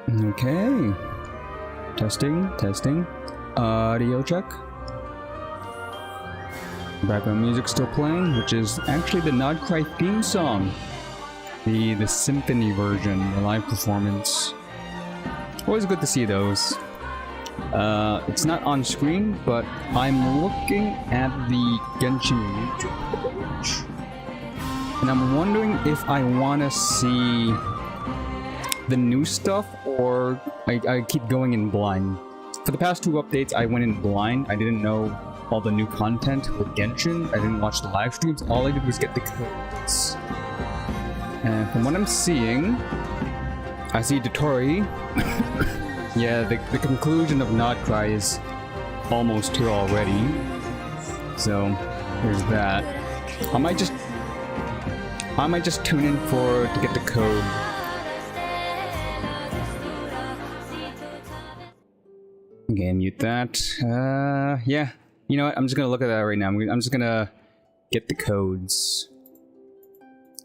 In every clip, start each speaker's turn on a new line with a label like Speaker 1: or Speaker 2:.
Speaker 1: Okay. Testing. Audio check. Background music still playing, which is actually the Nodcry theme song. The symphony version, the live performance. Always good to see those. It's not on screen, but I'm looking at the Genshin YouTube page. And I'm wondering if I want to see the new stuff, or I keep going in blind. For the past 2 updates, I went in blind. I didn't know all the new content with Genshin. I didn't watch the live streams. All I did was get the codes. And from what I'm seeing, I see Dotori. Yeah, the conclusion of Nodcry is almost here already. So there's that. I might just tune in to get the code. Okay, mute that. Yeah. You know what? I'm just gonna look at that right now. I'm just gonna get the codes.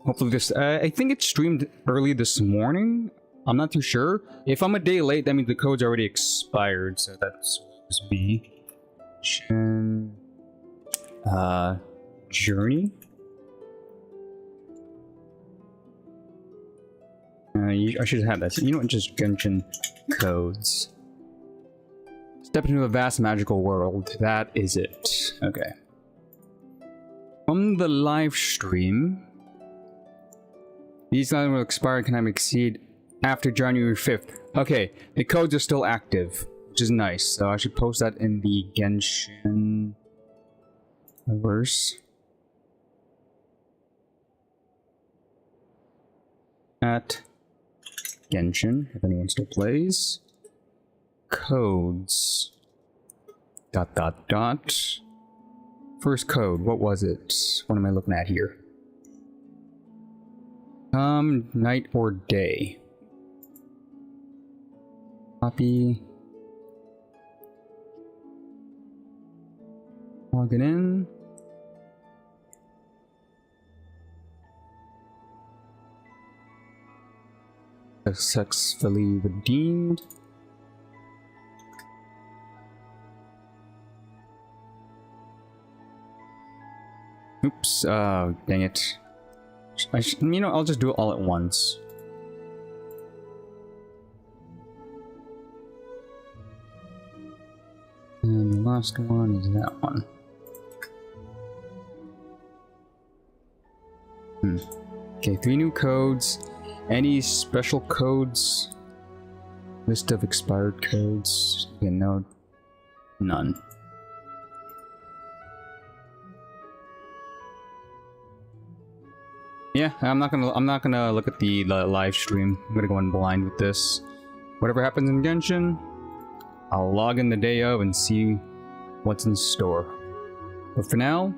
Speaker 1: Hopefully this... I think it streamed early this morning. I'm not too sure. If I'm a day late, that means the code's already expired. So that's B. Journey? I should have that. So, you know what? Just Genshin codes. Step into a vast magical world. That is it. Okay. From the live stream, these lines will expire and cannot exceed after January 5th. Okay, the codes are still active, which is nice. So I should post that in the Genshin verse. At Genshin, if anyone still plays. Codes. ... First code, what was it? What am I looking at here? Night or day. Copy. Log it in. Successfully redeemed. Oops, dang it. You know, I'll just do it all at once. And the last one is that one. Okay, 3 new codes. Any special codes? List of expired codes. Okay, no. None. Yeah, I'm not gonna look at the live stream. I'm gonna go in blind with this. Whatever happens in Genshin, I'll log in the day of and see what's in store. But for now,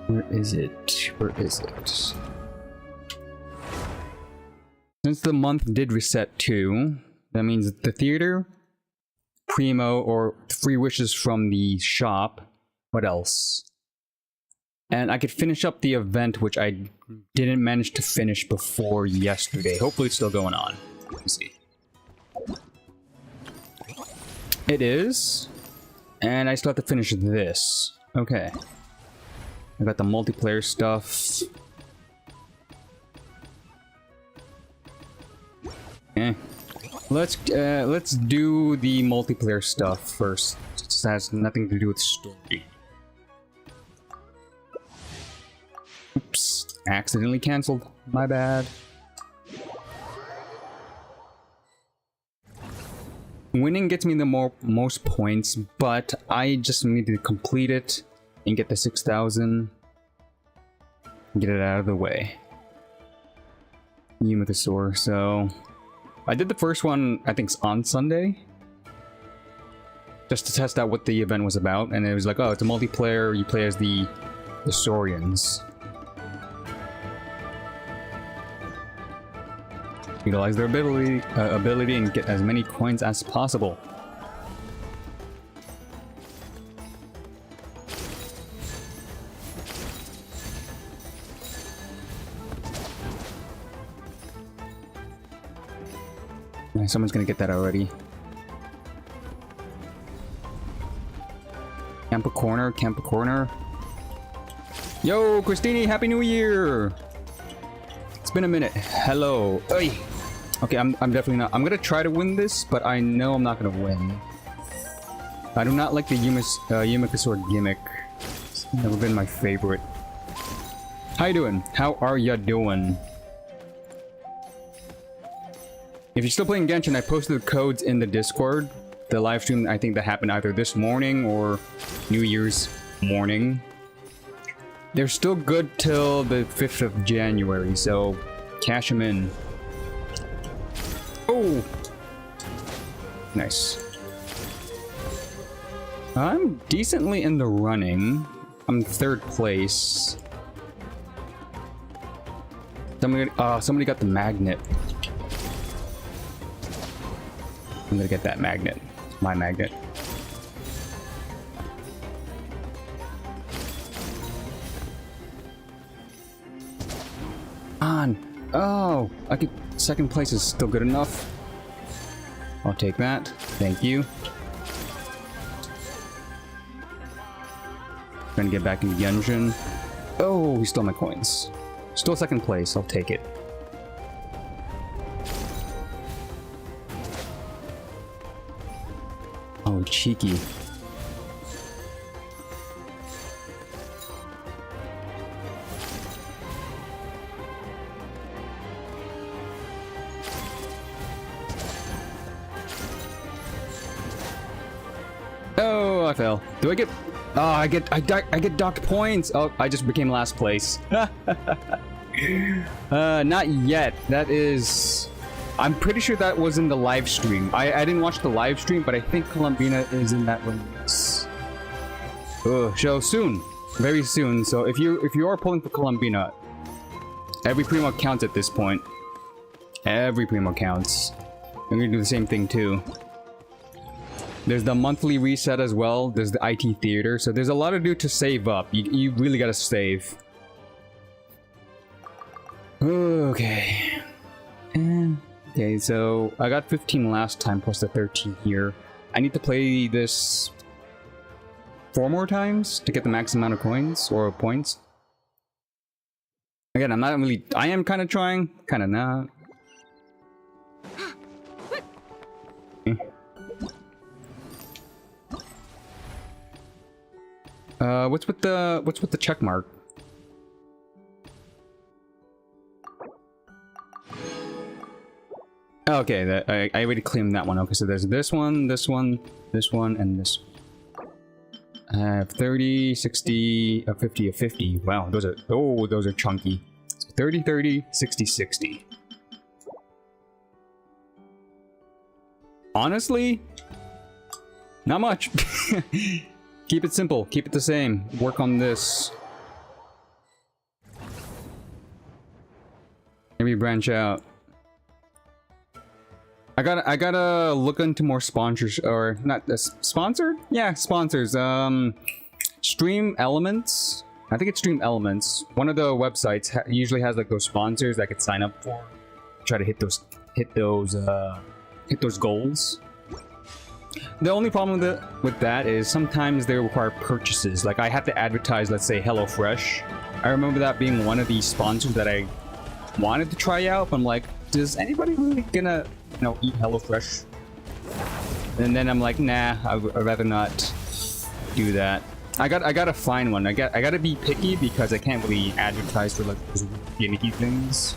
Speaker 1: where is it? Where is it? Since the month did reset too, that means the theater, Primo, or free wishes from the shop. What else? And I could finish up the event, which I didn't manage to finish before yesterday. Hopefully it's still going on. Let's see. It is. And I still have to finish this. Okay. I got the multiplayer stuff. Okay. Let's do the multiplayer stuff first. It just has nothing to do with story. Oops, accidentally cancelled. My bad. Winning gets me the most points, but I just need to complete it and get the 6,000. Get it out of the way. Yumikasaur, so... I did the first one, I think, on Sunday. Just to test out what the event was about, and it was like, oh, it's a multiplayer, you play as the Saurians. Utilize their ability and get as many coins as possible. Someone's gonna get that already. Camp a corner, camp a corner. Yo, Christine, Happy New Year! It's been a minute. Hello. Oy. Okay, I'm definitely not. I'm gonna try to win this, but I know I'm not gonna win. I do not like the Yumika sword gimmick. It's never been my favorite. How you doing? How are ya doing? If you're still playing Genshin, I posted the codes in the Discord. The live stream, I think that happened either this morning or New Year's morning. They're still good till the 5th of January, so cash them in. Oh! Nice. I'm decently in the running. I'm 3rd place. Somebody got the magnet. I'm gonna get that magnet. My magnet. On. Oh, I could. 2nd place is still good enough. I'll take that. Thank you. Gonna get back into Genshin. Oh, he stole my coins. Still 2nd place. I'll take it. Oh, cheeky. Oh, I fell. Do I get? Oh, I get docked points. Oh, I just became last place. Not yet. That is. I'm pretty sure that was in the live stream. I didn't watch the live stream, but I think Columbina is in that release. So soon, very soon. So if you are pulling for Columbina, every primo counts at this point. Every primo counts. I'm gonna do the same thing too. There's the monthly reset as well. There's the IT theater. So there's a lot to do to save up. You really gotta save. Okay. Okay, so I got 15 last time plus the 13 here. I need to play this 4 more times to get the max amount of coins or points. Again, I'm not really. I am kind of trying, kind of not. What's with the check mark? Okay, I already claimed that one. Okay, so there's this one, this one, this one, and this. I have 30, 60, a 50, a 50. Wow, those are chunky. So 30, 30, 60, 60. Honestly, not much. Keep it simple. Keep it the same. Work on this. Maybe branch out. I gotta look into more sponsors, or not sponsored? Yeah, sponsors. Stream Elements. I think it's Stream Elements. One of the websites usually has like those sponsors that I could sign up for. Try to hit those goals. The only problem with that is sometimes they require purchases. Like I have to advertise, let's say HelloFresh. I remember that being one of the sponsors that I wanted to try out. But I'm like, does anybody really gonna, eat HelloFresh? And then I'm like, nah, I'd rather not do that. I gotta find one. I gotta be picky because I can't really advertise for like those gimmicky things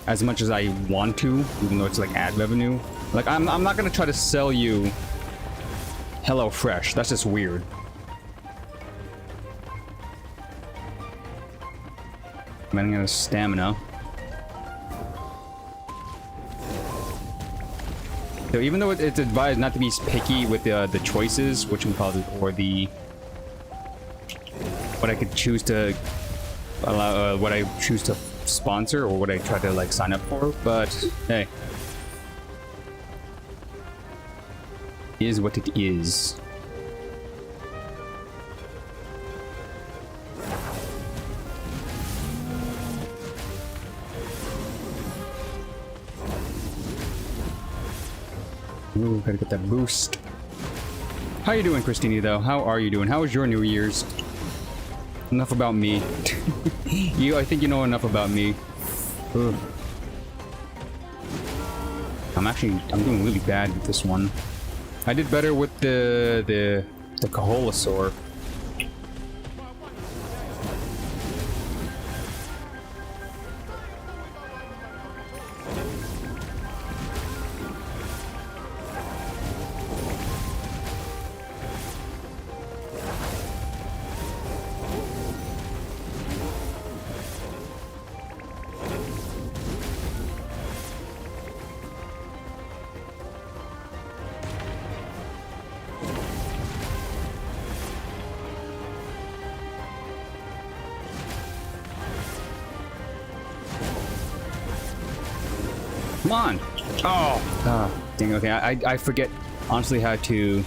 Speaker 1: as much as I want to, even though it's like ad revenue. Like I'm not gonna try to sell you HelloFresh. That's just weird. I'm running out of stamina. So even though it's advised not to be picky with the choices, which we call it, or the what I could choose to allow, what I choose to sponsor, or what I try to like sign up for, but hey, is what it is. Gotta get that boost. How you doing, Christine, though? How are you doing? How was your New Year's? Enough about me. I think you know enough about me. Ugh. I'm doing really bad with this one. I did better with the Kaholasaur. Come on! Oh! Dang, okay, I forget, honestly, how to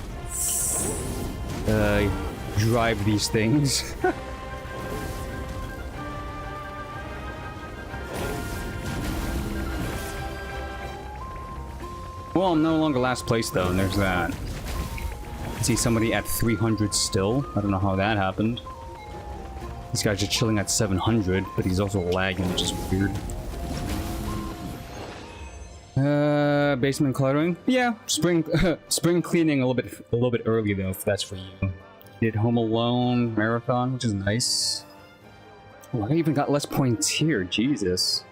Speaker 1: drive these things. Well, I'm no longer last place, though, and there's that. I see somebody at 300 still. I don't know how that happened. This guy's just chilling at 700, but he's also lagging, which is weird. Basement cluttering? Yeah, spring cleaning a little bit early though, if that's for you. Did Home Alone marathon, which is nice. Oh, I even got less points here, Jesus.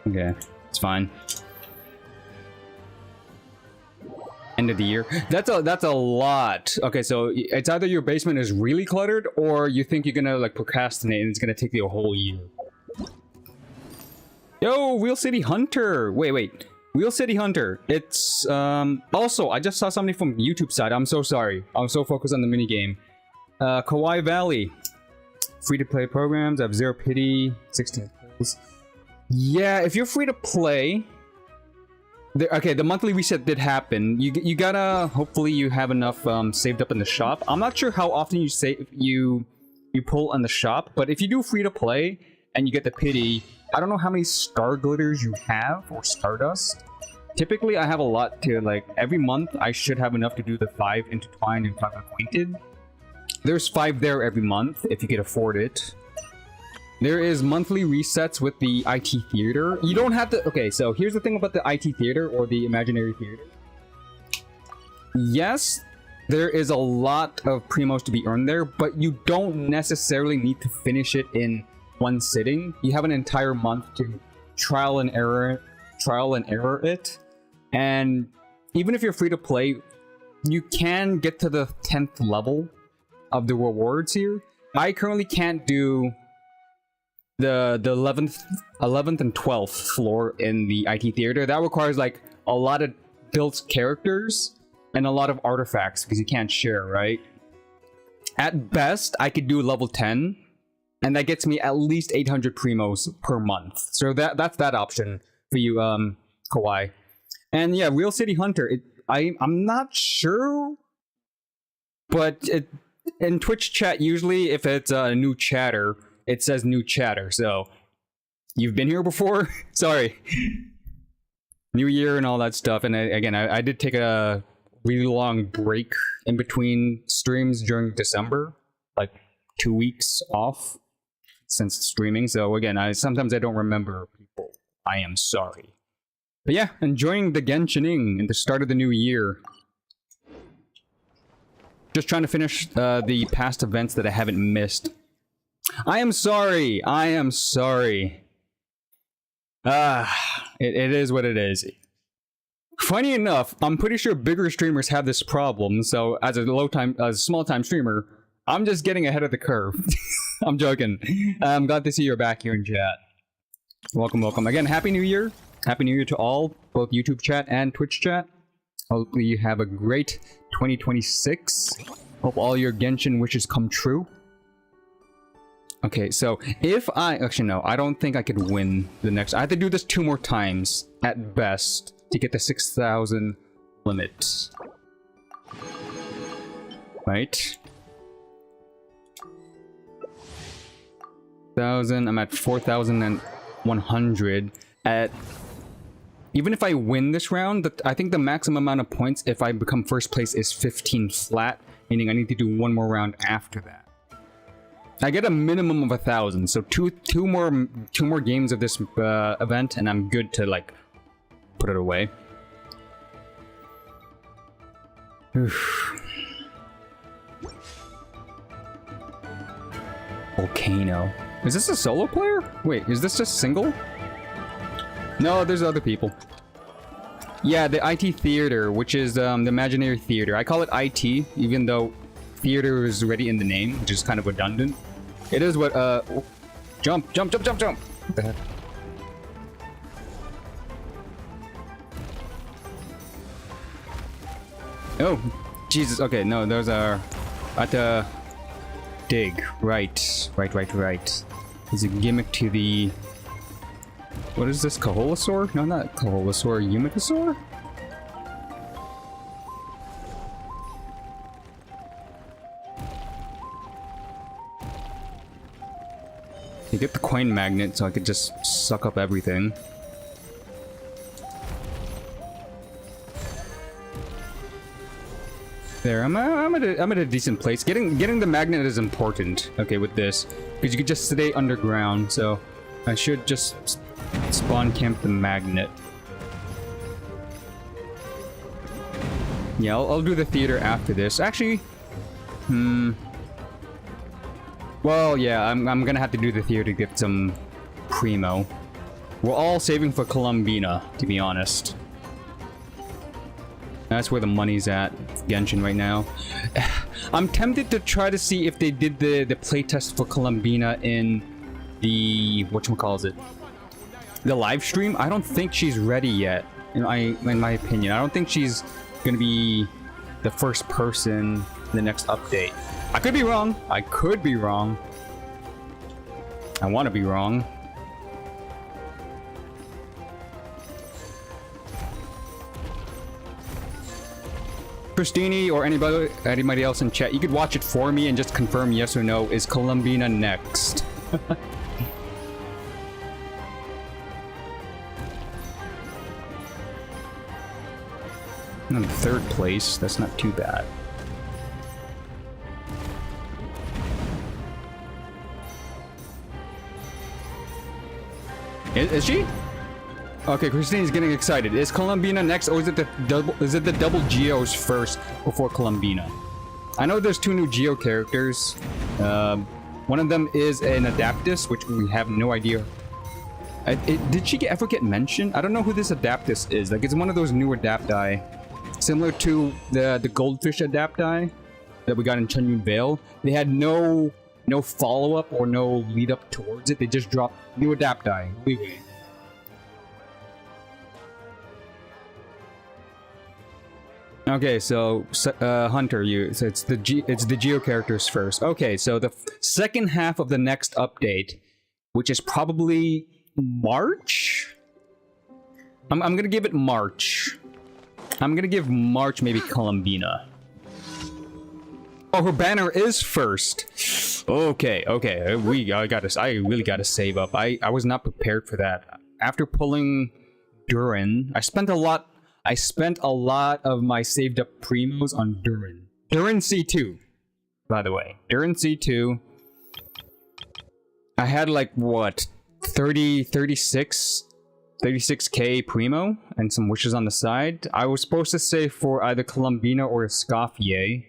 Speaker 1: Okay, it's fine. End of the year. That's a lot. Okay, so it's either your basement is really cluttered, or you think you're gonna like procrastinate and it's gonna take you a whole year. Yo, Wheel City Hunter! Wait. Wheel City Hunter. It's, also, I just saw somebody from YouTube side. I'm so sorry. I'm so focused on the minigame. Kawaii Valley. Free-to-play programs. I have Zero Pity. 16 kills. Yeah, if you're free-to-play... Okay, the monthly reset did happen. You gotta... Hopefully you have enough, saved up in the shop. I'm not sure how often you pull on the shop, but if you do free-to-play, and you get the pity... I don't know how many star glitters you have, or stardust. Typically, I have a lot to, like, every month I should have enough to do the 5 intertwined and 5 acquainted. There's 5 there every month, if you can afford it. There is monthly resets with the IT Theater. You don't have to... Okay, so here's the thing about the IT Theater, or the Imaginary Theater. Yes, there is a lot of primos to be earned there, but you don't necessarily need to finish it in one sitting. You have an entire month to trial and error it, and even if you're free to play, you can get to the 10th level of the rewards here. I currently can't do the 11th and 12th floor in the IT Theater. That requires like a lot of built characters and a lot of artifacts because you can't share, right? At best, I could do level 10. And that gets me at least 800 primos per month. So that's that option for you, Kawaii. And yeah, Real City Hunter. I'm not sure, but in Twitch chat, usually if it's a new chatter, it says new chatter. So you've been here before? Sorry. New Year and all that stuff. And I did take a really long break in between streams during December, like 2 weeks off since streaming. So again, sometimes I don't remember people. I am sorry. But yeah, enjoying the Genshin and the start of the new year. Just trying to finish the past events that I haven't missed. I am sorry. I am sorry. It is what it is. Funny enough, I'm pretty sure bigger streamers have this problem. So as a small time streamer, I'm just getting ahead of the curve. I'm joking. I'm glad to see you're back here in chat. Welcome, welcome. Again, Happy New Year. Happy New Year to all, both YouTube chat and Twitch chat. Hopefully you have a great 2026. Hope all your Genshin wishes come true. Okay, so actually no, I don't think I could win the next. I have to do this 2 more times at best to get the 6,000 limit. Right? 1,000. I'm at 4,100. At even if I win this round, I think the maximum amount of points if I become first place is 15 flat, meaning I need to do one more round after that. I get a minimum of 1,000, so two more games of this event, and I'm good to like put it away. Volcano. Is this a solo player? Wait, is this just single? No, there's other people. Yeah, the IT Theater, which is the Imaginary Theater. I call it IT, even though theater is already in the name, which is kind of redundant. It is what, jump, jump, jump, jump, jump! What the heck? Oh, Jesus, okay, no, those are at the dig. Right. There's a gimmick to the... What is this, Kaholasaur? No, not Kaholasaur, Yumikasaur? You get the coin magnet so I could just suck up everything. There, I'm at a decent place. Getting the magnet is important. Okay, with this, because you could just stay underground. So I should just spawn camp the magnet. Yeah, I'll do the theater after this. Actually, well, yeah, I'm gonna have to do the theater to get some primo. We're all saving for Columbina, to be honest. That's where the money's at, Genshin right now. I'm tempted to try to see if they did the playtest for Columbina in the whatchamacallit, the live stream. I don't think she's ready yet, in my opinion. I don't think she's gonna be the first person in the next update. I could be wrong. I could be wrong. I want to be wrong. Christini or anybody else in chat, you could watch it for me and just confirm yes or no. Is Columbina next? I'm in third place. That's not too bad. Is she? Okay, Christine's getting excited. Is Columbina next, or is it the double Geos first before Columbina? I know there's two new Geo characters. One of them is an Adaptus, which we have no idea. Did she ever get mentioned? I don't know who this Adaptus is. Like, it's one of those new Adapti, similar to the Goldfish Adapti that we got in Chunyun Vale. They had no follow-up or no lead-up towards it. They just dropped new Adapti. Okay, so Hunter, so it's the Geo characters first. Okay, so the second half of the next update, which is probably March. I'm gonna give it March. I'm gonna give March maybe Columbina. Oh, her banner is first. Okay. I really gotta save up. I was not prepared for that. After pulling Durin, I spent a lot of my saved up primos on Durin. Durin C2, by the way. Durin C2. I had like what, 36k primo and some wishes on the side. I was supposed to save for either Columbina or Escoffier.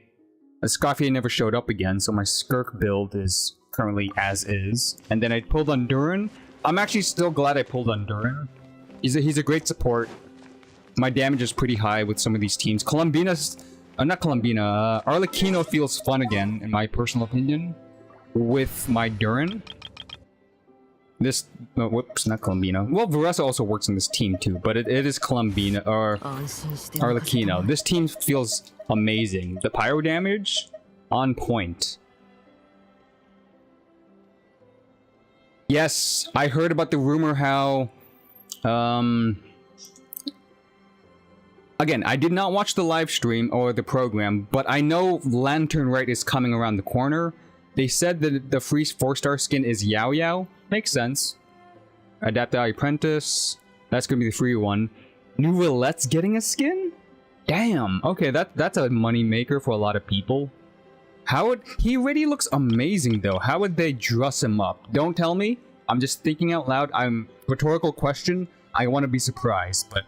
Speaker 1: Escoffier never showed up again, so my Skirk build is currently as is. And then I pulled on Durin. I'm actually still glad I pulled on Durin. He's a great support. My damage is pretty high with some of these teams. Arlecchino feels fun again, in my personal opinion, with my Durin. Whoops, not Columbina. Well, Varessa also works in this team too, but it is Columbina, or Arlecchino. This team feels amazing. The pyro damage, on point. Yes, I heard about the rumor how... Again, I did not watch the live stream or the program, but I know Lantern Rite is coming around the corner. They said that the free 4-star skin is Yao Yao. Makes sense. Adapti Apprentice. That's going to be the free one. New Roulette's getting a skin? Damn. Okay, that's a money maker for a lot of people. How would he already looks amazing though? How would they dress him up? Don't tell me. I'm just thinking out loud. Rhetorical question. I want to be surprised, but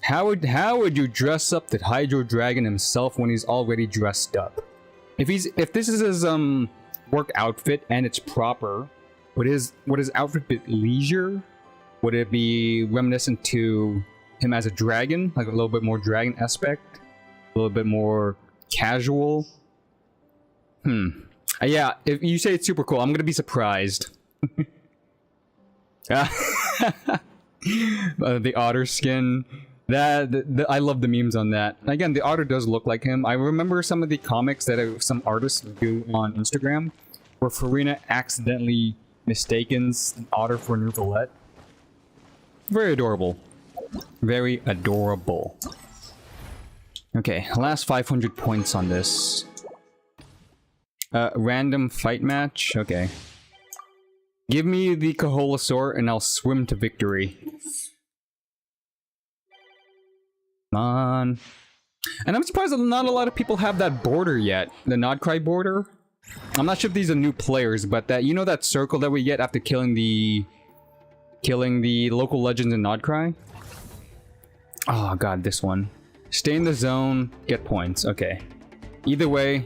Speaker 1: how would you dress up the Hydro Dragon himself when he's already dressed up? If this is his work outfit and it's proper, would his outfit be leisure? Would it be reminiscent to him as a dragon, like a little bit more dragon aspect, a little bit more casual? Yeah, if you say it's super cool, I'm gonna be surprised. The otter skin. I love the memes on that. Again, the otter does look like him. I remember some of the comics that some artists do on Instagram, where Farina accidentally mistakens an otter for New Roulette. Very adorable. Very adorable. Okay, last 500 points on this. Random fight match? Okay. Give me the Kaholosaur and I'll swim to victory. Come on. And I'm surprised that not a lot of people have that border yet. The Nodcry border. I'm not sure if these are new players, but that, you know, that circle that we get after killing the local legends in Nodcry? Oh god, this one. Stay in the zone, get points. Okay. Either way,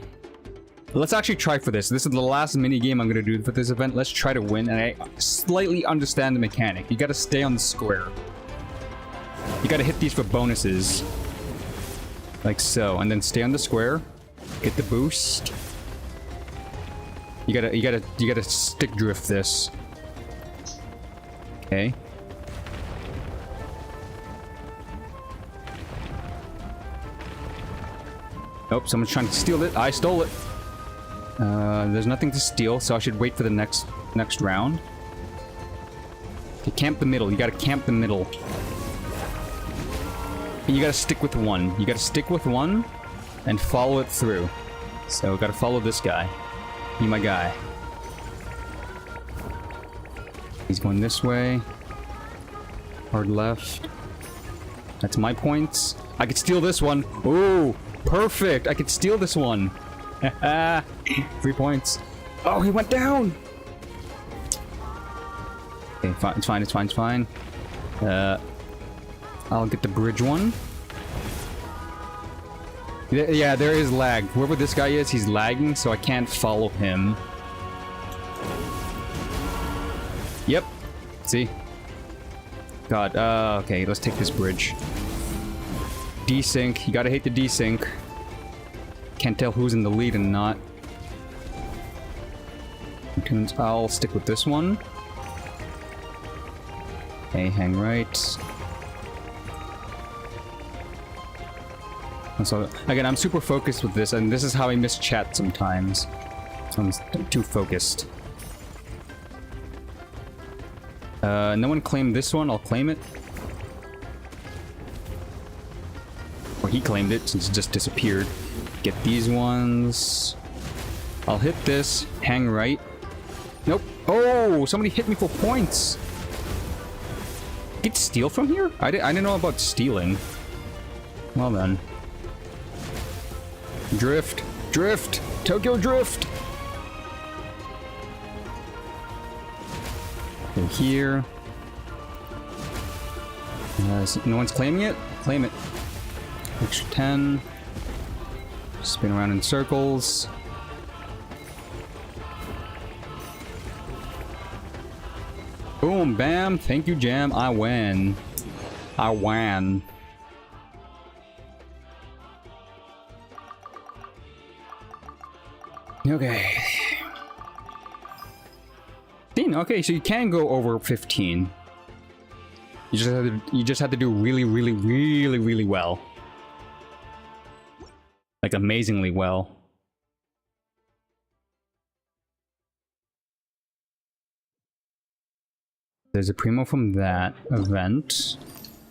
Speaker 1: let's actually try for this. This is the last mini game I'm gonna do for this event. Let's try to win, and I slightly understand the mechanic. You gotta stay on the square. You gotta hit these for bonuses. Like so, and then stay on the square. Get the boost. You gotta stick drift this. Okay. Oh, someone's trying to steal it. I stole it. There's nothing to steal, so I should wait for the next round. Okay, camp the middle. You gotta camp the middle. And you gotta stick with one. You gotta stick with one and follow it through. So, gotta follow this guy. Be my guy. He's going this way. Hard left. That's my points. I could steal this one. Ooh, perfect. I could steal this one. 3 points. Oh, he went down. Okay, fine. It's fine. It's fine. It's fine. I'll get the bridge one. Yeah, there is lag. Whoever this guy is, he's lagging, so I can't follow him. Yep. See? God, okay, let's take this bridge. Desync. You gotta hate the desync. Can't tell who's in the lead and not. I'll stick with this one. Okay, hang right. So, again, I'm super focused with this, and this is how I miss chat sometimes. I'm too focused. No one claimed this one, I'll claim it. Or he claimed it, since it just disappeared. Get these ones. I'll hit this, hang right. Nope. Oh, somebody hit me for points. Get steal from here? I didn't know about stealing. Well then. Drift. Drift. Tokyo Drift. Go here. No one's claiming it? Claim it. Extra 10. Spin around in circles. Boom, bam. Thank you, Jam. I win. I won. Okay. 15. Okay, so you can go over 15. You just have to do really, really, really, really well. Like amazingly well. There's a Primo from that event.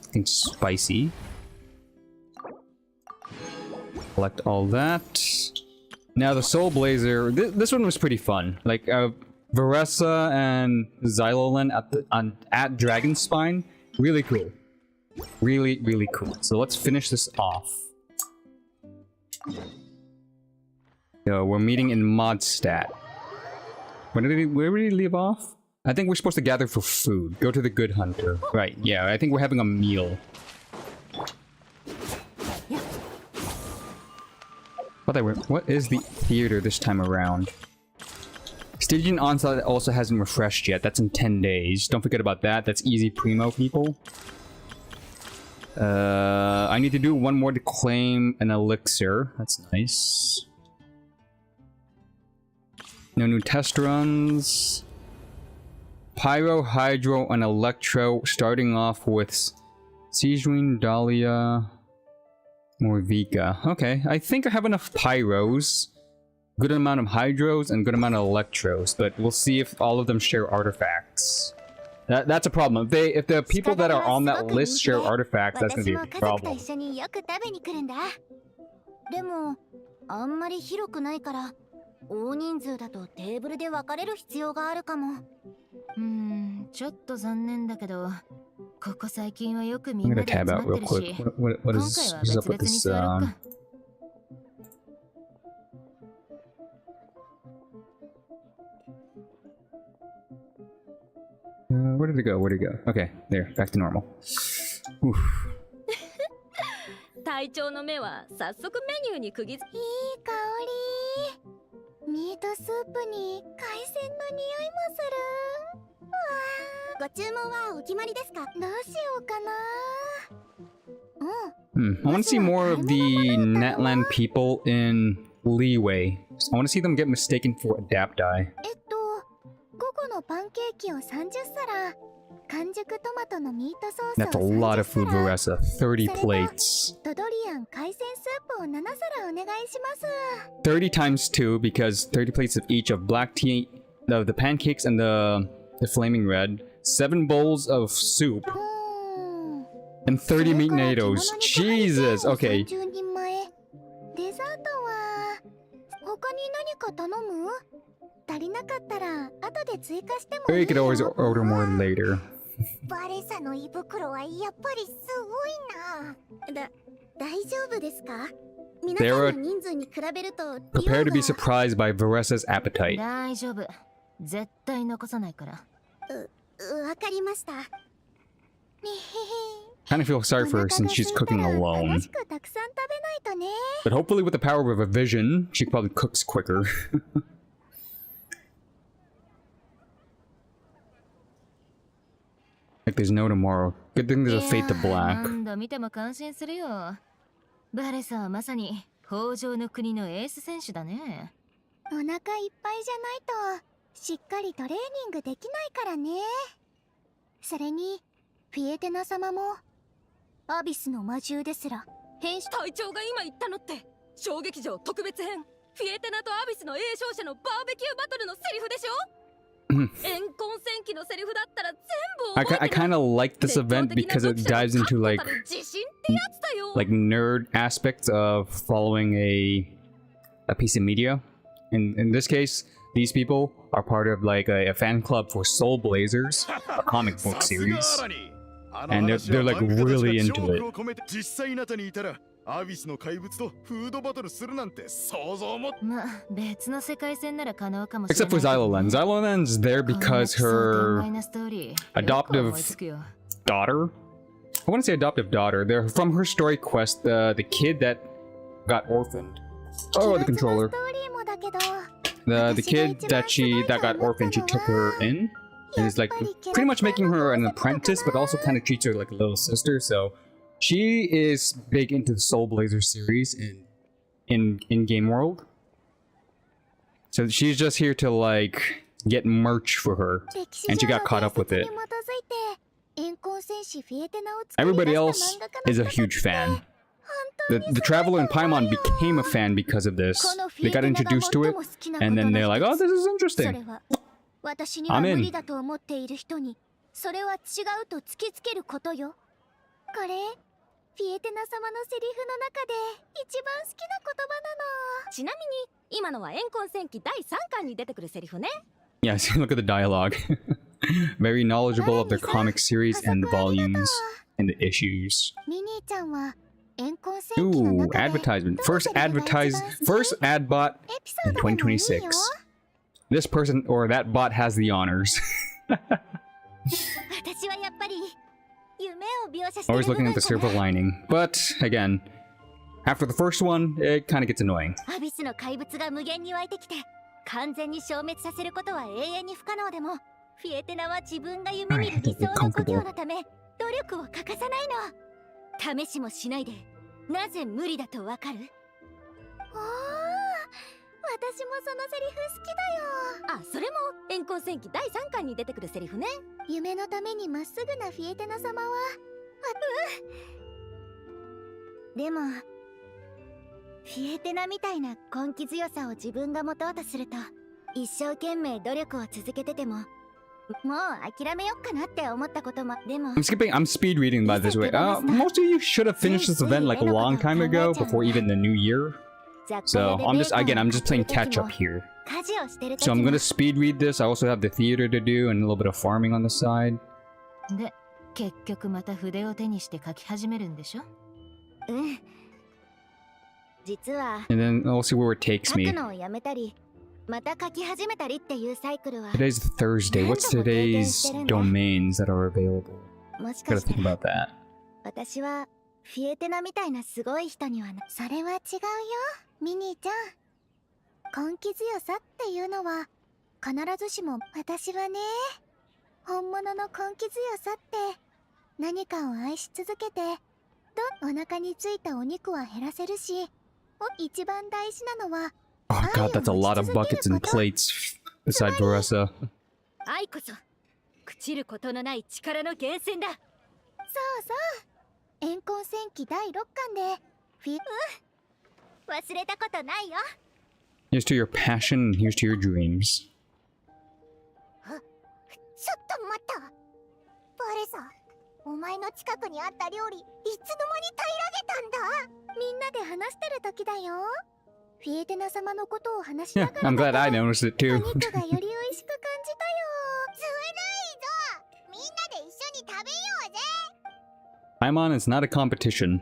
Speaker 1: I think spicy. Collect all that. Now the Soul Blazer, this one was pretty fun. Like Varessa and Xylolan at Dragon Spine Really cool. Really, really cool. So let's finish this off. So we're meeting in Modstat. Where did we leave off? I think we're supposed to gather for food. Go to the Good Hunter. Right, yeah, I think we're having a meal. What is the theater this time around? Stygian Onslaught also hasn't refreshed yet. That's in 10 days. Don't forget about that. That's easy primo, people. I need to do one more to claim an elixir. That's nice. No new test runs. Pyro, Hydro, and Electro, starting off with Sejuin, Dahlia, Morvika. Okay, I think I have enough Pyros, good amount of Hydros, and good amount of Electros, but we'll see if all of them share artifacts. That's a problem. If the people that are on that list share artifacts, that's gonna be a problem.
Speaker 2: 大人数だとテーブルで分かれる必要があるかも。ちょっと残念だけど、ここ最近はよくみんなで集まってるし、今回は別々に座ろうか。
Speaker 1: Where did it go? Where did it go? Okay, there, back to normal. Oof.
Speaker 2: 隊長の目は早速メニューに釘付け。いい香り。 ミートスープに海鮮の匂いもする。わあ、ご注文はお決まりですか？どうしようかな。
Speaker 1: I want to see more of the Netland people in Leeway. I want to see them get mistaken for Adapti.
Speaker 2: 午後のパンケーキを30皿。
Speaker 1: That's a lot of food, Varessa. 30 plates. 30 times 2 because 30 plates of each of black tea, the pancakes and the flaming red. 7 bowls of soup. And 30 meat nattos. Jesus! Okay. Or you could always order more later.
Speaker 2: バレサの胃袋はやっぱりすごいな。大丈夫ですか？皆さんの人数に比べると
Speaker 1: Prepare to be surprised by Varessa's appetite.
Speaker 2: 大丈夫。絶対残さないから。わかりました。
Speaker 1: Kind of feel sorry for her since she's cooking alone. But hopefully with the power of a vision, she probably cooks quicker. Like there's no tomorrow. Good thing there's a fate to black.
Speaker 2: 見ても感心するよ。バレサはまさに北条の国のエース選手だね。お腹いっぱいじゃないとしっかりトレーニングできないからね。それにフィエテナ様もアビスの魔獣ですら変身。隊長が今言ったのって小劇場特別編フィエテナとアビスの栄勝者のバーベキューバトルのセリフでしょ？
Speaker 1: I kind of like this event because it dives into like nerd aspects of following a piece of media. In this case, these people are part of like a fan club for Soul Blazers, a comic book series, and they're like really into it.
Speaker 3: アビスの怪物とフードバトルするなんて想像も。
Speaker 2: まあ別の世界線なら可能かもしれない。
Speaker 1: Except for Xylolen. Xylolen's there because her adoptive daughter. I want to say adoptive daughter. They're from her story quest. The kid that got orphaned. Oh, the controller. The kid that got orphaned. She took her in and is like pretty much making her an apprentice, but also kind of treats her like a little sister. So. She is big into the Soul Blazer series in Game World. So she's just here to like get merch for her, and she got caught up with it. Everybody else is a huge fan. The Traveler and Paimon became a fan because of this. They got introduced to it, and then they're like, "Oh, this is interesting. I'm in."
Speaker 2: フィエテナ様のセリフの中で一番好きな言葉なの。ちなみに今のは怨恨戦記第3巻に出てくるセリフね。
Speaker 1: Yeah, see, look at the dialogue. Very knowledgeable of their comic series and the volumes and the issues.
Speaker 2: ミニーちゃんは怨恨戦記の
Speaker 1: Ooh,
Speaker 2: 中で
Speaker 1: advertisement.
Speaker 2: どの
Speaker 1: First
Speaker 2: セリフが一番
Speaker 1: advertise,
Speaker 2: 好き？
Speaker 1: first ad bot
Speaker 2: エピソ
Speaker 1: in
Speaker 2: ードでもいいよ。
Speaker 1: 2026. This person or that bot has the honors.
Speaker 2: 私はやっぱり夢を描写してる
Speaker 1: Always
Speaker 2: 部
Speaker 1: looking
Speaker 2: 分
Speaker 1: at the
Speaker 2: かな。
Speaker 1: silver lining. But again, after the first one, it kind of gets annoying.
Speaker 2: アビスの怪物が無限に湧いてきて完全に消滅させることは永遠に不可能でも、フィエテナは自分が夢見る理想の故郷のため努力を欠かさないの。試しもしないでなぜ無理だとわかる？おー、私もそのセリフ好きだよ。あ、それも怨恨戦記第3巻に出てくるセリフね。夢のためにまっすぐなフィエテナ様はでもフィエテナみたいな根気強さを自分が持とうとすると、一生懸命努力を続けててももう諦めよっかなって思ったことも。でも
Speaker 1: I'm speed reading by this way. Most of you should have finished this event like a long time ago, before even the new year. So I'm just playing catch up here.
Speaker 2: 家事をしてる時
Speaker 1: So I'm
Speaker 2: も
Speaker 1: gonna speed read this. I also have the theater to do and a little bit of farming on the side.
Speaker 2: で、結局また筆を手にして書き始めるんでしょ？うん。実は
Speaker 1: And then we'll see where it takes
Speaker 2: 書く
Speaker 1: me.
Speaker 2: のをやめたり、また書き始めたりっていうサイクルは
Speaker 1: Today's Thursday. What's today's domains that are available?
Speaker 2: もし
Speaker 1: Gotta
Speaker 2: かして
Speaker 1: think about that.
Speaker 2: 私はフィエテナみたいなすごい人にはな。それは違うよ、ミニーちゃん。根気強さっていうのは必ずしも。私はね、本物の根気強さって何かを愛し続けてお腹についたお肉は減らせるし、一番大事なのは
Speaker 1: Oh god, that's a lot of buckets and plates beside Varessa.
Speaker 2: 愛こそ朽ちることのない力の源泉だ。そうそう、怨恨戦記第6巻で忘れたことないよ。
Speaker 1: Here's to your passion and here's to your dreams.
Speaker 2: ちょっと待った。バレさ、お前の近くにあった料理いつの間に平らげたんだ。みんなで話してる時だよ。フィエテナ様のことを話しな
Speaker 1: Yeah,
Speaker 2: がら
Speaker 1: I'm glad I noticed it
Speaker 2: お
Speaker 1: too.
Speaker 2: 肉がより美味しく感じたよ。ずるいぞ。みんなで一緒に食べようぜ。
Speaker 1: Paimon is not a competition.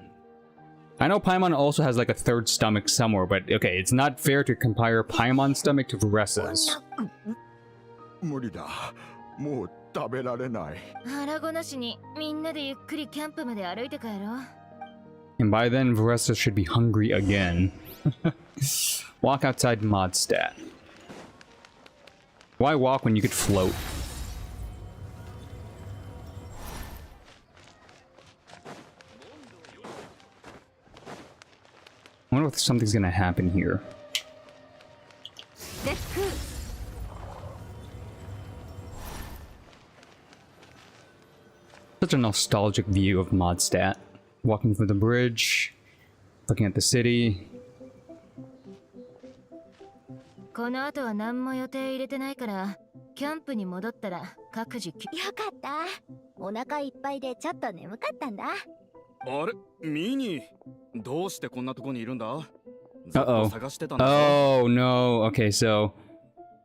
Speaker 1: I know Paimon also has like a third stomach somewhere, but okay, it's not fair to compare Paimon's stomach to Varessa's.
Speaker 3: 無理だ。もう食べられない。
Speaker 2: 腹ごなしにみんなでゆっくりキャンプまで歩いて帰ろう。
Speaker 1: And by then, Varessa should be hungry again. Walk outside Modstat. Why walk when you could float? I wonder if something's gonna happen here. Such a nostalgic view of Modstat. Walking through the bridge, looking at the city.
Speaker 2: この後は何も予定入れてないから、キャンプに戻ったら各自。よかった。お腹いっぱいでちょっと眠かったんだ。
Speaker 4: あれ、ミニ、どうしてこんなとこにいるんだ？
Speaker 1: Uh-oh. Oh no. Okay, so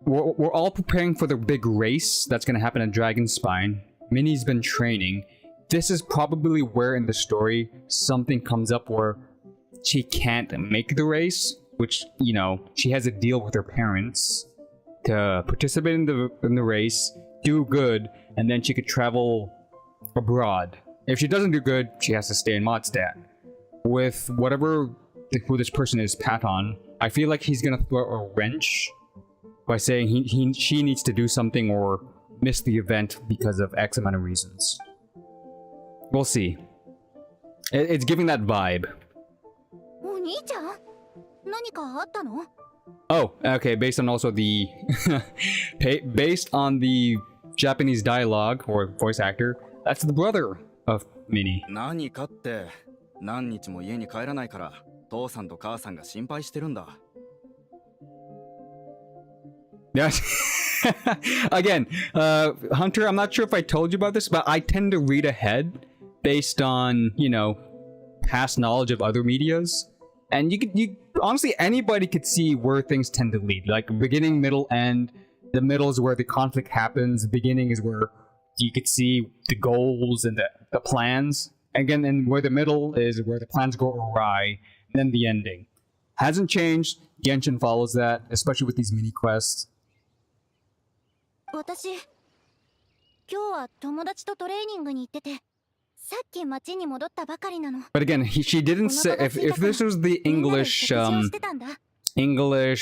Speaker 1: we're all preparing for the big race that's gonna happen at Dragonspine. Minnie's been training. This is probably where in the story something comes up where she can't make the race, which, you know, she has a deal with her parents to participate in the race, do good, and then she could travel abroad. If she doesn't do good, she has to stay in Modstat. With whatever who this person is, Paton, I feel like he's gonna throw a wrench by saying she needs to do something or miss the event because of X amount of reasons. We'll see. It's giving that vibe. Oh, okay, based on also the based on the Japanese dialogue or voice actor, that's the brother of Minnie.
Speaker 4: 何かって何日も家に帰らないから父さんと母さんが心配してるんだ。
Speaker 1: Yeah. Again, Hunter, I'm not sure if I told you about this, but I tend to read ahead based on, you know, past knowledge of other medias. And you honestly, anybody could see where things tend to lead, like beginning, middle, end. The middle is where the conflict happens. The beginning is where you could see the goals and the plans. Again, and where the middle is where the plans go awry. And then the ending. Hasn't changed. Genshin follows that, especially with these mini quests.
Speaker 2: 私、今日は友達とトレーニングに行ってて、さっき町に戻ったばかりなの。
Speaker 1: But again, she didn't say if this was the English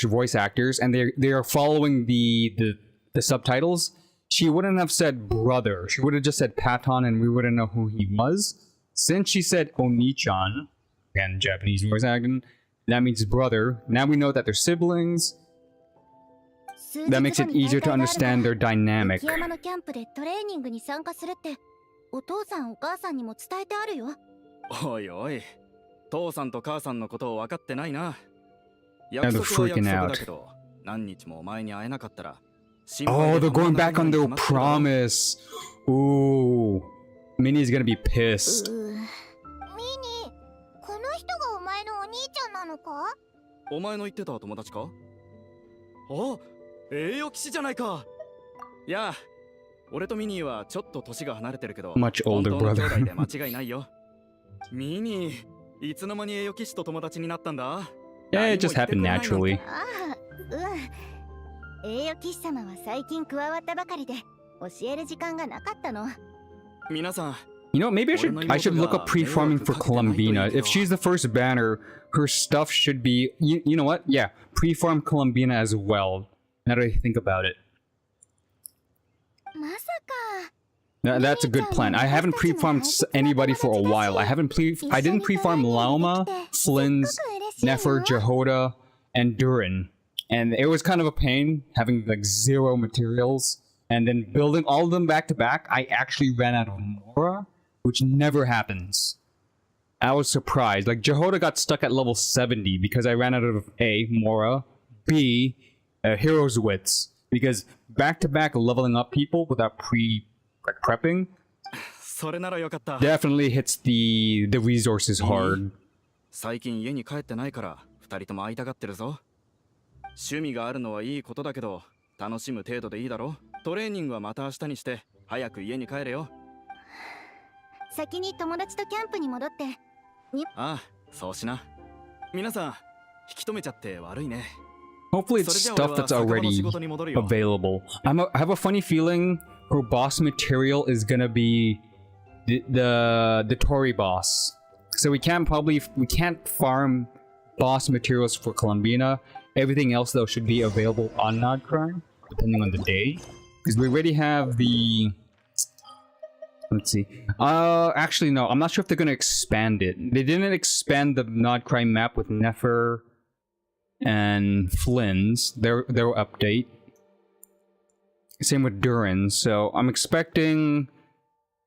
Speaker 1: voice actors and they are following the subtitles, she wouldn't have said brother. She would have just said Paton, and we wouldn't know who he was. Since she said Oni-chan, again Japanese voice acting, that means brother. Now we know that they're siblings. That makes it easier to understand their dynamic.
Speaker 2: 山のキャンプでトレーニングに参加するってお父さんお母さんにも伝えてあるよ。
Speaker 4: おいおい、父さんと母さんのことを分かってないな。
Speaker 1: And they're freaking out. Oh, they're going back on their promise. Ooh, Minnie's gonna be pissed.
Speaker 2: ミニ、この人がお前のお兄ちゃんなのか？
Speaker 4: お前の言ってた友達か？あ、栄誉騎士じゃないか。いや、俺とミニーはちょっと年が離れてるけど、
Speaker 1: Much older brother.
Speaker 4: 兄弟で間違いないよ。ミニー、いつの間に栄誉騎士と友達になったんだ？
Speaker 1: Yeah, it just happened naturally.
Speaker 2: ああ、栄誉騎士様は最近加わったばかりで教える時間がなかったの。
Speaker 4: 皆さん。
Speaker 1: You know, maybe I should look up pre-farming for Columbina. If she's the first banner, her stuff should be... You know what? Yeah, pre-farm Columbina as well. Now that I think about it. That's a good plan. I haven't pre-farmed anybody for a while. I didn't pre-farm Lauma, Flynn's, Nefer, Jehoda, and Durin. And it was kind of a pain having like 0 materials. And then building all of them back to back, I actually ran out of Mora, which never happens. I was surprised. Like Jehoda got stuck at level 70 because I ran out of A, Mora, B, Hero's Wits. Because back to back leveling up people without prepping definitely hits the resources hard.
Speaker 4: 最近家に帰ってないから2人とも会いたがってるぞ。趣味があるのはいいことだけど楽しむ程度でいいだろ。トレーニングはまた明日にして早く家に帰れよ。
Speaker 2: 先に友達とキャンプに戻って。
Speaker 4: ああ、そうしな。皆さん、引き止めちゃって悪いね。
Speaker 1: Hopefully it's stuff that's already available. I have a funny feeling her boss material is gonna be the Tori boss. So we can't farm boss materials for Columbina. Everything else though should be available on Nodcrime, depending on the day. Because we already have the... Let's see. Actually no, I'm not sure if they're gonna expand it. They didn't expand the Nodcrime map with Nefer and Flynn's. Their update. Same with Durin. So I'm expecting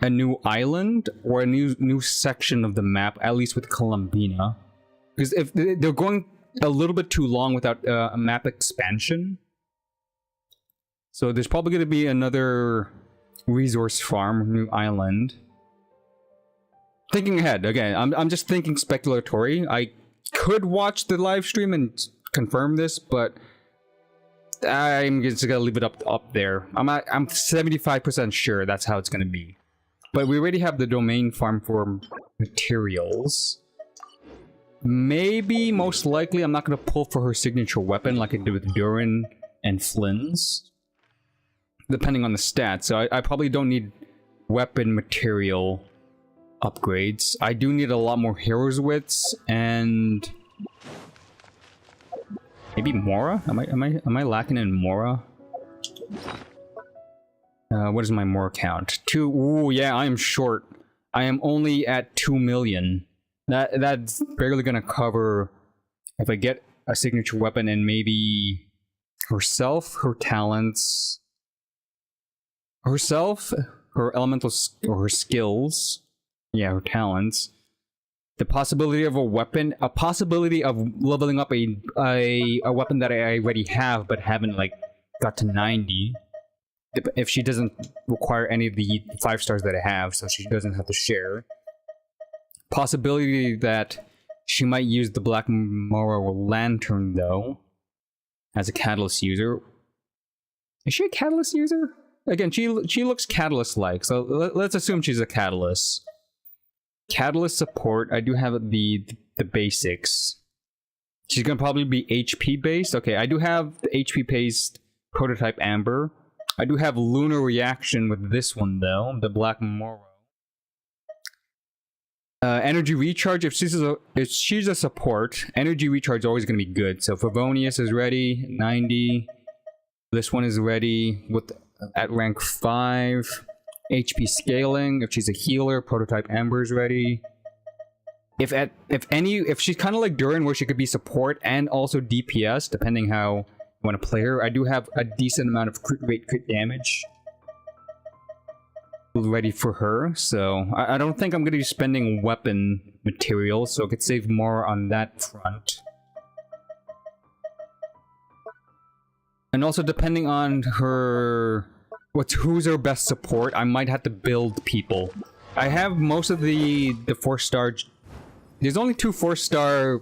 Speaker 1: a new island or a new section of the map, at least with Columbina. Because if they're going a little bit too long without a map expansion, so there's probably going to be another resource farm, new island. Thinking ahead again. I'm just thinking speculatory. I could watch the live stream and confirm this, but I'm just gonna leave it up there. I'm 75% sure that's how it's gonna be. But we already have the domain farm for materials. Maybe, most likely, I'm not gonna pull for her signature weapon like I did with Durin and Flynn's, depending on the stats. So I probably don't need weapon material upgrades. I do need a lot more heroes wits and maybe Mora? Am I lacking in Mora? What is my Mora count? 2. Ooh, yeah, I am short. I am only at 2 million. That's barely gonna cover if I get a signature weapon and maybe herself, her talents, her elemental or her skills. Yeah, her talents. The possibility of a weapon, a possibility of leveling up a weapon that I already have but haven't like got to 90. If she doesn't require any of the 5 stars that I have, so she doesn't have to share. Possibility that she might use the Black Mora Lantern though, as a catalyst user. Is she a Catalyst user? Again, she looks Catalyst-like, so let's assume she's a Catalyst. Catalyst support, I do have the basics. She's gonna probably be HP based. Okay, I do have the HP based prototype Amber. I do have Lunar Reaction with this one though, the Black Moro. Energy Recharge, if she's a support, Energy Recharge is always gonna be good. So Favonius is ready, 90. This one is ready with at rank 5. HP scaling, if she's a healer, prototype Amber is ready. If she's kind of like Durin, where she could be support and also DPS, depending how you want to play her. I do have a decent amount of crit rate, crit damage ready for her, so I don't think I'm going to be spending weapon materials, so I could save more on that front. And also, depending on her, who's her best support, I might have to build people. I have most of the 4-star. There's only 2 4-star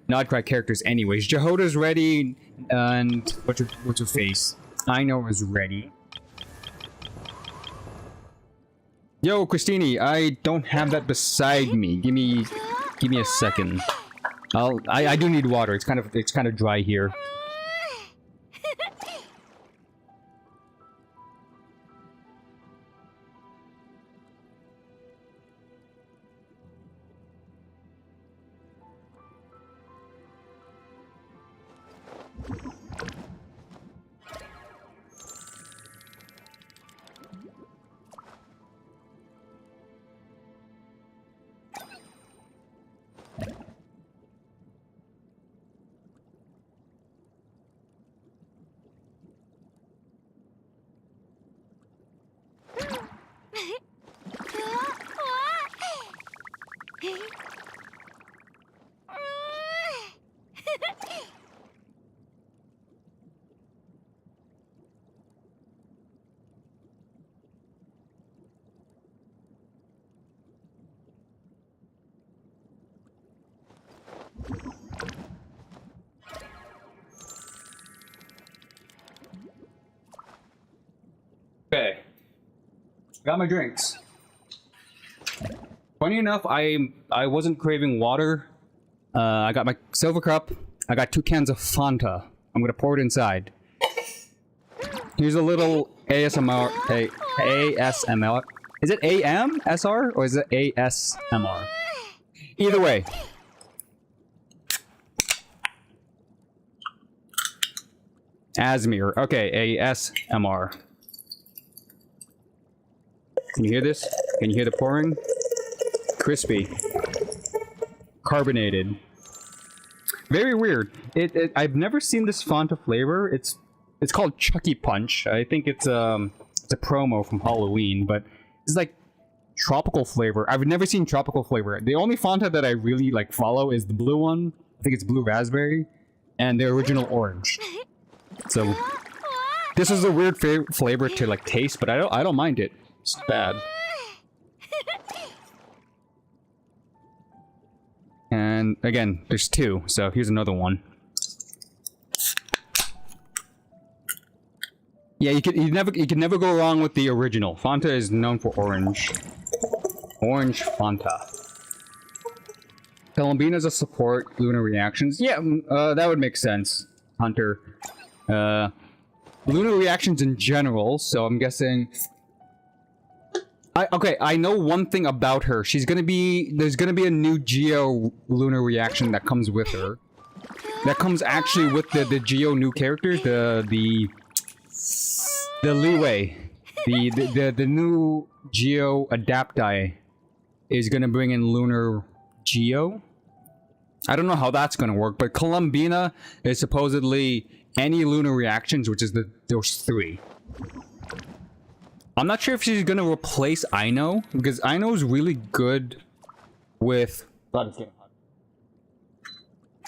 Speaker 1: Nodcry characters, anyways. Jehoda's ready, and what's her face? Ino is ready. Yo, Christini, I don't have that beside me. Give me a second. I do need water. It's kind of dry here. Okay, got my drinks. Funny enough, I wasn't craving water. I got my silver cup. I got 2 cans of Fanta. I'm gonna pour it inside. Here's a little ASMR. ASMR. Is it AMSR or is it ASMR? Either way. Asmir. Okay, ASMR. Can you hear this? Can you hear the pouring? Crispy. Carbonated. Very weird. I've never seen this Fanta flavor. It's called Chucky Punch. I think it's a promo from Halloween, but it's like tropical flavor. I've never seen tropical flavor. The only Fanta that I really like follow is the blue one. I think it's blue raspberry, and the original orange. So this is a weird flavor to like taste, but I don't mind it. It's bad. And again, there's 2, so here's another one. Yeah, you could never go wrong with the original. Fanta is known for orange. Orange Fanta. Columbina's a support, Lunar Reactions. Yeah, that would make sense. Hunter. Lunar Reactions in general, so I'm guessing... Okay, I know one thing about her. There's gonna be a new Geo Lunar Reaction that comes with her. That comes actually with the Geo new characters, the Leeway. The new Geo Adapti is gonna bring in Lunar Geo. I don't know how that's gonna work, but Columbina is supposedly any Lunar Reactions, which is those 3. I'm not sure if she's gonna replace Ino, because Ino's really good with... God, it's getting hot.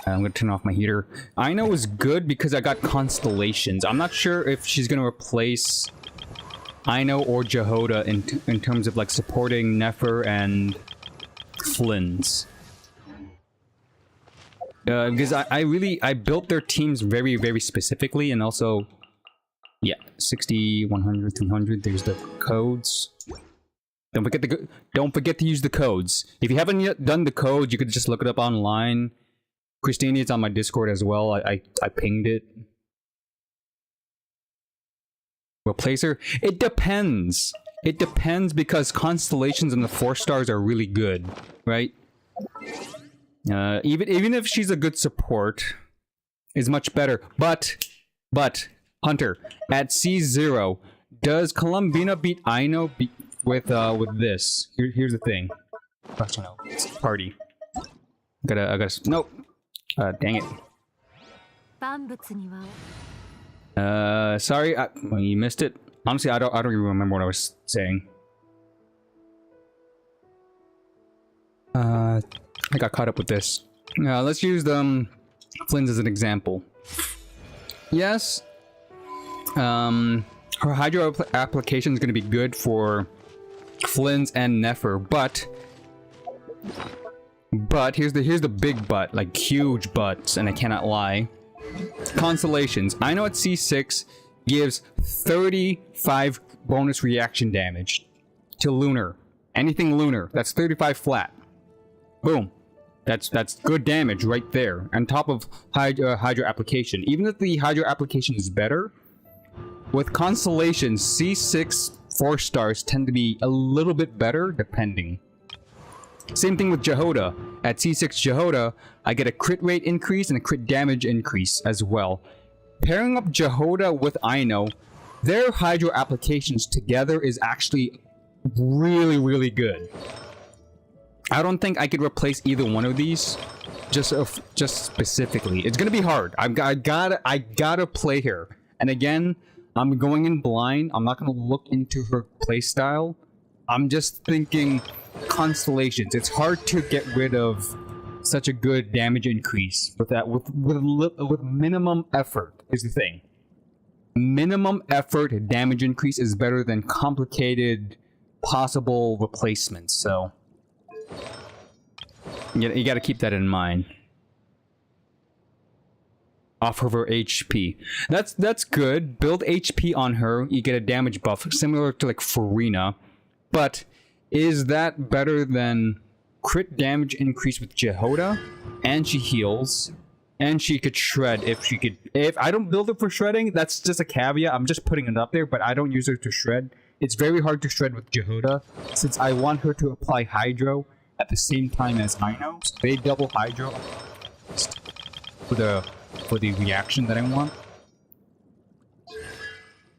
Speaker 1: I'm gonna turn off my heater. Ino is good because I got Constellations. I'm not sure if she's gonna replace Ino or Jehoda in terms of like supporting Nefer and Flynn's. Because I built their teams very, very specifically, and also Yeah, 60, 100, 300. There's the codes. Don't forget to use the codes. If you haven't yet done the codes, you could just look it up online. Christine is on my Discord as well. I pinged it. Replacer? It depends. It depends because constellations and the 4 stars are really good, right? Even if she's a good support, is much better. But Hunter, at C0, does Columbina beat Aino with this? Here's the thing. Actually, no. It's party. I gotta. Nope. Dang it. Sorry, you missed it. Honestly, I don't even remember what I was saying. I got caught up with this. Let's use Flynn's as an example. Yes. Her Hydro application is going to be good for Flynn's and Nefer, but here's the big but, like huge buts, and I cannot lie. Constellations. I know at C6 gives 35 bonus reaction damage to lunar. Anything lunar. That's 35 flat. Boom. That's good damage right there. On top of Hydro application. Even if the Hydro application is better, with constellations, C6 4 stars tend to be a little bit better, depending. Same thing with Jehoda. At C6 Jehoda, I get a crit rate increase and a crit damage increase as well. Pairing up Jehoda with Aino, their Hydro applications together is actually really, really good. I don't think I could replace either one of these, just specifically. It's gonna be hard. I gotta play her. And again, I'm going in blind. I'm not gonna look into her playstyle. I'm just thinking constellations. It's hard to get rid of such a good damage increase with minimum effort is the thing. Minimum effort damage increase is better than complicated possible replacements. So you got to keep that in mind. Off of her HP. That's good. Build HP on her. You get a damage buff similar to like Farina. But is that better than crit damage increase with Jehoda? And she heals. And she could shred if she could. If I don't build her for shredding, that's just a caveat. I'm just putting it up there, but I don't use her to shred. It's very hard to shred with Jehoda since I want her to apply Hydro at the same time as Aino. So they double Hydro for the reaction that I want.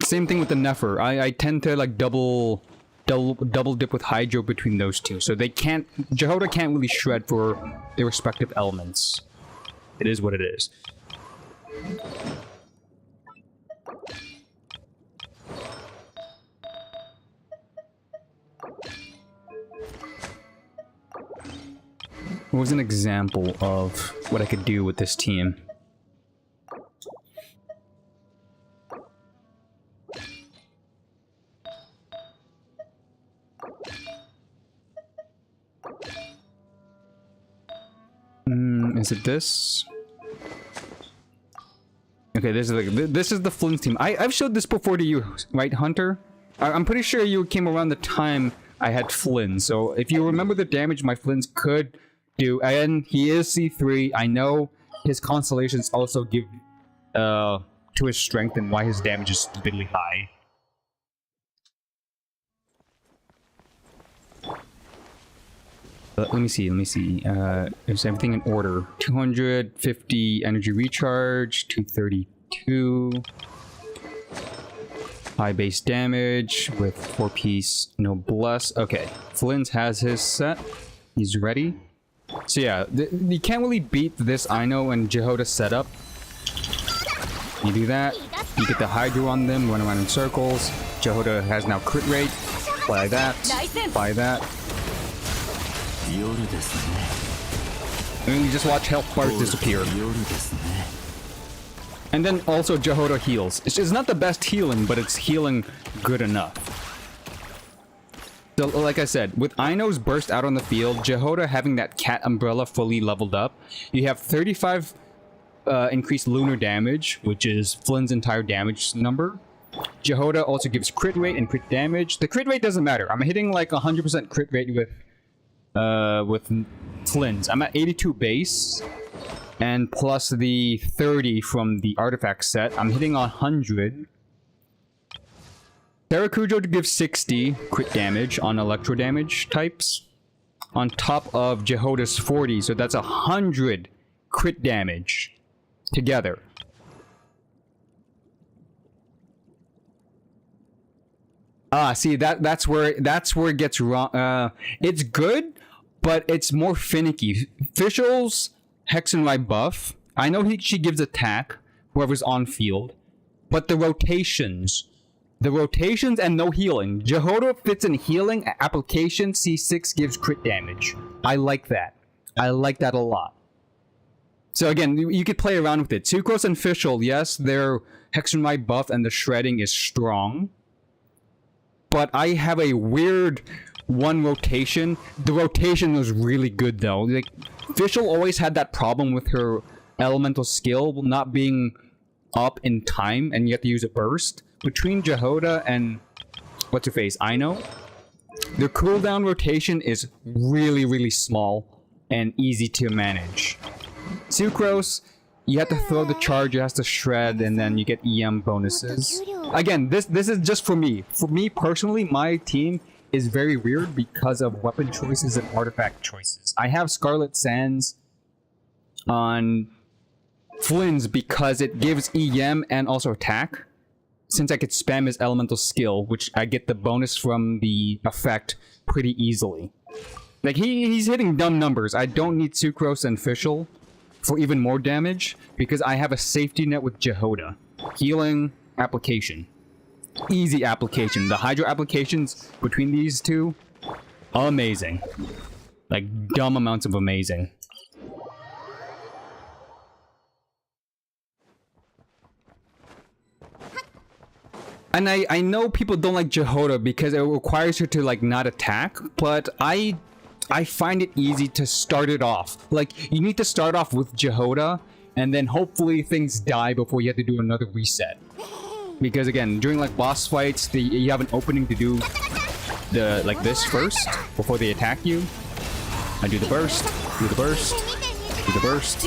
Speaker 1: Same thing with the Nefer. I tend to like double dip with Hydro between those two. So they can't. Jehoda can't really shred for their respective elements. It is what it is. What was an example of what I could do with this team? Is it this? Okay, this is the Flynn's team. I've showed this before to you, right, Hunter? I'm pretty sure you came around the time I had Flynn. So if you remember the damage my Flynn's could do, and he is C3. I know his constellations also give to his strength and why his damage is stupidly high. Let me see. Is everything in order? 250 energy recharge, 232. High base damage with 4-piece, no bless. Okay, Flynn's has his set. He's ready. So yeah, you can't really beat this Aino and Jehoda setup. You do that, you get the Hydro on them, run around in circles. Jehoda has now crit rate. Buy that. Buy that. And then you just watch health bars disappear. And then also Jehoda heals. It's not the best healing, but it's healing good enough. So, like I said, with Aino's burst out on the field, Jehoda having that cat umbrella fully leveled up, you have 35 increased lunar damage, which is Flynn's entire damage number. Jehoda also gives crit rate and crit damage. The crit rate doesn't matter. I'm hitting like 100% crit rate with Flynn's. I'm at 82 base, and plus the 30 from the artifact set, I'm hitting 100. Terakujo gives 60 crit damage on electro damage types, on top of Jehoda's 40, so that's 100 crit damage together. See, that's where it gets wrong. It's good, but it's more finicky. Fischl's Hex and Ride buff, I know she gives attack, whoever's on field, but the rotations and no healing. Jehoda fits in healing, application, C6 gives crit damage. I like that. I like that a lot. So again, you could play around with it. Sucrose and Fischl, yes, their Hex and Ride buff and the shredding is strong. But I have a weird one rotation. The rotation was really good though. Like, Fischl always had that problem with her elemental skill not being up in time, and you have to use a burst. Between Jehoda and what's her face, Aino, their cooldown rotation is really, really small and easy to manage. Sucrose, you have to throw the charge, it has to shred, and then you get EM bonuses. Again, this is just for me. For me personally, my team is very weird because of weapon choices and artifact choices. I have Scarlet Sands on Flynn's because it gives EM and also attack. Since I could spam his elemental skill, which I get the bonus from the effect pretty easily. Like, he's hitting dumb numbers. I don't need Sucrose and Fischl for even more damage, because I have a safety net with Jehoda. Healing, application. Easy application. The Hydro applications between these two, amazing. Like, dumb amounts of amazing. And I know people don't like Jehoda because it requires her to like not attack, but I find it easy to start it off. Like, you need to start off with Jehoda, and then hopefully things die before you have to do another reset. Because again, during like boss fights, you have an opening to do the like this first before they attack you. I do the burst, do the burst, do the burst.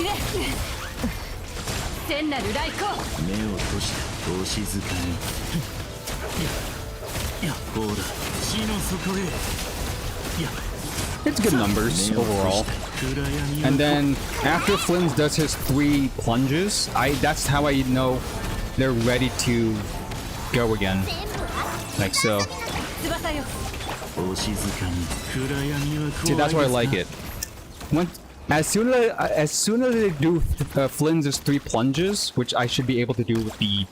Speaker 1: It's good numbers overall. And then after Flynn's does his 3 plunges, that's how I know they're ready to go again. Like so. See, that's why I like it. As soon as they do Flynn's 3 plunges, which I should be able to do with the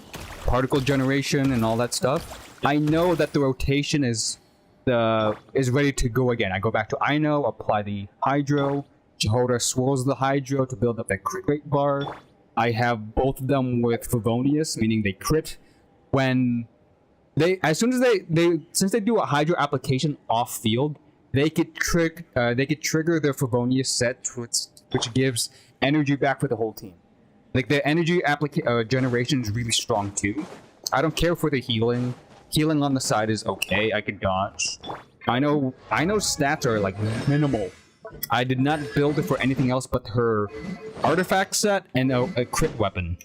Speaker 1: particle generation and all that stuff, I know that the rotation is ready to go again. I go back to Aino, apply the Hydro. Jehoda swirls the Hydro to build up that crit rate bar. I have both of them with Favonius, meaning they crit when since they do a Hydro application off field, they could trigger their Favonius set, which gives energy back for the whole team. Like, the energy generation is really strong too. I don't care for the healing. Healing on the side is okay. I could dodge. I know stats are like minimal. I did not build it for anything else but her artifact set and a crit weapon,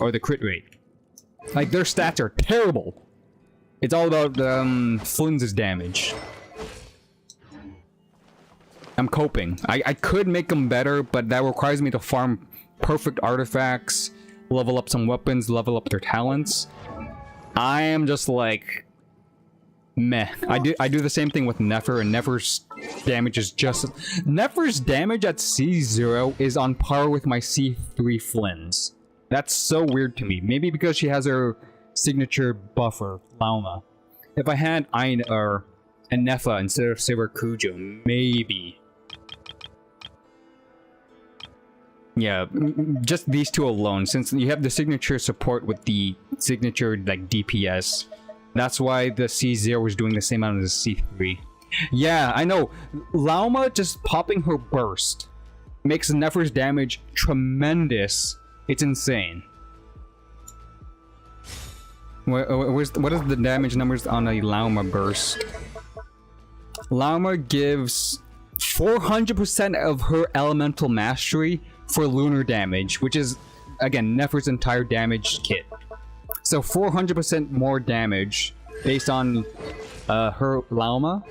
Speaker 1: or the crit rate. Like, their stats are terrible. It's all about Flynn's damage. I'm coping. I could make them better, but that requires me to farm perfect artifacts, level up some weapons, level up their talents. I am just like, meh. I do the same thing with Nefer, and Nefer's damage is just... Nefer's damage at C0 is on par with my C3 Flynn's. That's so weird to me. Maybe because she has her signature buffer, Lauma. If I had Ain or Nefa instead of Saber Kujo, maybe. Yeah, just these two alone, since you have the signature support with the signature like DPS. That's why the C0 is doing the same amount as the C3. Yeah, I know. Lauma just popping her burst makes Nefer's damage tremendous. It's insane. What is the damage numbers on a Lauma burst? Lauma gives 400% of her elemental mastery for lunar damage, which is, again, Nefer's entire damage kit. So 400% more damage based on her Lauma.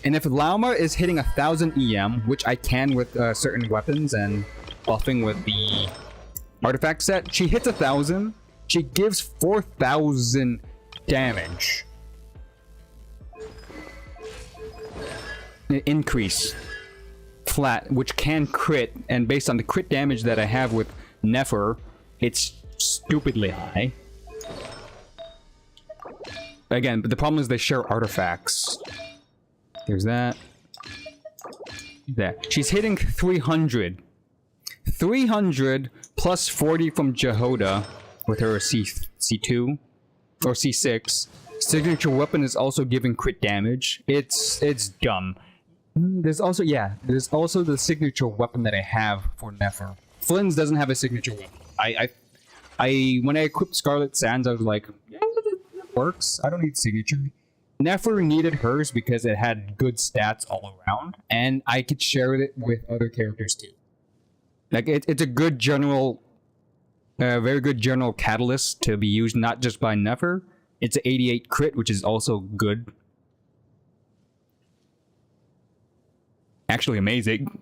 Speaker 1: And if Lauma is hitting 1000 EM, which I can with certain weapons and buffing with the artifact set, she hits 1000, she gives 4000 damage. Increase. Flat, which can crit, and based on the crit damage that I have with Nefer, it's stupidly high. Again, but the problem is they share artifacts. There's that. That. She's hitting 300. 300 plus 40 from Jehoda with her C2 or C6. Signature weapon is also giving crit damage. It's dumb. There's also the signature weapon that I have for Nefer. Flynn's doesn't have a signature weapon. When I equipped Scarlet Sands, I was like, yeah, it works. I don't need signature. Nefer needed hers because it had good stats all around, and I could share it with other characters too. Like it's a good general, very good general catalyst to be used not just by Nefer. It's an 88 crit, which is also good. Actually amazing.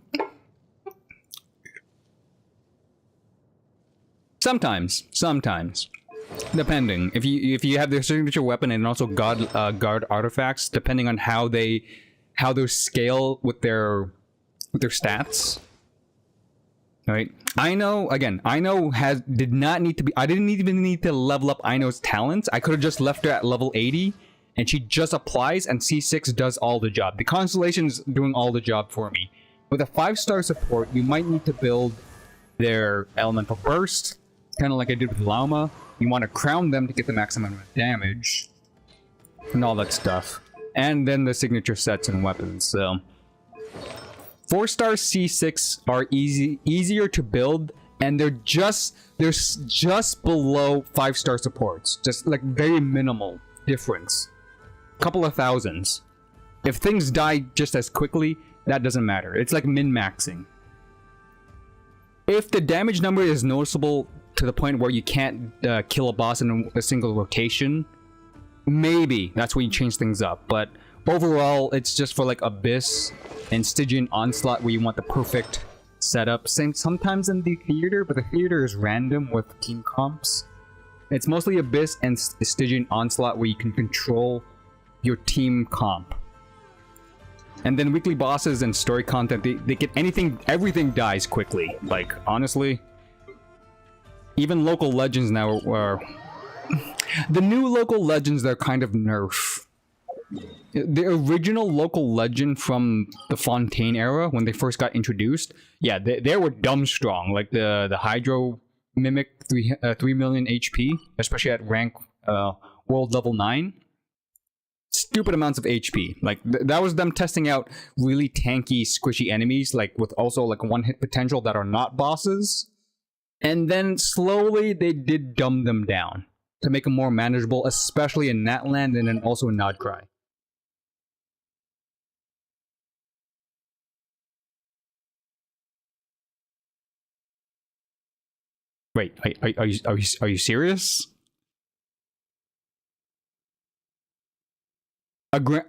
Speaker 1: Sometimes, depending. If you have their signature weapon and also guard artifacts, depending on how they scale with their stats. Right? I know I didn't even need to level up Aino's talents. I could have just left her at level 80 and she just applies and C6 does all the job. The Constellation's doing all the job for me. With a 5-star support, you might need to build their elemental burst, kind of like I did with Lauma. You want to crown them to get the maximum amount of damage and all that stuff. And then the signature sets and weapons. So 4-star C6 are easier to build, and they're just below 5-star supports. Just like very minimal difference. Couple of thousands. If things die just as quickly, that doesn't matter. It's like min-maxing. If the damage number is noticeable to the point where you can't kill a boss in a single rotation, maybe that's when you change things up. But overall, it's just for like Abyss and Stygian Onslaught where you want the perfect setup. Same sometimes in the theater, but the theater is random with team comps. It's mostly Abyss and Stygian Onslaught where you can control your team comp. And then weekly bosses and story content, they get everything dies quickly. Like, honestly, even local legends now are... The new local legends, they're kind of nerf. The original local legend from the Fontaine era, when they first got introduced, yeah, they were dumb strong. Like the Hydro Mimic 3 million HP, especially at rank world level 9. Stupid amounts of HP. Like that was them testing out really tanky, squishy enemies, like with also like 1-hit potential that are not bosses. And then slowly they did dumb them down to make them more manageable, especially in Natland and then also in Nodcry. Wait, are you serious? Bro,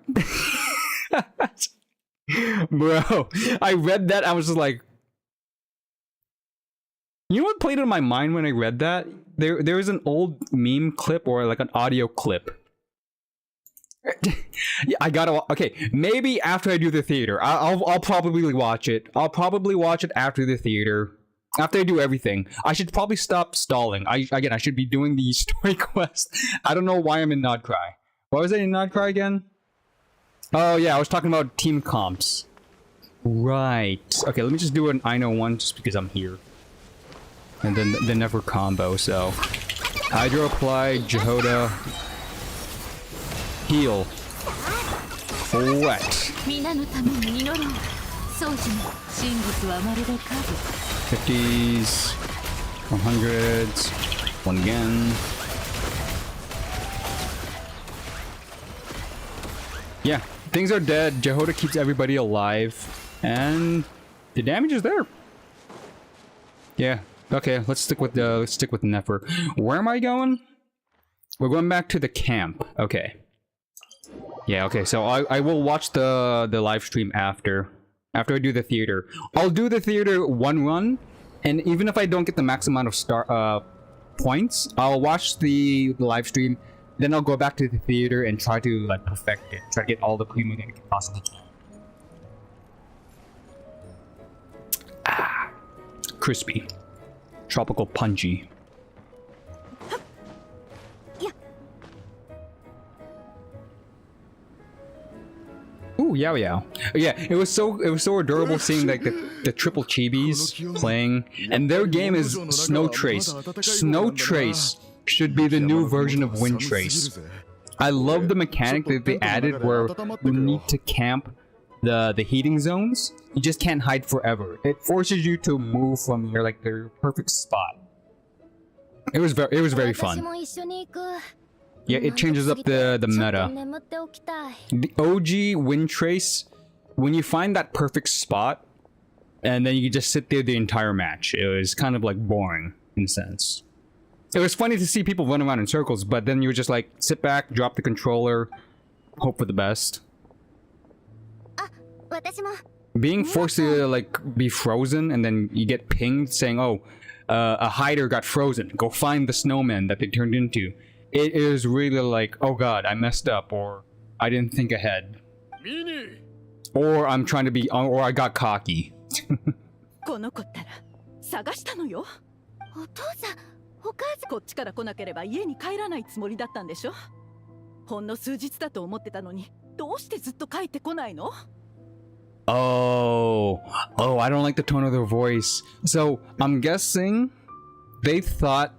Speaker 1: I read that, I was just like, you know what played in my mind when I read that? There was an old meme clip or like an audio clip. Yeah, I gotta. Okay, maybe after I do the theater, I'll probably watch it. I'll probably watch it after the theater. After I do everything, I should probably stop stalling. I should be doing the story quest. I don't know why I'm in Nodcry. Why was I in Nodcry again? Oh yeah, I was talking about team comps. Right. Okay, let me just do an Aino one just because I'm here. And then the Nefer combo, so... Hydro apply, Jehoda... Heal. Wet. 50s... 100s... One again... Yeah, things are dead. Jehoda keeps everybody alive, and the damage is there. Yeah. Okay, let's stick with Nefer. Where am I going? We're going back to the camp. Okay. Yeah. Okay. So I will watch the live stream after I do the theater. I'll do the theater one run, and even if I don't get the max amount of points, I'll watch the live stream. Then I'll go back to the theater and try to like perfect it. Try to get all the premium that I can possibly can. Ah, crispy, tropical, punchy. Ooh, Yao Yao. Yeah, it was so adorable seeing like the triple chibis playing, and their game is Snow Trace. Snow Trace should be the new version of Wind Trace. I love the mechanic that they added where you need to camp the heating zones. You just can't hide forever. It forces you to move from your like their perfect spot. It was very fun. Yeah, it changes up the meta. The OG Wind Trace, when you find that perfect spot, and then you just sit there the entire match, it was kind of like boring in a sense. It was funny to see people run around in circles, but then you would just like sit back, drop the controller, hope for the best. Being forced to like be frozen and then you get pinged saying, "Oh, a hider got frozen. Go find the snowman that they turned into." It is really like, "Oh God, I messed up," or "I didn't think ahead," or "I'm trying to be," or "I got cocky."
Speaker 5: こっちから来なければ家に帰らないつもりだったんでしょ。ほんの数日だと思ってたのに、どうしてずっと帰ってこないの?
Speaker 1: Oh, I don't like the tone of their voice. So I'm guessing they thought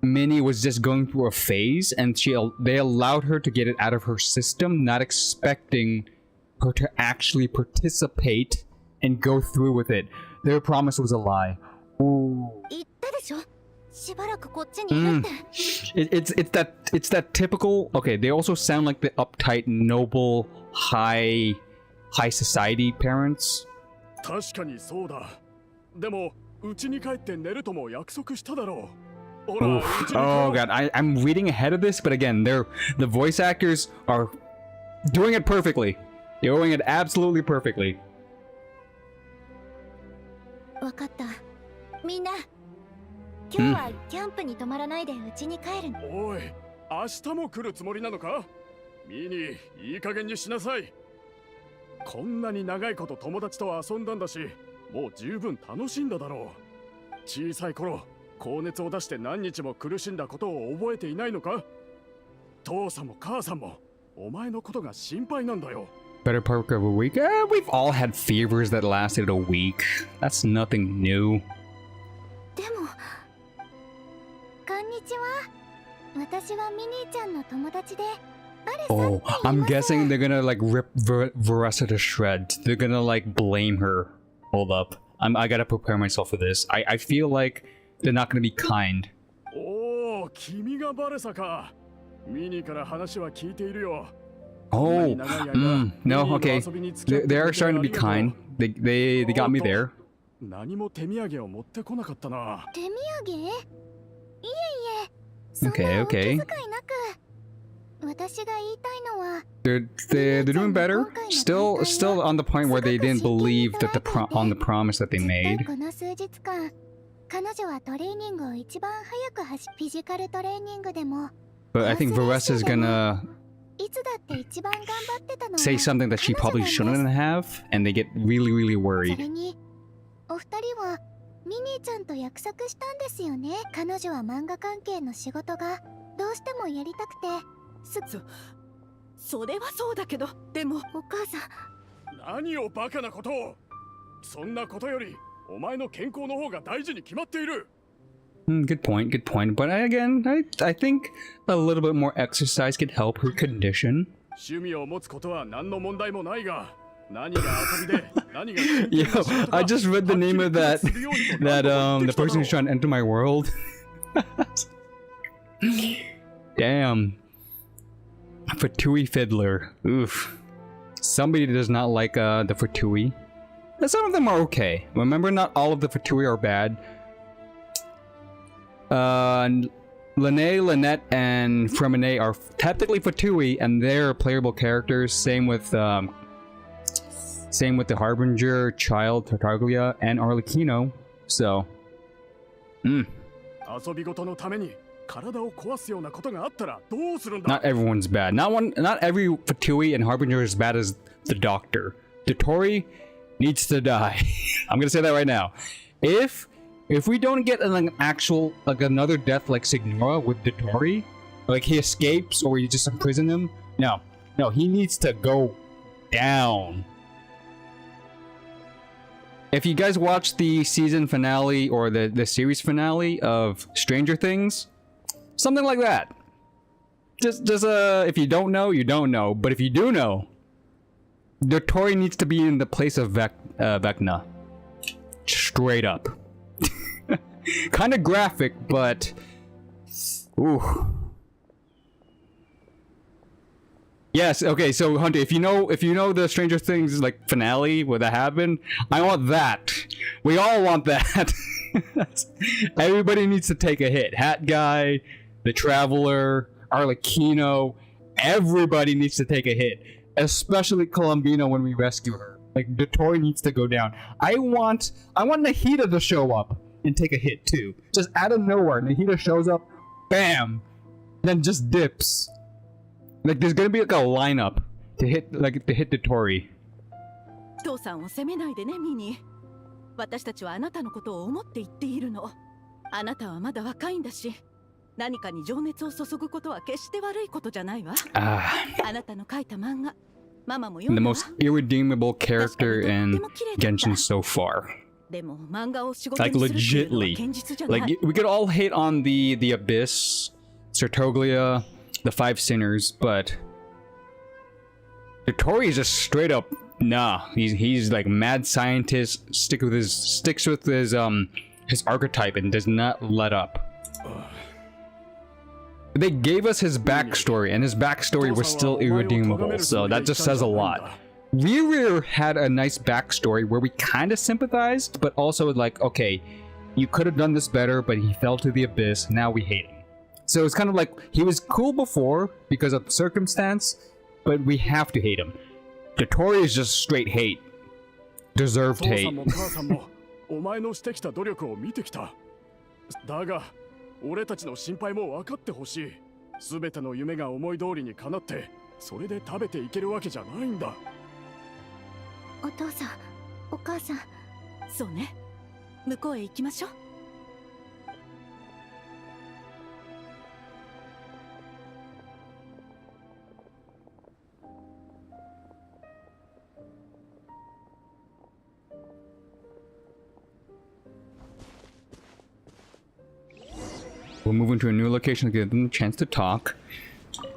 Speaker 1: Minnie was just going through a phase, and they allowed her to get it out of her system, not expecting her to actually participate and go through with it. Their promise was a lie. Ooh. It's that typical. Okay, they also sound like the uptight, noble, high society parents.
Speaker 3: 確かにそうだ。でも、うちに帰って寝るとも約束しただろう。
Speaker 1: Oof. Oh God, I'm reading ahead of this, but again, the voice actors are doing it perfectly. They're doing it absolutely perfectly.
Speaker 2: わかった。みんな、今日はキャンプに泊まらないでうちに帰るの。
Speaker 3: おい、明日も来るつもりなのか？ミニ、いい加減にしなさい。こんなに長いこと友達と遊んだんだし、もう十分楽しんだだろう。小さい頃、高熱を出して何日も苦しんだことを覚えていないのか？父さんも母さんもお前のことが心配なんだよ。
Speaker 1: Better part of a week? We've all had fevers that lasted a week. That's nothing new.
Speaker 2: でも、こんにちは。私はミニーちゃんの友達で。
Speaker 1: Oh, I'm guessing they're gonna like rip Veressa to shreds. They're gonna like blame her. Hold up. I gotta prepare myself for this. I feel like they're not gonna be kind.
Speaker 3: Oh, 君がバレサか。ミニから話は聞いているよ。
Speaker 1: Oh, no, okay. They are starting to be kind. They got me there.
Speaker 3: 何も手土産を持ってこなかったな。
Speaker 2: 手土産？いえいえ。
Speaker 1: Okay, okay.
Speaker 2: 私が言いたいのは
Speaker 1: They're doing better. Still on the point where they didn't believe that on the promise that they made.
Speaker 2: この数日間、彼女はトレーニングを一番早くフィジカルトレーニングでも
Speaker 1: But I think Veressa is gonna
Speaker 2: いつだって一番頑張ってたのは
Speaker 1: say something that she probably shouldn't have, and they get really, really
Speaker 2: そ
Speaker 1: worried.
Speaker 2: れにお二人はミニーちゃんと約束したんですよね。彼女は漫画関係の仕事がどうしてもやりたくて。
Speaker 5: それはそうだけど、でも
Speaker 2: お母さん。
Speaker 3: 何をバカなことを。そんなことよりお前の健康の方が大事に決まっている。
Speaker 1: Good point, good point. But again, I think a little bit more exercise could help her condition.
Speaker 3: 趣味を持つことは何の問題もないが、何が遊びで、何が
Speaker 1: Yo, I just read the name of that the person who's trying to enter my world. Damn. Fatui Fiddler. Oof. Somebody does not like the Fatui. And some of them are okay. Remember, not all of the Fatui are bad. Lene, Lynette, and Fremine are technically Fatui, and they're playable characters. Same with the Harbinger, Child, Tartaglia, and Arlecchino. So,
Speaker 3: 遊び事のために体を壊すようなことがあったらどうするんだ
Speaker 1: not everyone's bad. Not every Fatui and Harbinger is as bad as the Doctor. Dotori needs to die. I'm gonna say that right now. If we don't get an actual, like, another death like Signora with Dotori, like he escapes or you just imprison him, no, he needs to go down. If you guys watch the season finale or the series finale of Stranger Things, something like that. Just if you don't know, you don't know. But if you do know, Dotori needs to be in the place of Vecna. Straight up. Kind of graphic, but ooh. Yes, okay, so Hunter, if you know the Stranger Things like finale where that happened, I want that. We all want that. Everybody needs to take a hit. Hat Guy, the Traveler, Arlecchino, everybody needs to take a hit. Especially Colombino when we rescue her. Like, Dotori needs to go down. I want Nahida to show up and take a hit too. Just out of nowhere, Nahida shows up, bam, then just dips. Like, there's gonna be like a lineup to hit Dotori.
Speaker 5: 父さんを責めないでね、ミニー。私たちはあなたのことを思って言っているの。あなたはまだ若いんだし、何かに情熱を注ぐことは決して悪いことじゃないわ。あなたの書いた漫画、ママも読んだわ。 The most irredeemable character in
Speaker 1: Genshin so far.
Speaker 5: でも漫画を仕事
Speaker 1: Like
Speaker 5: にするっていうのは
Speaker 1: legitly.
Speaker 5: 堅実じゃない。
Speaker 1: Like, we could all hate on the Abyss, Sertoglia, the Five Sinners, but Dotori is just straight up nah. He's like mad scientist, sticks with his archetype and does not let up. They gave us his backstory, and his backstory was still irredeemable, so that just says a lot. Rear had a nice backstory where we kind of sympathized, but also like, okay, you could have done this better, but he fell to the abyss, now we hate him. So it's kind of like, he was cool before because of circumstance, but we have to hate him. Dotori is just straight hate. Deserved hate.
Speaker 3: お前のしてきた努力を見てきた。だが、俺たちの心配も分かってほしい。すべての夢が思い通りに叶って、それで食べていけるわけじゃないんだ。
Speaker 2: お父さん、お母さん。
Speaker 5: そうね。向こうへ行きましょう。
Speaker 1: We're moving to a new location to give them a chance to talk.
Speaker 2: ミ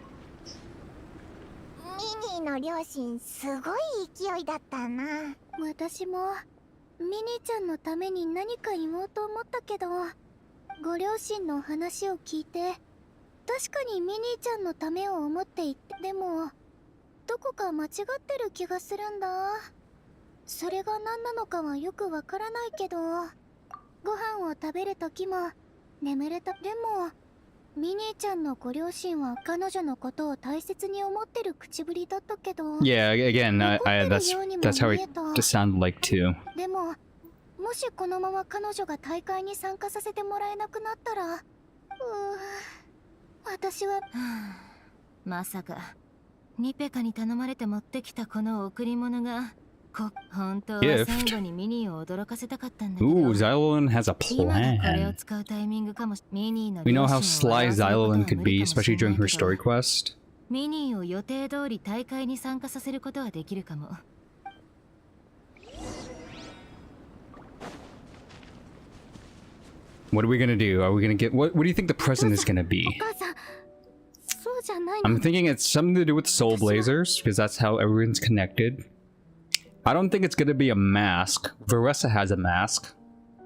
Speaker 2: ニーの両親すごい勢いだったな。私もミニーちゃんのために何か言おうと思ったけど、ご両親の話を聞いて、確かにミニーちゃんのためを思って言って、でもどこか間違ってる気がするんだ。それが何なのかはよくわからないけど、ご飯を食べる時も眠れた。でもミニーちゃんのご両親は彼女のことを大切に思ってる口ぶりだったけど。
Speaker 1: Yeah, again, that's how it just sounded like too.
Speaker 2: でももしこのまま彼女が大会に参加させてもらえなくなったら、私は
Speaker 6: まさかニペカに頼まれて持ってきたこの贈り物が本当は最後にミニーを驚かせたかったんだけど。
Speaker 1: Ooh, Xyloin has a
Speaker 6: 今がこれを
Speaker 1: plan.
Speaker 6: 使うタイミングかも。ミニーの
Speaker 1: We know
Speaker 6: 両
Speaker 1: how
Speaker 6: 親を
Speaker 1: sly
Speaker 6: 笑わせることは
Speaker 1: Xyloin
Speaker 6: 無
Speaker 1: could
Speaker 6: 理
Speaker 1: be,
Speaker 6: かもしれ
Speaker 1: especially
Speaker 6: な
Speaker 1: during
Speaker 6: い
Speaker 1: her
Speaker 6: けど
Speaker 1: story quest.
Speaker 6: ミニーを予定通り大会に参加させることはできるかも。
Speaker 1: What are we gonna do? Are we gonna get what do you think the present is gonna be?
Speaker 2: お母さん、そうじゃないの。
Speaker 1: I'm thinking it's something to do with soul blazers, because that's how everyone's connected. I don't think it's gonna be a mask. Veressa has a mask,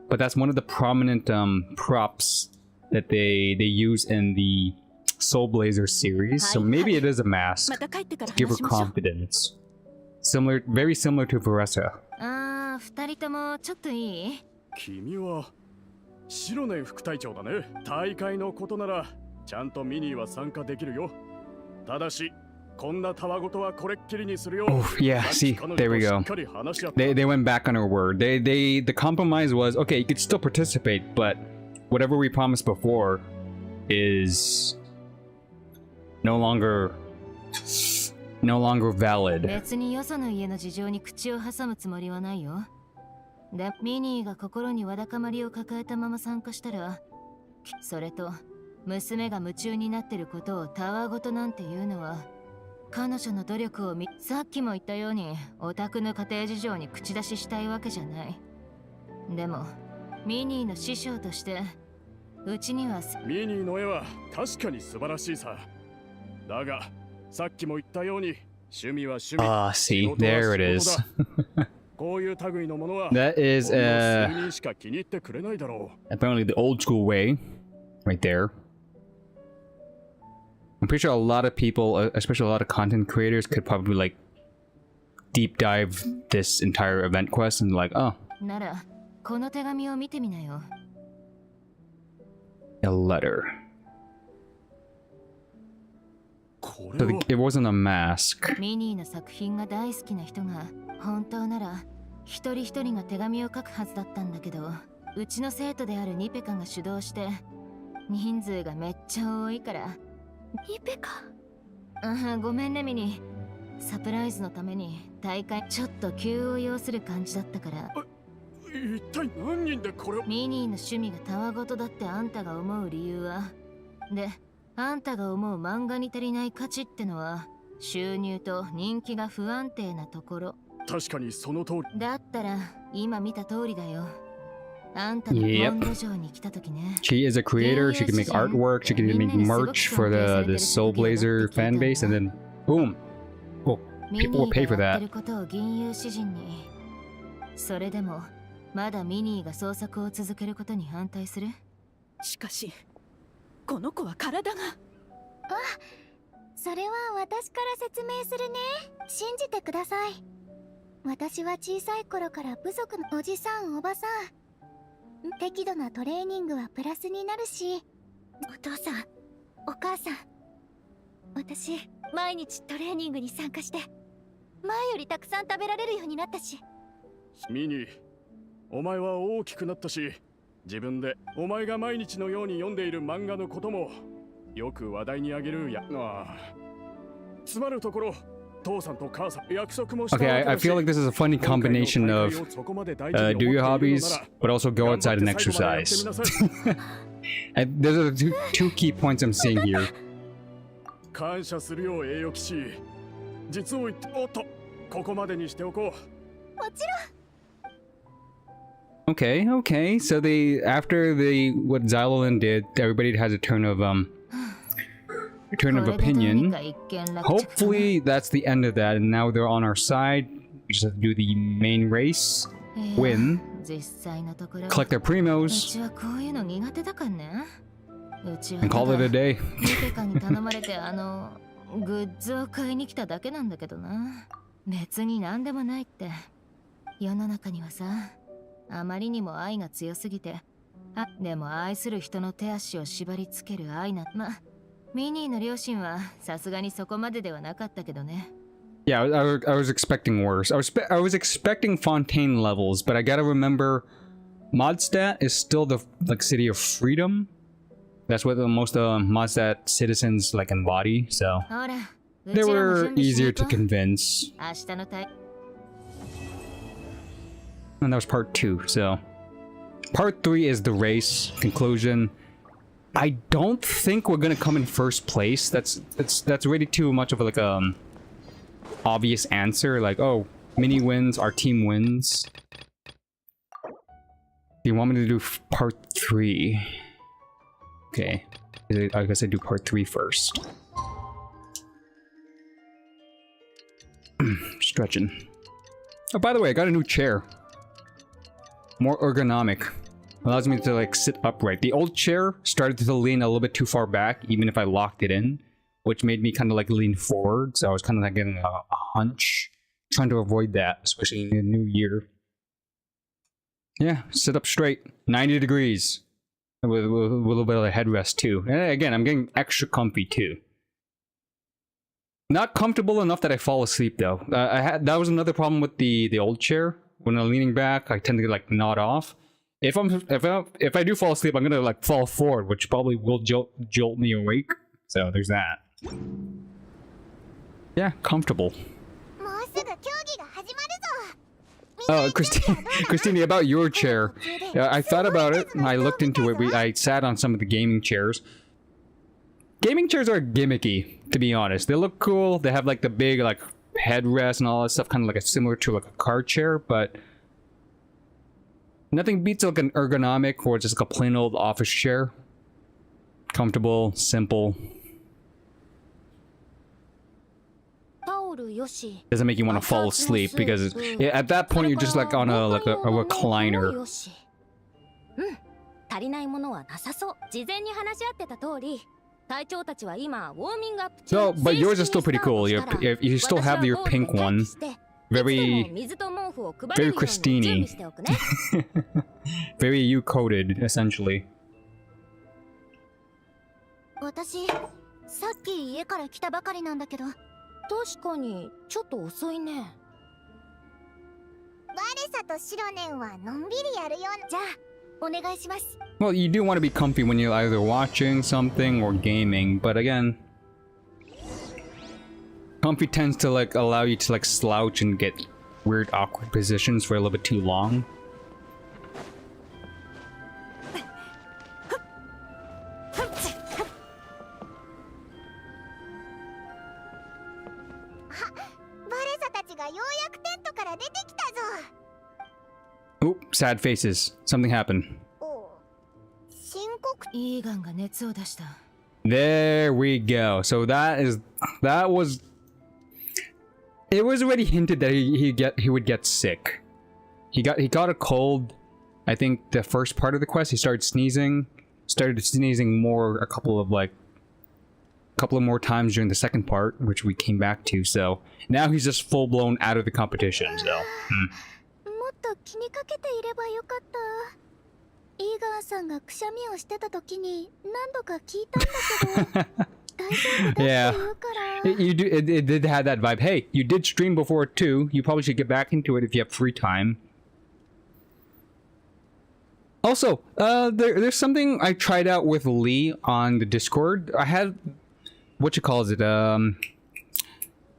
Speaker 1: but that's one of the prominent props that they use in the Soul Blazer series. So maybe it is a mask.
Speaker 5: また帰ってから
Speaker 1: Give her
Speaker 5: 話しましょう。
Speaker 1: confidence. Similar, very similar to Varesa.
Speaker 6: ああ、二人ともちょっといい？
Speaker 3: 君は白根副隊長だね。大会のことならちゃんとミニーは参加できるよ。ただしこんなたわごとはこれっきりにするよ。
Speaker 1: Oh yeah, see, there we go. They went back on our word. The compromise was okay. You could still participate, but whatever we promised before is no longer valid.
Speaker 6: 別によその家の事情に口を挟むつもりはないよ。で、ミニーが心にわだかまりを抱えたまま参加したら、それと娘が夢中になってることをたわごとなんて言うのは、彼女の努力をさっきも言ったようにオタクの家庭事情に口出ししたいわけじゃない。でもミニーの師匠としてうちには
Speaker 3: ミニーの絵は確かに素晴らしいさ。だがさっきも言ったように趣味は趣味。
Speaker 1: See, there it is.
Speaker 3: こういう類のものは
Speaker 1: That is
Speaker 3: 数人しか気に入ってくれないだろう。
Speaker 1: apparently the old school way, right there. I'm pretty sure a lot of people, especially a lot of content creators, could probably like deep dive this entire event quest and like, oh,
Speaker 6: ならこの手紙を見てみなよ。
Speaker 1: a letter.
Speaker 3: こ
Speaker 1: So
Speaker 3: れは
Speaker 1: it wasn't a mask.
Speaker 6: ミニーの作品が大好きな人が本当なら一人一人が手紙を書くはずだったんだけど、うちの生徒であるニペカが主導して人数がめっちゃ多いから。
Speaker 2: ニペカ。
Speaker 6: ごめんねミニー。サプライズのために大会ちょっと急を要する感じだったから。
Speaker 3: 一体何人でこれを。
Speaker 6: ミニーの趣味がたわごとだってあんたが思う理由は、であんたが思う漫画に足りない価値ってのは収入と人気が不安定なところ。
Speaker 3: 確かにその通り。
Speaker 6: だったら今見た通りだよ。あんたのモンド城に来た時ね。
Speaker 1: She is a creator. She can make artwork. She can make merch for the Soul Blazer fan base, and then boom, well, people will pay for that.
Speaker 6: それでもまだミニーが創作を続けることに反対する？
Speaker 5: しかしこの子は体が。
Speaker 2: それは私から説明するね。信じてください。私は小さい頃から部族のおじさんおばさん。適度なトレーニングはプラスになるし、お父さんお母さん、私毎日トレーニングに参加して前よりたくさん食べられるようになったし。
Speaker 3: ミニー、お前は大きくなったし、自分でお前が毎日のように読んでいる漫画のこともよく話題にあげるやな。つまるところ父さんと母さん約束もした。
Speaker 1: Okay, I feel like this is a funny combination of do your hobbies, but also go outside and exercise. And those are the two key points I'm seeing here.
Speaker 3: 感謝するよ栄誉騎士。実を言って、おっと、ここまでにしておこう。
Speaker 2: もちろん。
Speaker 1: Okay, okay. So after what Xyloin did, everybody has a turn of opinion. Hopefully that's the end of that, and now they're on our side. We just have to do the main race, win, collect their primos, and call it a day.
Speaker 6: グッズを買いに来ただけなんだけどな。別に何でもないって。世の中にはさ、あまりにも愛が強すぎて、でも愛する人の手足を縛り付ける愛な。ミニーの両親はさすがにそこまでではなかったけどね。
Speaker 1: Yeah, I was expecting worse. I was expecting Fontaine levels, but I gotta remember, Mondstadt is still the city of freedom. That's what most Mondstadt citizens like embody. So they were easier to convince. And that was part 2. So part 3 is the race conclusion. I don't think we're gonna come in first place. That's really too much of a obvious answer. Like, oh, Mini wins, our team wins. Do you want me to do part 3? Okay, I guess I do part 3 first. Stretching. Oh, by the way, I got a new chair. More ergonomic. Allows me to like sit upright. The old chair started to lean a little bit too far back, even if I locked it in, which made me kind of like lean forward. So I was kind of like getting a hunch Trying to avoid that, especially in the new year. Yeah, sit up straight. 90 degrees. With a little bit of a headrest too. And again, I'm getting extra comfy too. Not comfortable enough that I fall asleep though. That was another problem with the old chair. When I'm leaning back, I tend to like nod off. If I do fall asleep, I'm gonna like fall forward, which probably will jolt me awake. So there's that. Yeah, comfortable. Oh, Christine, about your chair. I thought about it. I looked into it. I sat on some of the gaming chairs. Gaming chairs are gimmicky, to be honest. They look cool. They have like the big like headrest and all that stuff, kind of like similar to like a car chair, but nothing beats like an ergonomic or just like a plain old office chair. Comfortable, simple. Doesn't make you want to fall asleep because at that point you're just like on a recliner.
Speaker 2: 足りないものはなさそう。事前に話し合ってた通り、隊長たちは今ウォーミングアップ中。
Speaker 1: So, but yours is still pretty cool. You still have your pink one. Very Christine. Very you coded, essentially.
Speaker 2: 私、さっき家から来たばかりなんだけど。確かにちょっと遅いね。バレサとシロネンはのんびりやるよ。じゃあお願いします。
Speaker 1: Well, you do want to be comfy when you're either watching something or gaming, but again, comfy tends to like allow you to like slouch and get weird awkward positions for a little bit too long. Oh, sad faces. Something happened. There we go. So that was it was already hinted that he would get sick. He got a cold. I think the first part of the quest he started sneezing more a couple of more times during the second part, which we came back to. So now he's just full blown out of the competition. So.
Speaker 2: 気にかけていればよかった。イーガンさんがくしゃみをしてた時に何度か聞いたんだけど、大丈夫だって言うから。
Speaker 1: It did have that vibe. Hey, you did stream before too. You probably should get back into it if you have free time. Also, there's something I tried out with Lee on the Discord. I had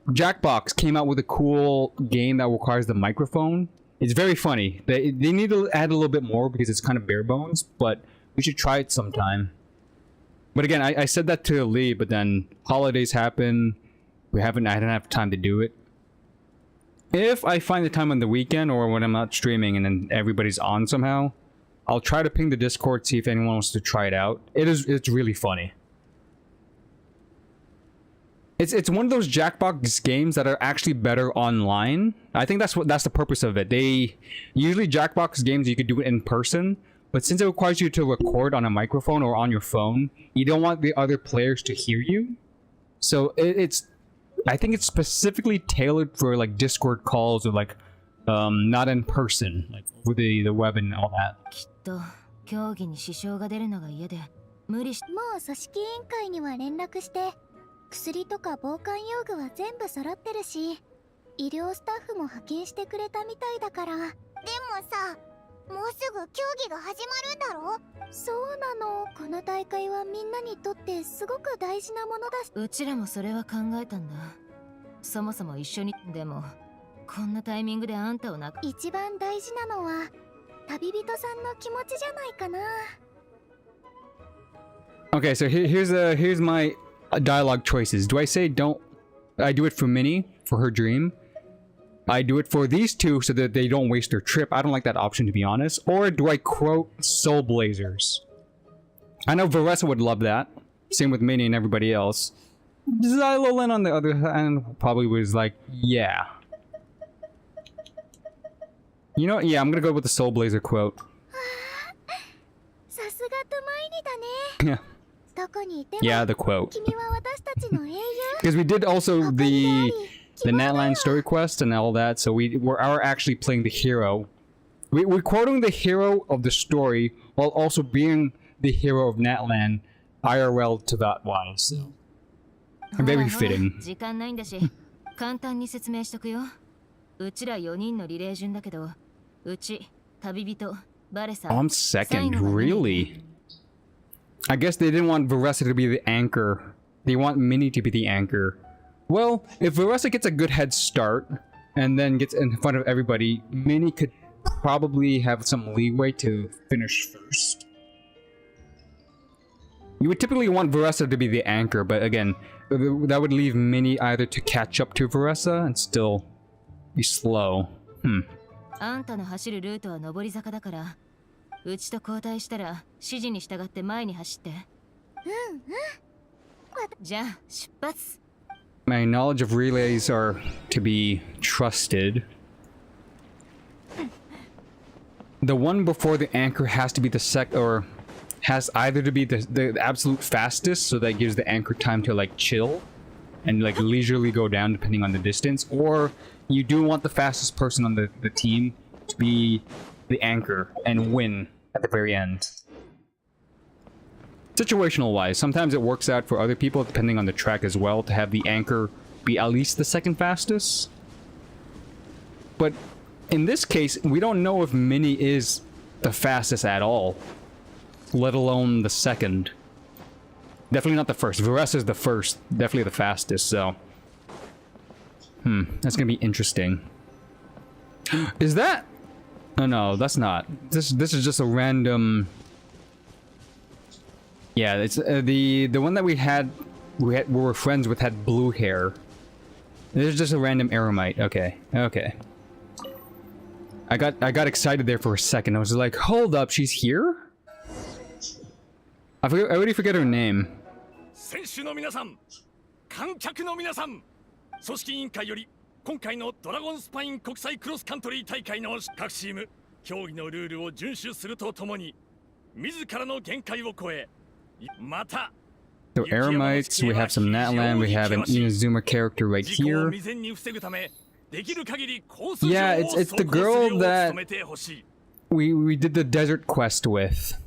Speaker 1: Jackbox came out with a cool game that requires the microphone. It's very funny. They need to add a little bit more because it's kind of bare bones, but we should try it sometime. But again, I said that to Lee, but then holidays happen. I didn't have time to do it. If I find the time on the weekend or when I'm not streaming and then everybody's on somehow, I'll try to ping the Discord, see if anyone wants to try it out. It's really funny. It's one of those Jackbox games that are actually better online. I think that's the purpose of it. Usually Jackbox games you could do it in person, but since it requires you to record on a microphone or on your phone, you don't want the other players to hear you. So I think it's specifically tailored for like Discord calls or like not in person, like with the web and all that.
Speaker 2: 競技に支障が出るのが嫌で無理し。もう組織委員会には連絡して。薬とか防寒用具は全部揃ってるし、医療スタッフも派遣してくれたみたいだから。でもさ、もうすぐ競技が始まるんだろ？そうなの。この大会はみんなにとってすごく大事なものだし。うちらもそれは考えたんだ。そもそも一緒に。でも、こんなタイミングであんたを泣く。一番大事なのは、旅人さんの気持ちじゃないかな。
Speaker 1: Okay, so here's my dialogue choices. Do I say I do it for Minnie for her dream? I do it for these two so that they don't waste their trip. I don't like that option, to be honest. Or do I quote Soul Blazers? I know Varessa would love that. Same with Minnie and everybody else. Xylolin on the other hand probably was like, yeah. You know, yeah, I'm gonna go with the Soul Blazer quote. Yeah. Yeah, the quote. Because we did also the Natlan story quest and all that. So we are actually playing the hero. We're quoting the hero of the story while also being the hero of Natlan IRL to that wise. So very fitting.
Speaker 6: 時間ないんだし、簡単に説明しとくよ。うちら4人のリレー順だけど、うち、旅人、バレサ。
Speaker 1: I'm second, really? I guess they didn't want Varessa to be the anchor. They want Minnie to be the anchor. Well, if Varessa gets a good head start and then gets in front of everybody, Minnie could probably have some leeway to finish first. You would typically want Varessa to be the anchor, but again, that would leave Minnie either to catch up to Varessa and still be slow.
Speaker 6: あんたの走るルートは上り坂だから、うちと交代したら指示に従って前に走って。じゃあ出発。
Speaker 1: My knowledge of relays are to be trusted. The one before the anchor has to be the or has either to be the absolute fastest, so that gives the anchor time to like chill and like leisurely go down depending on the distance, or you do want the fastest person on the team to be the anchor and win at the very end. Situational wise, sometimes it works out for other people depending on the track as well to have the anchor be at least the second fastest. But in this case, we don't know if Minnie is the fastest at all, let alone the second. Definitely not the first. Varessa is the first, definitely the fastest, so... that's gonna be interesting. Is that... Oh no, that's not. This is just a random... Yeah, it's the one that we were friends with had blue hair. This is just a random Eremite. Okay, okay. I got excited there for a second. I was like, hold up, she's here? I already forget her name.
Speaker 3: 選手の皆さん、観客の皆さん、組織委員会より今回のドラゴンスパイン国際クロスカントリー大会の各チーム、競技のルールを遵守するとともに、自らの限界を超え、また
Speaker 1: So Eremites, we have some Natlan, we have an Inazuma character right here. Yeah, it's the girl that we did the desert quest with.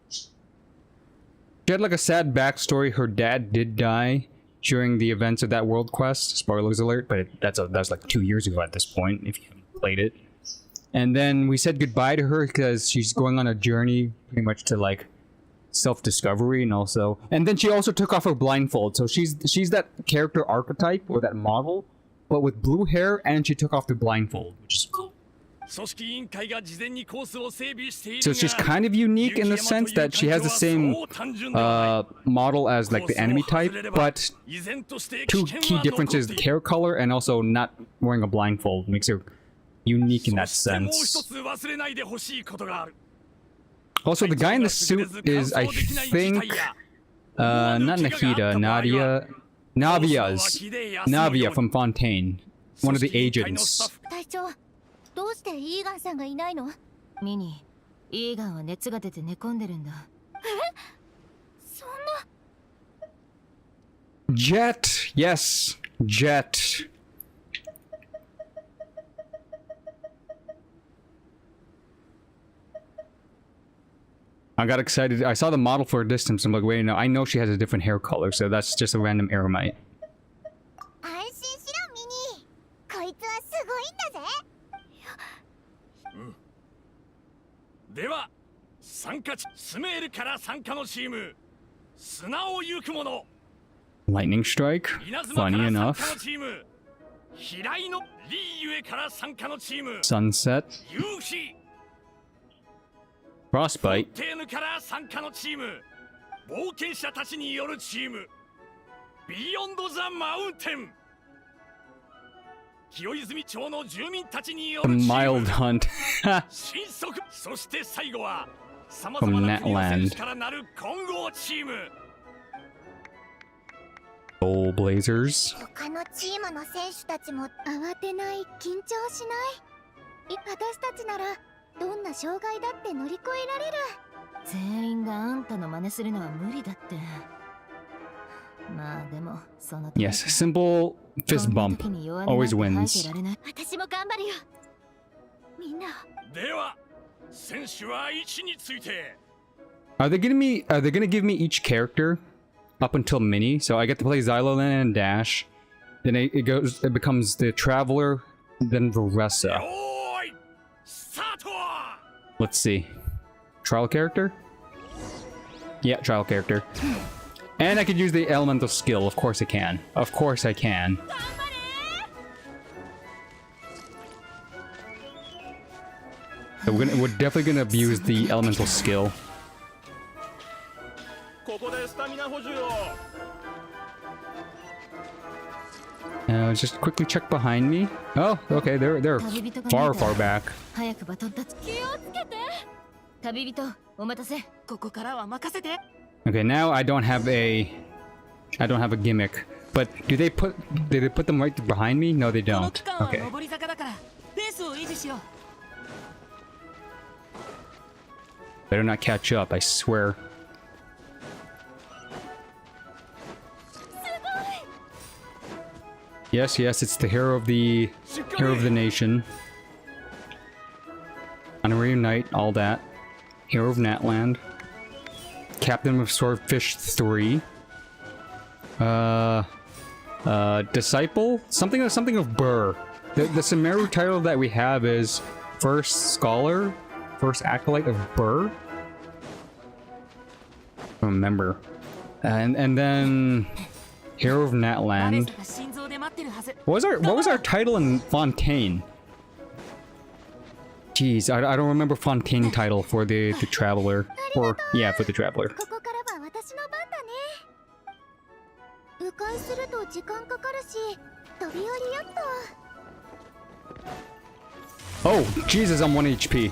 Speaker 1: She had like a sad backstory. Her dad did die during the events of that world quest. Spoilers alert, but that's like 2 years ago at this point, if you haven't played it. And then we said goodbye to her because she's going on a journey pretty much to like self-discovery and then she also took off her blindfold, so she's that character archetype or that model, but with blue hair, and she took off the blindfold, which is cool. So she's kind of unique in the sense that she has the same model as like the enemy type, but two key differences: the hair color and also not wearing a blindfold makes her unique in that sense. Also, the guy in the suit is, I think, not Nahida, Navia from Fontaine, one of the agents.
Speaker 2: どうしてイーガンさんがいないの？
Speaker 6: ミニ、イーガンは熱が出て寝込んでるんだ。
Speaker 2: そんな。
Speaker 1: Jet, yes, Jet. I got excited. I saw the model for a distance. I'm like, wait, no, I know she has a different hair color, so that's just a random Eremite.
Speaker 2: 安心しろ、ミニ。こいつはすごいんだぜ。
Speaker 3: では、参加スメールから参加のチーム、砂を行く者。
Speaker 1: Lightning strike, funny enough.
Speaker 3: 平井のリーユエから参加のチーム。
Speaker 1: Sunset.
Speaker 3: 夕日。
Speaker 1: Frostbite.
Speaker 3: テーヌから参加のチーム、冒険者たちによるチーム、ビヨンド・ザ・マウンテン。清泉町の住民たちによるチーム、
Speaker 1: Mild Hunt.
Speaker 3: 新速。そして最後は、さまざまな国の選手からなる混合チーム。
Speaker 1: Soul Blazers.
Speaker 2: 他のチームの選手たちも慌てない、緊張しない。私たちならどんな障害だって乗り越えられる。
Speaker 6: 全員があんたの真似するのは無理だって。まあでもその
Speaker 1: Yes, simple fist bump always wins.
Speaker 2: 私も頑張るよ。みんな。
Speaker 3: では選手は位置について。
Speaker 1: Are they gonna give me each character up until Mini? So I get to play Xyloland and Dash. Then it becomes the Traveler, then Veressa.
Speaker 3: おーいスタート。
Speaker 1: Let's see. Trial character? Yeah, trial character. And I could use the elemental skill. Of course I can. Of course I can. So we're definitely gonna abuse the elemental skill.
Speaker 3: ここでスタミナ補充を。
Speaker 1: Let's just quickly check behind me. Oh, okay, they're far back.
Speaker 6: 早くバトンタッチ。気をつけて。旅人、お待たせ。ここからは任せて。
Speaker 1: Okay, now I don't have a gimmick. But did they put them right behind me? No, they don't. Okay.
Speaker 6: 上り坂だからペースを維持しよう。
Speaker 1: Better not catch up, I swear. Yes, yes, it's the hero of the nation. Honorary Knight, all that. Hero of Natland. Captain of Swordfish 3. Disciple? Something of Burr. The Sumeru title that we have is First Scholar? First Acolyte of Burr? I don't remember. And then Hero of Natland. What was our title in Fontaine? Jeez, I don't remember Fontaine title for the Traveler. Or yeah, for the Traveler.
Speaker 2: ここからは私の番だね。迂回すると時間かかるし、飛び降りよっと。
Speaker 1: Oh, Jesus, I'm 1 HP.
Speaker 2: 下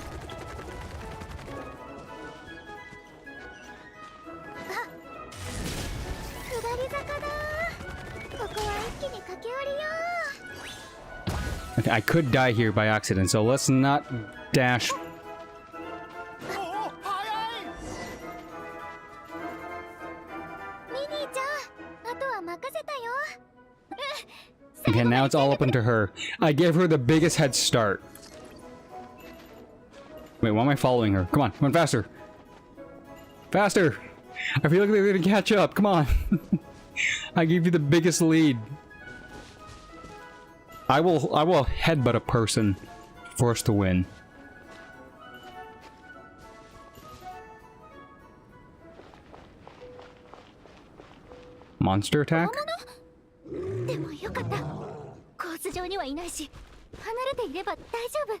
Speaker 2: り坂だ。ここは一気に駆け下りよ
Speaker 1: Okay, I could die here by accident, so let's not dash.
Speaker 3: おお早い。
Speaker 2: う。ミニーちゃん、あとは任せたよ。
Speaker 1: Okay, now it's all up into her. I gave her the biggest head start. Wait, why am I following her? Come on faster. Faster! I feel like they're gonna catch up, come on. I gave you the biggest lead. I will headbutt a person for us to win. Monster attack?
Speaker 2: でもよかった。コース上にはいないし、離れていれば大丈夫。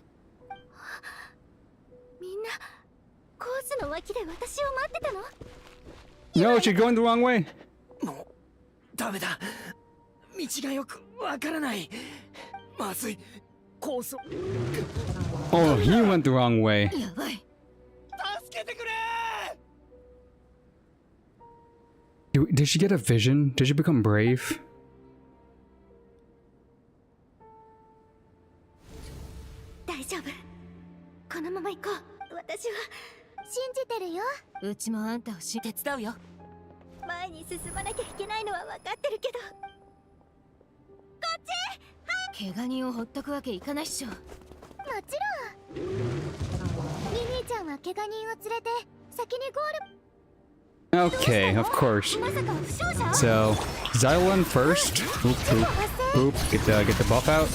Speaker 2: みんな、コースの脇で私を待ってたの？
Speaker 1: No, she's going the wrong way.
Speaker 7: もうダメだ。道がよくわからない。まずい。コースを
Speaker 1: Oh, he went the wrong way.
Speaker 6: やばい。
Speaker 7: 助けてくれ。
Speaker 1: Did she get a vision? Did she become brave?
Speaker 2: 大丈夫。このまま行こう。私は信じてるよ。
Speaker 6: うちもあんたを手伝うよ。
Speaker 2: 前に進まなきゃいけないのは分かってるけど。
Speaker 6: 怪我人をほっとくわけいかないっしょ。
Speaker 2: もちろん。ミニーちゃんは怪我人を連れて先にゴール。
Speaker 1: Okay, of course.
Speaker 2: まさか負傷者？
Speaker 1: So, Xylon first. Boop, boop, boop. Get the buff out.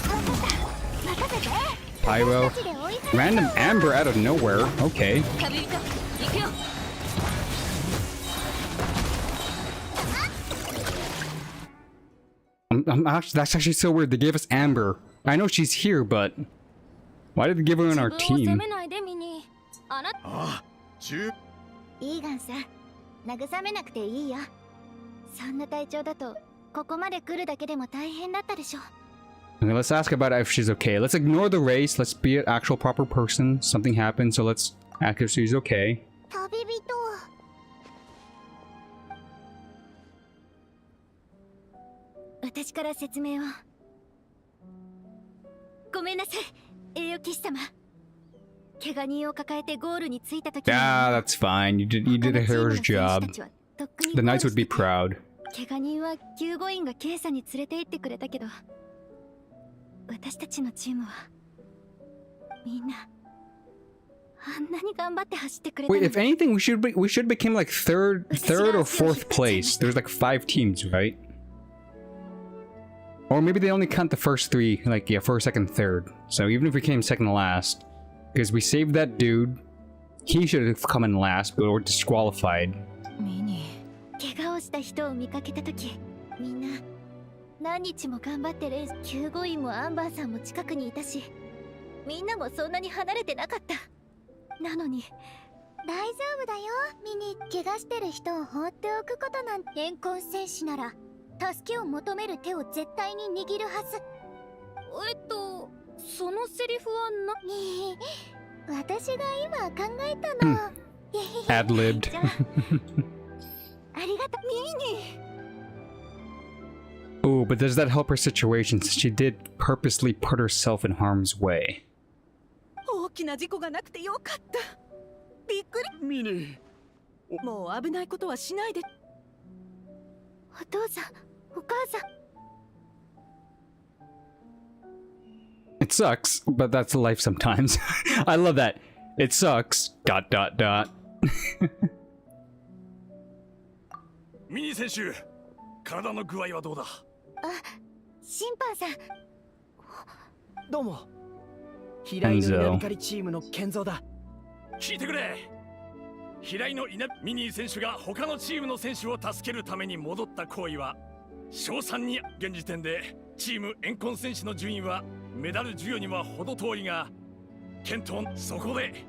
Speaker 2: 任せて。
Speaker 1: Pyro. Random Amber out of nowhere. Okay.
Speaker 6: 旅人、行くよ。
Speaker 1: That's actually so weird. They gave us Amber. I know she's here, but why did they give her on our
Speaker 2: 自分を責
Speaker 1: team?
Speaker 2: めないでミニー。あなた。
Speaker 3: ああ、十。
Speaker 2: イーガンさん、慰めなくていいよ。そんな体調だとここまで来るだけでも大変だったでしょ。
Speaker 1: Okay, let's ask about if she's okay. Let's ignore the race. Let's be an actual proper person. Something happened, so let's ask if she's okay.
Speaker 2: 旅人。私から説明を。ごめんなさい、栄誉騎士様。怪我人を抱えてゴールに着いた時に
Speaker 1: Ah, that's fine. You did a hero's job. The knights would be proud.
Speaker 2: 怪我人は救護員が検査に連れて行ってくれたけど、私たちのチームはみんなあんなに頑張って走ってくれたの
Speaker 1: Wait,
Speaker 2: に。
Speaker 1: if anything, we should become like third or fourth place. There's like 5 teams, right? Or maybe they only count the first 3, like yeah, first, second, third. So even if we came second to last, because we saved that dude, he should have come in last, but we're disqualified.
Speaker 6: ミニ
Speaker 2: 怪我をした人を見かけた時、みんな何日も頑張って練習。救護員もアンバーさんも近くにいたし、みんなもそんなに離れてなかった。なのに大丈夫だよミニ。怪我してる人を放っておくことなんて。怨恨戦士なら助けを求める手を絶対に握るはず。
Speaker 6: そのセリフは
Speaker 2: 私が今考えたの。
Speaker 1: Ad-libbed.
Speaker 2: じゃあありがとうミニ。
Speaker 1: Oh, but does that help her situation since she did purposely put herself in harm's way?
Speaker 5: 大きな事故がなくてよかった。びっくり。
Speaker 3: ミニ。
Speaker 5: もう危ないことはしないで。
Speaker 2: お父さん、お母さん。
Speaker 1: It sucks, but that's life sometimes. I love that. It sucks. ...
Speaker 3: ミニ選手、体の具合はどうだ？
Speaker 2: 審判さん。
Speaker 7: どうも。平井の稲光チームの健三だ。
Speaker 3: 聞いてくれ。平井のミニ選手が他のチームの選手を助けるために戻った行為は賞賛に。現時点でチーム怨恨選手の順位はメダル授与には程遠いが、検討そこで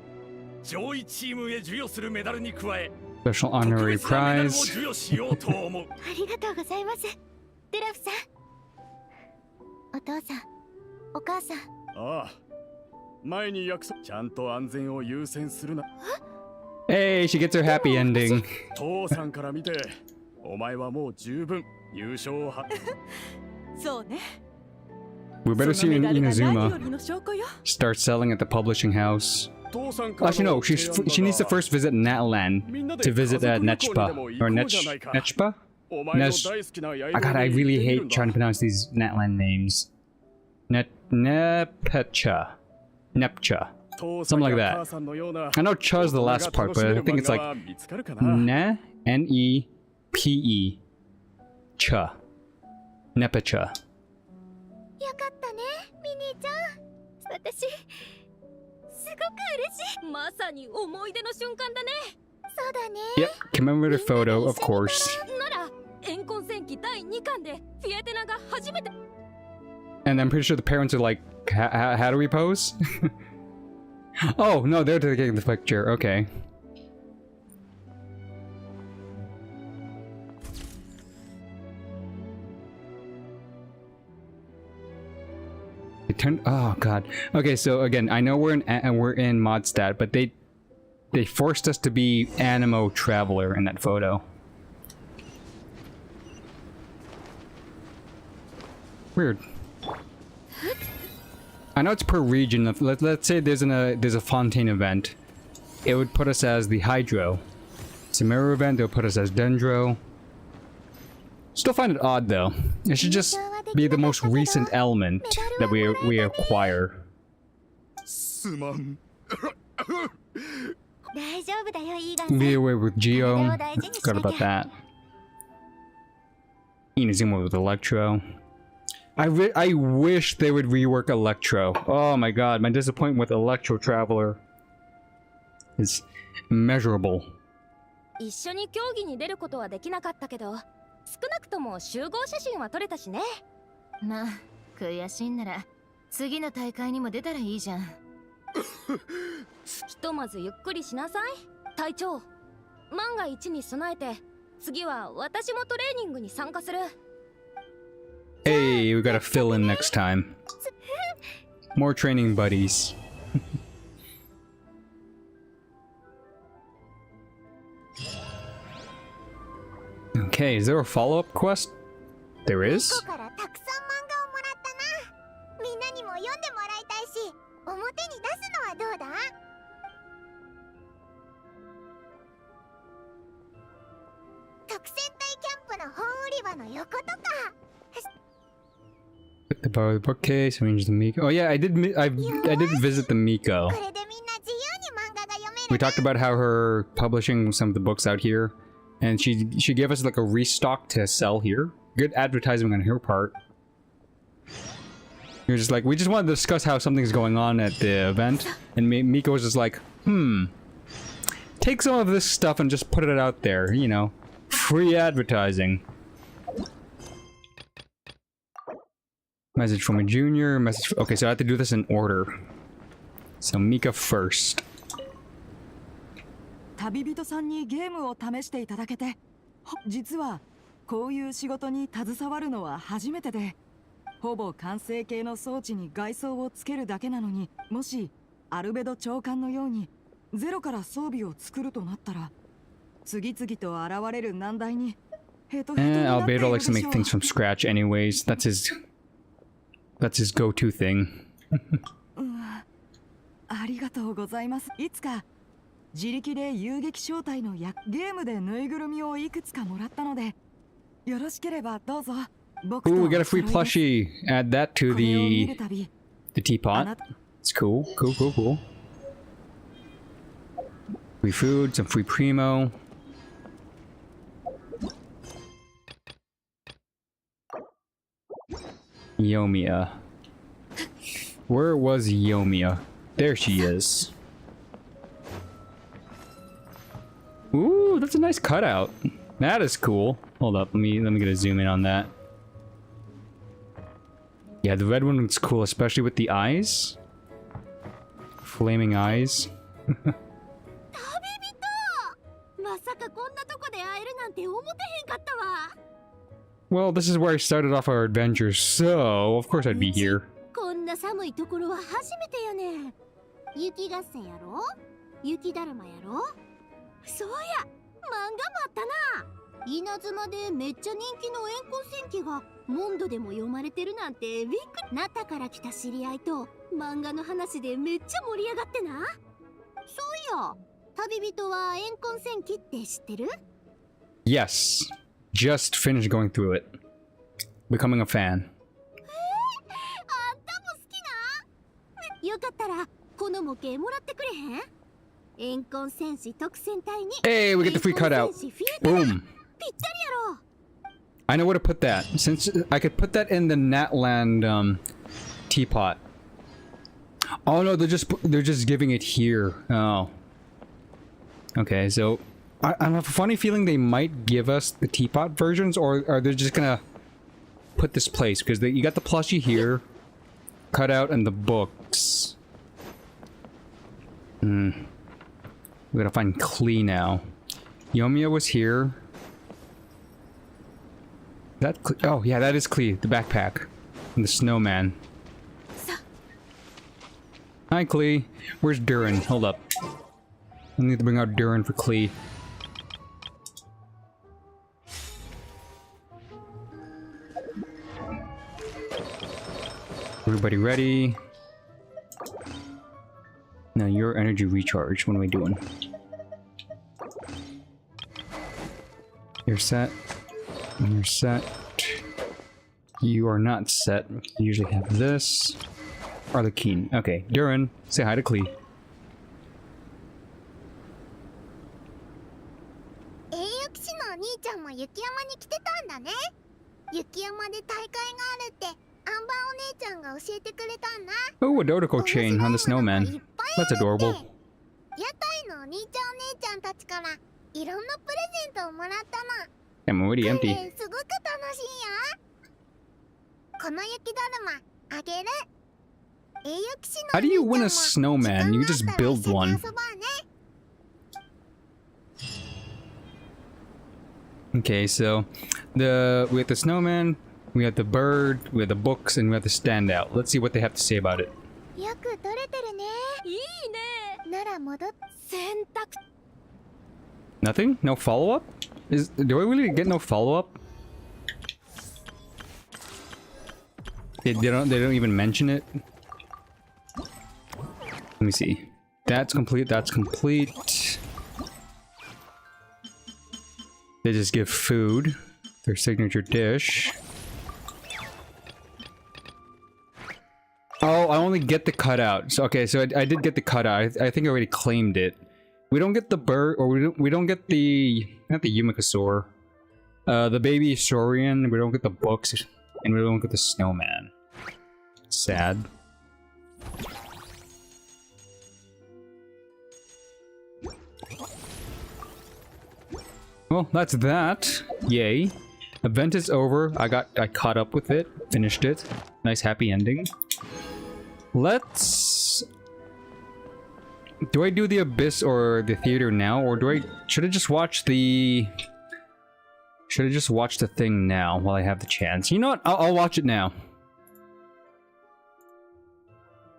Speaker 3: 上位チームへ授与するメダルに加え
Speaker 1: Special honorary
Speaker 3: 特別なメダルを
Speaker 1: prize.
Speaker 3: 授与しようと思う。
Speaker 2: ありがとうございます。デラフさん。お父さん、お母さん。
Speaker 3: ああ、前に約束。ちゃんと安全を優先するな。
Speaker 1: Hey, she gets her happy ending.
Speaker 3: 父さんから見て、お前はもう十分優勝をは。
Speaker 5: そうね。
Speaker 1: We better
Speaker 5: そ
Speaker 1: see
Speaker 5: のメダルが何よ
Speaker 1: Inazuma
Speaker 5: りの証拠よ。
Speaker 1: start selling at the publishing house.
Speaker 3: 父さんから
Speaker 1: Actually,
Speaker 3: の
Speaker 1: no, she needs to first visit Natlan
Speaker 3: みんなで
Speaker 1: to visit
Speaker 3: 家族旅行に
Speaker 1: Nechpa
Speaker 3: でも行
Speaker 1: or
Speaker 3: こうじゃないか。
Speaker 1: Nechpa?
Speaker 3: お前の大好きなやり
Speaker 1: I God, I
Speaker 3: に
Speaker 1: really
Speaker 3: 行ってみる
Speaker 1: hate
Speaker 3: んだ。
Speaker 1: trying to pronounce these Natlan names. Nepcha. Nepcha.
Speaker 3: 父さん
Speaker 1: something like
Speaker 3: や
Speaker 1: that.
Speaker 3: 母さんのような
Speaker 1: I know Cha's the last part, but I think it's like
Speaker 3: 大人が楽しめる漫画は見つかるかな。
Speaker 1: Ne, N-E-P-E. Cha. Nepacha.
Speaker 2: よかったね、ミニーちゃん。私、すごく嬉しい。
Speaker 6: まさに思い出の瞬間だね。
Speaker 2: そうだね。
Speaker 1: Yep, commemorative photo, of course.
Speaker 6: なら怨恨戦記第2巻でフィエテナが初めて。
Speaker 1: And I'm pretty sure the parents are like, how do we pose? Oh, no, they're taking the picture. Okay. It turned. Oh god. Okay, so again, I know we're in Modstat, but they forced us to be Animo Traveler in that photo. Weird. I know it's per region. Let's say there's a Fontaine event. It would put us as the Hydro. It's a Mirror event. It'll put us as Dendro. Still find it odd though. It should just be the most recent element that we acquire.
Speaker 3: すまん。
Speaker 2: 大丈夫だよ、イーガンさん。
Speaker 1: Be away with Geo. Forgot about that. Inazuma with Electro. I wish they would rework Electro. Oh my god, my disappointment with Electro Traveler is immeasurable.
Speaker 6: 一緒に競技に出ることはできなかったけど、少なくとも集合写真は撮れたしね。まあ、悔しいんなら次の大会にも出たらいいじゃん。ひとまずゆっくりしなさい、隊長。万が一に備えて、次は私もトレーニングに参加する。
Speaker 1: Hey, we gotta fill in next time. More training buddies. Okay, is there a follow-up quest? There is?
Speaker 2: ここからたくさん漫画をもらったな。みんなにも読んでもらいたいし、表に出すのはどうだ？特戦隊キャンプの本売り
Speaker 1: The borrow the bookcase, arrange the Miko. Oh yeah, I did visit the Miko. We talked about how her publishing some of the books out here, and she gave us like a restock to sell here. Good advertising on her part. You're just like, we just wanted to discuss how something's going on at the event, and Miko was just like, take some of this stuff and just put it out there, you know, free advertising. Message from a junior, okay, so I have to do this in order. So Mika first.
Speaker 8: 旅人さんにゲームを試していただけて、実はこういう仕事に携わるのは初めてで、ほぼ完成形の装置に外装をつけるだけなのに、もしアルベド長官のようにゼロから装備を作るとなったら、次々と現れる難題にヘトヘトになっているでしょう。
Speaker 1: Albedo likes to make things from scratch anyways. That's his go-to thing.
Speaker 8: ありがとうございます。いつか自力で遊撃招待のゲームでぬいぐるみをいくつかもらったので、よろしければどうぞ。
Speaker 1: Ooh, we got a free plushie. Add that to the teapot. It's cool. Cool. Free food, some free primo. Yomiya. Where was Yomiya? There she is. Ooh, that's a nice cutout. That is cool. Hold up, let me get a zoom in on that. Yeah, the red one looks cool, especially with the eyes. Flaming eyes. Well, this is where I started off our adventure, so of course I'd be here.
Speaker 2: こんな寒いところは初めてやね。雪合戦やろ？雪だるまやろ？そうや、漫画もあったな。稲妻でめっちゃ人気の円魂戦記がモンドでも読まれてるなんてびっくり。ナタから来た知り合いと漫画の話でめっちゃ盛り上がってな。そういや、旅人は円魂戦記って知ってる？
Speaker 1: Yes. Just finished going through it. Becoming a fan.
Speaker 2: あんたも好きな？よかったらこの模型もらってくれへん？円魂戦士特戦隊に。
Speaker 1: Hey, we get the free cutout. Boom.
Speaker 2: ぴったりやろ。
Speaker 1: I know where to put that. Since I could put that in the Natland teapot. Oh no, they're just giving it here. Oh. Okay, so I have a funny feeling they might give us the teapot versions, or are they just gonna put this place? Because you got the plushie here, cutout, and the books. We gotta find Klee now. Yomiya was here. That oh yeah, that is Klee, the backpack, and the snowman. Hi Klee, where's Durin? Hold up. I need to bring out Durin for Klee. Everybody ready? Now your energy recharge. What am I doing? You're set. You're set. You are not set. You usually have this. Arlequin. Okay, Durin, say hi to Klee.
Speaker 2: 雪山に来てたんだね。雪山で大会があるってアンバーお姉ちゃんが教えてくれたんだ。
Speaker 1: Oh, a Dodoko chain on the snowman. That's adorable.
Speaker 2: 屋台のお兄ちゃんお姉ちゃんたちからいろんなプレゼントをもらったの。
Speaker 1: I'm already empty.
Speaker 2: すごく楽しいよ。この雪だるまあげる。栄誉騎士の
Speaker 1: How do you win a snowman? You just build one. Okay, so we have the snowman, we have the bird, we have the books, and we have the standout. Let's see what they have to say about it. Nothing? No follow-up? Do I really get no follow-up? They don't even mention it. Let me see. That's complete, that's complete. They just give food. Their signature dish. Oh, I only get the cutout. So okay, so I did get the cutout. I think I already claimed it. We don't get the bird, or we don't get the not the Yumikasaur. The baby Saurian. We don't get the books, and we don't get the snowman. Sad. Well, that's that. Yay. Event is over. I caught up with it. Finished it. Nice happy ending. Let's... Do I do the Abyss or the theater now? Or should I just watch the... Should I just watch the thing now while I have the chance? You know what? I'll watch it now.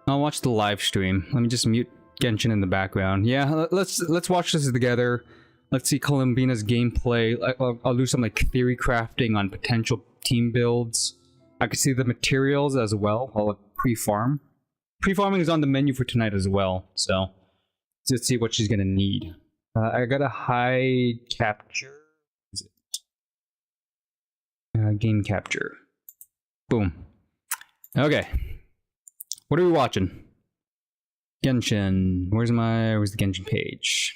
Speaker 1: I'll watch the live stream. Let me just mute Genshin in the background. Yeah, let's watch this together. Let's see Columbina's gameplay. I'll do some like theory crafting on potential team builds. I can see the materials as well. I'll pre-farm. Pre-farming is on the menu for tonight as well, so let's see what she's gonna need. I got a high capture. Is it? Game capture. Boom. Okay. What are we watching? Genshin. Where's the Genshin page?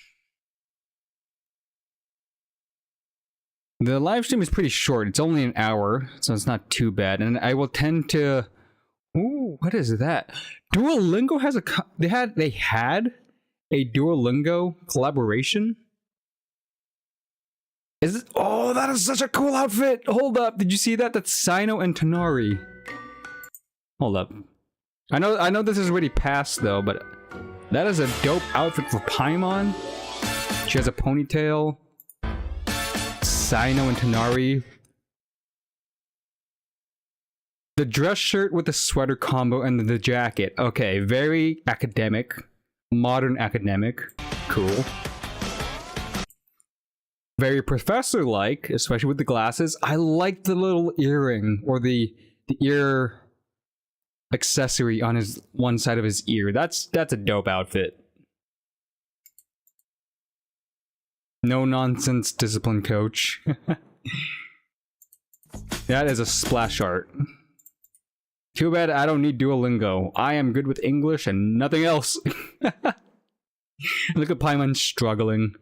Speaker 1: The live stream is pretty short. It's only an hour, so it's not too bad. And I will tend to... Ooh, what is that? Duolingo has a... They had a Duolingo collaboration? Is it... Oh, that is such a cool outfit! Hold up, did you see that? That's Sino and Tonari. Hold up. I know this is already past though, but that is a dope outfit for Paimon. She has a ponytail. Sino and Tonari. The dress shirt with the sweater combo and the jacket. Okay, very academic. Modern academic. Cool. Very professor-like, especially with the glasses. I like the little earring, or the ear accessory on his one side of his ear. That's a dope outfit. No nonsense discipline coach. That is a splash art. Too bad I don't need Duolingo. I am good with English and nothing else. Look at Paimon struggling.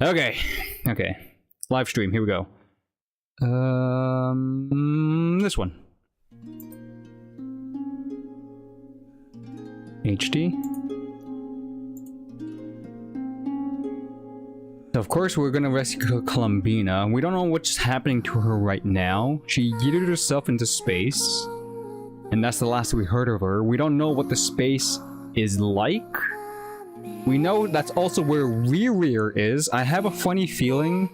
Speaker 1: Okay. Live stream, here we go. This one. HD. Of course, we're gonna rescue Columbina. We don't know what's happening to her right now. She yeeted herself into space, and that's the last we heard of her. We don't know what the space is like. We know that's also where Rerear is. I have a funny feeling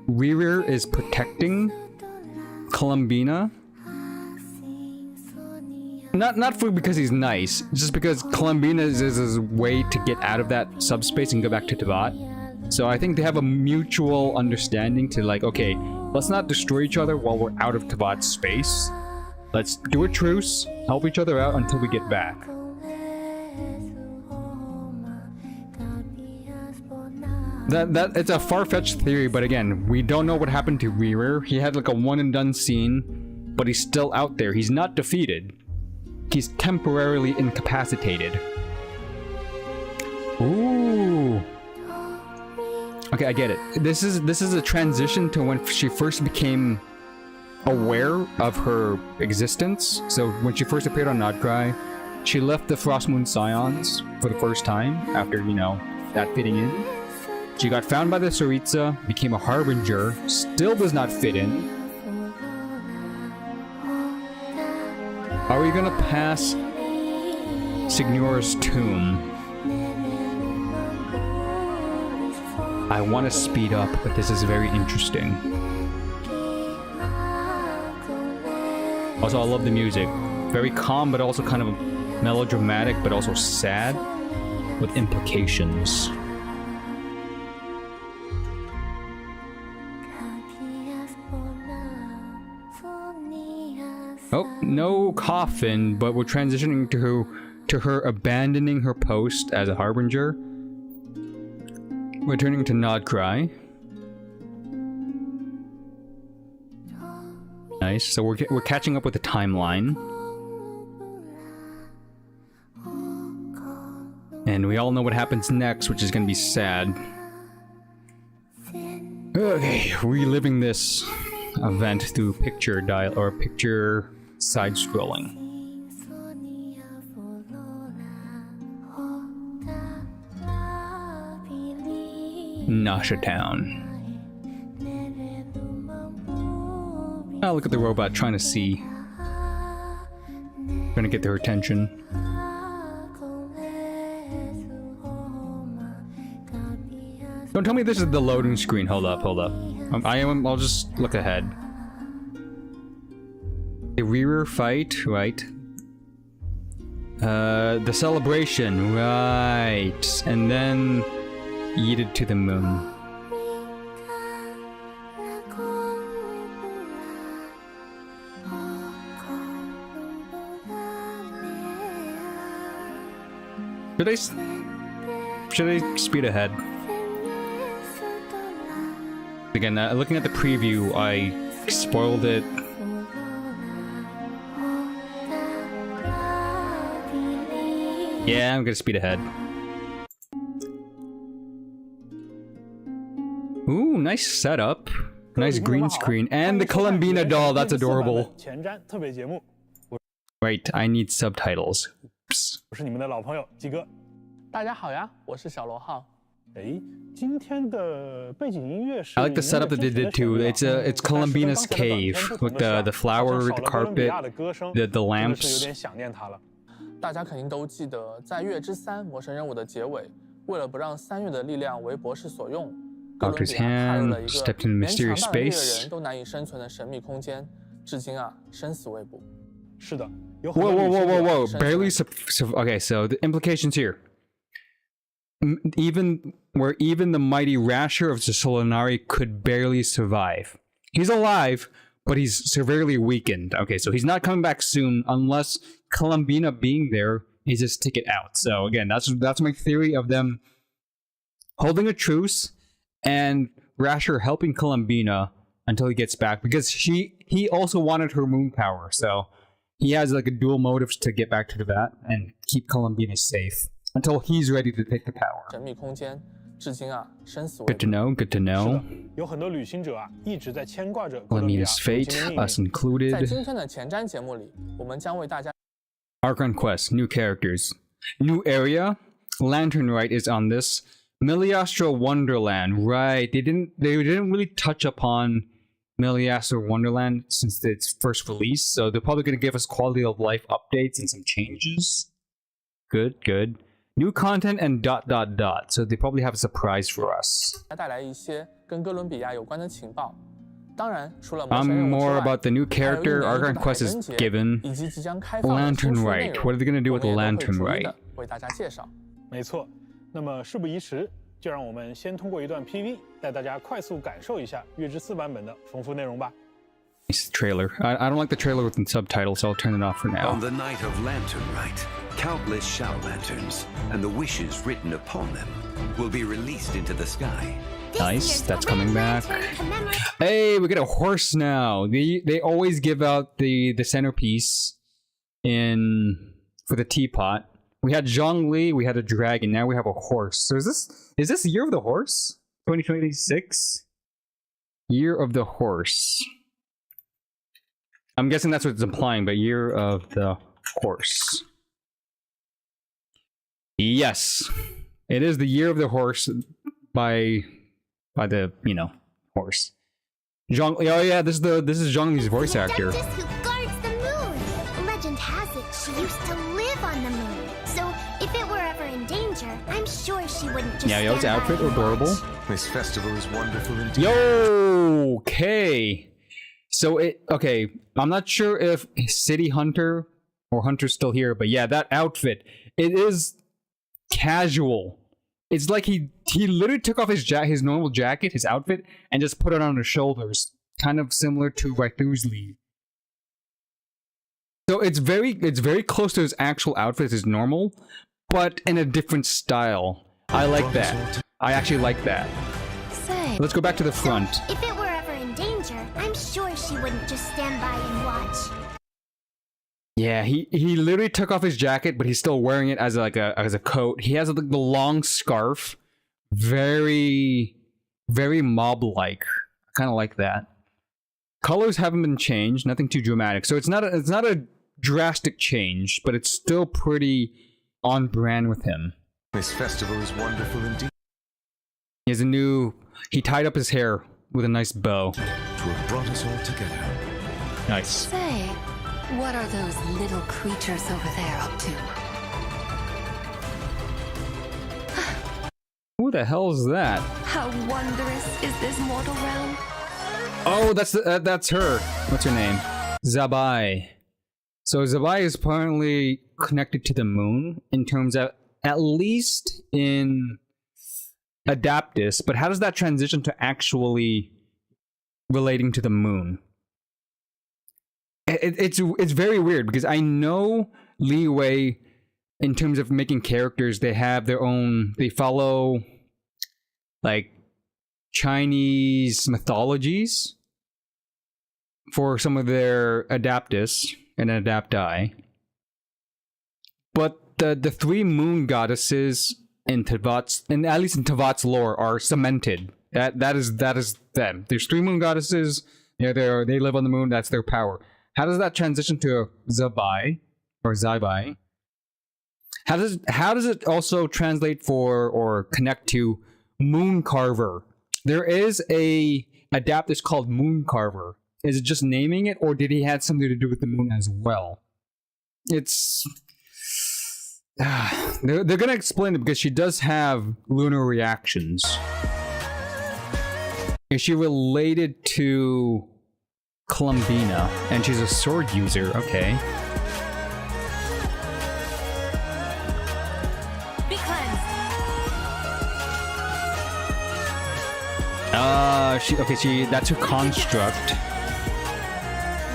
Speaker 1: Rerear is protecting Columbina. Not because he's nice, just because Columbina is his way to get out of that subspace and go back to Teyvat. So I think they have a mutual understanding to like, okay, let's not destroy each other while we're out of Teyvat's space. Let's do a truce, help each other out until we get back. That it's a far-fetched theory, but again, we don't know what happened to Rerear. He had like a one-and-done scene, but he's still out there. He's not defeated. He's temporarily incapacitated. Ooh. Okay, I get it. This is a transition to when she first became aware of her existence. So when she first appeared on Nodcry, she left the Frostmoon Scions for the first time after, you know, that fitting in. She got found by the Tsaritsa, became a Harbinger, still does not fit in. Are we gonna pass Signora's tomb? I want to speed up, but this is very interesting. Also, I love the music. Very calm, but also kind of melodramatic, but also sad, with implications. Oh, no coffin, but we're transitioning to her abandoning her post as a Harbinger. Returning to Nodcry. Nice. So we're catching up with the timeline. And we all know what happens next, which is going to be sad. Okay, reliving this event through picture picture side scrolling. Nasha Town. Oh, look at the robot trying to see. Trying to get their attention. Don't tell me this is the loading screen. Hold up. I'll just look ahead. A rear fight, right? The celebration, right? And then yeeted to the moon. Should I speed ahead? Again, looking at the preview, I spoiled it. Yeah, I'm gonna speed ahead. Ooh, nice setup. Nice green screen. And the Columbina doll, that's adorable. Right, I need subtitles. Oops.
Speaker 9: 我是你们的老朋友鸡哥。大家好呀，我是小罗浩。今天的背景音乐是
Speaker 1: I like the setup that they did too. It's Columbina's cave with the flower, the carpet, the lamps.
Speaker 9: 有点想念他了。
Speaker 10: 大家肯定都记得，在月之3魔神任务的结尾，为了不让3月的力量为博士所用，哥伦比亚踏入了一个连强大的猎人都难以生存的神秘空间，至今啊生死未卜。
Speaker 9: 是的。
Speaker 1: Whoa! Barely okay, so the implications here. Even the mighty Rasher of the Solinari could barely survive. He's alive, but he's severely weakened. Okay, so he's not coming back soon unless Columbina being there is his ticket out. So again, that's my theory of them holding a truce and Rasher helping Columbina until he gets back, because he also wanted her moon power, so he has like a dual motives to get back to that and keep Columbina safe until he's ready to take the power. Good to know, good to know. Columbina's fate, us included. Archon Quest, new characters. New area. Lantern Rite is on this. Miliastra Wonderland, right. They didn't really touch upon Miliastra Wonderland since its first release, so they're probably going to give us quality of life updates and some changes. Good. New content and ... So they probably have a surprise for us. I'm more about the new character Archon Quest is given. Lantern Rite. What are they going to do with the Lantern Rite?
Speaker 9: 没错，那么事不宜迟。 就让我们先通过一段 PV 带大家快速感受一下月之4版本的丰富内容吧。
Speaker 1: Nice trailer. I don't like the trailer with the subtitles, so I'll turn it off for now.
Speaker 11: On the night of Lantern Rite, countless shower lanterns and the wishes written upon them will be released into the sky.
Speaker 1: Nice, that's coming back. Hey, we get a horse now. They always give out the centerpiece for the teapot. We had Zhongli, we had a dragon, now we have a horse. So is this Year of the Horse? 2026? Year of the Horse. I'm guessing that's what it's implying, but Year of the Horse. Yes. It is the Year of the Horse by the, horse. Zhongli, oh yeah, this is Zhongli's voice actor.
Speaker 2: Who guards the moon. Legend has it she used to live on the moon. So if it were ever in danger, I'm sure she wouldn't just
Speaker 1: Yeah, his outfit adorable.
Speaker 11: This festival is wonderful indeed.
Speaker 1: Yo, okay. So okay, I'm not sure if City Hunter or Hunter's still here, but yeah, that outfit, it is casual. It's like he literally took off his normal jacket, his outfit, and just put it on his shoulders, kind of similar to Raithu's lead. So it's very close to his actual outfit, his normal, but in a different style. I like that. I actually like that. Let's go back to the front.
Speaker 2: If it were ever in danger, I'm sure she wouldn't just stand by and watch.
Speaker 1: Yeah, he literally took off his jacket, but he's still wearing it as like a coat. He has like the long scarf, very mob-like. I kind of like that. Colors haven't been changed, nothing too dramatic. So it's not a drastic change, but it's still pretty on brand with him.
Speaker 11: This festival is wonderful indeed.
Speaker 1: He has he tied up his hair with a nice bow.
Speaker 11: To have brought us all together.
Speaker 1: Nice.
Speaker 12: Say, what are those little creatures over there up to?
Speaker 1: Who the hell is that?
Speaker 12: How wondrous is this mortal realm?
Speaker 1: Oh, that's her. What's her name? Zabai. So Zabai is apparently connected to the moon in terms of, at least in Adaptus, but how does that transition to actually relating to the moon? It's very weird because I know Leeway in terms of making characters, they have their own, they follow like Chinese mythologies for some of their Adaptus and Adapti. But the three moon goddesses in Tevat's, and at least in Tevat's lore, are cemented. That is them. There's three moon goddesses. They live on the moon. That's their power. How does that transition to Zabai or Zaibai? How does it also translate for or connect to Moon Carver? There is a Adaptus called Moon Carver. Is it just naming it, or did he have something to do with the moon as well? It's they're gonna explain it because she does have lunar reactions. Is she related to Columbina? And she's a sword user. Okay.
Speaker 2: Be cleansed.
Speaker 1: That's her construct.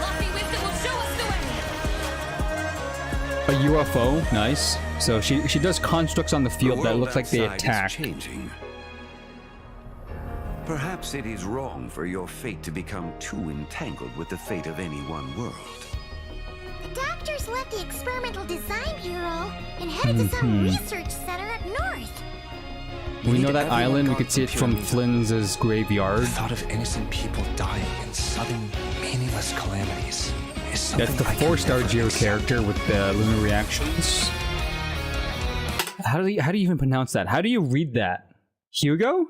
Speaker 2: Lofty wisdom will show us the way.
Speaker 1: A UFO, nice. So she does constructs on the field that look like they attack.
Speaker 11: Changing. Perhaps it is wrong for your fate to become too entangled with the fate of any one world.
Speaker 2: The doctors left the Experimental Design Bureau and headed to some research center up north.
Speaker 1: We know that island, we could see it from Flynn's graveyard.
Speaker 7: The thought of innocent people dying in sudden, meaningless calamities is something.
Speaker 1: That's the 4-star Geo character with the lunar reactions. How do you even pronounce that? How do you read that? Hugo?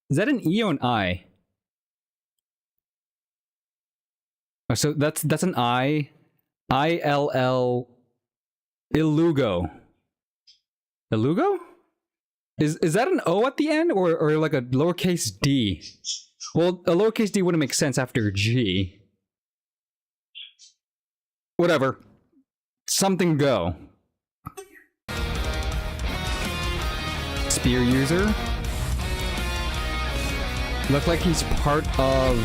Speaker 1: Is that an E or an I? Oh, so that's an I. I-L-L. Ilugo. Ilugo? Is that an O at the end or like a lowercase d? Well, a lowercase d wouldn't make sense after G. Whatever. Something go. Spear user. Look like he's part of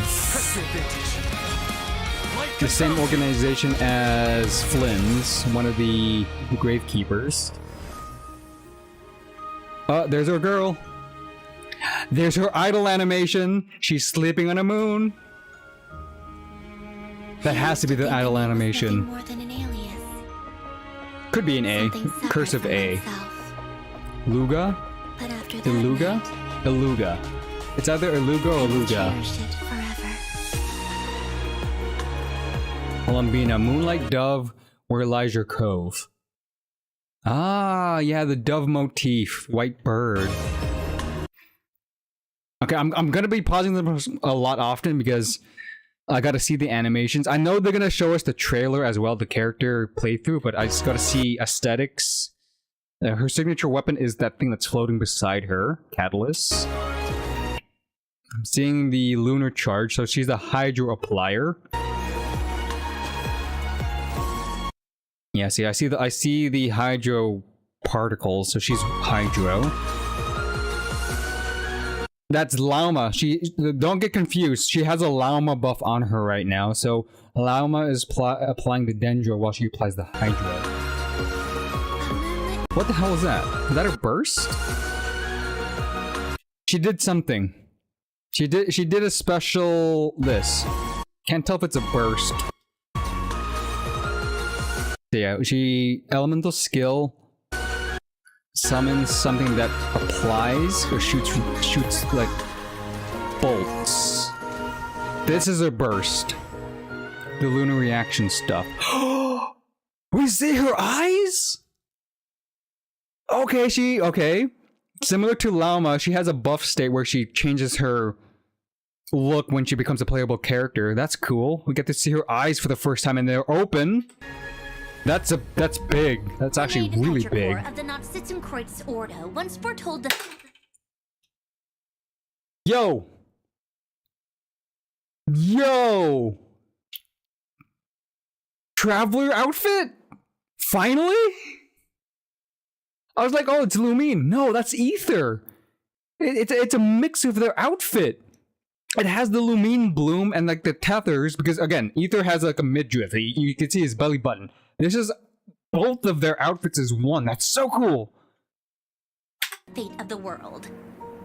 Speaker 1: the same organization as Flynn's, one of the gravekeepers. Oh, there's our girl. There's her idol animation. She's sleeping on a moon. That has to be the idol animation.
Speaker 2: More than an alias.
Speaker 1: Could be an A. Cursive A. Luga?
Speaker 2: But after that
Speaker 1: Iluga?
Speaker 2: night,
Speaker 1: Iluga. It's either Iluga or Iluga.
Speaker 2: cherished it forever.
Speaker 1: Columbina, Moonlight Dove, or Elijah Cove. Ah, yeah, the dove motif, white bird. Okay, I'm gonna be pausing them a lot often because I gotta see the animations. I know they're gonna show us the trailer as well, the character playthrough, but I just gotta see aesthetics. Her signature weapon is that thing that's floating beside her, Catalyst. I'm seeing the lunar charge, so she's the hydro applier. Yeah, see, I see the hydro particles, so she's hydro. That's Lauma. Don't get confused. She has a Lauma buff on her right now, so Lauma is applying the Dendro while she applies the hydro. What the hell is that? Is that her burst? She did something. She did a special this. Can't tell if it's a burst. Yeah, she elemental skill summons something that applies or shoots like bolts. This is a burst. The lunar reaction stuff. We see her eyes? Okay. Similar to Llama, she has a buff state where she changes her look when she becomes a playable character. That's cool. We get to see her eyes for the first time and they're open. That's big. That's actually really big.
Speaker 2: Of the Nazi-Kreuz Order once foretold the
Speaker 1: Yo! Traveler outfit? Finally? I was like, oh, it's Lumine. No, that's Ether. It's a mix of their outfit. It has the Lumine bloom and like the tethers, because again, Ether has like a midriff. You can see his belly button. This is both of their outfits as one. That's so cool.
Speaker 2: fate of the world.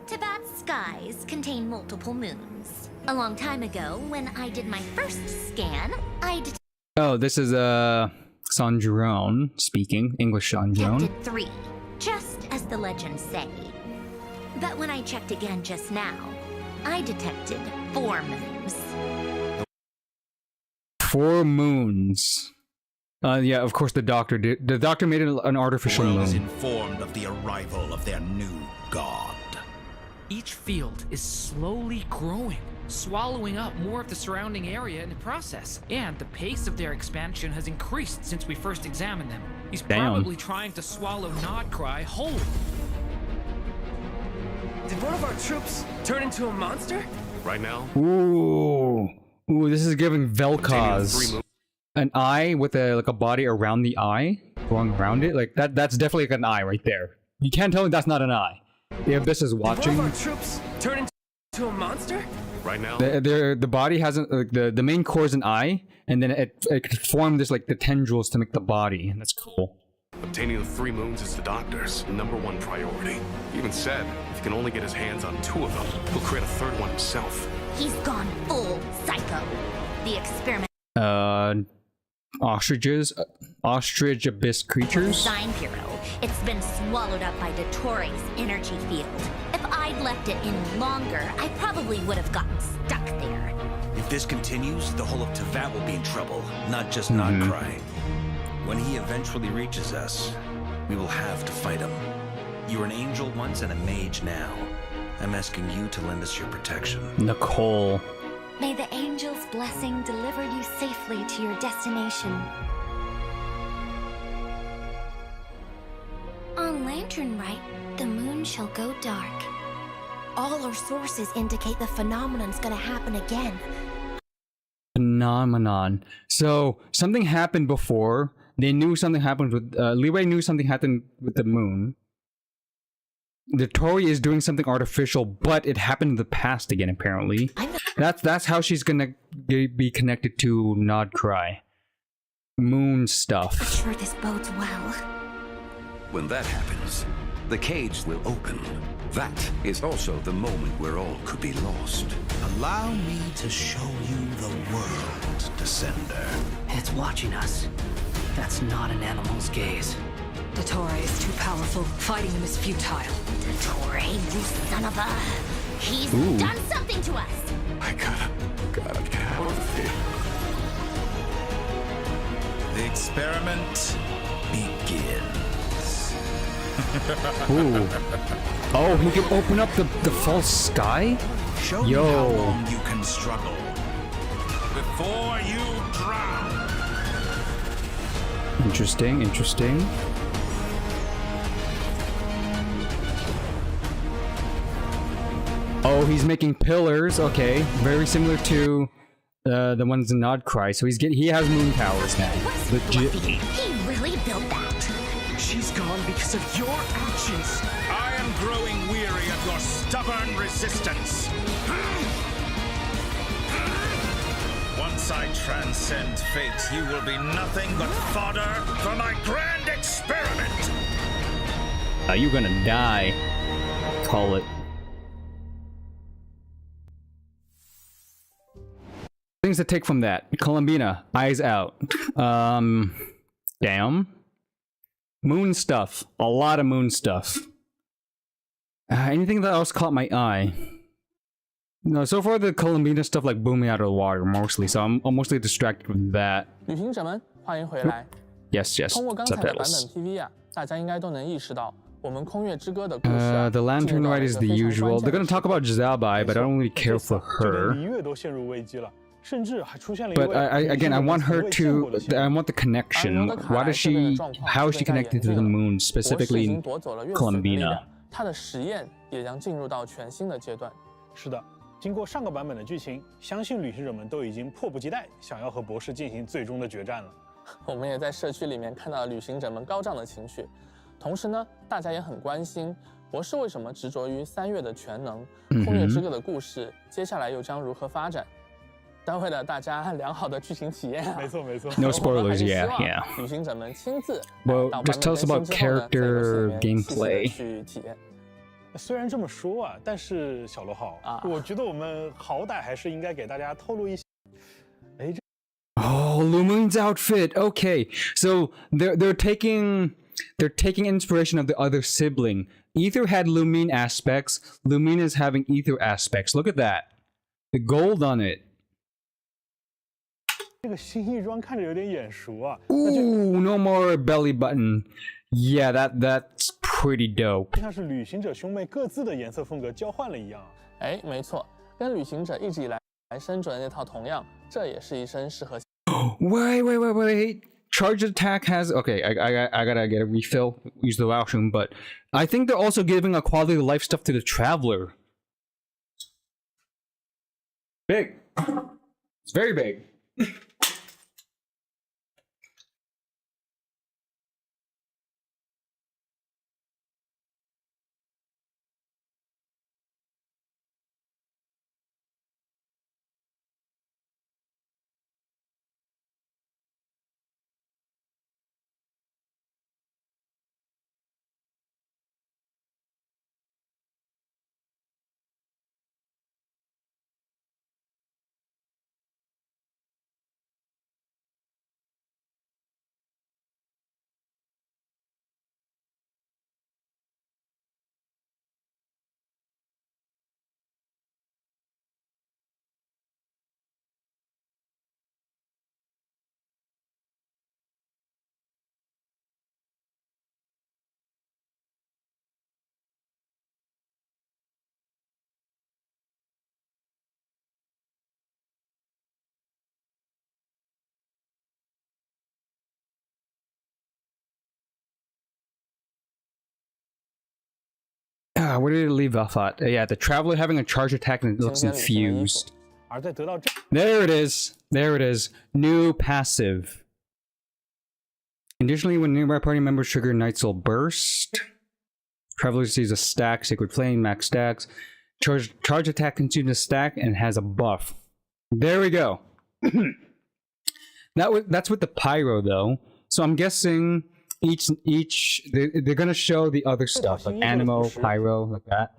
Speaker 2: Tibet's skies contain multiple moons. A long time ago, when I did my first scan, I detected
Speaker 1: Oh, this is Sanjurone speaking, English Sanjurone.
Speaker 2: 3, just as the legends say. But when I checked again just now, I detected 4 moons.
Speaker 1: 4 moons. Yeah, of course the doctor did. The doctor made an artificial
Speaker 13: The world
Speaker 1: moon.
Speaker 13: is informed of the arrival of their new god.
Speaker 7: Each field is slowly growing, swallowing up more of the surrounding area in the process. And the pace of their expansion has increased since we first examined them. He's probably trying to swallow Nodcry whole.
Speaker 14: Did one of our troops turn into a monster?
Speaker 3: Right now?
Speaker 1: Ooh, this is giving Vel'Koz. An eye with a body around the eye, going around it. Like that's definitely like an eye right there. You can't tell me that's not an eye. The Abyss is watching.
Speaker 14: Did one of our troops turn into a monster?
Speaker 3: Right now?
Speaker 1: The body hasn't the main core is an eye, and then it could form this like the tendrils to make the body, and that's cool.
Speaker 3: Obtaining the 3 moons is the doctor's #1 priority. He even said if he can only get his hands on 2 of them, he'll create a 3rd one himself.
Speaker 2: He's gone full psycho. The experiment
Speaker 1: ostrich abyss creatures.
Speaker 2: Design Bureau. It's been swallowed up by Dottoro's energy field. If I'd left it any longer, I probably would have gotten stuck there.
Speaker 13: If this continues, the whole of Teyvat will be in trouble, not just Nodcry. When he eventually reaches us, we will have to fight him. You were an angel once and a mage now. I'm asking you to lend us your protection.
Speaker 1: Nicole.
Speaker 2: May the angel's blessing deliver you safely to your destination. On Lantern Rite, the moon shall go dark. All our sources indicate the phenomenon's gonna happen again.
Speaker 1: Phenomenon. So something happened before. They knew something happened with Leeway knew something happened with the moon. The Tori is doing something artificial, but it happened in the past again. Apparently, that's how she's gonna be connected to Nodcry. Moon stuff.
Speaker 2: I'm sure this bodes well.
Speaker 11: When that happens, the cage will open. That is also the moment where all could be lost.
Speaker 13: Allow me to show you the world, Descender.
Speaker 7: It's watching us. That's not an animal's gaze.
Speaker 12: Dottore is too powerful. Fighting him is futile.
Speaker 2: Dottore, you son of a... He's done something to us!
Speaker 3: I gotta get out of here.
Speaker 13: The experiment begins.
Speaker 1: Ooh. Oh, he can open up the false sky?
Speaker 13: Show me how long you can struggle before you drown.
Speaker 1: Interesting. Oh, he's making pillars. Okay, very similar to the ones in Nodcry. So he has moon powers now. Legit.
Speaker 2: He really built that.
Speaker 14: She's gone because of your actions.
Speaker 13: I am growing weary of your stubborn resistance. Once I transcend fate, you will be nothing but fodder for my grand experiment.
Speaker 1: You're gonna die. Call it. Things to take from that. Columbina, eyes out. Damn. Moon stuff. A lot of moon stuff. Anything that else caught my eye? No, so far the Columbina stuff like blew me out of the water mostly, so I'm mostly distracted with that.
Speaker 10: 旅行者们，欢迎回来。
Speaker 1: Yes, yes.
Speaker 10: 通过刚才的版本
Speaker 1: Subtitles.
Speaker 10: PV 啊，大家应该都能意识到，我们空月之歌的故事啊，
Speaker 1: The Lantern Rite is the usual. They're gonna talk about Xiaobai, but I don't really care for her.
Speaker 9: 璃月都陷入危机了，甚至还出现了一
Speaker 1: But
Speaker 9: 位
Speaker 1: again, I want her to. I want the connection. Why does she? How is she connected to the moon,
Speaker 10: 博士已
Speaker 1: specifically
Speaker 10: 经夺走了月死的力
Speaker 1: Columbina?
Speaker 10: 量，他的实验也将进入到全新的阶段。
Speaker 9: 是的，经过上个版本的剧情，相信旅行者们都已经迫不及待想要和博士进行最终的决战了。
Speaker 10: 我们也在社区里面看到了旅行者们高涨的情绪，同时呢，大家也很关心博士为什么执着于3月的全能，空月之歌的故事接下来又将如何发展？但为了大家良好的剧情体验啊，
Speaker 9: 没错没错
Speaker 1: No spoilers, yeah, yeah.
Speaker 10: 旅行者们亲自
Speaker 1: Well,
Speaker 10: 到
Speaker 1: just tell us
Speaker 10: 版
Speaker 1: about
Speaker 10: 本更新之后呢，在游戏里
Speaker 1: character
Speaker 10: 面细细地
Speaker 1: gameplay.
Speaker 10: 去体验。
Speaker 9: 虽然这么说啊，但是小罗好，我觉得我们好歹还是应该给大家透露一些。哎，这
Speaker 1: Oh, Lumine's outfit. Okay, so they're taking inspiration of the other sibling. Ether had Lumine aspects. Lumine is having Ether aspects. Look at that, the gold on it.
Speaker 9: 这个新衣装看着有点眼熟啊。
Speaker 1: Ooh, no more belly button. Yeah, that's pretty dope.
Speaker 9: 像是旅行者兄妹各自的颜色风格交换了一样。
Speaker 10: 哎，没错，跟旅行者一直以来身着的那套同样，这也是一身适合。
Speaker 1: Wait. Charge attack has okay. I gotta get a refill. Use the washroom, but I think they're also giving a quality of life stuff to the traveler. Big. It's very big. Where did it leave off at? Yeah, the traveler having a charge attack and it looks infused. There it is. There it is. New passive. Additionally, when nearby party members trigger Night Soul Burst, traveler sees a stack, Sacred Flame, max stacks. Charge attack consumes a stack and has a buff. There we go. That's with the pyro though. So I'm guessing they're gonna show the other stuff like Animo, Pyro, like that.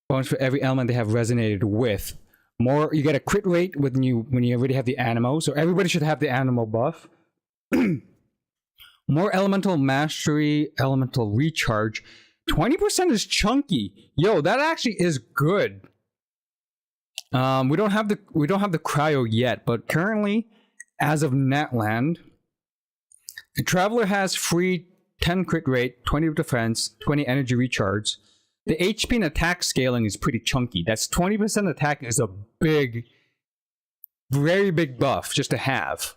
Speaker 1: Bonus for every element they have resonated with. More, you get a crit rate when you already have the Animo, so everybody should have the Animo buff. More elemental mastery, elemental recharge. 20% is chunky. Yo, that actually is good. We don't have the cryo yet, but currently, as of Natland, the Traveler has free 10 crit rate, 20 defense, 20 energy recharge. The HP and attack scaling is pretty chunky. That's 20% attack is a big, very big buff just to have.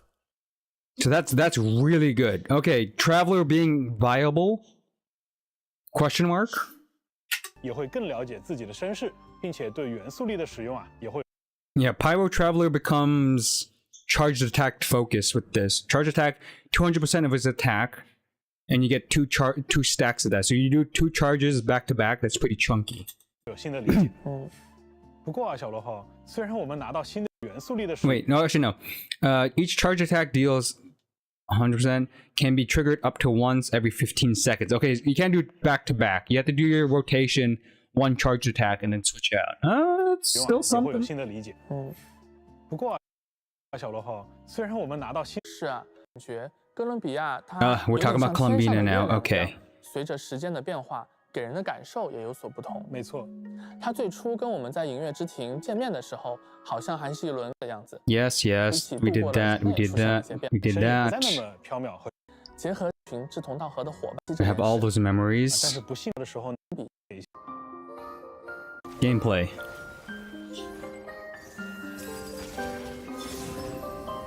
Speaker 1: So that's really good. Okay, Traveler being viable? Question mark?
Speaker 9: 也会更了解自己的身世，并且对元素力的使用啊也会。
Speaker 1: Yeah, Pyro Traveler becomes charged attack focus with this. Charge attack, 200% of his attack, and you get two stacks of that. So you do 2 charges back to back. That's pretty chunky.
Speaker 9: 有新的理解。不过啊，小罗号，虽然我们拿到新的元素力的使用
Speaker 1: Wait, no, actually no. Each charge attack deals 100%, can be triggered up to once every 15 seconds. Okay, you can't do it back to back. You have to do your rotation, 1 charge attack, and then switch out. it's still
Speaker 9: 也会有
Speaker 1: something.
Speaker 9: 新的理解。不过啊，小罗号，虽然我们拿到新
Speaker 10: 是啊，感觉哥伦比亚它
Speaker 1: We're talking about Colombina now. Okay.
Speaker 10: 随着时间的变化，给人的感受也有所不同。
Speaker 9: 没错，
Speaker 10: 它最初跟我们在银月之庭见面的时候，好像还是一轮的样子。
Speaker 1: Yes, we did that. We did that. We did
Speaker 9: 声音不再
Speaker 1: that.
Speaker 9: 那么缥缈和。
Speaker 10: 结合群志同道合的伙伴，
Speaker 1: I have all those
Speaker 9: 但
Speaker 1: memories.
Speaker 9: 是不幸的时候，
Speaker 1: Gameplay.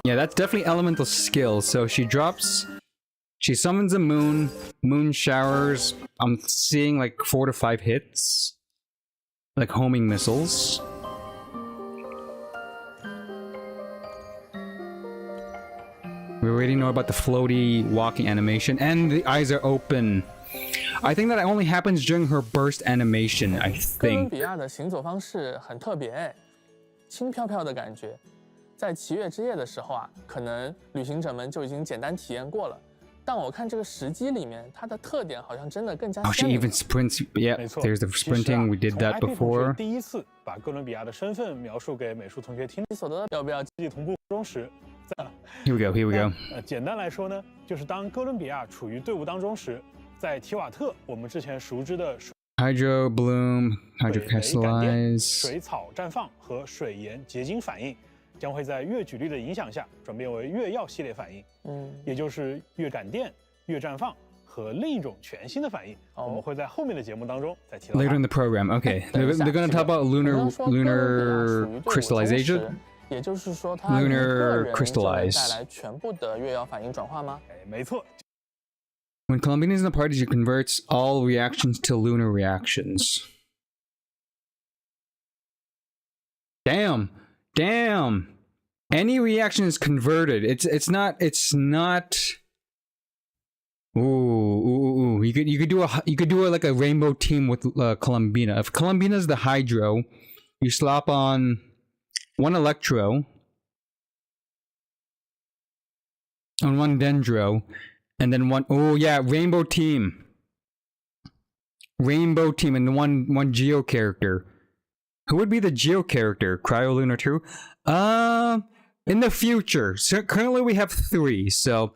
Speaker 1: Yeah, that's definitely elemental skill. So she summons a moon showers. I'm seeing like 4 to 5 hits. Like homing missiles. We already know about the floaty walking animation, and the eyes are open. I think that only happens during her burst animation, I
Speaker 10: 哥伦
Speaker 1: think.
Speaker 10: 比亚的行走方式很特别，轻飘飘的感觉。在祈月之夜的时候啊，可能旅行者们就已经简单体验过了。但我看这个时机里面，它的特点好像真的更加
Speaker 1: Oh, she
Speaker 10: 鲜明。
Speaker 1: even sprints. Yeah,
Speaker 9: 没错
Speaker 1: there's the
Speaker 9: 其实啊
Speaker 1: sprinting. We did that
Speaker 9: 从 IP 同学
Speaker 1: before.
Speaker 9: 第一次把哥伦比亚的身份描述给美术同学听，
Speaker 10: 所得的要不要
Speaker 9: 记同步中时，在
Speaker 1: Here we go. Here we go.
Speaker 9: 简单来说呢，就是当哥伦比亚处于队伍当中时，在提瓦特我们之前熟知的
Speaker 1: Hydro bloom,
Speaker 9: 水
Speaker 1: hydro
Speaker 9: 雷感电、
Speaker 1: crystallize.
Speaker 9: 水草绽放和水盐结晶反应，将会在月举例的影响下转变为月曜系列反应，也就是月感电、月绽放和另一种全新的反应。我们会在后面的节目当中再提到它。
Speaker 1: Later in the program, okay. They're gonna talk about lunar crystallization.
Speaker 10: 也就是说，它一个
Speaker 1: Lunar
Speaker 10: 人就能
Speaker 1: crystallize.
Speaker 10: 带来全部的月曜反应转化吗？
Speaker 9: 没错。
Speaker 1: When Colombina is in the party, she converts all reactions to lunar reactions. Damn. Any reaction is converted. It's not. Ooh. You could do like a rainbow team with Colombina. If Colombina is the hydro, you slap on 1 electro and 1 dendro, and then 1. Oh yeah, rainbow team, and one geo character. Who would be the geo character? Cryolunar 2? In the future. So currently we have 3. So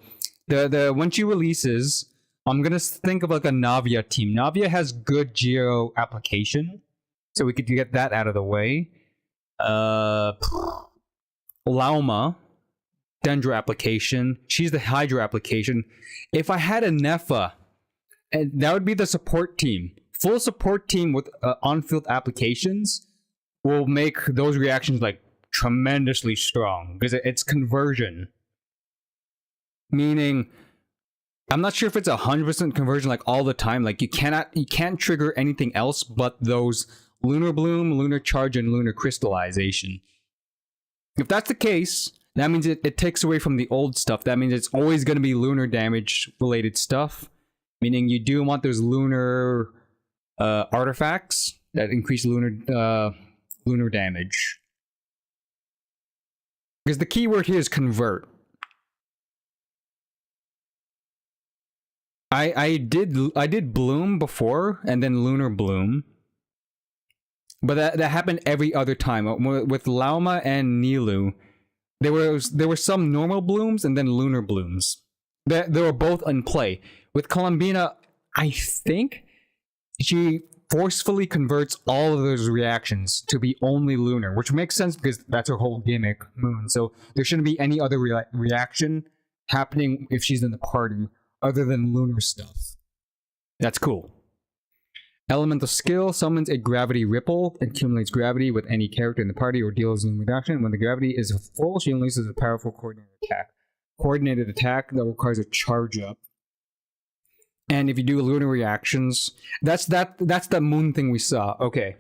Speaker 1: the when she releases, I'm gonna think of like a Navia team. Navia has good geo application, so we could get that out of the way. Lauma, Dendro application. She's the Hydro application. If I had a Nepha, and that would be the support team. Full support team with on-field applications will make those reactions like tremendously strong because it's conversion. Meaning, I'm not sure if it's 100% conversion like all the time. Like you can't trigger anything else but those lunar bloom, lunar charge, and lunar crystallization. If that's the case, that means it takes away from the old stuff. That means it's always going to be lunar damage related stuff. Meaning you do want those lunar artifacts that increase lunar damage. Because the keyword here is convert. I did bloom before and then lunar bloom. But that happened every other time. With Lauma and Nilu, there were some normal blooms and then lunar blooms. They were both in play. With Colombina, I think she forcefully converts all of those reactions to be only lunar, which makes sense because that's her whole gimmick, Moon. So there shouldn't be any other reaction happening if she's in the party other than lunar stuff. That's cool. Elemental skill summons a gravity ripple, accumulates gravity with any character in the party, or deals in reduction. When the gravity is full, she unleashes a powerful coordinated attack. Coordinated attack that requires a charge up. And if you do lunar reactions, that's the moon thing we saw. Okay.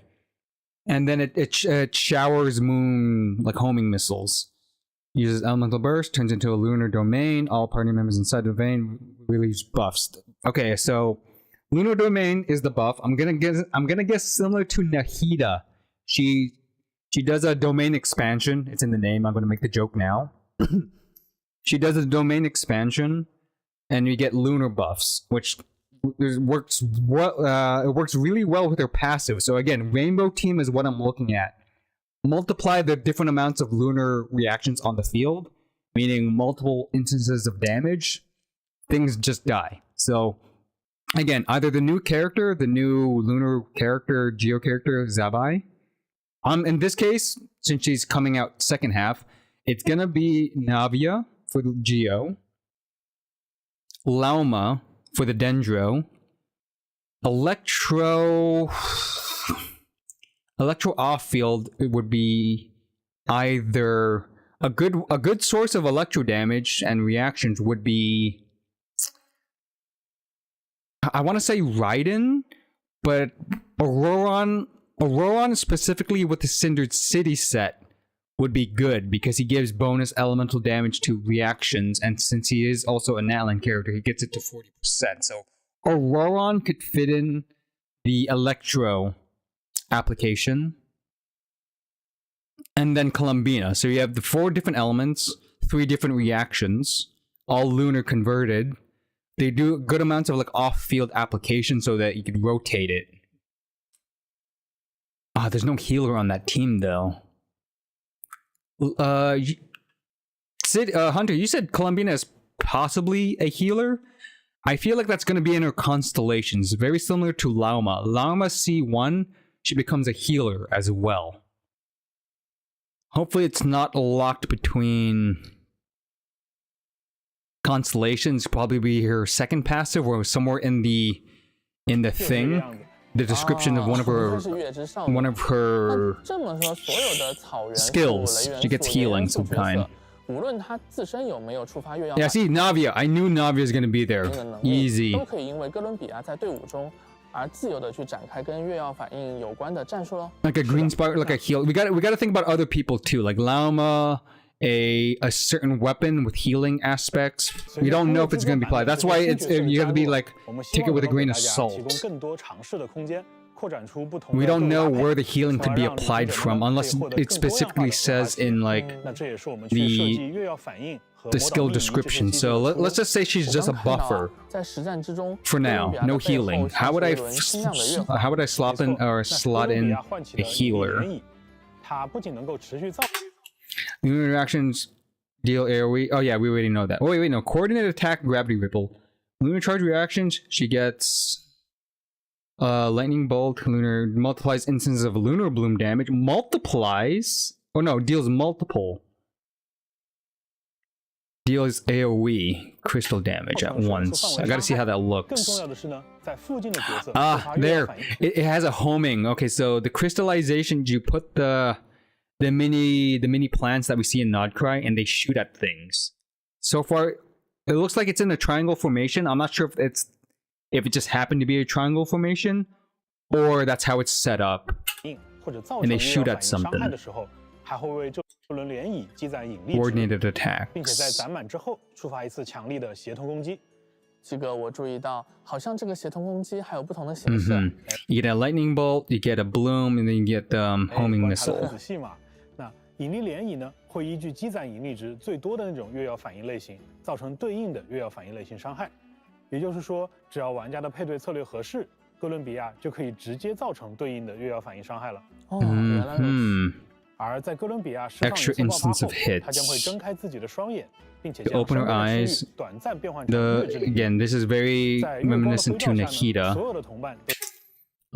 Speaker 1: And then it showers moon like homing missiles. Uses elemental burst, turns into a lunar domain. All party members inside the domain relieves buffs. Okay, so lunar domain is the buff. I'm gonna guess similar to Nahida. She does a domain expansion. It's in the name. I'm gonna make the joke now. She does a domain expansion, and you get lunar buffs, which works really well with her passive. So again, Rainbow Team is what I'm looking at. multiply the different amounts of lunar reactions on the field, meaning multiple instances of damage, things just die. So again, either the new character, the new lunar character, Geo character, Zabai. In this case, since she's coming out second half, it's gonna be Navia for the Geo, Lauma for the Dendro, Electro off field. It would be either a good source of electro damage and reactions would be, I want to say Raiden, but Auroron specifically with the Cindered City set would be good because he gives bonus elemental damage to reactions, and since he is also a Natlan character, he gets it to 40%. So Auroron could fit in the Electro application. And then Columbina. So you have the 4 different elements, 3 different reactions, all lunar converted. They do good amounts of like off-field application so that you could rotate it. There's no healer on that team though. Hunter, you said Columbina is possibly a healer. I feel like that's going to be in her constellations, very similar to Lauma. Lauma C1, she becomes a healer as well. Hopefully it's not locked between constellations. Probably be her second passive or somewhere in the thing. The description of one of her skills. She gets healing some kind. Yeah, see, Navia. I knew Navia is gonna be there. Easy.
Speaker 10: Like
Speaker 1: a green spark, like a heal. We gotta think about other people too, like Lauma, a certain weapon with healing aspects. We don't know if it's gonna be applied. That's why you have to be like, take it with a grain of salt. We don't know where the healing could be applied from unless it specifically says in like the skill description. So let's just say she's just a buffer for now, no healing. How would I slot in a healer? Lunar reactions deal AoE. Oh yeah, we already know that. Oh wait, no. Coordinated attack, gravity ripple. Lunar charge reactions, she gets lightning bolt. Lunar multiplies instances of lunar bloom damage. Multiplies. Oh no, deals multiple. Deals AoE crystal damage at once. I gotta see how that looks. There. It has a homing. Okay, so the crystallization, you put the mini plants that we see in Nodcry, and they shoot at things. So far, it looks like it's in a triangle formation. I'm not sure if it just happened to be a triangle formation, or that's how it's set up. And they shoot at something. Coordinated attacks. You get a lightning bolt, you get a bloom, and then you get the homing missile.
Speaker 9: 引力涟漪呢，会依据积攒引力值最多的那种月曜反应类型，造成对应的月曜反应类型伤害。也就是说，只要玩家的配对策略合适，哥伦比亚就可以直接造成对应的月曜反应伤害了。哦，原来如此。而在哥伦比亚释放引爆发后，它将会睁开自己的双眼，并且将身边的区域短暂变换成月之力。
Speaker 1: Again, this is very reminiscent to Nikita.
Speaker 9: 所有的同伴都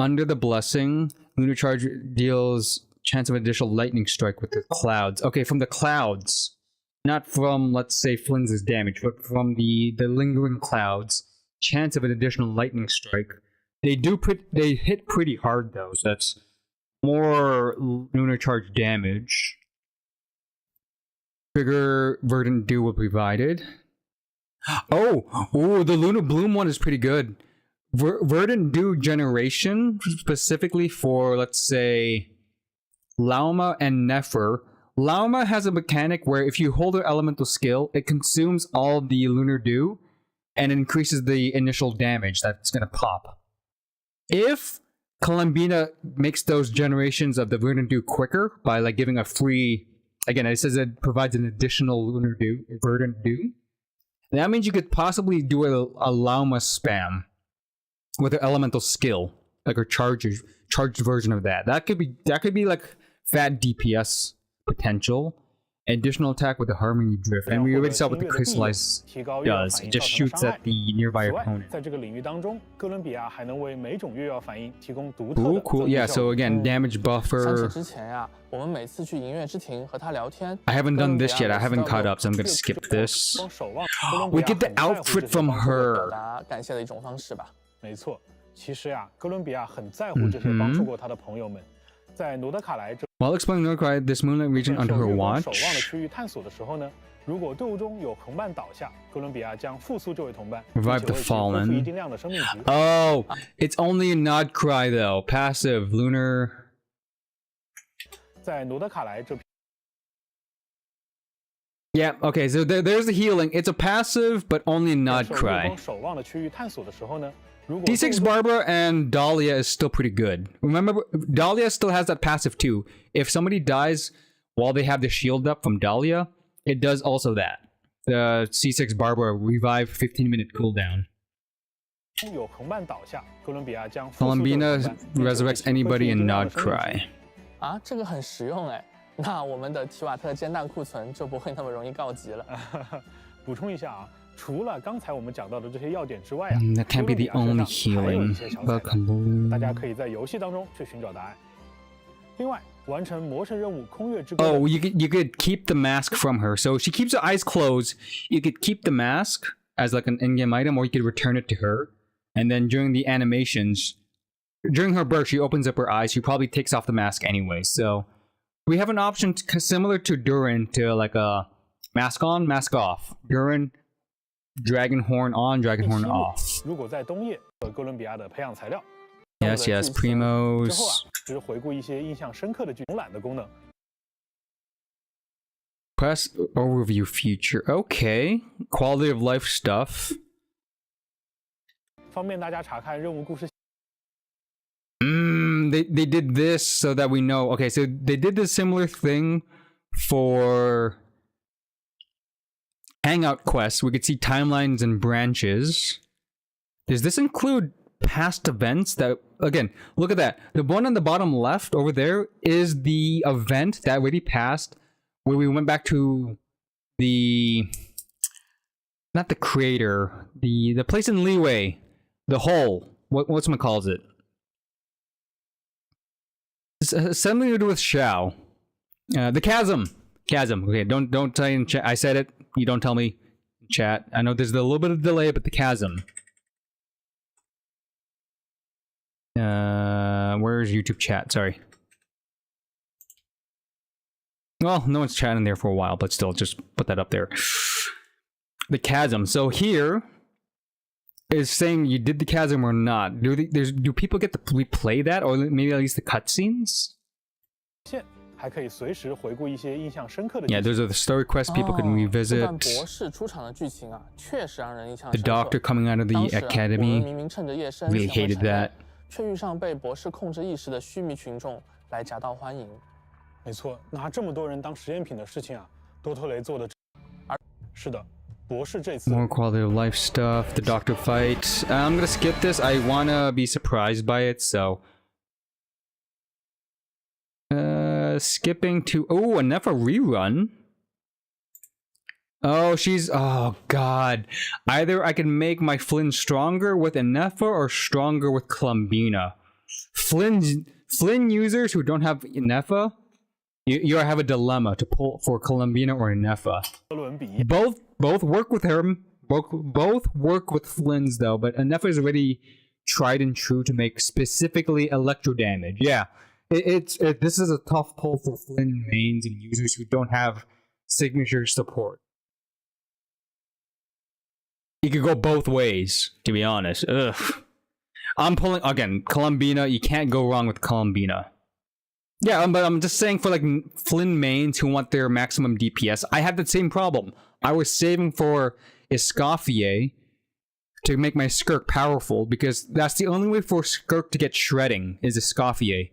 Speaker 1: Under the blessing, lunar charge deals chance of additional lightning strike with the clouds. Okay, from the clouds. Not from, let's say, Flynn's damage, but from the lingering clouds. Chance of an additional lightning strike. They hit pretty hard though, so that's more lunar charge damage. Trigger Verdant Dew will be provided. Oh, the Lunar Bloom one is pretty good. Verdant Dew generation, specifically for, let's say, Lauma and Nefer. Lauma has a mechanic where if you hold her elemental skill, it consumes all the Lunar Dew and increases the initial damage that's going to pop. If Columbina makes those generations of the Verdant Dew quicker by like giving a free, again, it says it provides an additional Lunar Dew, Verdant Dew, that means you could possibly do a Lauma spam with her elemental skill, like her charged version of that. That could be like fat DPS potential. Additional attack with the Harmony Drift, and we already saw what the Crystallize does. It just shoots at the nearby opponent.
Speaker 9: 在这个领域当中，哥伦比亚还能为每种月曜反应提供独特
Speaker 1: Cool,
Speaker 9: 的
Speaker 1: cool. Yeah, so again, damage
Speaker 10: 三
Speaker 1: buffer.
Speaker 10: 起之前呀，我们每次去银月之庭和他聊天。
Speaker 1: I haven't done this yet. I haven't caught up, so I'm gonna skip this. We get the outfit from her.
Speaker 10: 表达感谢的一种方式吧。
Speaker 9: 没错，其实呀，哥伦比亚很在乎这些帮助过他的朋友们。在诺德卡莱这
Speaker 1: While exploring Norcry, this moonlight region under her
Speaker 9: 守
Speaker 1: watch.
Speaker 9: 望的区域探索的时候呢，如果队伍中有同伴倒下，哥伦比亚将复苏这位同伴，
Speaker 1: Revive the
Speaker 9: 并且为其恢复
Speaker 1: fallen.
Speaker 9: 一定量的生命值。
Speaker 1: Oh, it's only a nod cry though. Passive, lunar.
Speaker 9: 在诺德卡莱这
Speaker 1: Yeah, okay, so there's the healing. It's a passive, but only a nod
Speaker 9: 受
Speaker 1: cry.
Speaker 9: 光守望的区域探索的时候呢，如果
Speaker 1: D6 Barbara and Dahlia is still pretty good. Remember, Dahlia still has that passive too. If somebody dies while they have the shield up from Dahlia, it does also that. The C6 Barbara revive 15-minute cooldown.
Speaker 9: 有同伴倒下，哥伦比亚将复苏这位
Speaker 1: Columbina
Speaker 9: 同伴，并且为其
Speaker 1: resurrects
Speaker 9: 恢复一
Speaker 1: anybody
Speaker 9: 定
Speaker 1: in
Speaker 9: 量
Speaker 1: Nod
Speaker 9: 的生命值
Speaker 1: Cry.
Speaker 10: 啊，这个很实用哎，那我们的提瓦特煎蛋库存就不会那么容易告急了。
Speaker 9: 补充一下啊，除了刚才我们讲到的这些要点之外啊，
Speaker 1: That can't be the
Speaker 9: 哥伦
Speaker 1: only
Speaker 9: 比亚身上还有一
Speaker 1: healing.
Speaker 9: 些小
Speaker 1: But
Speaker 9: 彩蛋，
Speaker 1: Columbina-
Speaker 9: 大家可以在游戏当中去寻找答案。另外，完成魔神任务空月之歌的
Speaker 1: Oh, you could keep the mask from her. So if she keeps her eyes closed, you could keep the mask as like an in-game item, or you could return it to her. And then during the animations, during her birth, she opens up her eyes. She probably takes off the mask anyway. So we have an option similar to Durin to like a mask on, mask off. Durin, dragon horn on, dragon horn off.
Speaker 9: 如果在冬夜和哥伦比亚的培养材料
Speaker 1: Yes, yes,
Speaker 9: 之后啊，
Speaker 1: Primos.
Speaker 9: 就是回顾一些印象深刻的剧览的功能。
Speaker 1: Press overview feature. Okay. Quality of life stuff.
Speaker 9: 方便大家查看任务故事。
Speaker 1: They did this so that we know. Okay, so they did the similar thing for Hangout quests. We could see timelines and branches. Does this include past events that, again, look at that. The one on the bottom left over there is the event that already passed where we went back to the, not the crater, the place in Leeway, the hole. What's one calls it? Something to do with Shao. The chasm. Chasm. Okay, don't tell you in chat. I said it. You don't tell me in chat. I know there's a little bit of delay, but the chasm. Where's YouTube chat? Sorry. Well, no one's chatting there for a while, but still, just put that up there. The chasm. So here is saying you did the chasm or not. Do people get to replay that, or maybe at least the cutscenes?
Speaker 9: 还可以随时回顾一些印象深刻的。
Speaker 1: Yeah, those are the story quests people can revisit.
Speaker 10: 这段博士出场的剧情啊，确实让人印象
Speaker 1: The
Speaker 10: 深刻。
Speaker 1: doctor coming out of the
Speaker 10: 当时啊，我们
Speaker 1: academy.
Speaker 10: 明明趁着夜深
Speaker 1: Really
Speaker 10: 潜回
Speaker 1: hated
Speaker 10: 城内
Speaker 1: that.
Speaker 10: 却遇上被博士控制意识的须弥群众来夹道欢迎。
Speaker 9: 没错，拿这么多人当实验品的事情啊，多特雷做的。是的，博士这次
Speaker 1: More quality of life stuff. The doctor fight. I'm gonna skip this. I wanna be surprised by it, so. Skipping to a Nefa rerun. Oh, oh god. Either I can make my Flynn stronger with Nefa or stronger with Columbina. Flynn users who don't have Nefa, you have a dilemma to pull for Columbina or Nefa. Both work with him. Both work with Flynn's though, but Nefa is already tried and true to make specifically electro damage. Yeah. This is a tough pull for Flynn mains and users who don't have signature support. You could go both ways, to be honest. Ugh. I'm pulling, again, Columbina. You can't go wrong with Columbina. Yeah, but I'm just saying for like Flynn mains who want their maximum DPS, I had the same problem. I was saving for Escoffier to make my Skirk powerful because that's the only way for Skirk to get shredding is Escoffier.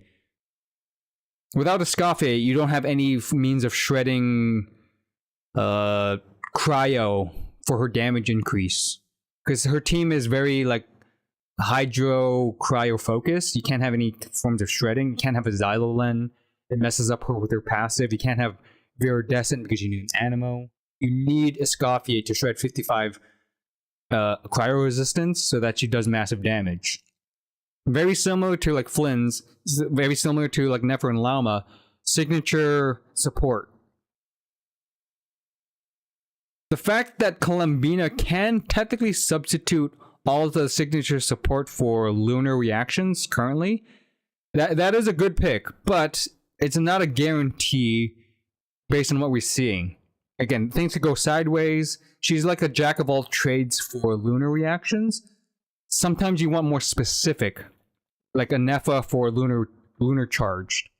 Speaker 1: Without Escoffier, you don't have any means of shredding Cryo for her damage increase. Because her team is very, like, Hydro Cryo focused. You can't have any forms of shredding. You can't have a Xylolen. It messes up her with her passive. You can't have Viridescent because you need an Animo. You need Escoffier to shred 55 cryo resistance so that she does massive damage. Very similar to like Flynn's, very similar to like Nefer and Lauma, signature support. The fact that Columbina can technically substitute all of the signature support for lunar reactions currently, that is a good pick, but it's not a guarantee based on what we're seeing. Again, things could go sideways. She's like a jack of all trades for lunar reactions. Sometimes you want more specific, like a Nefa for lunar charged,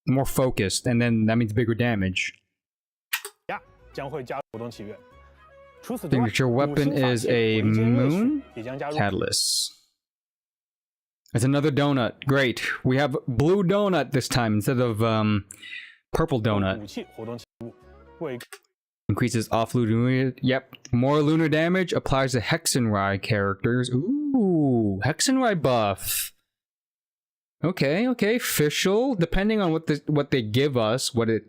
Speaker 1: more focused, and then that means bigger damage. Signature weapon is a moon catalyst. It's another donut. Great. We have blue donut this time instead of purple donut. Increases off lunar. Yep. More lunar damage applies to Hexenrai characters. Ooh, Hexenrai buff. Okay, okay. Official. Depending on what they give us, what the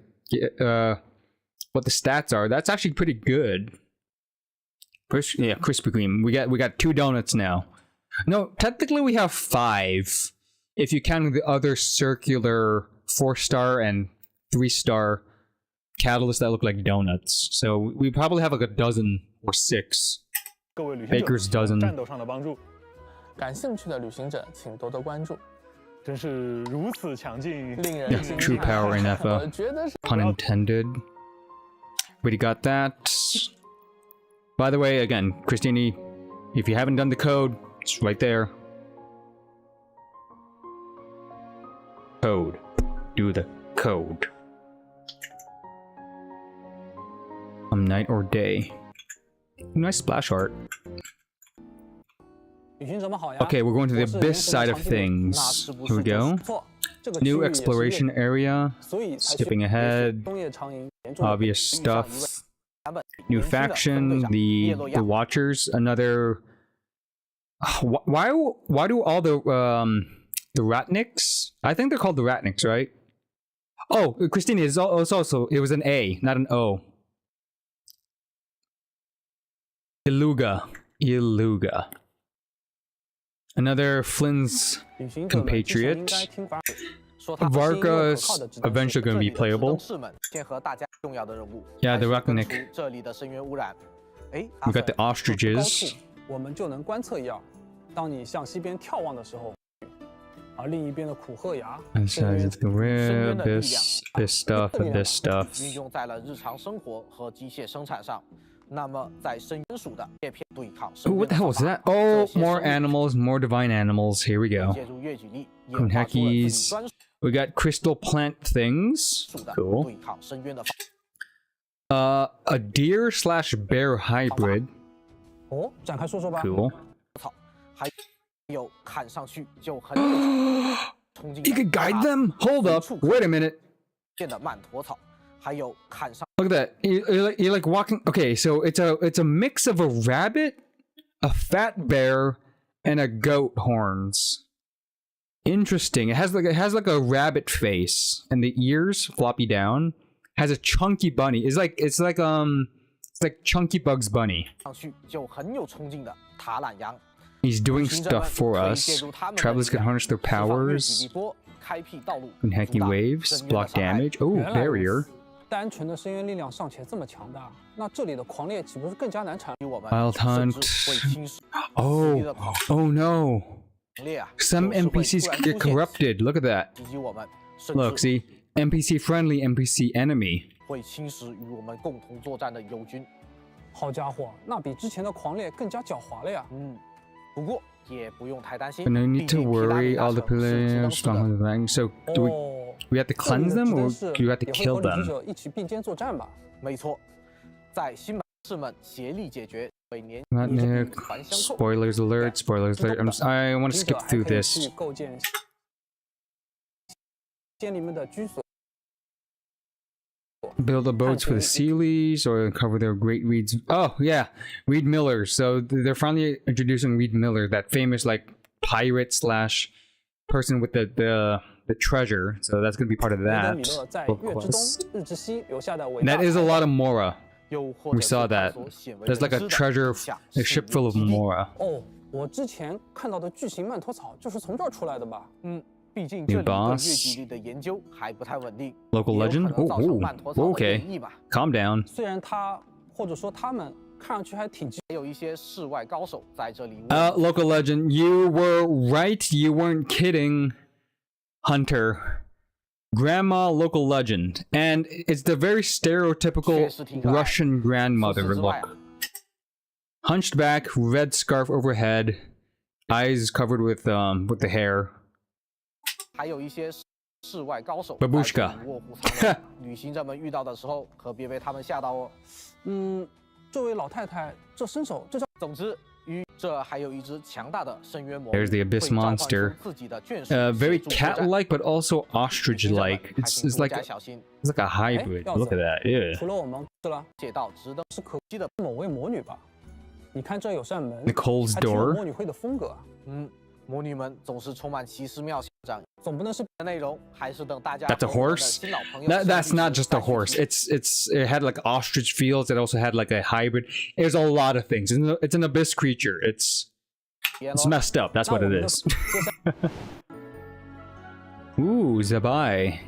Speaker 1: stats are, that's actually pretty good. First, yeah, Krispy Kreme. We got 2 donuts now. No, technically we have 5 if you count the other circular 4-star and 3-star catalysts that look like donuts. So we probably have like a dozen or 6. Baker's dozen.
Speaker 10: 感兴趣的旅行者请多多关注。
Speaker 9: 真是如此强劲，
Speaker 10: 令人惊
Speaker 1: True
Speaker 10: 叹。
Speaker 1: power in
Speaker 10: 我
Speaker 1: FO.
Speaker 10: 觉得是
Speaker 1: Pun intended. We got that. By the way, again, Christine, if you haven't done the code, it's right there. Code. Do the code. Night or day. Nice splash art. Okay, we're going to the abyss side of things. Here we go. New exploration area. Skipping ahead. Obvious stuff. New faction. The Watchers. Another. Why do all the Ratniks? I think they're called the Ratniks, right? Oh, Christina, it was an A, not an O. Iluga. Another Flynn's compatriot. Varka is eventually going to be playable. Yeah, the Ratnik. We got the ostriches.
Speaker 10: 我们就能观测一二。当你向西边眺望的时候，而另一边的苦鹤崖，
Speaker 1: this stuff, and this stuff.
Speaker 15: 运用在了日常生活和机械生产上。那么，在深渊属的叶片对抗。
Speaker 1: What the hell was that? Oh, more animals, more divine animals. Here we go. Kunhekis. We got crystal plant things. Cool. A deer slash bear hybrid.
Speaker 10: 哦，展开说说吧。
Speaker 1: Cool.
Speaker 15: 还有看上去就很
Speaker 1: You could guide them? Hold up. Wait a minute.
Speaker 15: 见的曼陀草，还有看上
Speaker 1: Look at that. You're like walking. Okay, so it's a mix of a rabbit, a fat bear, and a goat horns. Interesting. It has like a rabbit face, and the ears floppy down. Has a chunky bunny. It's like Chunky Bugs Bunny.
Speaker 15: 上去就很有冲劲的塔懒羊。
Speaker 1: He's doing stuff for us. Travelers can harness their powers. Kunheki waves, block damage. Oh, barrier.
Speaker 10: 单纯的深渊力量尚且这么强大，那这里的狂猎岂不是更加难缠？
Speaker 1: Wild Hunt. Oh no. Some NPCs get corrupted. Look at that. Look, see? NPC friendly, NPC enemy.
Speaker 15: 会侵蚀与我们共同作战的友军。
Speaker 10: 好家伙，那比之前的狂猎更加狡猾了呀。
Speaker 15: 不过也不用太担心。
Speaker 1: No need to worry. All the players strong with the So do we have to cleanse them, or do we have to kill them?
Speaker 10: 一起并肩作战吧。
Speaker 15: 没错，在新版士们协力解决。
Speaker 1: Spoilers alert! Spoilers alert! I want to skip through this.
Speaker 10: 构建仙灵们的居所。
Speaker 1: Build abodes for the Sealies or cover their great reeds. Oh yeah, Reed Miller. So they're finally introducing Reed Miller, that famous like pirate slash person with the the treasure, so that's going to be part of
Speaker 9: 雷德
Speaker 1: that
Speaker 9: 米勒在
Speaker 1: book
Speaker 9: 月之东
Speaker 1: quest.
Speaker 9: 日之西留下的伟
Speaker 1: And
Speaker 9: 大
Speaker 1: that is a lot of Mora.
Speaker 15: 又或
Speaker 1: We
Speaker 15: 者是
Speaker 1: saw
Speaker 15: 探
Speaker 1: that.
Speaker 15: 索鲜为
Speaker 1: There's
Speaker 15: 人
Speaker 1: like a
Speaker 15: 知的
Speaker 1: treasure,
Speaker 15: 地下
Speaker 1: a
Speaker 15: 生
Speaker 1: ship
Speaker 15: 命
Speaker 1: full of
Speaker 15: 基地
Speaker 1: Mora.
Speaker 9: 哦，我之前看到的巨型曼陀草就是从这儿出来的吧？
Speaker 15: 毕竟这里对
Speaker 1: boss
Speaker 15: 月季里的研究还不太稳定，
Speaker 1: Local
Speaker 15: 也有可
Speaker 1: legend?
Speaker 15: 能造成
Speaker 1: Ooh,
Speaker 15: 曼陀草的
Speaker 1: okay.
Speaker 15: 变异吧。
Speaker 1: Calm down.
Speaker 9: 虽然他或者说他们看上去还挺
Speaker 15: 还有一些世外高手在这里。
Speaker 1: Local legend, you were right. You weren't kidding, Hunter. Grandma local legend. And it's the very stereotypical Russian grandmother look. Hunched back, red scarf overhead, eyes covered with the hair.
Speaker 15: 还有一些世外高手
Speaker 1: Babushka
Speaker 15: 在这里卧虎藏龙，旅行者们遇到的时候可别被他们吓到哦。
Speaker 9: 这位老太太这身手这叫……
Speaker 15: 总之，这还有一只强大的深渊魔。
Speaker 1: There's the abyss monster. Very cat-like, but also ostrich-like. It's like a hybrid. Look at that. Yeah.
Speaker 9: 除了我们是了，解到值得是可惜的某位魔女吧？你看这有扇门
Speaker 1: Nicole's
Speaker 9: 还挺有
Speaker 1: door
Speaker 9: 魔女会的风格。
Speaker 15: 魔女们总是充满奇思妙想，
Speaker 9: 总不能是
Speaker 15: 内容，还是等大家
Speaker 1: That's a horse? That's not just a horse. It had like ostrich feels. It also had like a hybrid. There's a lot of things. It's an abyss creature. It's messed up. That's what it is. Ooh, Zabai.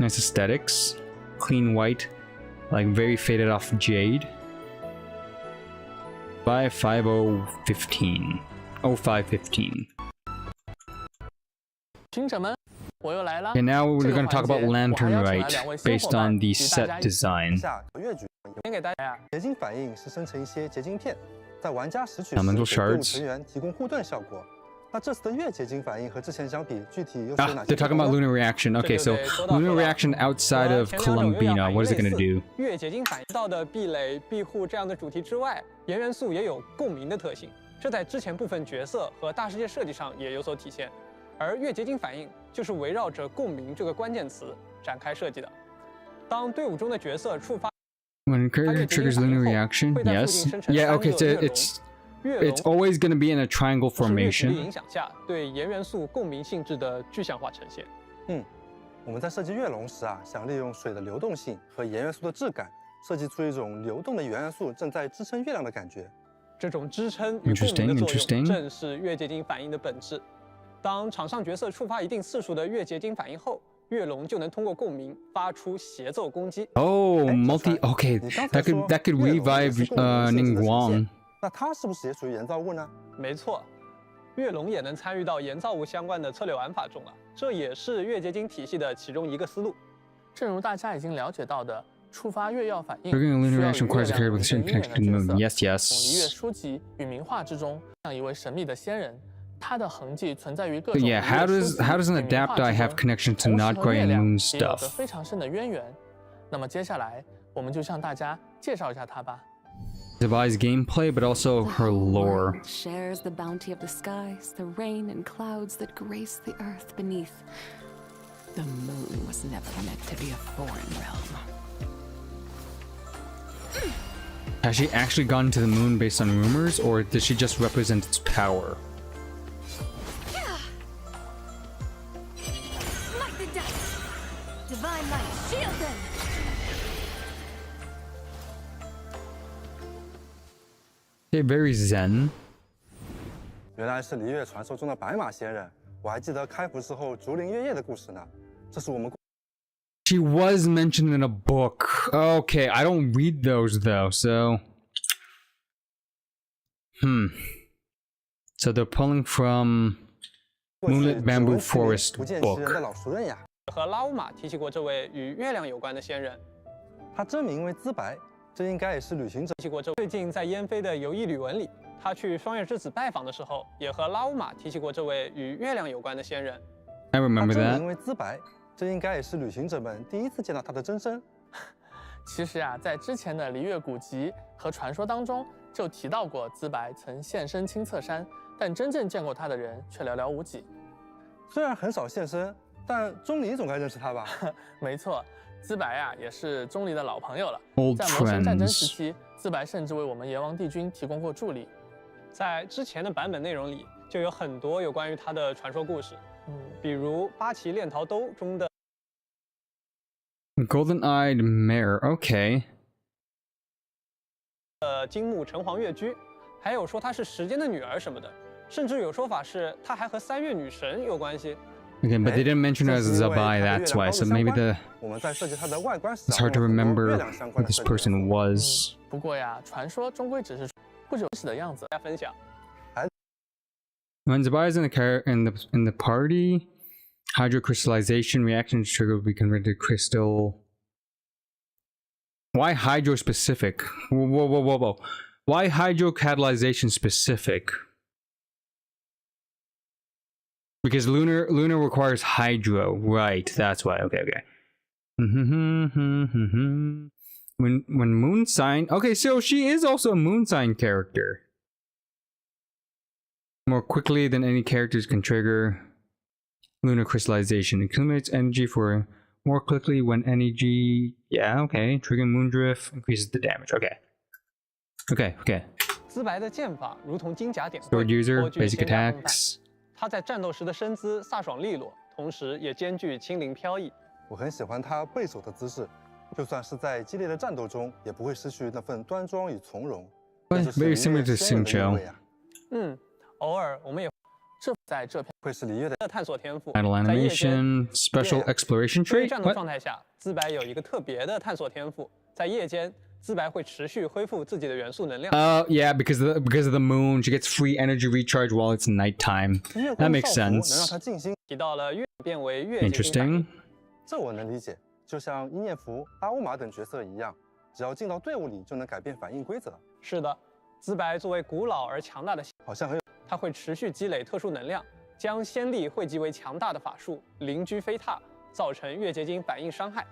Speaker 1: Nice aesthetics. Clean white. Like very faded off jade. By 5015. 0515.
Speaker 10: 听者们，我又来了。
Speaker 1: And now we're
Speaker 10: 这个
Speaker 1: going to talk about
Speaker 10: 环节，我还
Speaker 1: Lantern
Speaker 10: 邀请来
Speaker 1: Rite
Speaker 10: 两位新
Speaker 1: based
Speaker 10: 伙伴
Speaker 1: on the
Speaker 10: 与大家
Speaker 1: set design.
Speaker 10: 先给大家
Speaker 16: 结晶反应是生成一些结晶片，在玩家拾取时
Speaker 1: Elemental
Speaker 16: 给队伍
Speaker 1: shards
Speaker 16: 成员提供护盾效果。那这次的月结晶反应和之前相比，具体又是有哪些
Speaker 1: They're talking about lunar reaction. Okay, so lunar reaction outside of Columbina. What is it going to do?
Speaker 9: 月结晶反应到的壁垒、庇护这样的主题之外，岩元素也有共鸣的特性，这在之前部分角色和大世界设计上也有所体现。而月结晶反应就是围绕着共鸣这个关键词展开设计的。当队伍中的角色触发
Speaker 1: When a character triggers lunar reaction, yes. Yeah, okay, so it's always going to be in a triangle
Speaker 9: 是月食的
Speaker 1: formation.
Speaker 9: 影响下，对岩元素共鸣性质的具象化呈现。
Speaker 16: 我们在设计月龙时啊，想利用水的流动性和岩元素的质感，设计出一种流动的元元素正在支撑月亮的感觉。
Speaker 9: 这种支撑与共鸣的作用，正是月结晶反应的本质。当场上角色触发一定次数的月结晶反应后，月龙就能通过共鸣发出协奏攻击。
Speaker 1: Oh, okay, that could revive Ning Guang.
Speaker 16: 那它是不是也属于岩造物呢？
Speaker 9: 没错，月龙也能参与到岩造物相关的策略玩法中了，这也是月结晶体系的其中一个思路。
Speaker 10: 正如大家已经了解到的，触发月曜反应
Speaker 1: Triggering a
Speaker 10: 需
Speaker 1: lunar
Speaker 10: 要
Speaker 1: reaction
Speaker 10: 与月
Speaker 1: requires a
Speaker 10: 亮
Speaker 1: character
Speaker 10: 有
Speaker 1: with
Speaker 10: 一
Speaker 1: certain
Speaker 10: 个渊源
Speaker 1: connection
Speaker 10: 的
Speaker 1: to the
Speaker 10: 角
Speaker 1: moon.
Speaker 10: 色。
Speaker 1: Yes,
Speaker 10: 从离月
Speaker 1: yes.
Speaker 10: 书籍与名画之中，像一位神秘的仙人，他的痕迹存在于各
Speaker 1: But
Speaker 10: 种
Speaker 1: yeah, how does an adaptai have connection to Nodgray and Moon
Speaker 10: 也有着
Speaker 1: stuff?
Speaker 10: 非常深的渊源。那么接下来，我们就向大家介绍一下他吧。
Speaker 1: Zabai's gameplay, but also her lore.
Speaker 12: Shares the bounty of the skies, the rain and clouds that grace the earth beneath. The moon was never meant to be a foreign realm.
Speaker 1: Has she actually gone to the moon based on rumors, or does she just represent its power?
Speaker 2: Smite the dust! Divine light, shield them!
Speaker 1: Okay, very zen.
Speaker 16: 原来是离月传说中的白马仙人，我还记得开服之后竹林月夜的故事呢。这是我们。
Speaker 1: She was mentioned in a book. Okay, I don't read those though, so... So they're pulling from Moonlit Bamboo Forest book.
Speaker 9: 和拉乌玛提起过这位与月亮有关的仙人，
Speaker 16: 他真名为资白，这应该也是旅行者。
Speaker 9: 提起过这最近在燕飞的游艺旅文里，他去双月之子拜访的时候，也和拉乌玛提起过这位与月亮有关的仙人。
Speaker 1: I remember
Speaker 16: 他真
Speaker 1: that.
Speaker 16: 名为资白，这应该也是旅行者们第一次见到他的真身。
Speaker 10: 其实啊，在之前的离月古籍和传说当中，就提到过资白曾现身青侧山，但真正见过他的人却寥寥无几。
Speaker 16: 虽然很少现身，但钟离总该认识他吧？
Speaker 10: 没错，资白啊也是钟离的老朋友了。
Speaker 1: Old
Speaker 10: 在魔神战争
Speaker 1: friends.
Speaker 10: 时期，资白甚至为我们阎王帝君提供过助力。
Speaker 9: 在之前的版本内容里，
Speaker 17: 就有很多有关于他的传说故事，比如八岐炼陶兜中的
Speaker 1: Golden-eyed mare. Okay.
Speaker 17: 金木城隍月居，还有说她是时间的女儿什么的，甚至有说法是她还和三月女神有关系。
Speaker 1: Okay, but they didn't mention her as Zabai, that's why. So maybe it's hard to remember who this person was.
Speaker 10: 不过呀，传说终归只是不久史的样子。
Speaker 17: 大家分享。
Speaker 1: When Zabai is in the party, hydrocrystallization reactions trigger will be converted to crystal. Why hydro specific? Whoa. Why hydrocatalyzation specific? Because lunar requires hydro, right? That's why. Okay. When moon sign. Okay, so she is also a moon sign character. More quickly than any characters can trigger lunar crystallization. Accumulates energy for more quickly when energy. Yeah, okay. Triggering moon drift increases the damage. Okay.
Speaker 17: 资白的剑法如同金甲点缀，
Speaker 1: Sword user,
Speaker 17: 颇具
Speaker 1: basic
Speaker 17: 仙家风范
Speaker 1: attacks.
Speaker 17: 他在战斗时的身姿飒爽利落，同时也兼具轻灵飘逸。
Speaker 16: 我很喜欢他背手的姿势，就算是在激烈的战斗中，也不会失去那份端庄与从容。
Speaker 1: Very similar to Xingqiu.
Speaker 17: 偶尔我们也
Speaker 10: 在这片
Speaker 16: 会是李月的
Speaker 17: 探索天赋。
Speaker 1: Idle animation, special exploration
Speaker 17: 对于
Speaker 1: trait.
Speaker 17: 战斗
Speaker 1: What?
Speaker 17: 状态下，资白有一个特别的探索天赋，在夜间，资白会持续恢复自己的元素能量。
Speaker 1: Yeah, because of the moon, she gets free energy recharge while it's nighttime. That makes
Speaker 16: 能让
Speaker 1: sense.
Speaker 16: 他静心。
Speaker 17: 提到了月变为月结晶反
Speaker 1: Interesting.
Speaker 17: 应。
Speaker 16: 这我能理解，就像伊涅福、阿乌玛等角色一样，只要进到队伍里就能改变反应规则。
Speaker 17: 是的，资白作为古老而强大的，
Speaker 16: 好像很有。
Speaker 17: 它会持续积累特殊能量，将仙力汇集为强大的法术，灵居飞踏，造成月结晶反应伤害。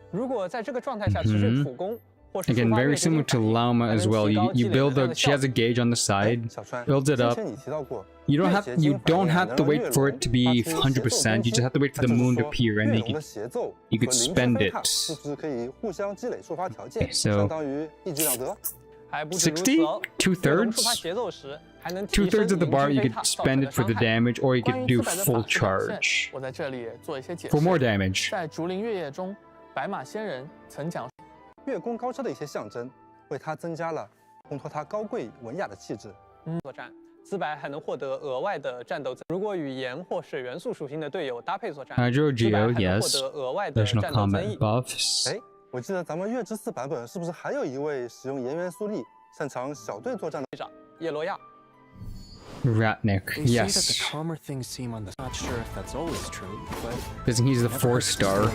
Speaker 17: 如果在这个状态下持续普攻，或是
Speaker 1: Again, very similar to Llama as well. You build she has a gauge on the side, builds it up. You don't have to wait for it to be 100%. You just have to wait for the moon to appear, and you could spend it. Okay, so 60, 2/3. 2/3 of the bar, you could spend it for the damage, or you could do full charge
Speaker 10: 我在这里做一些解释。
Speaker 1: for more damage.
Speaker 10: 在竹林月夜中，白马仙人曾讲
Speaker 16: 月宫高超的一些象征，为他增加了烘托他高贵文雅的气质。
Speaker 17: 作战，资白还能获得额外的战斗。如果与盐或水元素属性的队友搭配作战，
Speaker 1: Hydro
Speaker 17: 资白
Speaker 1: Geo,
Speaker 17: 还能获
Speaker 1: yes.
Speaker 17: 得额外的
Speaker 1: Additional
Speaker 17: 战斗增
Speaker 1: combat
Speaker 17: 益。
Speaker 1: buffs.
Speaker 16: 哎，我记得咱们月之4版本是不是还有一位使用盐元素力、擅长小队作战的
Speaker 17: 队长叶罗亚？
Speaker 1: Ratnik,
Speaker 18: They say that
Speaker 1: yes.
Speaker 18: the calmer things seem on the. Not sure if that's always true, but.
Speaker 1: Because he's the
Speaker 18: never
Speaker 1: 4-star.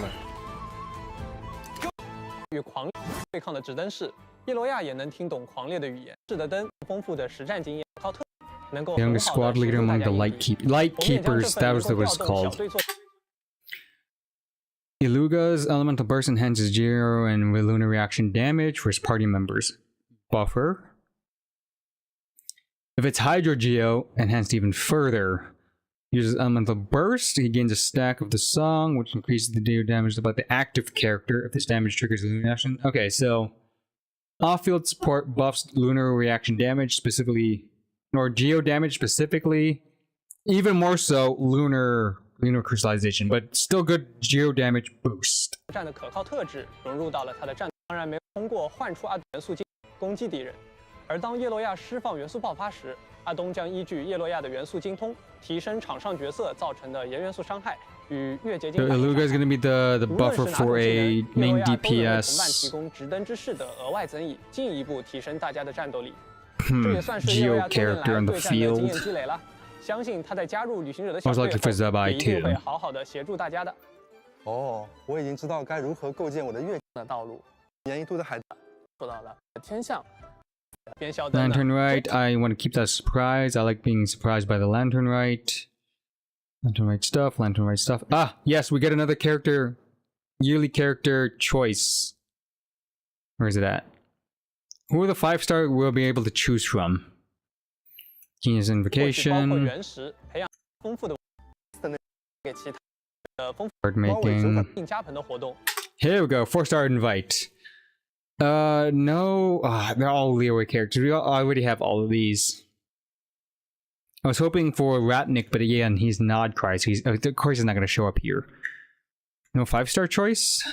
Speaker 17: 与狂烈对抗的直灯士，叶罗亚也能听懂狂烈的语言。是的灯，丰富的实战经验，靠特能够
Speaker 1: Youngest squad leader among the light keepers. That was what it's called. Iluga's elemental burst enhances Geo and with lunar reaction damage for his party members. Buffer. If it's Hydro Geo, enhanced even further. Uses elemental burst, he gains a stack of the song, which increases the deal damage about the active character if this damage triggers a lunar reaction. Okay, so off-field support buffs lunar reaction damage specifically, or Geo damage specifically, even more so lunar crystallization, but still good Geo damage boost.
Speaker 17: 战的可靠特质融入到了他的战斗，当然没有通过唤出阿元素精攻击敌人。而当叶洛亚释放元素爆发时，阿东将依据叶洛亚的元素精通，提升场上角色造成的盐元素伤害与月结晶。
Speaker 1: So Iluga is going to be the buffer for a main
Speaker 17: 同伴提
Speaker 1: DPS
Speaker 17: 供直灯之势的额外增益，进一步提升大家的战斗力。这也算是叶洛
Speaker 1: Geo
Speaker 17: 亚多年
Speaker 1: character
Speaker 17: 来
Speaker 1: on the
Speaker 17: 对战的经验
Speaker 1: field.
Speaker 17: 积累了。相信他在加入旅行者的小
Speaker 1: Most
Speaker 17: 队
Speaker 1: likely for
Speaker 17: 后，
Speaker 1: Zabai
Speaker 17: 也一定
Speaker 1: too.
Speaker 17: 会好好的协助大家的。
Speaker 16: 哦，我已经知道该如何构建我的月
Speaker 10: 的道路。
Speaker 16: 年一度的海
Speaker 10: 说到了天象。
Speaker 1: Lantern Right, I want to keep that surprise. I like being surprised by the Lantern Right. Lantern Right stuff, Lantern Right stuff. Ah, yes, we get another character, yearly character choice. Where is it at? Who are the 5-star we'll be able to choose from? Genius Invocation. Card making. Here we go, 4-star invite. No, they're all leeway characters. I already have all of these. I was hoping for Ratnik, but again, he's Nodcry, so he's of course he's not going to show up here. No 5-star choice?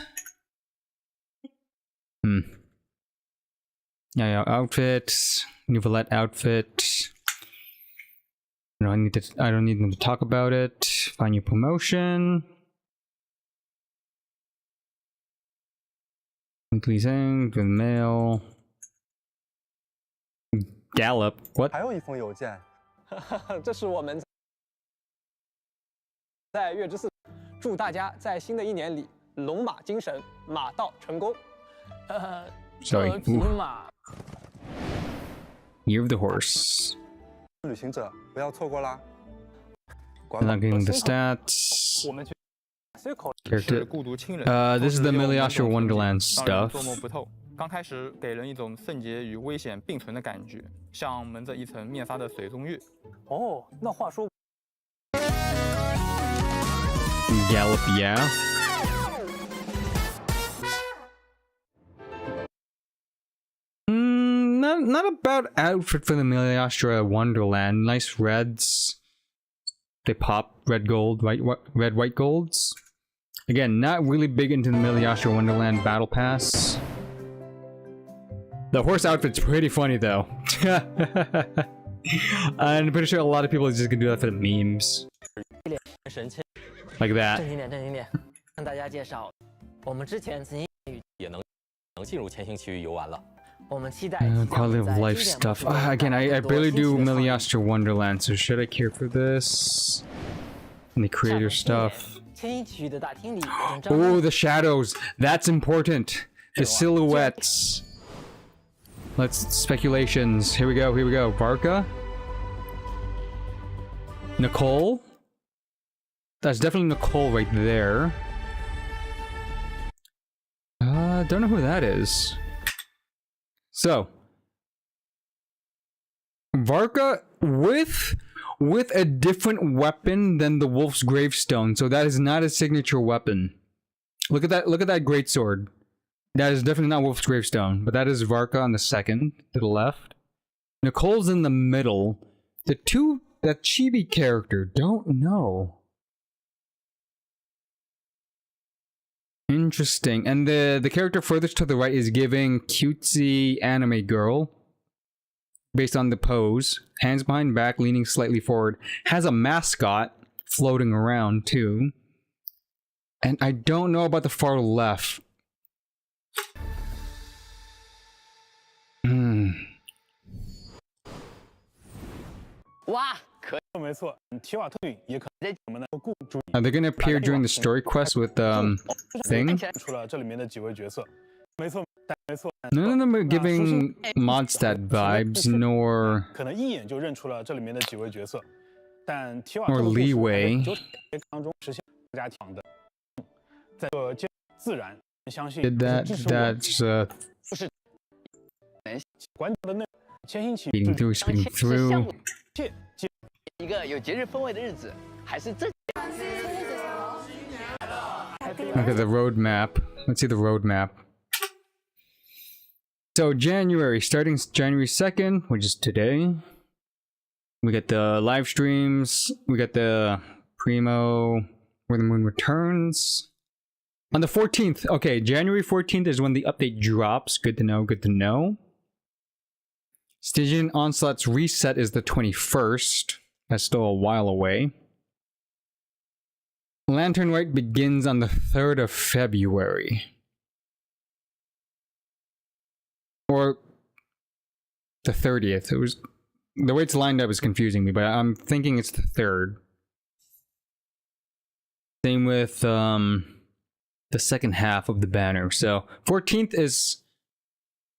Speaker 1: Yeah, outfit. New Valette outfit. No, I don't need them to talk about it. Find your promotion. Weekly thing, the mail. Gallop. What?
Speaker 16: 还有一封邮件。
Speaker 17: 这是我们在月之4，祝大家在新的一年里龙马精神，马到成功。
Speaker 1: Sorry.
Speaker 17: 匹马。
Speaker 1: Year of the Horse.
Speaker 16: 旅行者，不要错过啦。
Speaker 1: I'm not getting the stats.
Speaker 17: 我们去
Speaker 1: Character. This is the Miliasha Wonderland
Speaker 19: 捉
Speaker 1: stuff.
Speaker 19: 摸不透。刚开始给人一种圣洁与危险并存的感觉，像蒙着一层面纱的水中月。
Speaker 17: 哦，那话说。
Speaker 1: Gallop, yeah. Not a bad outfit for the Miliastra Wonderland. Nice reds. They pop red gold, white golds. Again, not really big into the Miliastra Wonderland Battle Pass. The horse outfit's pretty funny though. I'm pretty sure a lot of people are just gonna do that for the memes. Like that.
Speaker 20: 正经点，向大家介绍，我们之前曾经也能进入千星奇域游玩了。我们期待
Speaker 1: quality of life stuff. Again, I barely do Miliastra Wonderland, so should I care for this? And the creator stuff.
Speaker 20: 千星奇域的大厅里，
Speaker 1: Oh, the shadows. That's important. The silhouettes. Let's speculations. Here we go. Varka? Nicole? That's definitely Nicole right there. Don't know who that is. So, Varka with a different weapon than the Wolf's Gravestone. So that is not a signature weapon. Look at that greatsword. That is definitely not Wolf's Gravestone, but that is Varka on the second to the left. Nicole's in the middle. That chibi character, don't know. Interesting. And the character furthest to the right is giving cutesy anime girl. Based on the pose. Hands behind back, leaning slightly forward. Has a mascot floating around too. And I don't know about the far left. Are they gonna appear during the story quest with thing? None of them are giving Mondstadt vibes, nor leeway. That's speeding through. Okay, the roadmap. Let's see the roadmap. So starting January 2nd, which is today. We get the live streams. We get the Primo Where the Moon Returns. On the 14th, okay, January 14th is when the update drops. Good to know. Stygian Onslaught's reset is the 21st. That's still a while away. Lantern Rite begins on the 3rd of February. Or the 30th. It was the way it's lined up is confusing me, but I'm thinking it's the 3rd. Same with the second half of the banner. So 14th is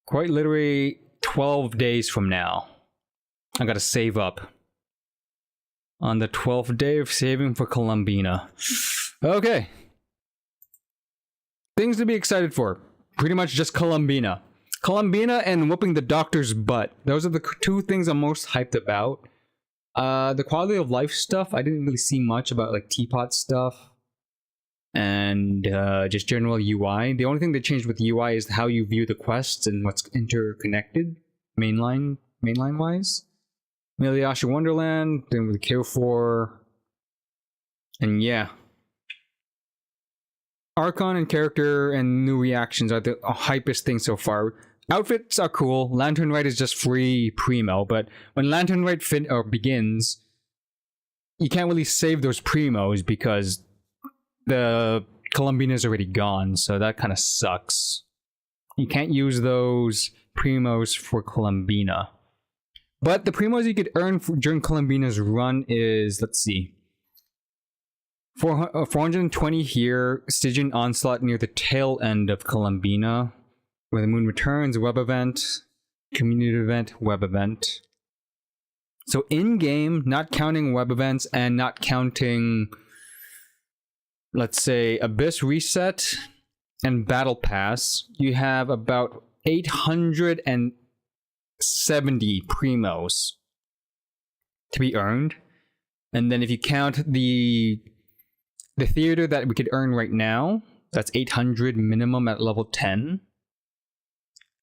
Speaker 1: quite literally 12 days from now. I gotta save up. On the 12th day of saving for Columbina. Okay. Things to be excited for. Pretty much just Columbina. Columbina and whooping the doctor's butt. Those are the two things I'm most hyped about. The quality of life stuff, I didn't really see much about like teapot stuff. And just general UI. The only thing that changed with UI is how you view the quests and what's interconnected mainline wise. Miliasha Wonderland, then with K4. And yeah. Archon and character and new reactions are the hypest thing so far. Outfits are cool. Lantern Rite is just free primo, but when Lantern Rite begins, you can't really save those primos because the Columbina is already gone, so that kind of sucks. You can't use those primos for Columbina. But the primos you could earn during Columbina's run is, let's see, 420 here, Stygian Onslaught near the tail end of Columbina, where the moon returns, web event, community event, web event. So in-game, not counting web events and not counting, let's say, Abyss Reset and Battle Pass, you have about 870 primos to be earned. And then if you count the theater that we could earn right now, that's 800 minimum at level 10.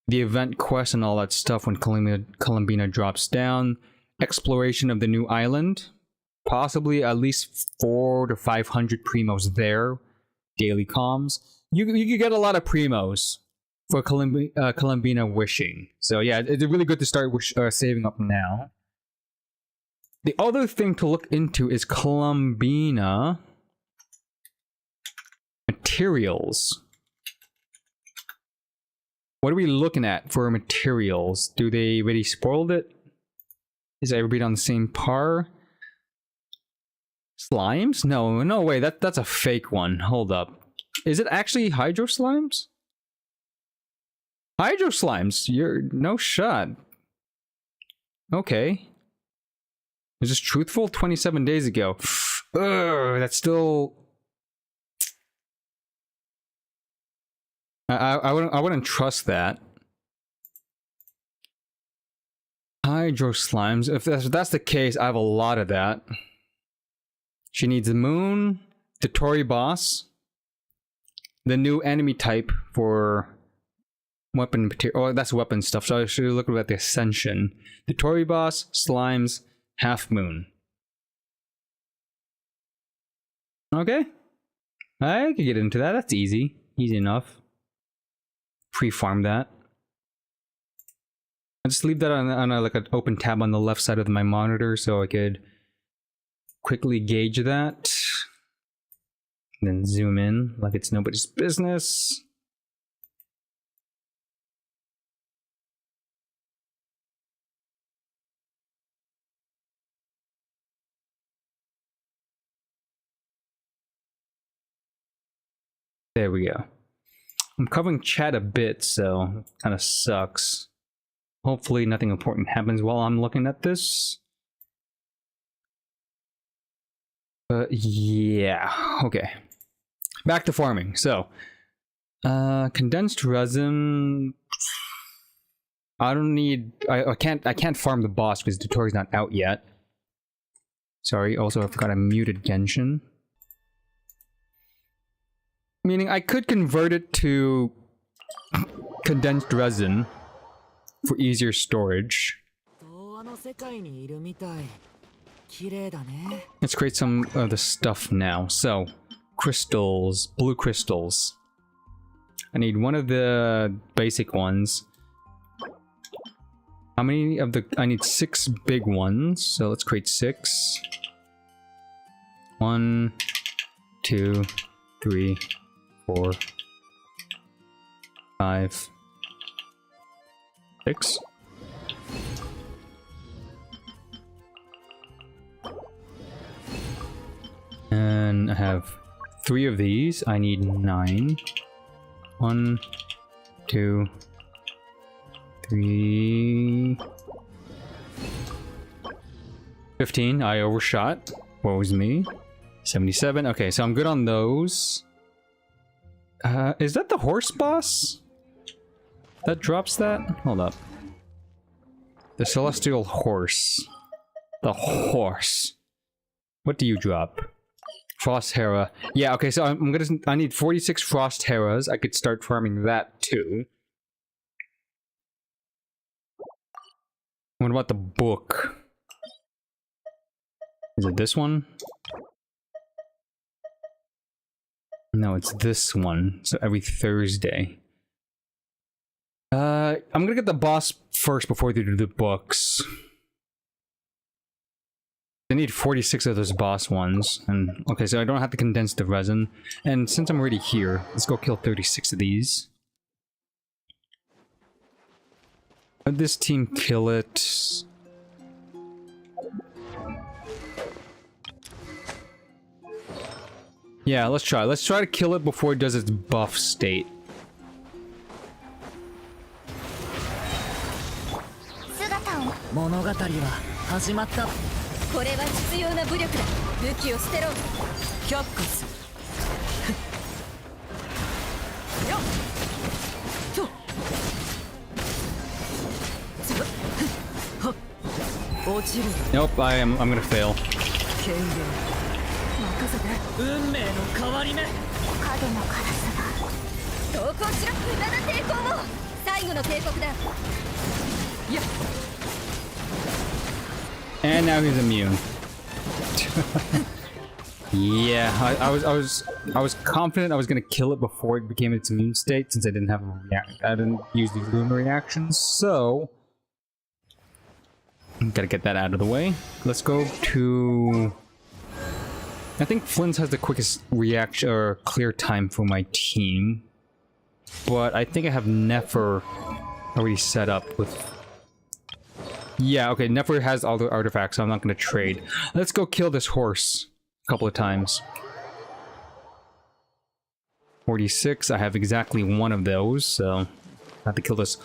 Speaker 1: The event quest and all that stuff when Columbina drops down. Exploration of the new island. Possibly at least 400 to 500 primos there. Daily comms. You could get a lot of primos for Columbina wishing. So yeah, it's really good to start saving up now. The other thing to look into is Columbina materials. What are we looking at for materials? Do they already spoiled it? Is everybody on the same par? Slimes? No way. That's a fake one. Hold up. Is it actually Hydro Slimes? Hydro Slimes? You're no shot. Okay. Is this truthful? 27 days ago. Ugh, that's still. I wouldn't trust that. Hydro Slimes. If that's the case, I have a lot of that. She needs the moon, the Tori boss, the new enemy type for weapon material. Oh, that's weapon stuff. So I should look at the Ascension. The Tori boss, Slimes, Half Moon. Okay. I could get into that. That's easy. Easy enough. Pre-farm that. I just leave that on like an open tab on the left side of my monitor so I could quickly gauge that. And then zoom in like it's nobody's business. There we go. I'm covering chat a bit, so kind of sucks. Hopefully nothing important happens while I'm looking at this. Yeah, okay. Back to farming. So, condensed resin. I don't need. I can't farm the boss because the tutorial's not out yet. Sorry. Also, I forgot I muted Genshin. Meaning I could convert it to condensed resin for easier storage. Let's create some of the stuff now. So, crystals, blue crystals. I need one of the basic ones. How many of the... I need 6 big ones, so let's create 6. 1, 2, 3, 4, 5, 6. And I have 3 of these. I need 9. 1, 2, 3, 15. I overshot. What was me? 77. Okay, so I'm good on those. Is that the horse boss? That drops that? Hold up. The celestial horse. The horse. What do you drop? Frost Hera. Yeah, okay, so I need 46 Frost Heras. I could start farming that too. What about the book? Is it this one? No, it's this one. So every Thursday. I'm gonna get the boss first before they do the books. I need 46 of those boss ones. And okay, so I don't have to condense the resin. And since I'm already here, let's go kill 36 of these. Let this team kill it. Yeah, let's try. Let's try to kill it before it does its buff state. Nope, I'm gonna fail. And now he's immune. Yeah, I was confident I was gonna kill it before it became its immune state, since I didn't have a I didn't use the lunar reactions, so gotta get that out of the way. Let's go to... I think Flynn's has the quickest reaction or clear time for my team, but I think I have Nefer already set up with... Yeah, okay, Nefer has all the artifacts, so I'm not gonna trade. Let's go kill this horse a couple of times. 46, I have exactly one of those, so I have to kill this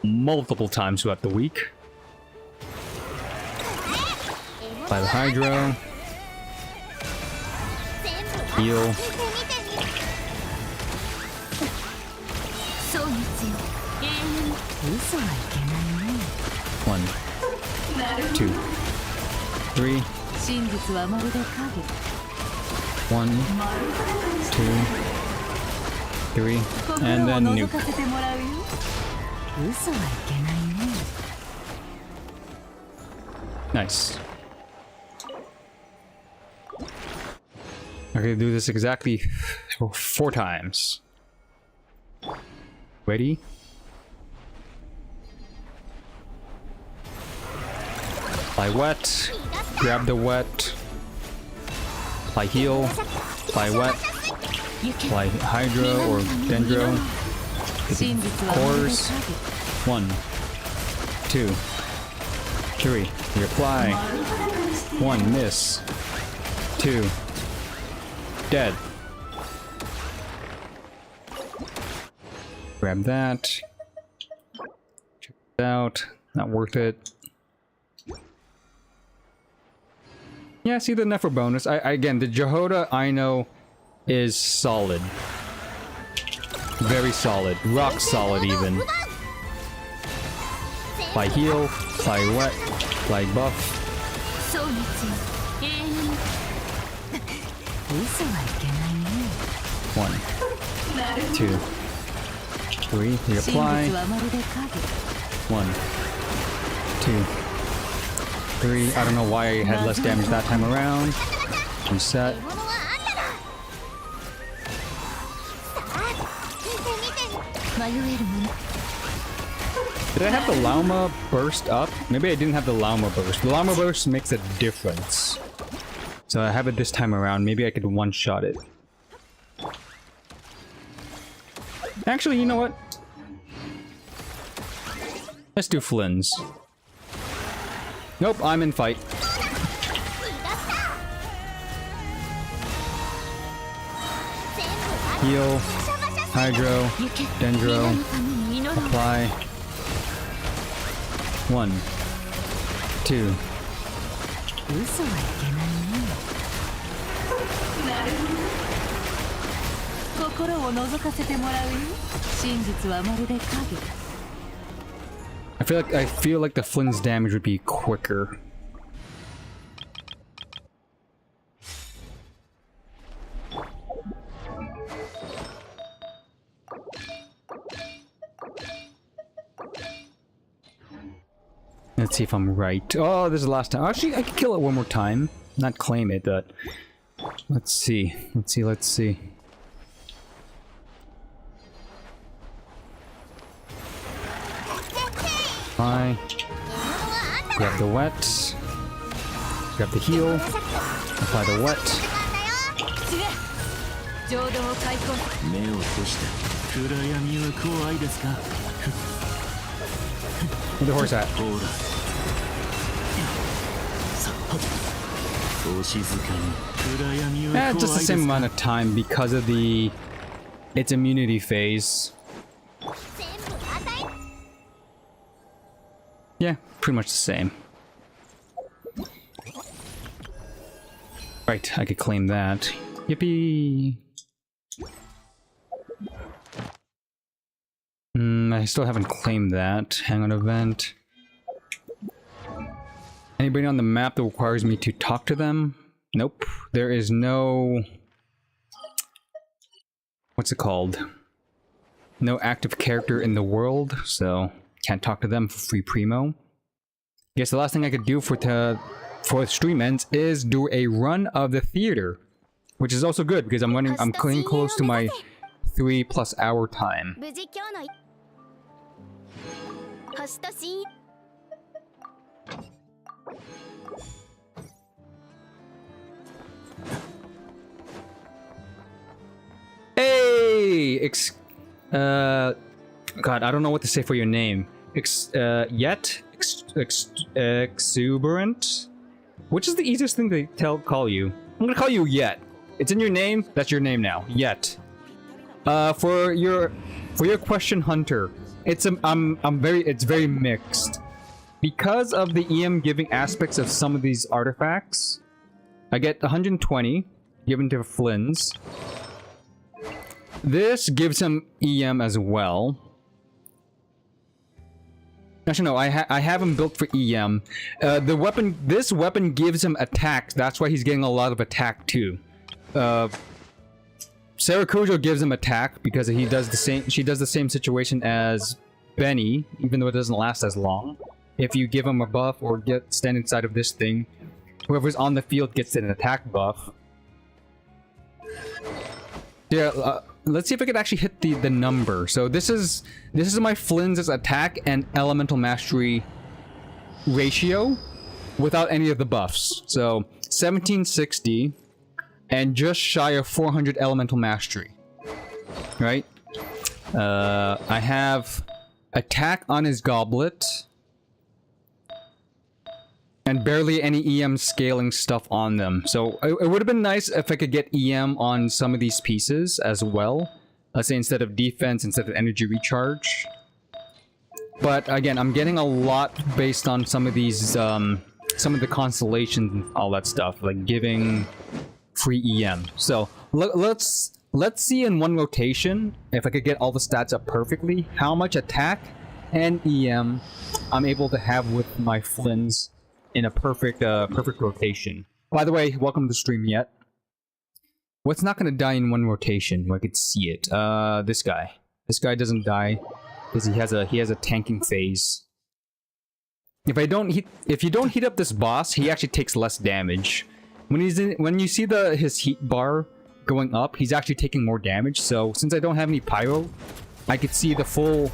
Speaker 1: multiple times throughout the week. By the Hydro. Heal. 1, 2, 3. 1, 2, 3, and then nuke. Nice. Okay, do this exactly 4 times. Ready? Apply wet, grab the wet, apply heal, apply wet, apply hydro or dendro, cores, 1, 2, 3, reapply, 1, miss, 2, dead. Grab that, check it out, not worth it. Yeah, see the Nefer bonus. Again, the Jehoda I know is solid. Very solid. Rock solid even. Apply heal, apply wet, apply buff. 1, 2, 3, reapply. 1, 2, 3. I don't know why I had less damage that time around. Reset. Did I have the Lauma burst up? Maybe I didn't have the Lauma burst. The Lauma burst makes a difference. So I have it this time around. Maybe I could one-shot it. Actually, you know what? Let's do Flynn's. Nope, I'm in fight. Heal, hydro, dendro, apply. 1, 2.
Speaker 6: 心を覗かせてもらうよ。真実はまるで影。
Speaker 1: I feel like the Flynn's damage would be quicker. Let's see if I'm right. Oh, this is the last time. Actually, I could kill it one more time. not claim it, but let's see. Fine. Grab the wet. Grab the heal. Apply the wet. Where's the horse at? Just the same amount of time because of its immunity phase. Yeah, pretty much the same. Right, I could claim that. Yippee! I still haven't claimed that. Hang on event. Anybody on the map that requires me to talk to them? Nope. There is no... What's it called? No active character in the world, so can't talk to them for free primo. Guess the last thing I could do for stream ends is do a run of the theater, which is also good because I'm getting close to my 3+ hour time. Hey, God, I don't know what to say for your name. Exuberant? Which is the easiest thing to call you? I'm gonna call you Yet. It's in your name. That's your name now. Yet. For your question, Hunter, it's very mixed because of the EM giving aspects of some of these artifacts. I get 120 given to Flynn's. This gives him EM as well. Actually, no, I have him built for EM. This weapon gives him attack. That's why he's getting a lot of attack too. Sarakujo gives him attack because he does the same. She does the same situation as Benny, even though it doesn't last as long. If you give him a buff or stand inside of this thing, whoever's on the field gets an attack buff. Yeah. Let's see if I could actually hit the number. So this is my Flynn's attack and elemental mastery ratio without any of the buffs. So 1760 and just shy of 400 elemental mastery. Right? I have attack on his goblet and barely any EM scaling stuff on them. So it would have been nice if I could get EM on some of these pieces as well. Let's say instead of defense, instead of energy recharge. But again, I'm getting a lot based on some of these, some of the constellations and all that stuff, like giving free EM. So let's see in one rotation, if I could get all the stats up perfectly, how much attack and EM I'm able to have with my Flynn's in a perfect rotation. By the way, welcome to the stream Yet. What's not gonna die in one rotation where I could see it? This guy. This guy doesn't die because he has a tanking phase. If you don't heat up this boss, he actually takes less damage. When you see his heat bar going up, he's actually taking more damage. So since I don't have any pyro, I could see the full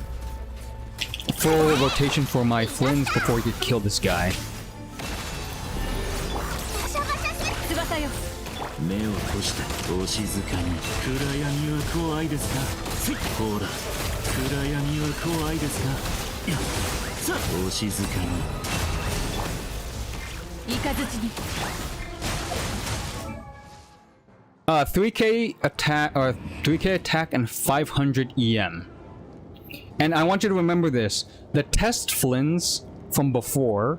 Speaker 1: rotation for my Flynn's before he could kill this guy.
Speaker 21: 目を閉じてお静かに暗闇は怖いですかほら暗闇は怖いですかいやさあお静かに
Speaker 1: 3k attack and 500 EM. And I want you to remember this. The test Flynn's from before,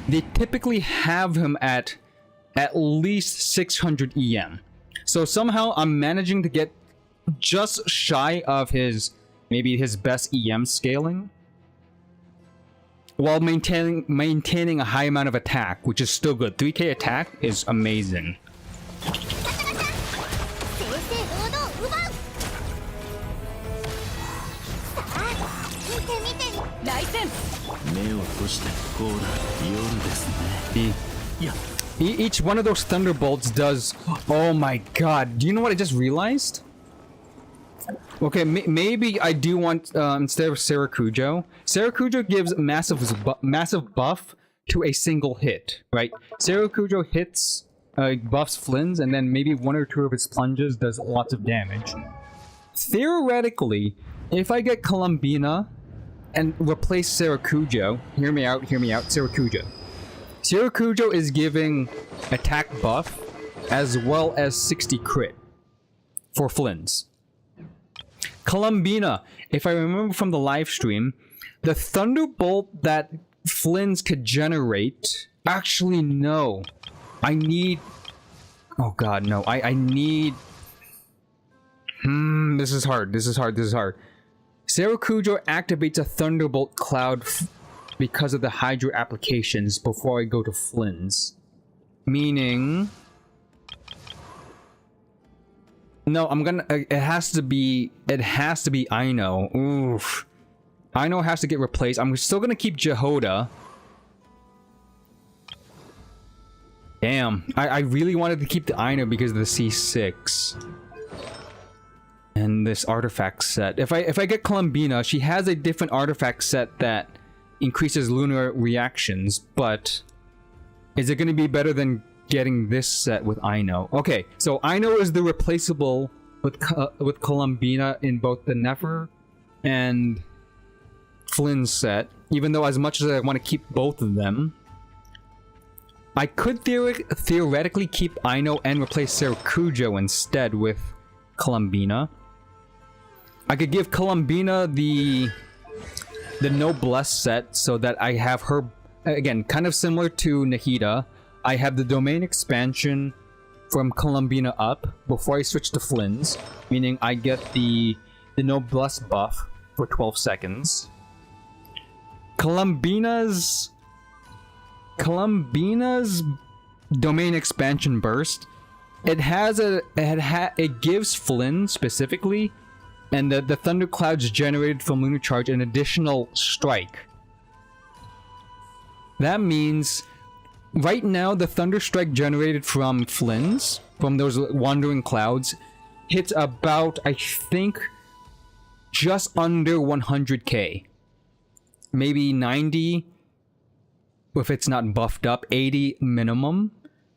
Speaker 1: they typically have him at least 600 EM. So somehow I'm managing to get just shy of maybe his best EM scaling while maintaining a high amount of attack, which is still good. 3k attack is amazing. Each one of those thunderbolts does... Oh my god. Do you know what I just realized? Okay, maybe I do want, instead of Sarakujo. Sarakujo gives massive buff to a single hit, right? Sarakujo hits, buffs Flynn's, and then maybe one or two of his plunges does lots of damage. Theoretically, if I get Columbina and replace Sarakujo, hear me out, Sarakujo. Sarakujo is giving attack buff as well as 60 crit for Flynn's. Columbina, if I remember from the live stream, the Thunderbolt that Flynn's could generate... Actually, no. I need... Oh god, no. I need... This is hard. Sarakujo activates a Thunderbolt cloud because of the Hydro applications before I go to Flynn's. Meaning... No, I'm gonna... it has to be Aino. Oof. Aino has to get replaced. I'm still gonna keep Jehoda. Damn. I really wanted to keep the Aino because of the C6. And this artifact set. If I get Columbina, she has a different artifact set that increases lunar reactions, but... Is it gonna be better than getting this set with Aino? Okay, so Aino is the replaceable with Columbina in both the Nefer and Flynn's set, even though as much as I want to keep both of them, I could theoretically keep Aino and replace Sarakujo instead with Columbina. I could give Columbina the Noblesse set so that I have her, again, kind of similar to Nahida. I have the domain expansion from Columbina up before I switch to Flynn's, meaning I get the Noblesse buff for 12 seconds. Columbina's domain expansion burst. It gives Flynn specifically, and the thunderclouds generated from lunar charge an additional strike. That means right now the thunder strike generated from Flynn's, from those wandering clouds, hits about, I think, just under 100k. Maybe 90 if it's not buffed up, 80 minimum.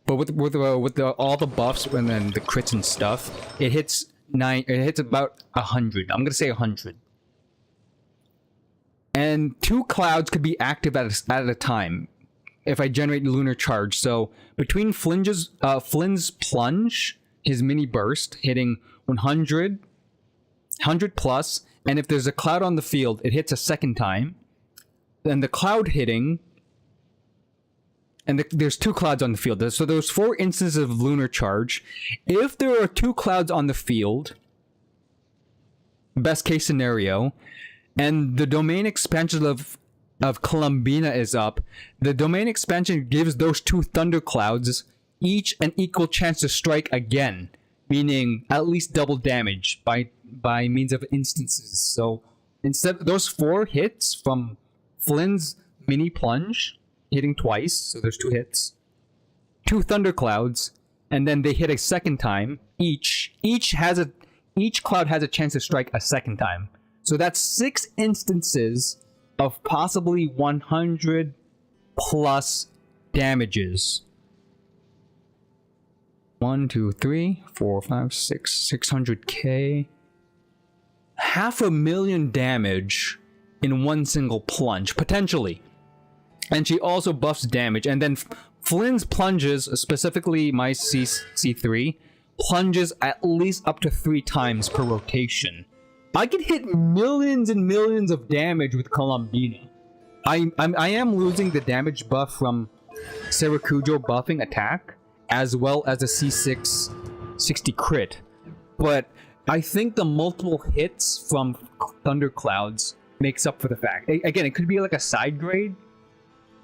Speaker 1: But with all the buffs and then the crits and stuff, it hits about 100. I'm gonna say 100. And 2 clouds could be active at a time if I generate lunar charge. So between Flynn's plunge, his mini burst hitting 100 plus, and if there's a cloud on the field, it hits a second time. Then the cloud hitting, and there's 2 clouds on the field. So there's 4 instances of lunar charge. If there are 2 clouds on the field, best case scenario, and the domain expansion of Columbina is up, the domain expansion gives those 2 thunderclouds each an equal chance to strike again, meaning at least double damage by means of instances. So instead, those 4 hits from Flynn's mini plunge hitting twice, so there's 2 hits, 2 thunderclouds, and then they hit a second time. Each cloud has a chance to strike a second time. So that's 6 instances of possibly 100 plus damages. 1, 2, 3, 4, 5, 6, 600k. 500,000 damage in one single plunge, potentially. And she also buffs damage. And then Flynn's plunges, specifically my C3, plunges at least up to 3 times per rotation. I can hit millions and millions of damage with Columbina. I am losing the damage buff from Sarakujo buffing attack, as well as a C6 60 crit. But I think the multiple hits from Thunderclouds makes up for the fact. Again, it could be like a side grade,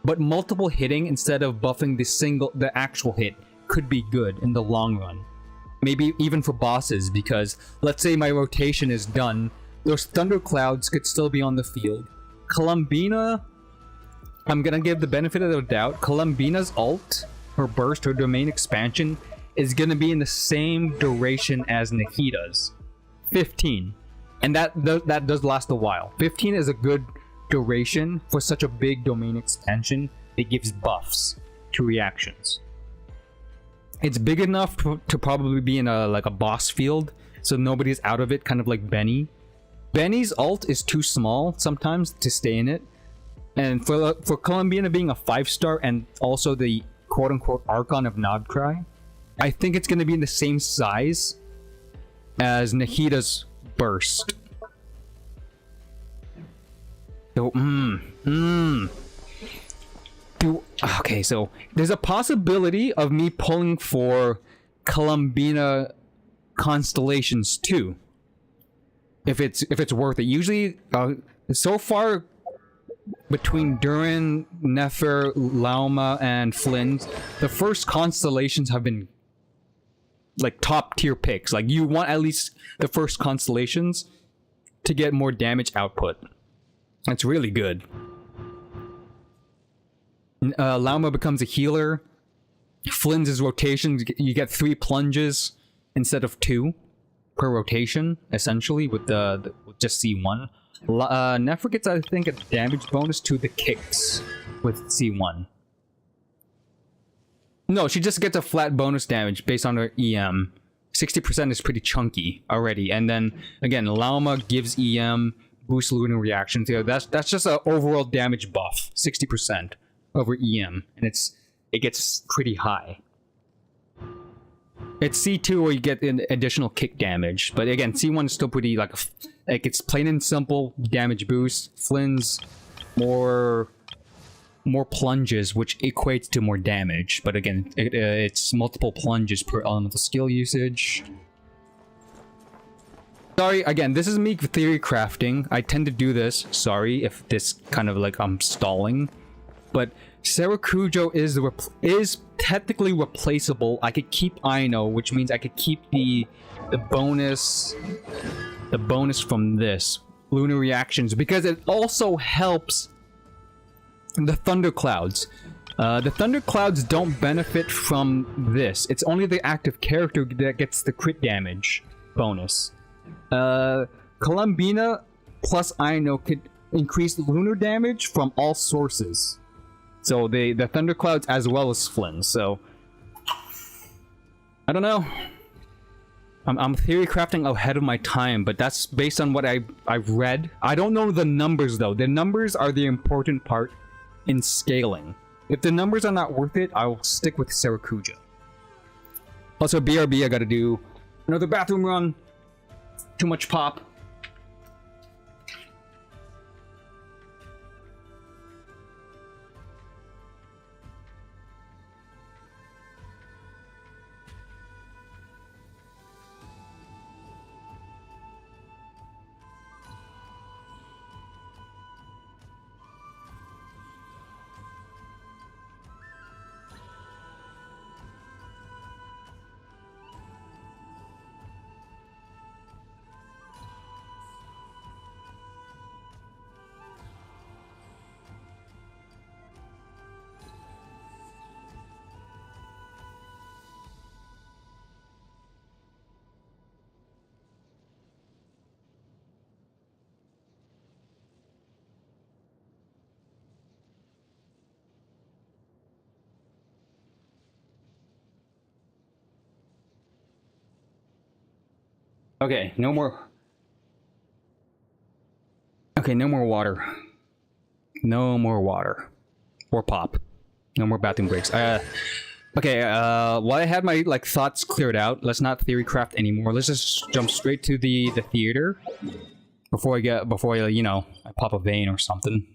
Speaker 1: but multiple hitting instead of buffing the actual hit could be good in the long run. Maybe even for bosses, because let's say my rotation is done, those Thunderclouds could still be on the field. Columbina, I'm gonna give the benefit of the doubt. Columbina's ult her burst, her domain expansion, is gonna be in the same duration as Nahida's. 15. And that does last a while. 15 is a good duration for such a big domain expansion. It gives buffs to reactions. It's big enough to probably be in a boss field, so nobody's out of it, kind of like Benny. Benny's ult is too small sometimes to stay in it. And for Columbina being a 5-star and also the quote-unquote Archon of Nodcry, I think it's going to be in the same size as Nahida's burst. So, okay, so there's a possibility of me pulling for Columbina Constellations too. If it's worth it. Usually, so far, between Durin, Nefer, Lauma, and Flynn, the first constellations have been like top tier picks. Like, you want at least the first constellations to get more damage output. That's really good. Lauma becomes a healer. Flynn's is rotations. You get 3 plunges instead of 2 per rotation, essentially, with with just C1. Nefer gets, I think, a damage bonus to the kicks with C1. No, she just gets a flat bonus damage based on her EM. 60% is pretty chunky already. And then, again, Lauma gives EM, boosts lunar reactions. You know, that's just an overall damage buff, 60% over EM. And it gets pretty high. It's C2 where you get an additional kick damage. But again, C1 is still pretty, like it's plain and simple damage boost. Flynn's more plunges, which equates to more damage. But again, it's multiple plunges per elemental skill usage. Sorry, again, this is me theory crafting. I tend to do this. Sorry if this kind of like I'm stalling. But Sarakujo is technically replaceable. I could keep Aino, which means I could keep the bonus from this lunar reactions, because it also helps the thunderclouds. The thunderclouds don't benefit from this. It's only the active character that gets the crit damage bonus. Columbina plus Aino could increase lunar damage from all sources. So the thunderclouds as well as Flynn. So I don't know. I'm theory crafting ahead of my time, but that's based on what I've read. I don't know the numbers though. The numbers are the important part in scaling. If the numbers are not worth it, I will stick with Sarakuja. Also, BRB, I gotta do another bathroom run. Too much pop. Okay, no more. Okay, no more water. No more water. Or pop. No more bathroom breaks. Okay, while I had my thoughts cleared out, let's not theory craft anymore. Let's just jump straight to the theater before I you know, I pop a vein or something.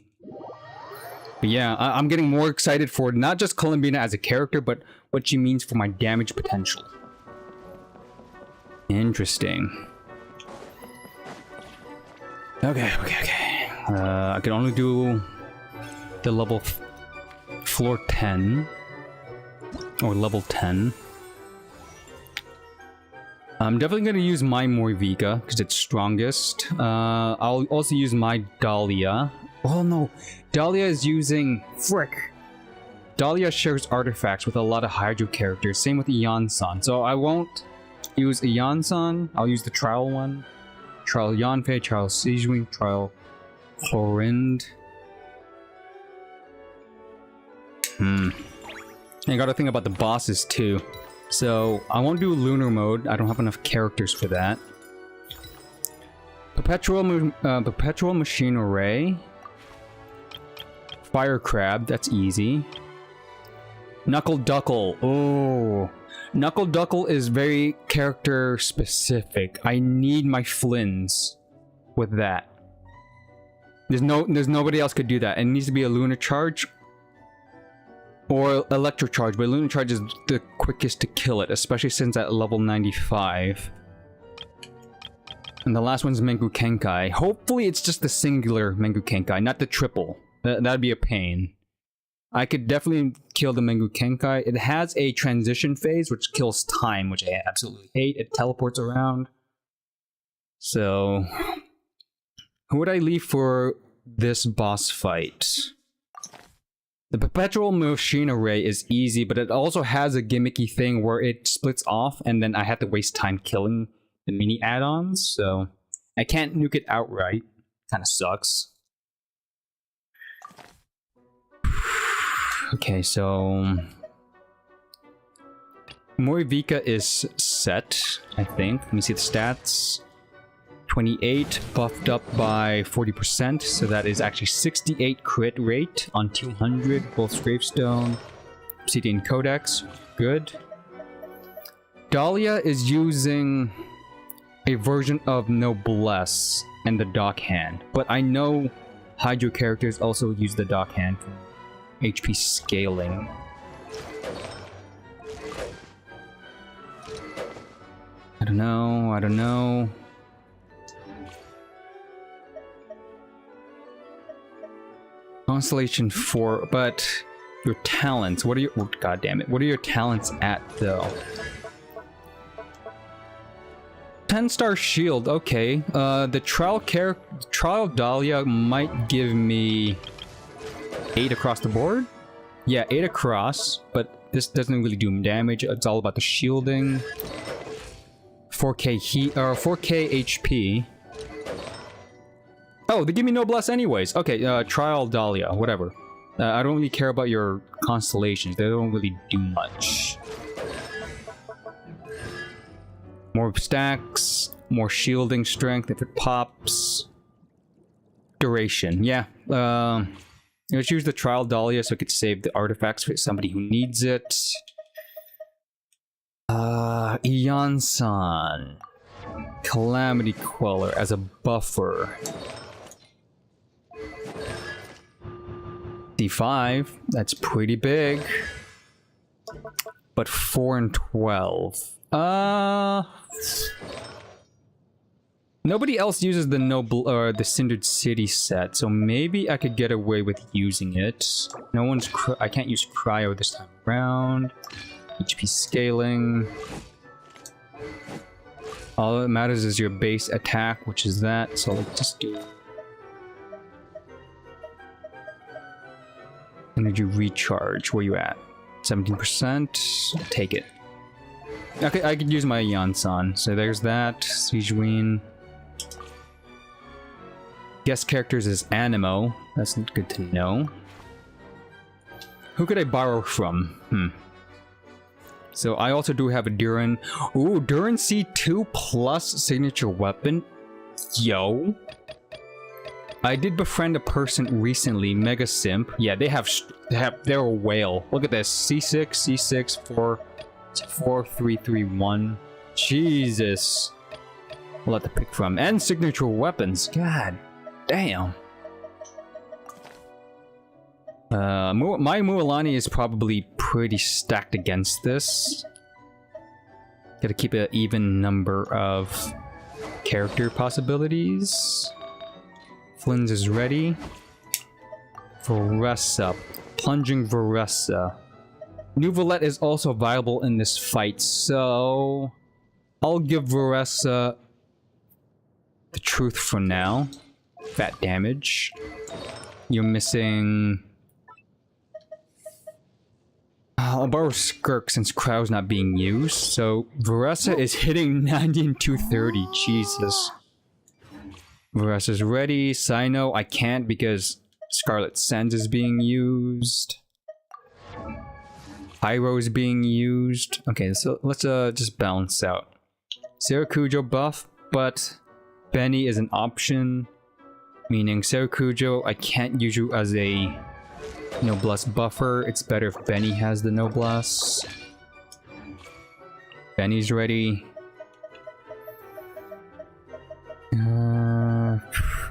Speaker 1: But yeah, I'm getting more excited for not just Columbina as a character, but what she means for my damage potential. Interesting. Okay. I can only do the level floor 10 or level 10. I'm definitely gonna use my Moivika because it's strongest. I'll also use my Dahlia. Oh no, Dahlia is using Dahlia shares artifacts with a lot of Hydro characters. Same with Ion-san. So I won't use Ion-san. I'll use the trial one. Trial Yanfei, Trial Sijwing, Trial Chlorind. I gotta think about the bosses too. So I won't do lunar mode. I don't have enough characters for that. Perpetual Machine Array. Fire Crab, that's easy. Knuckle Duckle. Oh, Knuckle Duckle is very character specific. I need my Flins with that. There's nobody else could do that. It needs to be a Lunar Charge or Electro Charge, but Lunar Charge is the quickest to kill it, especially since at level 95. And the last one's Mengu Kenkai. Hopefully it's just the singular Mengu Kenkai, not the triple. That'd be a pain. I could definitely kill the Mengu Kenkai. It has a transition phase, which kills time, which I absolutely hate. It teleports around. So, who would I leave for this boss fight? The Perpetual Machine Array is easy, but it also has a gimmicky thing where it splits off, and then I have to waste time killing the mini add-ons, so I can't nuke it outright. Kind of sucks. Okay, so Morivika is set, I think. Let me see the stats. 28, buffed up by 40%, so that is actually 68 crit rate on 200, both Gravestone, Obsidian Codex, good. Dahlia is using a version of Noblesse and the Dock Hand, but I know Hydro characters also use the Dock Hand for HP scaling. I don't know. Constellation 4, but your talents, what are your, oh, god damn it, what are your talents at though? 10-star shield, okay. The trial Dahlia might give me 8 across the board? Yeah, 8 across, but this doesn't really do damage. It's all about the shielding. 4k heat, or 4k HP. Oh, they give me Noblesse anyways. Okay, trial Dahlia, whatever. I don't really care about your constellations. They don't really do much. More stacks, more shielding strength if it pops. Duration, yeah. Let's use the trial Dahlia so I could save the artifacts for somebody who needs it. Ion-san. Calamity Queller as a buffer. D5, that's pretty big. But 4 and 12. Nobody else uses the Noble or the Cindered City set, so maybe I could get away with using it. No one's I can't use Cryo this time around. HP scaling. All that matters is your base attack, which is that, so let's just do energy recharge. Where you at? 17%. I'll take it. Okay, I could use my Ion-san. So there's that. Sijween. Guest characters is Animo. That's good to know. Who could I borrow from? So I also do have a Duran. Ooh, Duran C2 plus signature weapon. Yo. I did befriend a person recently, Mega Simp. Yeah, they're a whale. Look at this. C6, C6, 4, 4, 3, 3, 1. Jesus. We'll have to pick from. And signature weapons. God damn. My Mualani is probably pretty stacked against this. Gotta keep an even number of character possibilities. Flins is ready. Varessa. Plunging Varessa. Nuvolette is also viable in this fight, so I'll give Varessa the truth for now. Fat damage. You're missing I'll borrow Skirk since Crow's not being used. So Varessa is hitting 90 and 230. Jesus. Varessa's ready. Sino, I can't because Scarlet Sands is being used. Pyro is being used. Okay, so let's just balance out. Sarakujo buff, but Benny is an option. Meaning Sarakujo, I can't use you as a Noblesse buffer. It's better if Benny has the Noblesse. Benny's ready.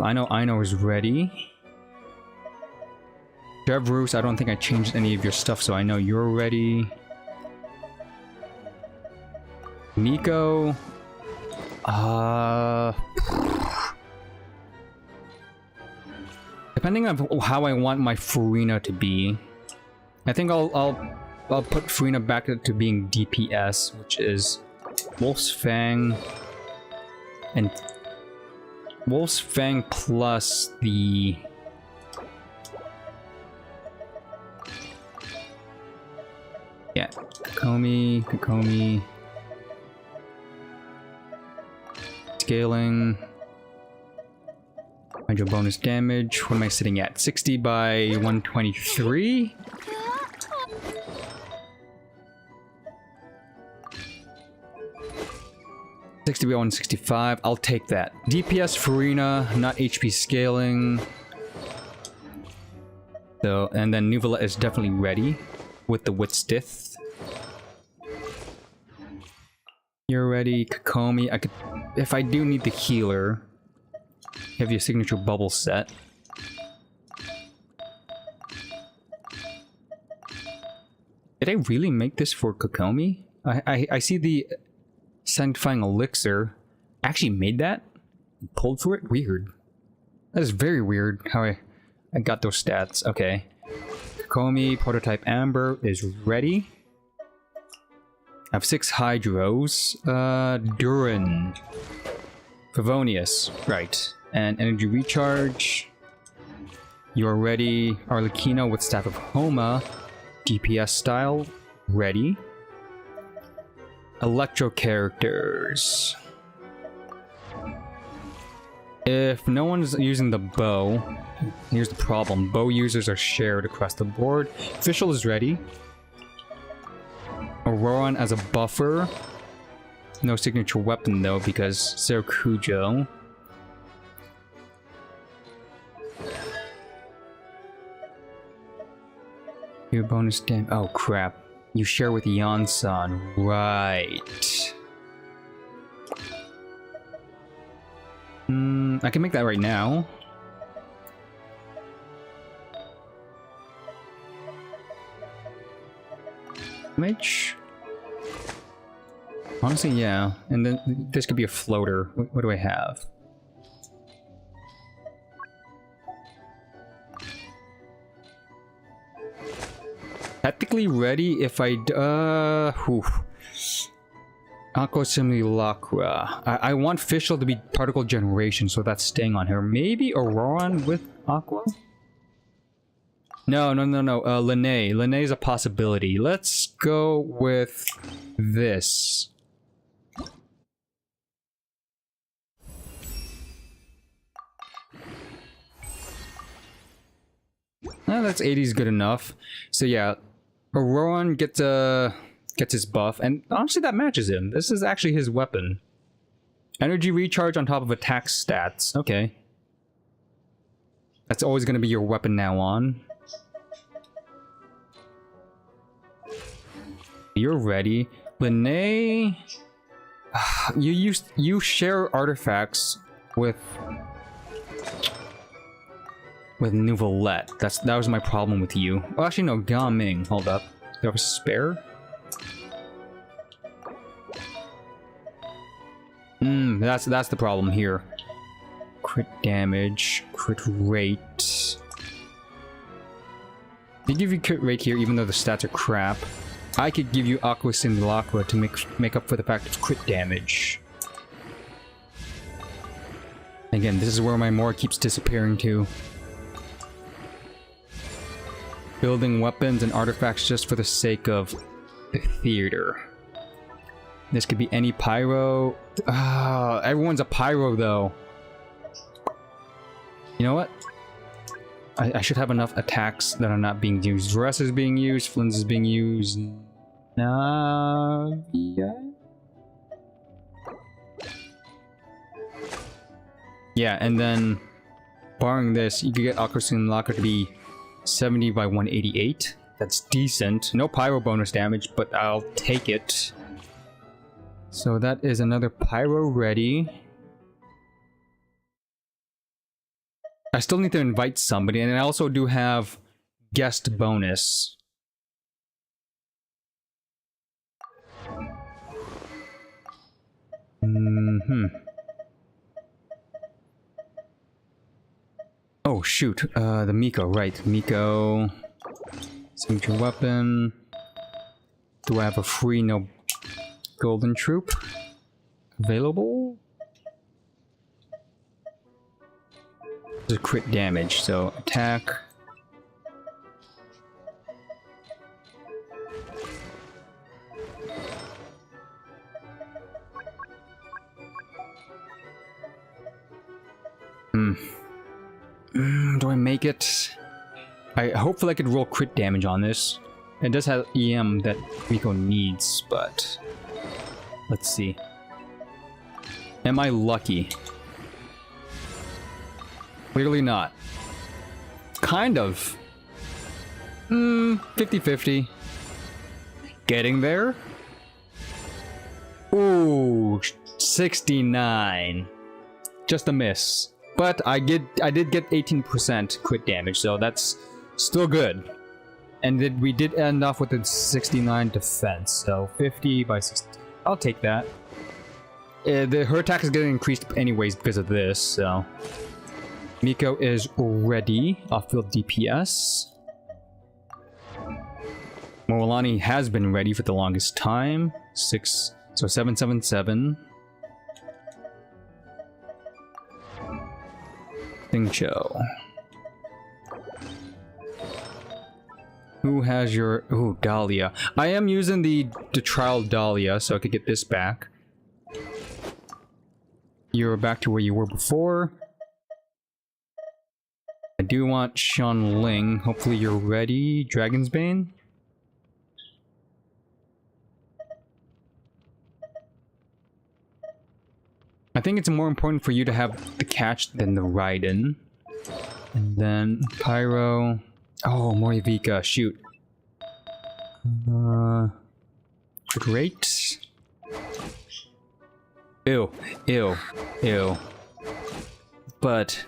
Speaker 1: I know is ready. Jevroos, I don't think I changed any of your stuff, so I know you're ready. Nico. Depending on how I want my Furina to be, I think I'll put Furina back to being DPS, which is Wolf's Fang and Wolf's Fang plus the Kokomi, scaling. Hydro bonus damage. What am I sitting at? 60 by 123? $60 by 165. I'll take that. DPS Furina, not HP scaling. So, and then Nuvula is definitely ready with the Witstith. You're ready, Kokomi. I could, if I do need the healer. Have your signature bubble set. Did I really make this for Kokomi? I see the Sanctifying Elixir. I actually made that? Pulled for it? Weird. That is very weird how I got those stats. Okay. Kokomi, Prototype Amber is ready. I have 6 Hydros. Durin. Favonius. Right. And Energy Recharge. You're ready. Arlecchino with Staff of Homa. DPS style. Ready. Electro characters. If no one's using the bow, here's the problem. Bow users are shared across the board. Fischl is ready. Auroran as a buffer. No signature weapon though because Sarakujo. Your bonus damage. Oh crap. You share with Yansan. Right. I can make that right now. Damage? Honestly, yeah. And then this could be a floater. What do I have? Technically ready if I Aqua Simulacra. I want Fischl to be particle generation, so that's staying on her. Maybe Auroran with Aqua? No. Linnae. Linnae is a possibility. Let's go with this. That's 80 is good enough. So yeah, Auroran gets his buff, and honestly that matches him. This is actually his weapon. Energy recharge on top of attack stats. Okay. That's always gonna be your weapon now on. You're ready. Linnae, you share artifacts with Nouvellette. That was my problem with you. Oh, actually no, Gaming. Hold up. Do I have a spare? That's the problem here. Crit damage, crit rate. They give you crit rate here even though the stats are crap. I could give you Aqua Simulacra to make up for the fact of crit damage. Again, this is where my more keeps disappearing to. Building weapons and artifacts just for the sake of the theater. This could be any pyro. Everyone's a pyro though. You know what? I should have enough attacks that are not being used. Dress is being used, Flynn's is being used. Yeah, and then barring this, you could get Accuracy and Locker to be 70 by 188. That's decent. No pyro bonus damage, but I'll take it. So that is another pyro ready. I still need to invite somebody, and I also do have guest bonus. Oh shoot, the Miko, right. Miko. Signature weapon. Do I have a free no golden troop available? This is crit damage, so attack. Do I make it? Hopefully I could roll crit damage on this. It does have EM that Miko needs, but let's see. Am I lucky? Clearly not. Kind of. 50-50. Getting there? Ooh, 69. Just a miss. But I did get 18% crit damage, so that's still good. And we did end off with a 69 defense, so 50 by 60. I'll take that. Her attack is getting increased anyways because of this, so... Miko is ready. Off-field DPS. Moalani has been ready for the longest time. 777. Xingqiu. Who has your... Ooh, Dahlia. I am using the trial Dahlia, so I could get this back. You're back to where you were before. I do want Sean Ling. Hopefully you're ready. Dragon's Bane? I think it's more important for you to have the catch than the Raiden. And then Pyro. Oh, Morivika, shoot. Great. Ew, ew, ew. But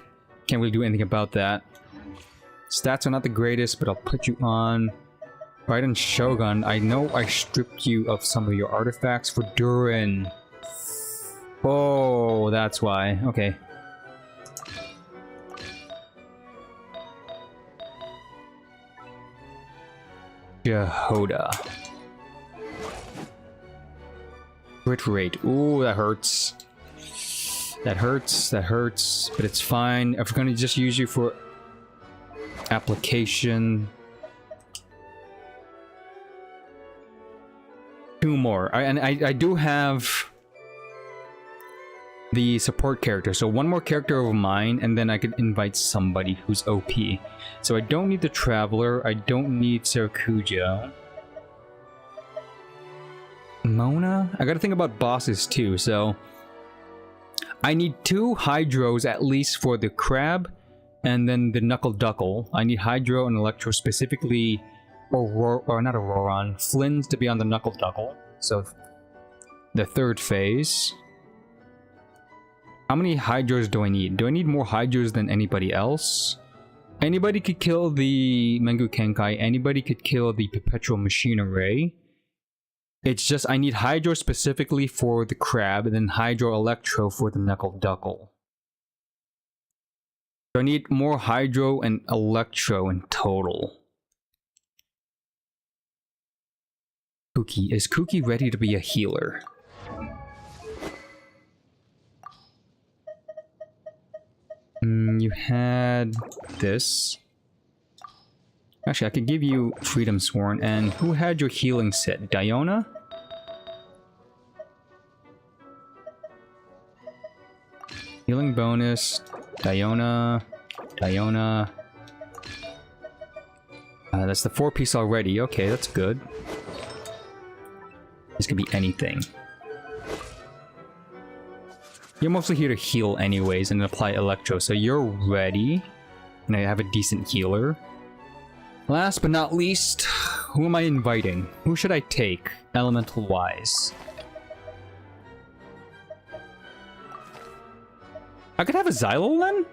Speaker 1: can't really do anything about that. Stats are not the greatest, but I'll put you on. Raiden Shogun, I know I stripped you of some of your artifacts for Durin. Oh, that's why. Okay. Jehoda. Crit rate. Ooh, that hurts. That hurts, that hurts, but it's fine. If we're gonna just use you for application. 2 more. I do have the support character, so 1 more character of mine, and then I could invite somebody who's OP. So I don't need the Traveler, I don't need Sarakujo. Mona? I gotta think about bosses too, so... I need 2 Hydros at least for the Crab, and then the Knuckle Duckle. I need Hydro and Electro specifically, or not Auroron, Flynn's to be on the Knuckle Duckle. So, the 3rd phase. How many Hydros do I need? Do I need more Hydros than anybody else? Anybody could kill the Mengu Kenkai, anybody could kill the Perpetual Machine Array. It's just I need Hydro specifically for the Crab, and then Hydro Electro for the Knuckle Duckle. So I need more Hydro and Electro in total. Kuki. Is Kuki ready to be a healer? You had this. Actually, I could give you Freedom Sworn. And who had your healing set? Diona? Healing bonus. Diona. Diona. That's the 4-piece already. Okay, that's good. This could be anything. You're mostly here to heal anyways and apply Electro, so you're ready. And I have a decent healer. Last but not least, who am I inviting? Who should I take, elemental-wise? I could have a Xylolen?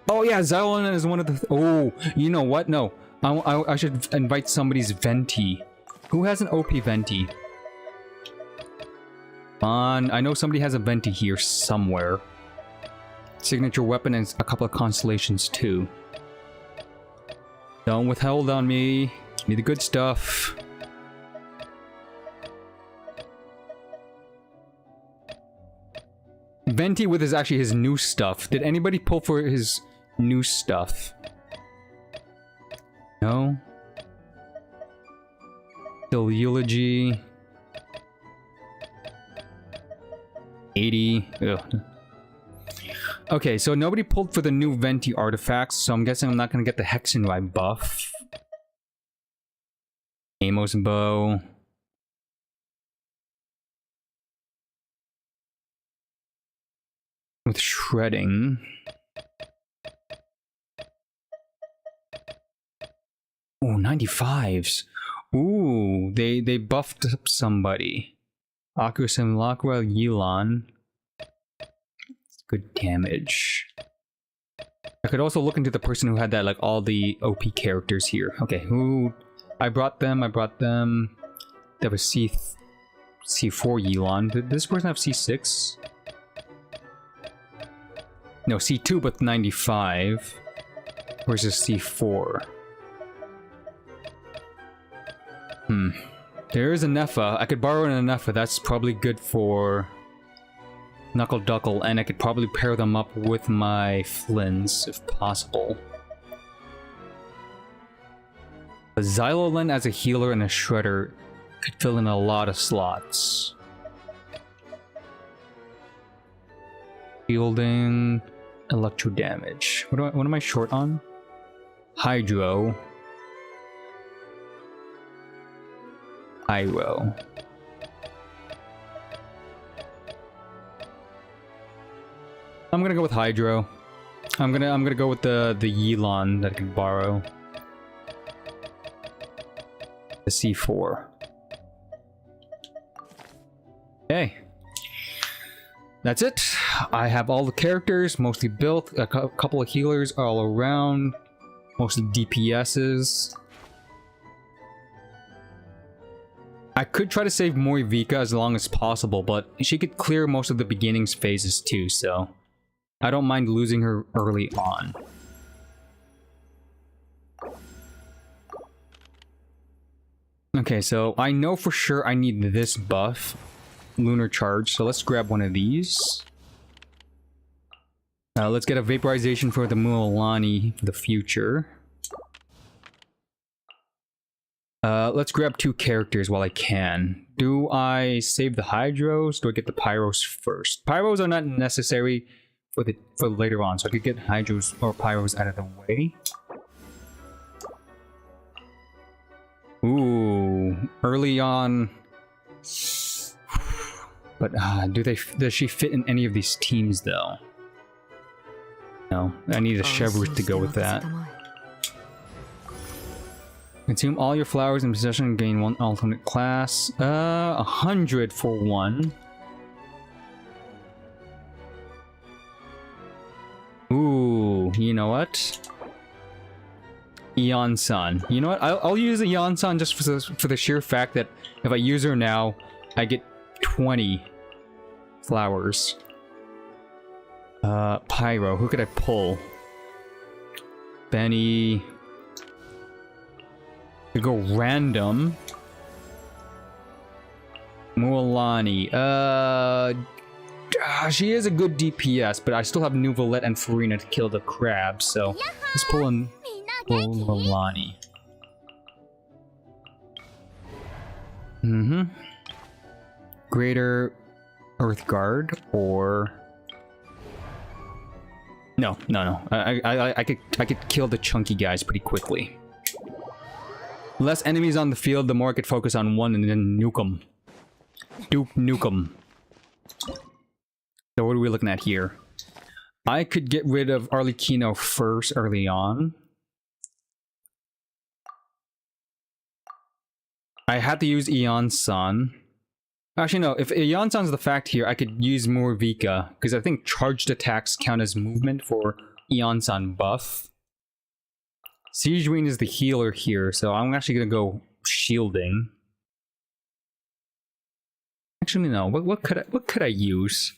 Speaker 1: Oh yeah, Xylolen is one of the... Oh, you know what? No. I should invite somebody's Venti. Who has an OP Venti? I know somebody has a Venti here somewhere. Signature weapon and a couple of constellations too. Don't withhold on me. Give me the good stuff. Venti with his new stuff. Did anybody pull for his new stuff? No. Still Eulogy. 80. Ugh. Okay, so nobody pulled for the new Venti artifacts, so I'm guessing I'm not gonna get the Hexenrai buff. Amos bow. With shredding. Ooh, 95s. Ooh, they buffed up somebody. Aku Simulacra Yelan. Good damage. I could also look into the person who had that, like, all the OP characters here. Okay, who... I brought them. That was C4 Yelan. Did this person have C6? No, C2 but 95. Versus C4. There is a Nepha. I could borrow an Nepha. That's probably good for Knuckle Duckle, and I could probably pair them up with my Flins, if possible. A Xylolen as a healer and a Shredder could fill in a lot of slots. Shielding, electro damage. What am I short on? Hydro. Pyro. I'm gonna go with Hydro. I'm gonna go with the Yelan that I can borrow. The C4. Okay. That's it. I have all the characters mostly built. A couple of healers all around. Mostly DPSs. I could try to save Morivika as long as possible, but she could clear most of the beginnings phases too, so I don't mind losing her early on. Okay, so I know for sure I need this buff, Lunar Charge, so let's grab one of these. Let's get a Vaporization for the Mualani for the future. Let's grab 2 characters while I can. Do I save the Hydros? Do I get the Pyros first? Pyros are not necessary for later on, so I could get Hydros or Pyros out of the way. Ooh, early on. But does she fit in any of these teams though? No, I need a Chevrolet to go with that. Consume all your flowers in possession and gain 1 alternate class. 100 for 1. Ooh, you know what? Eon-san. You know what? I'll use Eon-san just for the sheer fact that if I use her now, I get 20 flowers. Pyro. Who could I pull? Benny. To go random. Mualani. She is a good DPS, but I still have Nuvolette and Farina to kill the crab, so let's pull in Mualani. Mm-hmm. Greater Earth Guard or... No. I could kill the chunky guys pretty quickly. Less enemies on the field, the more I could focus on one and then nuke them. Nuke them. So what are we looking at here? I could get rid of Arlecchino first early on. I had to use Eon-san. Actually, no. If Eon-san's the fact here, I could use Morvika, because I think charged attacks count as movement for Eon-san buff. Siegeween is the healer here, so I'm actually gonna go shielding. Actually, no. What could I use?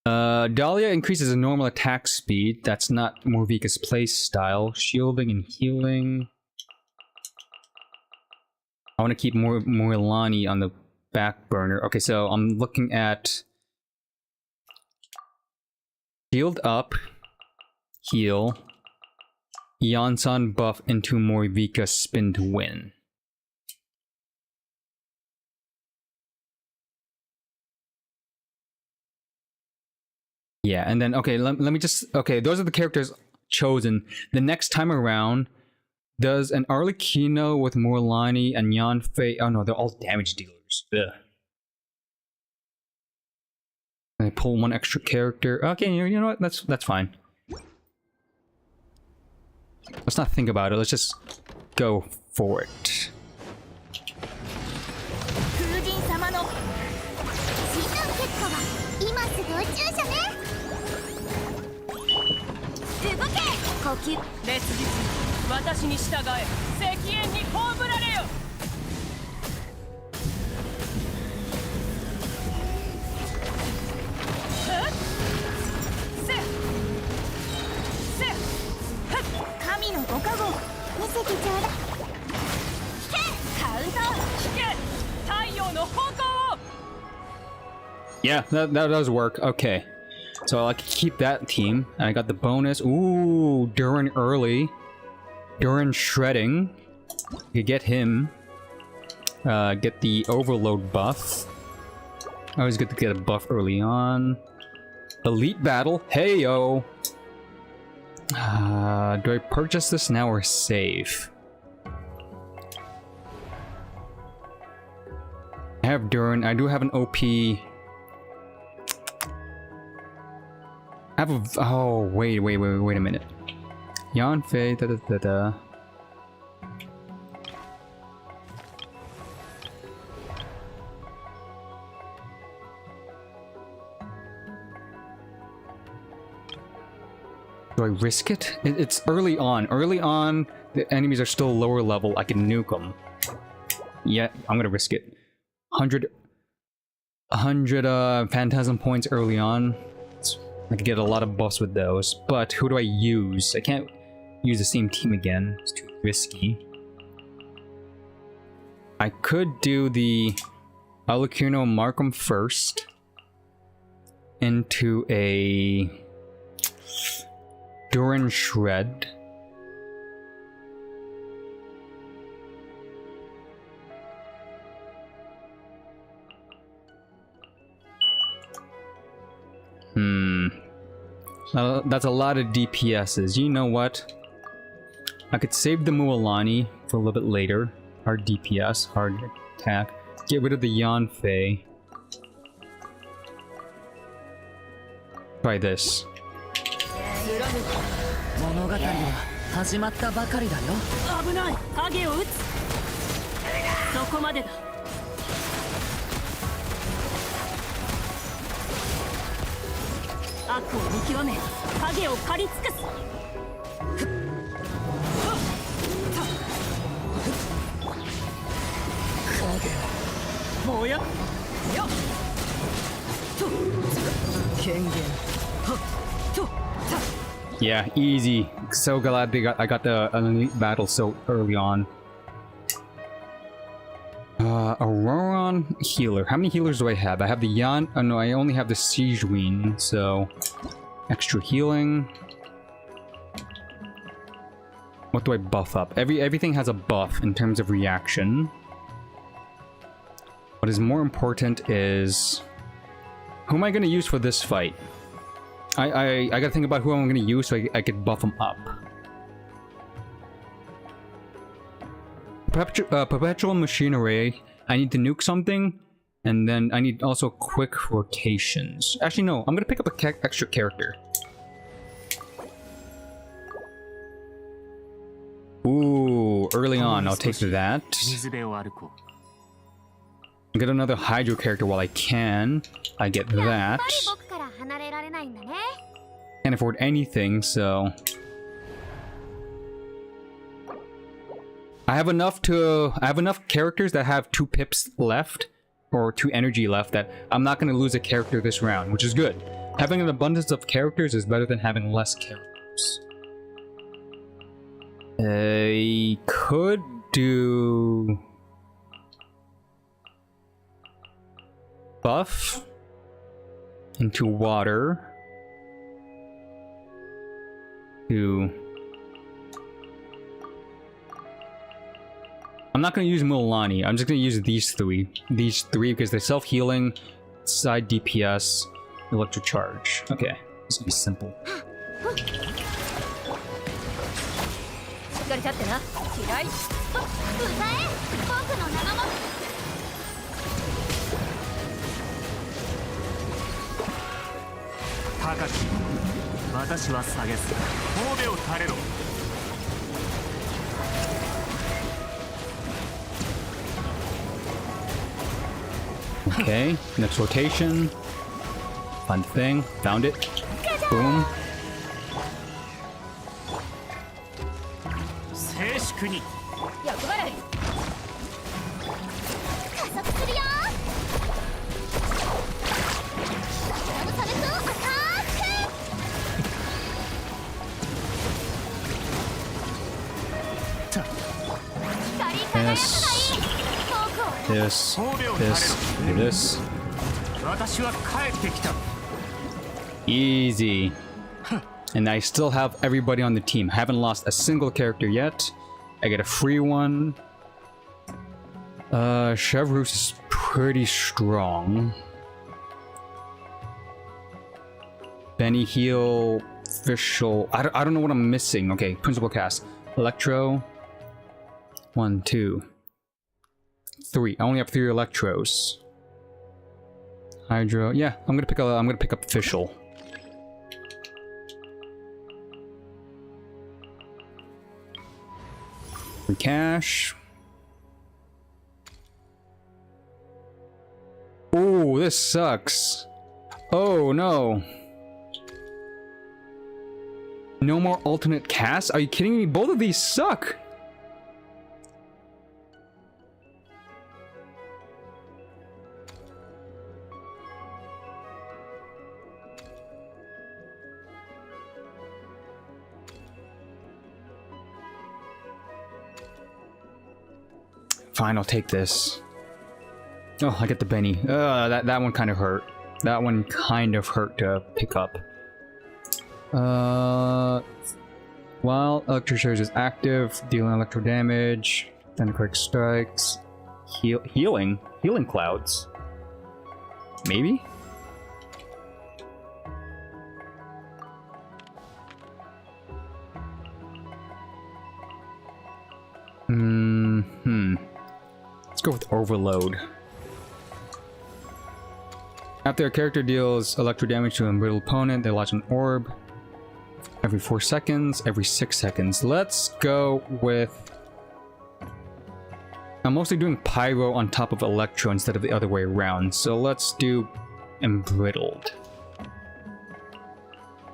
Speaker 1: Dahlia increases a normal attack speed. That's not Morvika's play style. Shielding and healing. I want to keep Morilani on the back burner. Okay, so I'm looking at shield up, heal, Eon-san buff into Morvika spin to win. Yeah, and then, okay, let me just... Okay, those are the characters chosen. The next time around, does an Arlecchino with Morlani and Yanfei... Oh no, they're all damage dealers. Ugh. I pull one extra character. Okay, you know what? That's fine. Let's not think about it. Let's just go for it. Yeah, that does work. Okay. So I can keep that team. And I got the bonus. Ooh, Durin early. Durin shredding. You get him. Get the overload buff. Always good to get a buff early on. Elite battle. Hey yo. Do I purchase this now or save? I have Durin. I do have an OP. I have a... Oh, wait a minute. Yanfei, da-da-da-da. Do I risk it? It's early on. Early on, the enemies are still lower level. I can nuke them. Yeah, I'm gonna risk it. 100 Phantasm points early on. I could get a lot of buffs with those, but who do I use? I can't use the same team again. It's too risky. I could do the Arlecchino Markham first into a Durin Shred. That's a lot of DPSs. You know what? I could save the Mualani for a little bit later. Hard DPS, hard attack. Get rid of the Yanfei. Try this. Yeah, easy. So glad I got the elite battle so early on. Auroron healer. How many healers do I have? I have the Yan. Oh no, I only have the Siegeween, so extra healing. What do I buff up? Everything has a buff in terms of reaction. What is more important is... who am I going to use for this fight? I gotta think about who I'm going to use so I could buff them up. Perpetual machinery. I need to nuke something. And then I need also quick rotations. Actually, no. I'm going to pick up an extra character. Ooh, early on. I'll take that. Get another Hydro character while I can. I get that. Can't afford anything, so... I have enough characters that have 2 pips left, or 2 energy left, that I'm not going to lose a character this round, which is good. Having an abundance of characters is better than having less characters. I could do... buff into water to... I'm not going to use Milani. I'm just going to use these three. These three because they're self-healing, side DPS, electric charge. Okay, this will be simple. Okay, next rotation. Fun thing. Found it. Boom. This. Easy. And I still have everybody on the team. Haven't lost a single character yet. I get a free one. Chevreuse is pretty strong. Benny heal, official. I don't know what I'm missing. Okay, principal cast. Electro. 1, 2, 3. I only have 3 electros. Hydro. Yeah, I'm gonna pick up official. Free cash. Oh, this sucks. Oh no. No more alternate casts? Are you kidding me? Both of these suck. Fine, I'll take this. Oh, I get the Benny. That one kind of hurt. That one kind of hurt to pick up. While electric charge is active, dealing electro damage, then quick strikes, healing clouds. Maybe. Let's go with overload. After a character deals electro damage to a middle opponent, they launch an orb. Every 4 seconds, every 6 seconds. Let's go with... I'm mostly doing pyro on top of electro instead of the other way around, so let's do embrittled.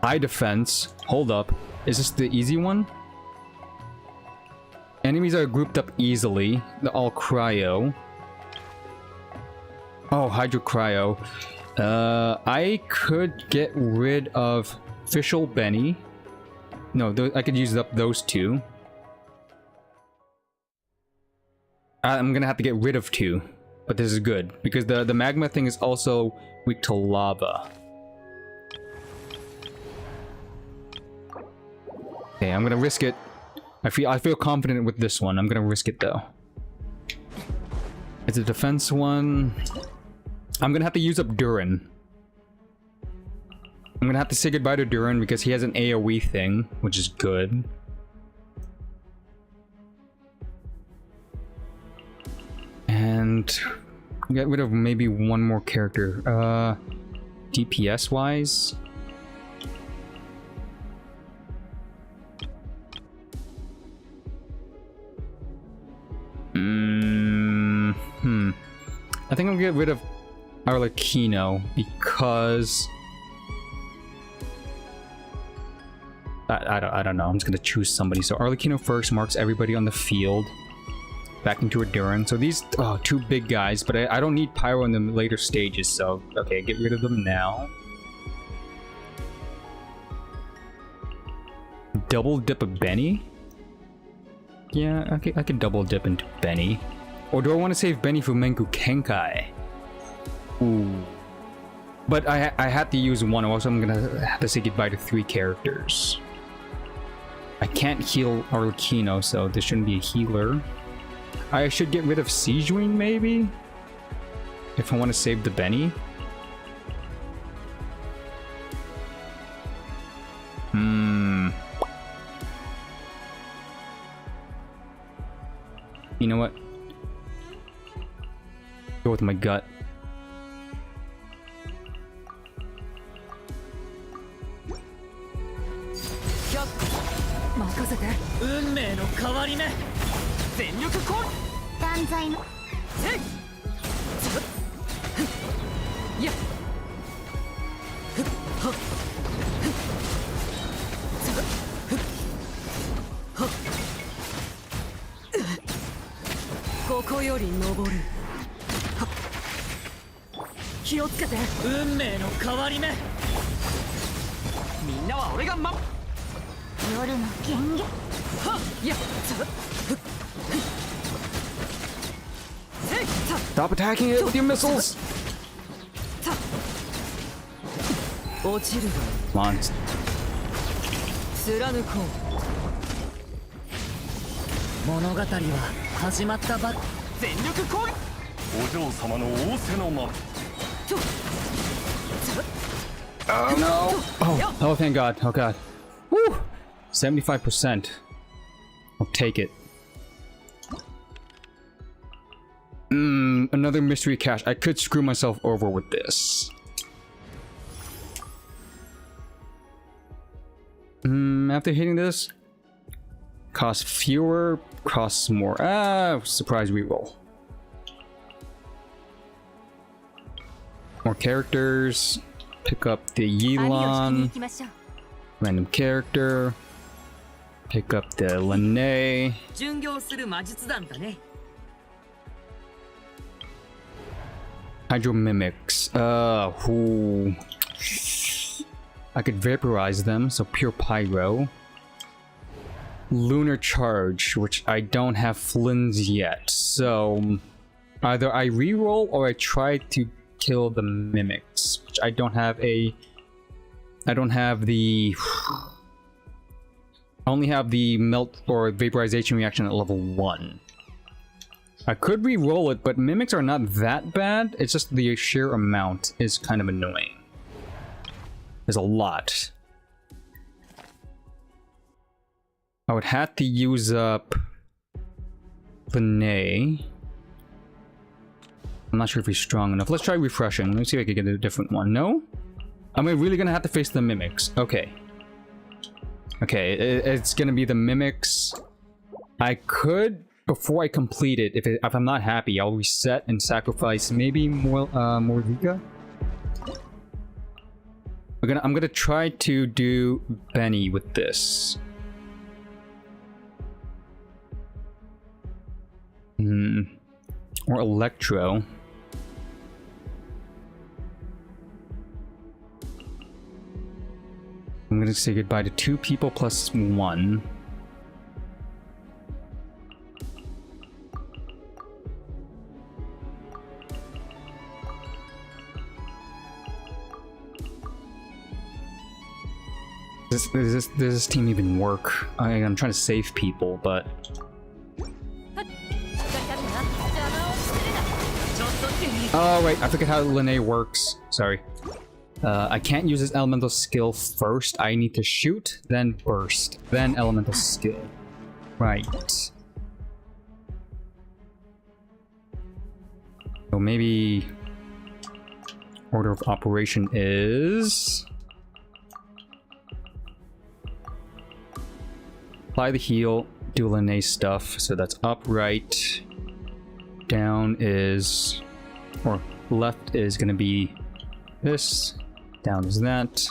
Speaker 1: High defense. Hold up. Is this the easy one? Enemies are grouped up easily. They're all cryo. Oh, hydro cryo. I could get rid of official Benny. No, I could use up those 2. I'm gonna have to get rid of 2, but this is good because the magma thing is also weak to lava. Okay, I'm gonna risk it. I feel confident with this one. I'm gonna risk it though. It's a defense one. I'm gonna have to use up Durin. I'm gonna have to say goodbye to Durin because he has an AoE thing, which is good. And get rid of maybe one more character. DPS wise. I think I'll get rid of Arlecchino because I don't know. I'm just gonna choose somebody. So Arlecchino first marks everybody on the field. Back into a Durin. So these two big guys, but I don't need Pyro in the later stages. So okay, get rid of them now. Double dip a Benny. Yeah, okay, I can double dip into Benny. Or do I want to save Benny for Menku Kenkai? Ooh. But I had to use one, also I'm gonna have to say goodbye to 3 characters. I can't heal Arlecchino, so this shouldn't be a healer. I should get rid of Siegewind, maybe? If I want to save the Benny. You know what? Go with my gut. Stop attacking it with your missiles! Come on. Oh no! Oh, thank God. Oh God. Woo! 75%. I'll take it. Another mystery cache. I could screw myself over with this. After hitting this, costs fewer, costs more. Surprise reroll. More characters. Pick up the Yelan. Random character. Pick up the Lene. Hydro Mimics. I could vaporize them, so pure Pyro. Lunar Charge, which I don't have Flynn's yet, so either I reroll or I try to kill the Mimics, which I don't have the... I only have the melt or vaporization reaction at level 1. I could re-roll it, but Mimics are not that bad. It's just the sheer amount is kind of annoying. There's a lot. I would have to use up Lene. I'm not sure if he's strong enough. Let's try refreshing. Let's see if I can get a different one. No? Am I really gonna have to face the Mimics? Okay. Okay, it's gonna be the Mimics. I could, before I complete it, if I'm not happy, I'll reset and sacrifice maybe Morriga. I'm gonna try to do Benny with this. Or Electro. I'm gonna say goodbye to 2 people plus 1. does this team even work? I'm trying to save people, but... Oh wait, I forget how Linnae works. Sorry. I can't use his elemental skill first. I need to shoot, then burst, then elemental skill. Right. So maybe order of operation is apply the heal, do Linnae stuff. So that's upright. Down is, or left is gonna be this. Down is that.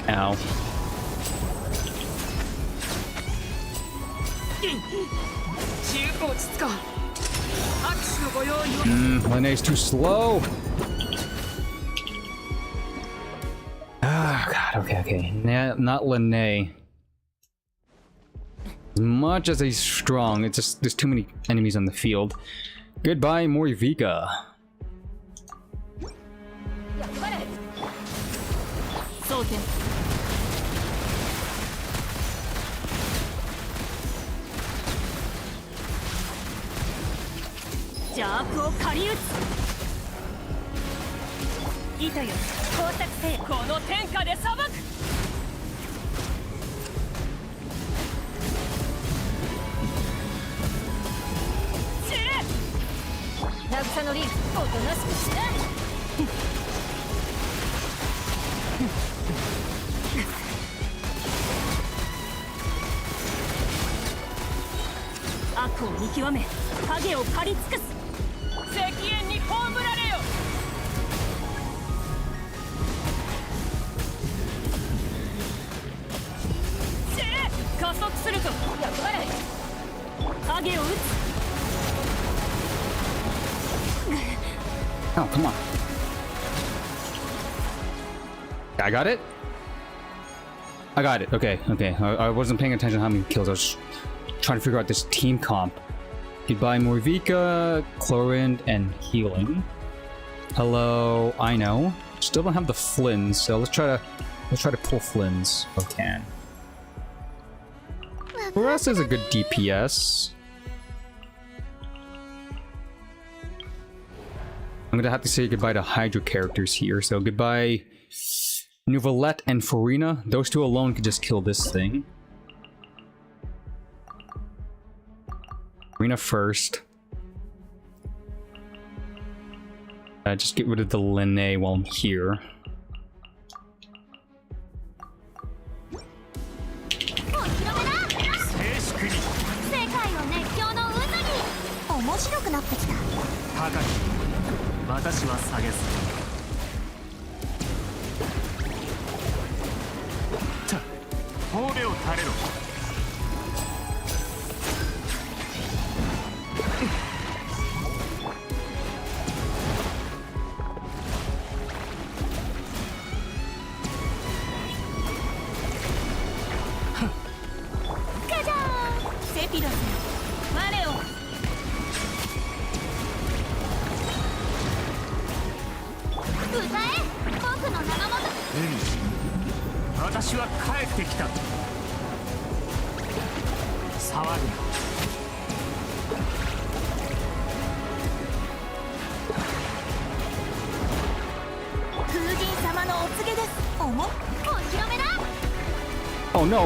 Speaker 1: Ow. Linnae's too slow. Ah, God, okay. Not Linnae. As much as he's strong, it's just there's too many enemies on the field. Goodbye, Morivika. Oh, come on. I got it? I got it. Okay. I wasn't paying attention to how many kills. I was trying to figure out this team comp. Goodbye, Morivika, Chlorine, and healing. Hello, I know. Still don't have the Flins, so let's try to pull Flins if we can. Baressa is a good DPS. I'm gonna have to say goodbye to Hydra characters here, so goodbye Nouvelette and Farina. Those two alone could just kill this thing. Farina first. Just get rid of the Linnae while I'm here. Oh no.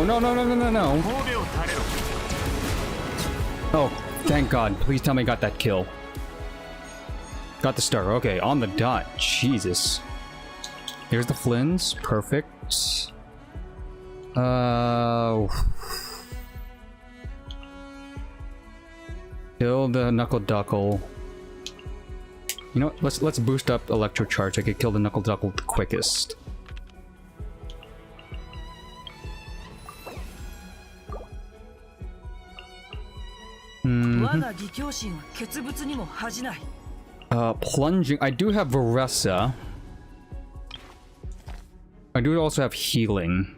Speaker 1: Oh, thank God. Please tell me I got that kill. Got the star. Okay, on the dot. Jesus. Here's the Flins. Perfect. Kill the Knuckle Duckle. You know what? Let's boost up Electro Charge. I could kill the Knuckle Duckle the quickest. Plunging. I do have Varessa. I do also have healing.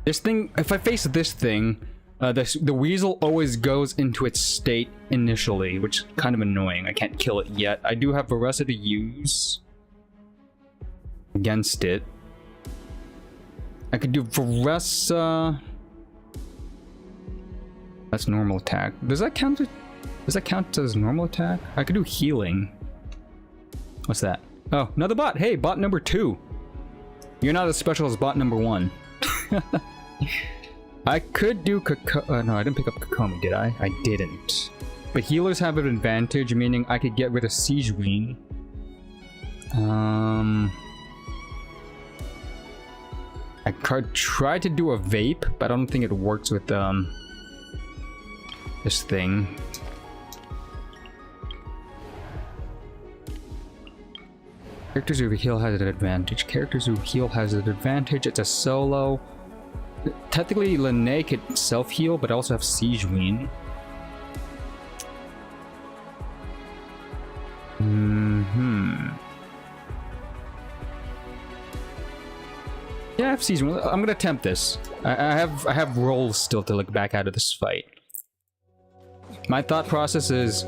Speaker 1: This thing, if I face this thing, The weasel always goes into its state initially, which is kind of annoying. I can't kill it yet. I do have Veresa to use against it. I could do Veresa. That's normal attack. Does that count as normal attack? I could do healing. What's that? Oh, another bot. Hey, bot number 2. You're not as special as bot number 1. I could do no, I didn't pick up Kokomi, did I? I didn't. But healers have an advantage, meaning I could get rid of Siege Wing. I tried to do a vape, but I don't think it works with this thing. Characters who heal has an advantage. Characters who heal has an advantage. It's a solo. Technically, Lene could self-heal, but I also have Siege Wing. Yeah, I have Siege Wing. I'm gonna attempt this. I have rolls still to look back out of this fight. My thought process is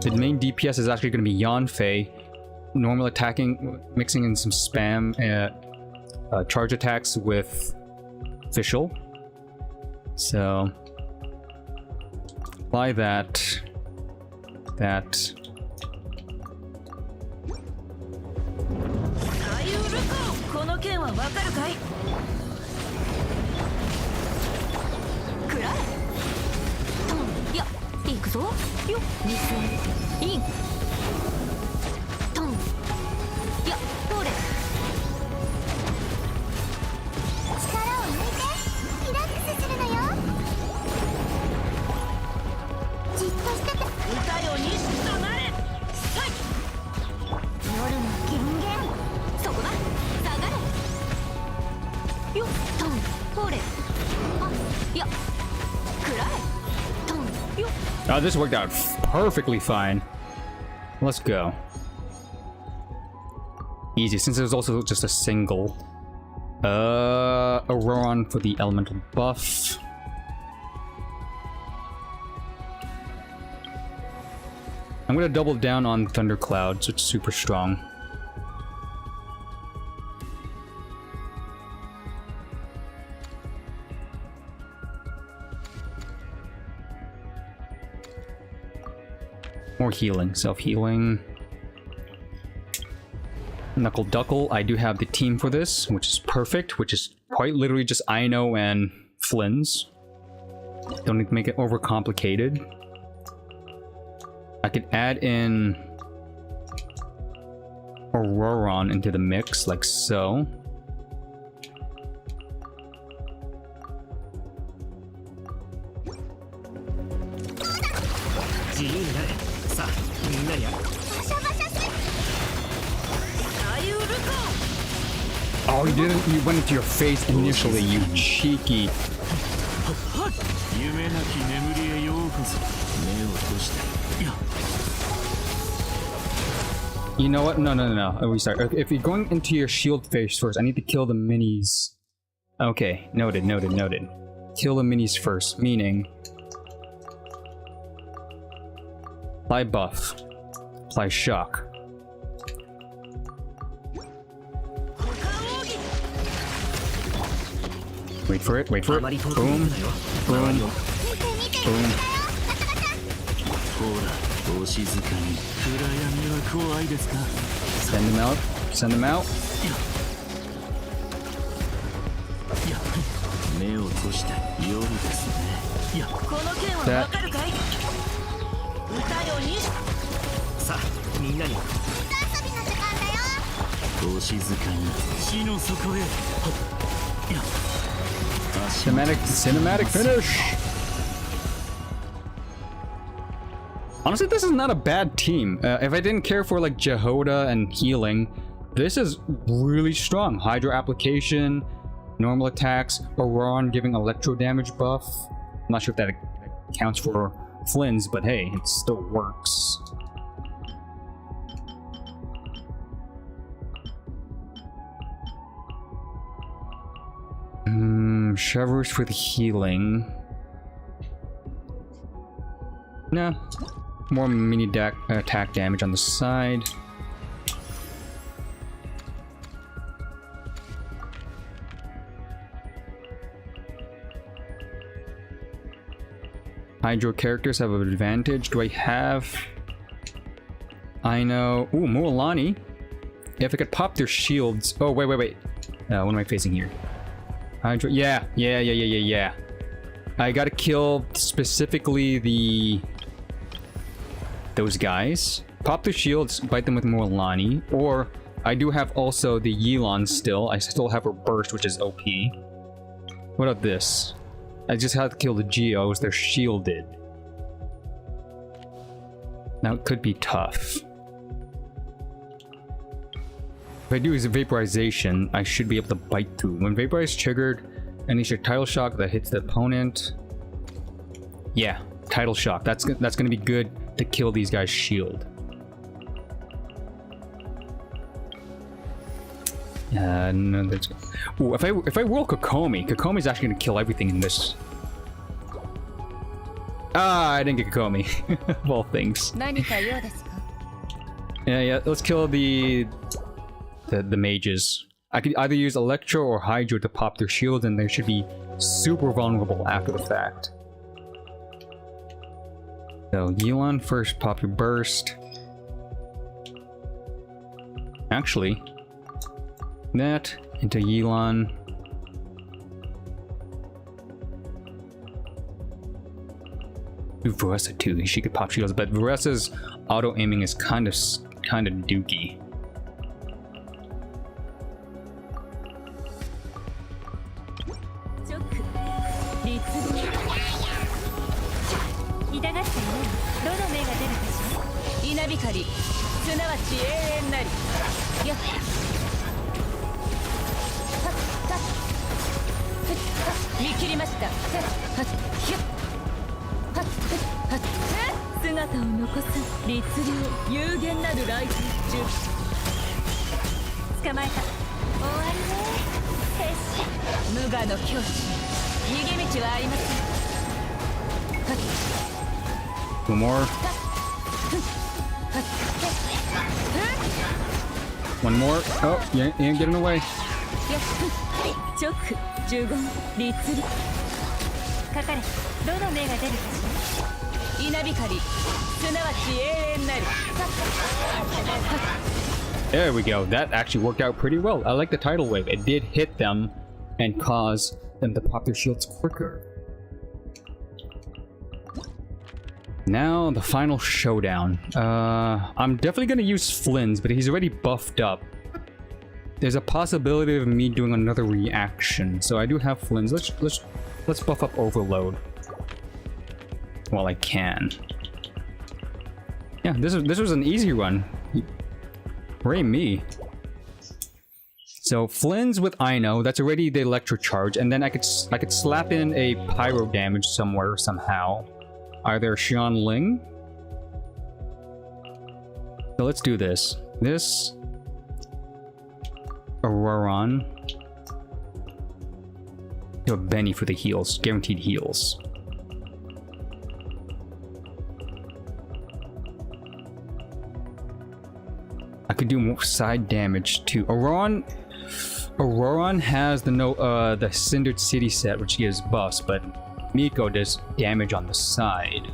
Speaker 1: the main DPS is actually gonna be Yanfei. Normal attacking, mixing in some spam charge attacks with official. So apply that. Oh, this worked out perfectly fine. Let's go. Easy, since there's also just a single. Auroron for the elemental buff. I'm gonna double down on Thundercloud, so it's super strong. More healing, self-healing. Knuckle Duckle, I do have the team for this, which is perfect, which is quite literally just Aino and Flynn's. Don't need to make it overcomplicated. I could add in Auroron into the mix, like so. Oh, you didn't. You went into your face initially, you cheeky. You know what? No. Oh, restart. If you're going into your shield phase first, I need to kill the minis. Okay, noted. Kill the minis first, meaning apply buff, apply shock. Wait for it. Boom. Send them out. That. Cinematic finish. Honestly, this is not a bad team. If I didn't care for like Jehoda and healing, this is really strong. Hydro application, normal attacks, Auroron giving electro damage buff. I'm not sure if that counts for Flynn's, but hey, it still works. Chevrolet for the healing. Nah. More mini attack damage on the side. Hydro characters have an advantage. Do I have... I know... Ooh, Mualani. If I could pop their shields... Oh, wait. What am I facing here? Hydro... Yeah. I gotta kill specifically those guys. Pop their shields, bite them with Mualani. Or, I do have also the Yelan still. I still have her burst, which is OP. What about this? I just had to kill the Geos, they're shielded. Now it could be tough. If I do his vaporization, I should be able to bite through. When vaporize triggered, unleash a title shock that hits the opponent. Yeah, title shock. That's gonna be good to kill these guys' shield. No, that's... Ooh, if I roll Kokomi's actually gonna kill everything in this. Ah, I didn't get Kokomi. Of all things. Yeah, let's kill the mages. I could either use Electro or Hydro to pop their shields, and they should be super vulnerable after the fact. So, Yelan first, pop your burst. Actually, that into Yelan. Do Varessa too. She could pop shields, but Varessa's auto aiming is kind of dookie. One more. One more. Oh, you ain't getting away. There we go. That actually worked out pretty well. I like the tidal wave. It did hit them and cause them to pop their shields quicker. Now, the final showdown. I'm definitely gonna use Flynn's, but he's already buffed up. There's a possibility of me doing another reaction, so I do have Flynn's. Let's buff up Overload while I can. Yeah, this was an easy run. Hooray me. So Flynn's with Ino, that's already the electro charge, and then I could slap in a pyro damage somewhere somehow. Either Xian Ling. So let's do this. This Auroron. Do a Benny for the heals, guaranteed heals. I could do more side damage too. Auroron has the Cindered City set, which gives buffs, but Miko does damage on the side.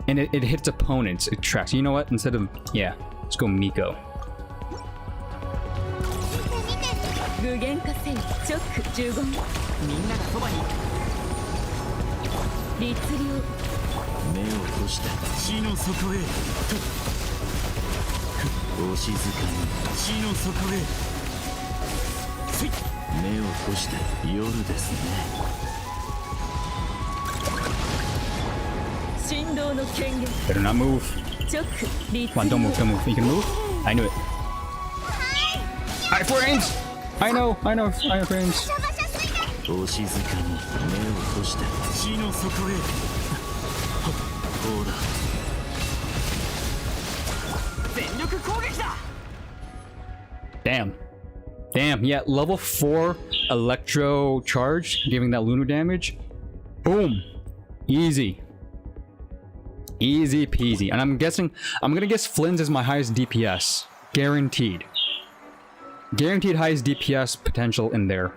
Speaker 1: And it hits opponents, it tracks. You know what? Instead of... yeah, let's go Miko. Better not move. Come on, don't move. You can move? I knew it. Hi, friends! I know, friends. Damn, yeah, level 4 electro charge, giving that lunar damage. Boom. Easy. Easy peasy. And I'm gonna guess Flynn's is my highest DPS. Guaranteed. Guaranteed highest DPS potential in there.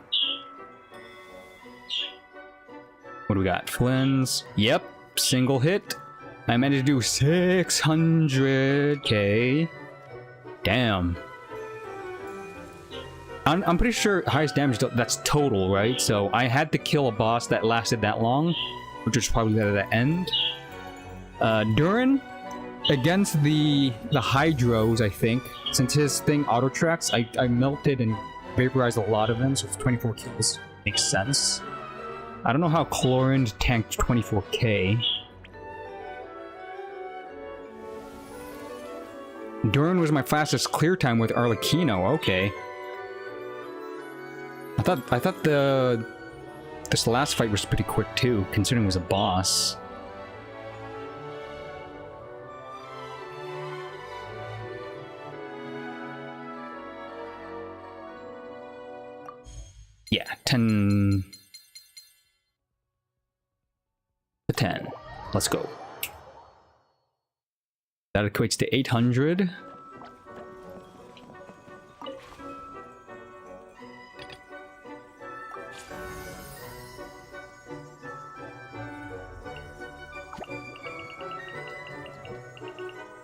Speaker 1: What do we got? Flynn's. Yep. Single hit. I managed to do 600k. Damn. I'm pretty sure highest damage, that's total, right? So I had to kill a boss that lasted that long, which was probably at the end. Durin, against the Hydros, I think, since his thing auto-tracks, I melted and vaporized a lot of them, so it's 24 kills. Makes sense. I don't know how Chlorine tanked 24k. Durin was my fastest clear time with Arlecchino, okay. I thought this last fight was pretty quick too, considering it was a boss. Yeah, 10 to 10. Let's go. That equates to 800.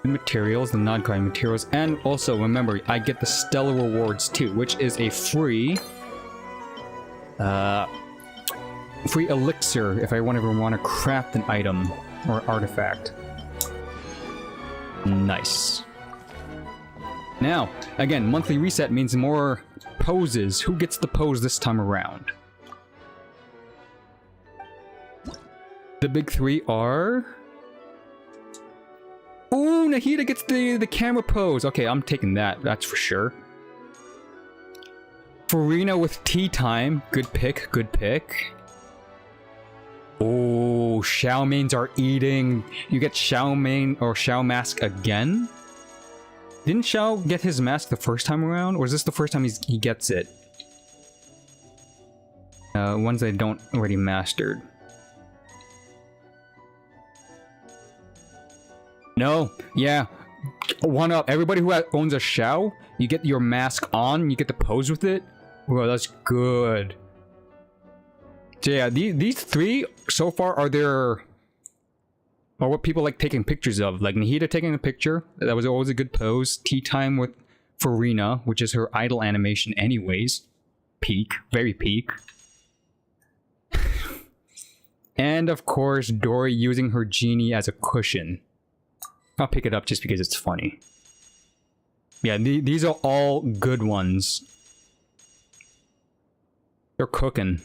Speaker 1: Materials, the non-crime materials, and also remember, I get the Stellar Rewards too, which is a free elixir if I want to craft an item or artifact. Nice. Now, again, monthly reset means more poses. Who gets the pose this time around? The big three are... Ooh, Nahida gets the camera pose. Okay, I'm taking that. That's for sure. Farina with tea time. Good pick. Good pick. Oh, Xiao mains are eating. You get Xiao main or Xiao mask again? Didn't Xiao get his mask the first time around? Or is this the first time he gets it? Ones I don't already mastered. No, yeah. One up. Everybody who owns a Xiao, you get your mask on, you get to pose with it. Whoa, that's good. So yeah, these three so far are what people like taking pictures of. Like Nahida taking a picture, that was always a good pose. Tea time with Farina, which is her idle animation anyways. Peak, very peak. And of course, Dory using her genie as a cushion. I'll pick it up just because it's funny. Yeah, these are all good ones. They're cooking.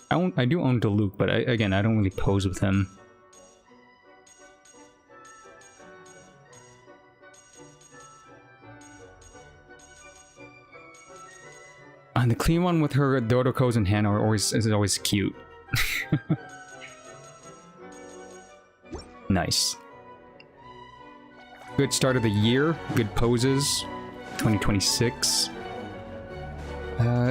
Speaker 1: I do own Diluc, but again, I don't really pose with him. And the clean one with her Dodokos and Hannah is always cute. Nice. Good start of the year. Good poses. 2026.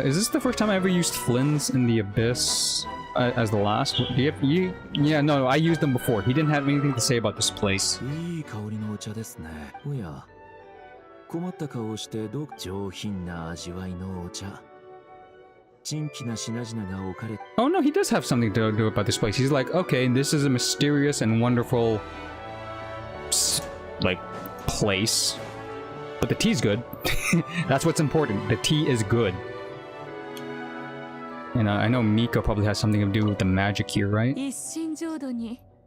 Speaker 1: Is this the first time I ever used Flynn's in the Abyss as the last? Yeah, no, I used them before. He didn't have anything to say about this place. Oh no, he does have something to do about this place. He's like, okay, this is a mysterious and wonderful, like, place. But the tea's good. That's what's important. The tea is good. And I know Miko probably has something to do with the magic here, right?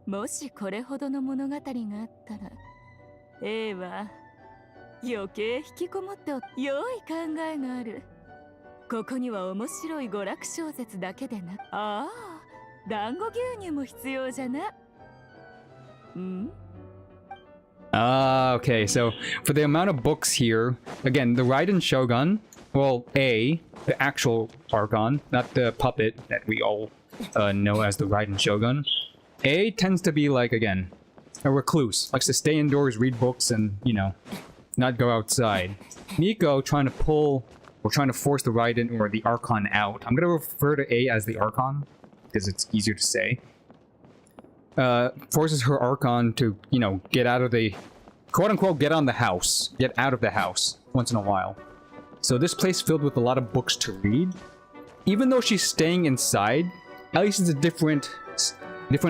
Speaker 4: もしこれほどの物語があったら、A は余計引きこもって良い考えがある。ここには面白い娯楽小説だけでな。ああ、団子牛乳も必要じゃな。
Speaker 1: Okay, so for the amount of books here, again, the Raiden Shogun, well, the actual Archon, not the puppet that we all know as the Raiden Shogun. A tends to be like, again, a recluse, likes to stay indoors, read books, and, you know, not go outside. Miko trying to pull We're trying to force the Raiden or the Archon out. I'm gonna refer to A as the Archon, because it's easier to say. Forces her Archon to, you know, get out of the... quote-unquote, get on the house. Get out of the house once in a while. So this place filled with a lot of books to read. Even though she's staying inside, at least it's a different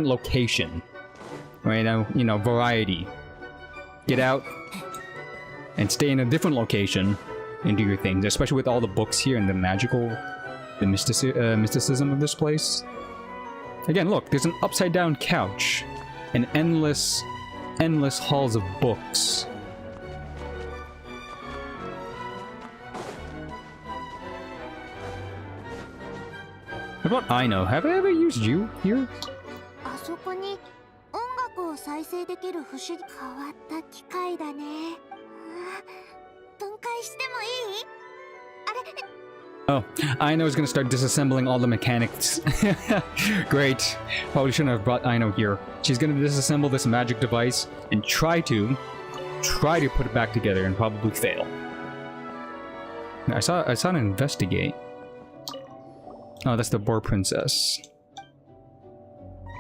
Speaker 1: location. Right now, you know, variety. Get out and stay in a different location and do your things, especially with all the books here and the mysticism of this place. Again, look, there's an upside-down couch and endless halls of books. What about Aino? Have I ever used you here?
Speaker 2: あそこに音楽を再生できる不思議変わった機械だね。分解してもいい？あれ？
Speaker 1: Oh, Aino is gonna start disassembling all the mechanics. Great. Probably shouldn't have brought Aino here. She's gonna disassemble this magic device and try to put it back together and probably fail. I saw an investigate. Oh, that's the Boar Princess.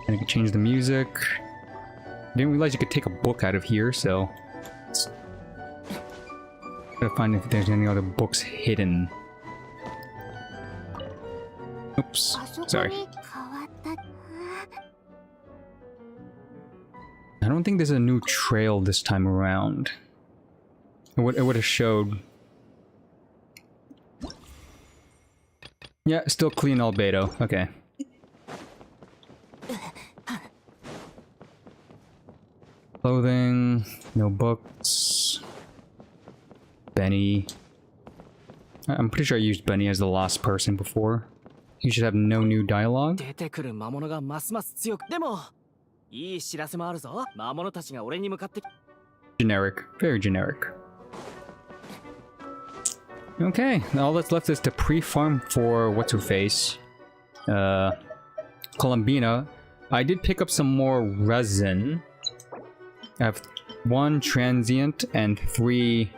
Speaker 1: And I can change the music. Didn't realize you could take a book out of here, so gotta find if there's any other books hidden. Oops, sorry. I don't think there's a new trail this time around. It would have showed. Yeah, still clean albedo. Okay. Clothing, no books. Benny. I'm pretty sure I used Benny as the last person before. You should have no new dialogue. Generic. Very generic. Okay, all that's left is to pre-farm for what's-her-face. Columbina. I did pick up some more resin. I have 1 transient and 3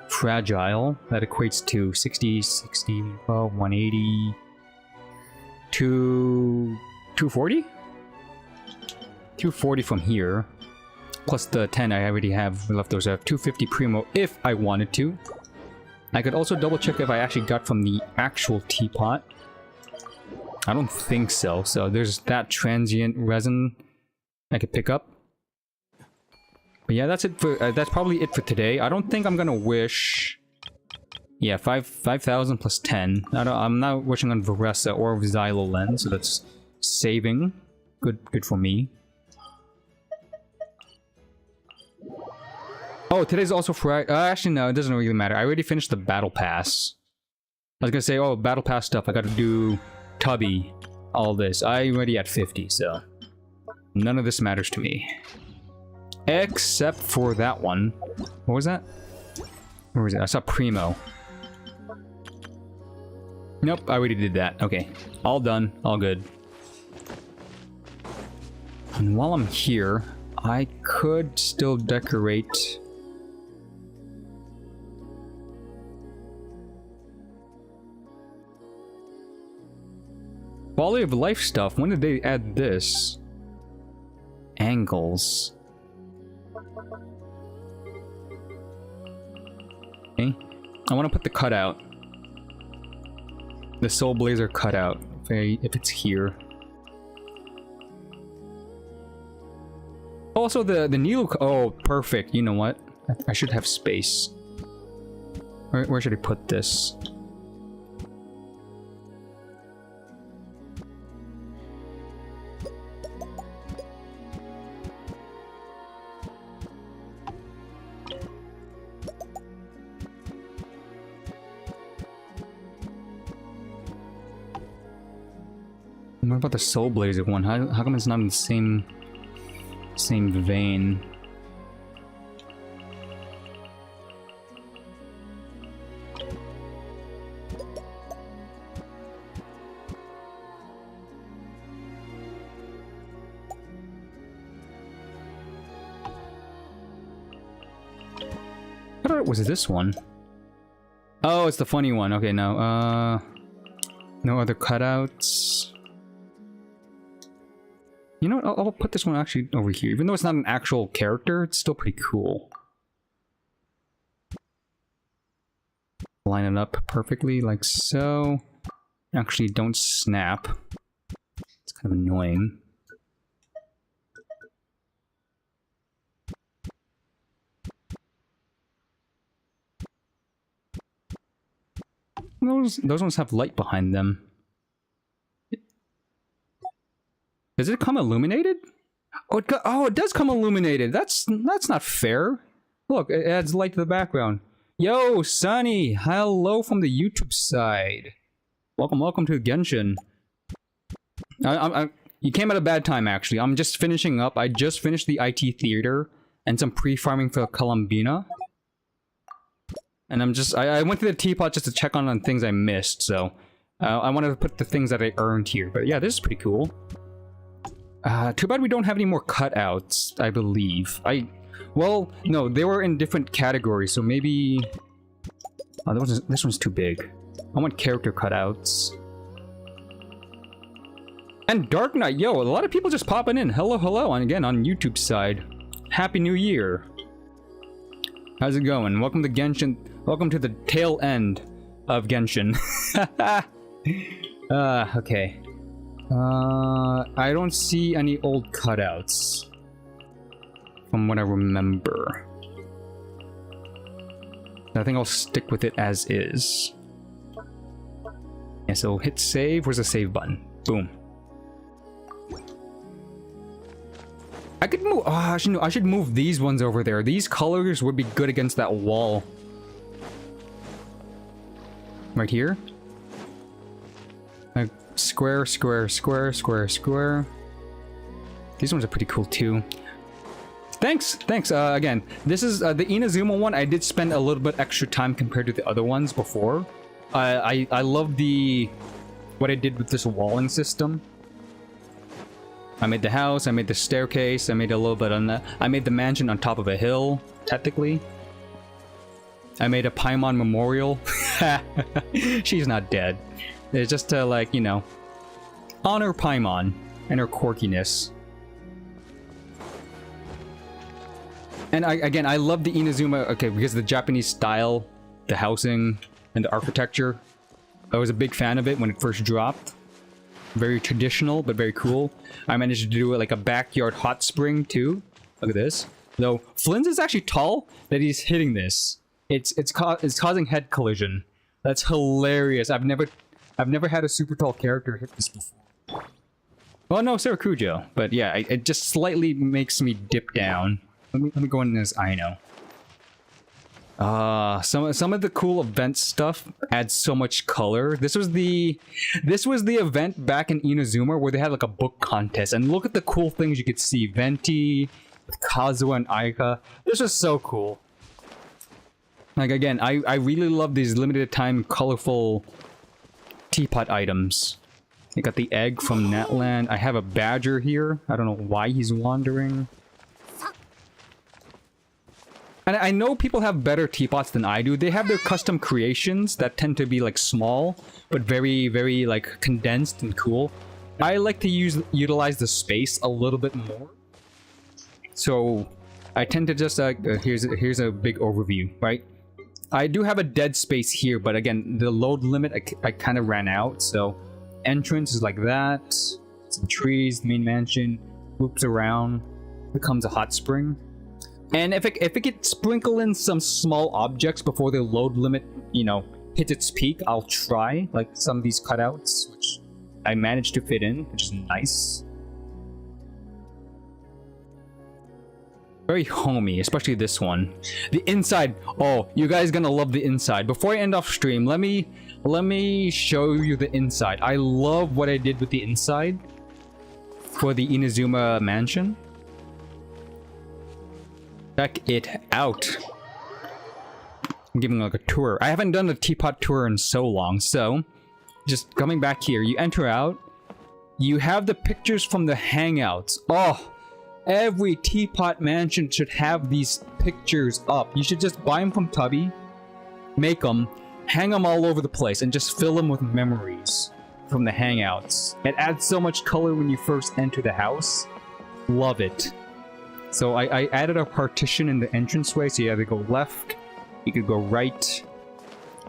Speaker 1: fragile. That equates to 60, 60, 180... 240? 240 from here. Plus the 10 I already have left. Those I have 250 primo if I wanted to. I could also double check if I actually got from the actual teapot. I don't think so. So there's that transient resin I could pick up. But yeah, that's it for that's probably it for today. I don't think I'm gonna wish. Yeah, 5,000 plus 10. I'm not wishing on Varessa or Xylo Lens, so that's saving. Good for me. Oh, today's also Friday. Actually, no, it doesn't really matter. I already finished the Battle Pass. I was gonna say, oh, Battle Pass stuff. I gotta do Tubby, all this. I'm already at 50, so none of this matters to me. Except for that one. What was that? Where was it? I saw Primo. Nope, I already did that. Okay. All done. All good. And while I'm here, I could still decorate... Quality of life stuff. When did they add this? Angles. Okay. I want to put the cutout. The Soul Blazer cutout. If it's here. Also, the new... Oh, perfect. You know what? I should have space. Where should I put this? What about the Soul Blazer one? How come it's not in the same vein? I thought it was this one. Oh, it's the funny one. Okay, no. No other cutouts. You know what? I'll put this one actually over here. Even though it's not an actual character, it's still pretty cool. Line it up perfectly, like so. Actually, don't snap. It's kind of annoying. Those ones have light behind them. Does it come illuminated? Oh, it does come illuminated. That's not fair. Look, it adds light to the background. Yo, Sunny! Hello from the YouTube side. Welcome to Genshin. You came at a bad time, actually. I'm just finishing up. I just finished the IT theater and some pre-farming for Columbina. And I went to the teapot just to check on things I missed, so... I wanted to put the things that I earned here. But yeah, this is pretty cool. Too bad we don't have any more cutouts, I believe. Well, no, they were in different categories, so maybe... Oh, this one's too big. I want character cutouts. And Dark Knight, yo, a lot of people just popping in. Hello, and again, on YouTube side. Happy New Year. How's it going? Welcome to Genshin. Welcome to the tail end of Genshin. Okay. I don't see any old cutouts. From what I remember. I think I'll stick with it as is. Yeah, so hit save. Where's the save button? Boom. I could move. Oh, I should move these ones over there. These colors would be good against that wall. Right here. Like square, square, square, square, square. These ones are pretty cool too. Thanks. Again, this is the Inazuma one. I did spend a little bit extra time compared to the other ones before. I love what I did with this walling system. I made the house, I made the staircase, I made a little bit on that. I made the mansion on top of a hill, technically. I made a Paimon memorial. She's not dead. It's just to, like, you know, honor Paimon and her quirkiness. And I love the Inazuma, okay, because of the Japanese style, the housing, and the architecture. I was a big fan of it when it first dropped. Very traditional, but very cool. I managed to do it like a backyard hot spring too. Look at this. Though Flynn's is actually tall that he's hitting this. It's causing head collision. That's hilarious. I've never had a super tall character hit this before. Well, no, Sarakujo, but yeah, it just slightly makes me dip down. Let me go in as Aino. Some of the cool event stuff adds so much color. This was the event back in Inazuma where they had like a book contest, and look at the cool things you could see. Venti, with Kazuha and Aika. This was so cool. Like again, I really love these limited time colorful teapot items. I got the egg from Natland. I have a badger here. I don't know why he's wandering. And I know people have better teapots than I do. They have their custom creations that tend to be like small, but very, very like condensed and cool. I like to utilize the space a little bit more. So I tend to just here's a big overview, right? I do have a dead space here, but again, the load limit I kind of ran out. So entrance is like that. Some trees, main mansion, loops around, becomes a hot spring. And if it could sprinkle in some small objects before the load limit, you know, hits its peak, I'll try. Like some of these cutouts, which I managed to fit in, which is nice. Very homey, especially this one. The inside, oh, you guys gonna love the inside. Before I end off stream, let me show you the inside. I love what I did with the inside for the Inazuma mansion. Check it out. I'm giving like a tour. I haven't done a teapot tour in so long, so just coming back here, you enter out. You have the pictures from the hangouts. Oh, every teapot mansion should have these pictures up. You should just buy them from Tubby, make them, hang them all over the place and just fill them with memories from the hangouts. It adds so much color when you first enter the house. Love it. So I added a partition in the entranceway, so you either go left, you could go right.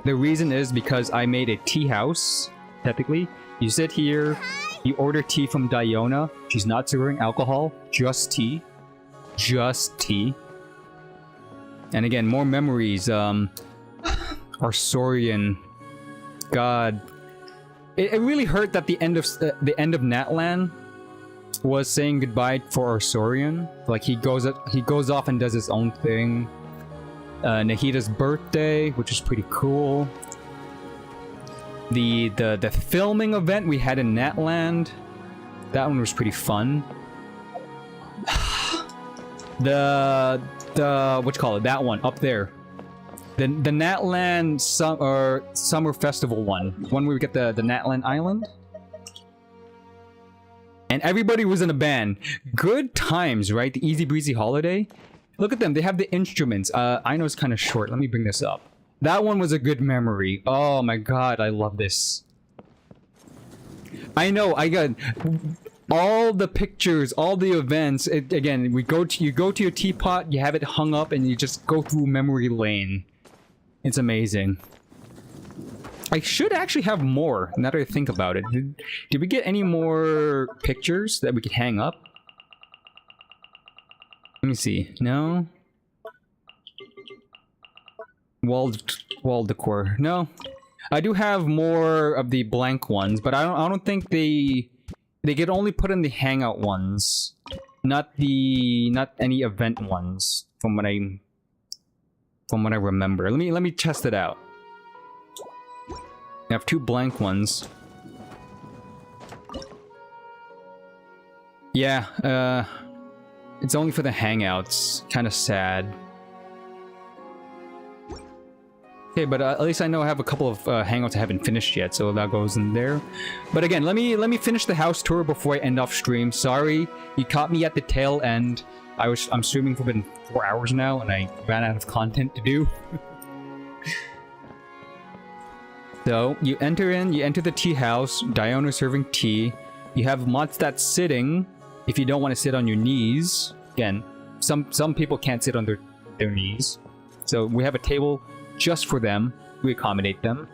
Speaker 1: The reason is because I made a tea house, technically. You sit here, you order tea from Diona. She's not serving alcohol, just tea. Just tea. And again, more memories. Arsorian. God. It really hurt that the end of Natlan was saying goodbye for Arsorian. Like he goes off and does his own thing. Nahida's birthday, which is pretty cool. The filming event we had in Natland, that one was pretty fun. the what you call it? That one up there. The Natland summer festival one where we get the Natland Island. And everybody was in a band. Good times, right? The Easy Breezy Holiday. Look at them. They have the instruments. I know it's kind of short. Let me bring this up. That one was a good memory. Oh my god, I love this. I know. I got all the pictures, all the events. Again, you go to your teapot, you have it hung up, and you just go through memory lane. It's amazing. I should actually have more, now that I think about it. Did we get any more pictures that we could hang up? Let me see. No? Wall decor. No. I do have more of the blank ones, but I don't think they get only put in the hangout ones. Not any event ones from what I remember. Let me test it out. I have 2 blank ones. Yeah, it's only for the hangouts. Kind of sad. Okay, but at least I know I have a couple of hangouts I haven't finished yet, so that goes in there. But again, let me finish the house tour before I end off stream. Sorry, you caught me at the tail end. I'm streaming for been 4 hours now, and I ran out of content to do. So, you enter the tea house, Diona serving tea. You have Mondstadt sitting, if you don't want to sit on your knees. Again, some people can't sit on their knees. So, we have a table just for them. We accommodate them.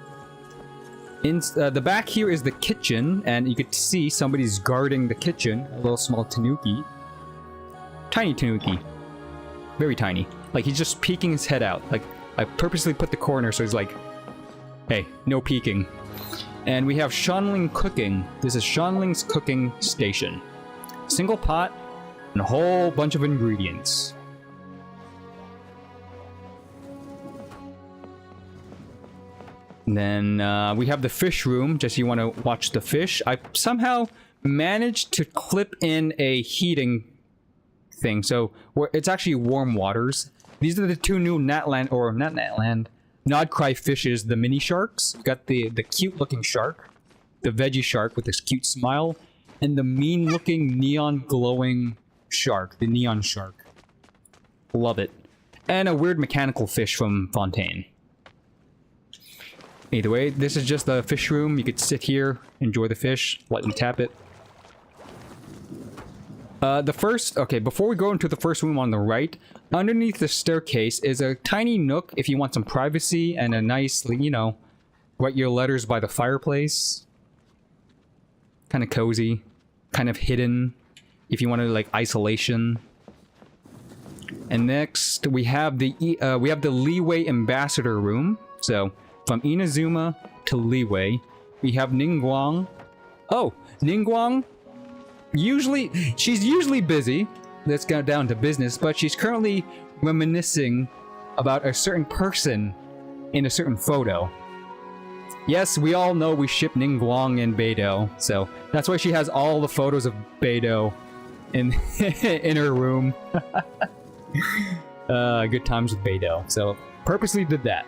Speaker 1: In the back here is the kitchen, and you could see somebody's guarding the kitchen. A little small tanuki. Tiny tanuki. Very tiny. Like, he's just peeking his head out. Like, I purposely put the corner so he's like, hey, no peeking. And we have Shanling cooking. This is Shanling's cooking station. Single pot and a whole bunch of ingredients. And then we have the fish room, just you want to watch the fish. I somehow managed to clip in a heating thing, so it's actually warm waters. These are the 2 new Natland, or not Natland, Nodcry fishes, the mini sharks. Got the cute looking shark, the veggie shark with this cute smile, and the mean looking neon glowing shark, the neon shark. Love it. And a weird mechanical fish from Fontaine. Either way, this is just the fish room. You could sit here, enjoy the fish, lightly tap it. Okay, before we go into the first room on the right, underneath the staircase is a tiny nook if you want some privacy and a nice, you know, write your letters by the fireplace. Kind of cozy, kind of hidden if you want to, like, isolation. And next, we have the Leeway Ambassador room. So, from Inazuma to Leeway, we have Ningguang. Oh, Ningguang. She's usually busy. Let's go down to business, but she's currently reminiscing about a certain person in a certain photo. Yes, we all know we ship Ningguang and Beidou, so that's why she has all the photos of Beidou in in her room. Good times with Beidou. So purposely did that.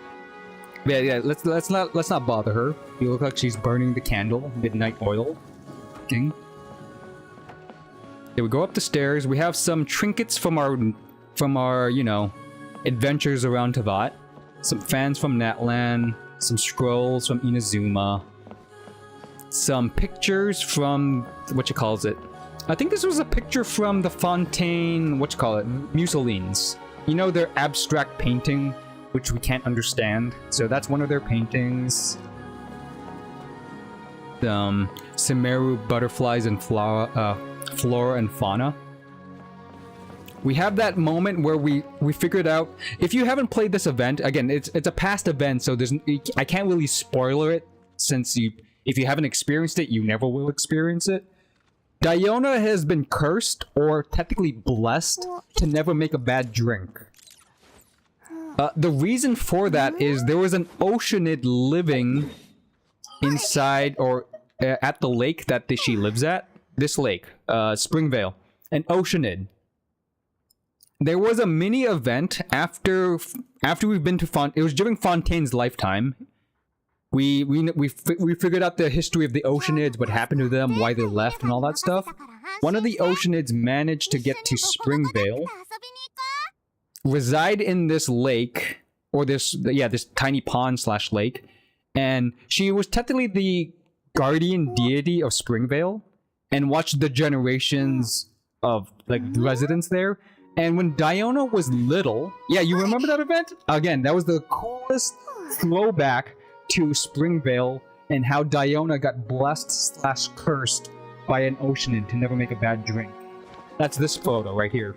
Speaker 1: Yeah. Let's not bother her. You look like she's burning the candle, midnight oil. King. Yeah, we go up the stairs. We have some trinkets from our, you know, adventures around Tavat. Some fans from Natlan. some scrolls from Inazuma, some pictures from I think this was a picture from the Fontaine, Mussolini's. You know, their abstract painting, which we can't understand. So that's one of their paintings. Sumeru butterflies and flora and fauna. We have that moment where we figured out, if you haven't played this event, again, it's a past event, so I can't really spoiler it, since if you haven't experienced it, you never will experience it. Diona has been cursed, or technically blessed, to never make a bad drink. The reason for that is there was an Oceanid living inside, or at the lake that she lives at. This lake, Springvale. An Oceanid. There was a mini event after we've been to it was during Fontaine's lifetime. We figured out the history of the Oceanids, what happened to them, why they left, and all that stuff. One of the Oceanids managed to get to Springvale, reside in this lake, or this tiny pond / lake, and she was technically the guardian deity of Springvale, and watched the generations of residents there. And when Diona was little, yeah, you remember that event? Again, that was the coolest throwback to Springvale, and how Diona got blessed / cursed by an Oceanid to never make a bad drink. That's this photo right here.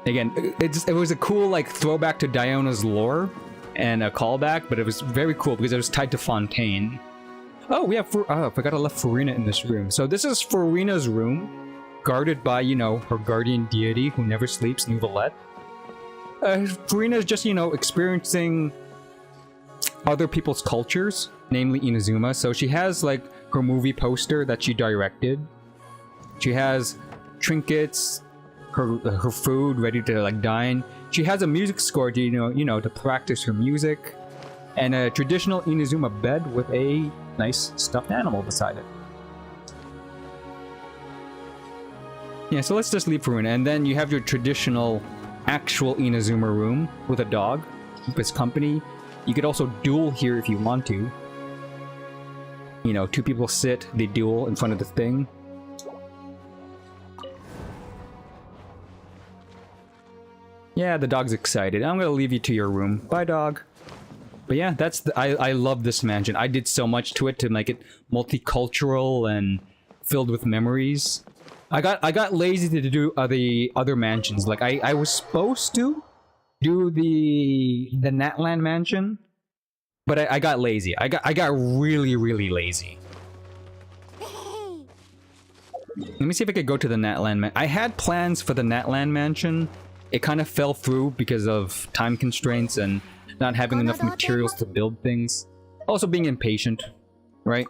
Speaker 1: Again, it was a cool throwback to Diona's lore and a callback, but it was very cool because it was tied to Fontaine. Oh, we have I forgot I left Farina in this room. So this is Farina's room, guarded by, her guardian deity who never sleeps, Nouvelette. Farina's just, experiencing other people's cultures, namely Inazuma. So she has, her movie poster that she directed. She has trinkets, her food ready to, dine. She has a music score to, to practice her music. And a traditional Inazuma bed with a nice stuffed animal beside it. Yeah, so let's just leave Farina. And then you have your traditional actual Inazuma room with a dog. Keep his company. You could also duel here if you want to. Two people sit, they duel in front of the thing. Yeah, the dog's excited. I'm gonna leave you to your room. Bye, dog. But yeah, I love this mansion. I did so much to it to make it multicultural and filled with memories. I got lazy to do the other mansions. I was supposed to do the Natlan mansion, but I got lazy. I got really lazy. Let me see if I could go to the Natlan mansion. I had plans for the Natlan mansion. It kind of fell through because of time constraints and not having enough materials to build things. Also being impatient, right?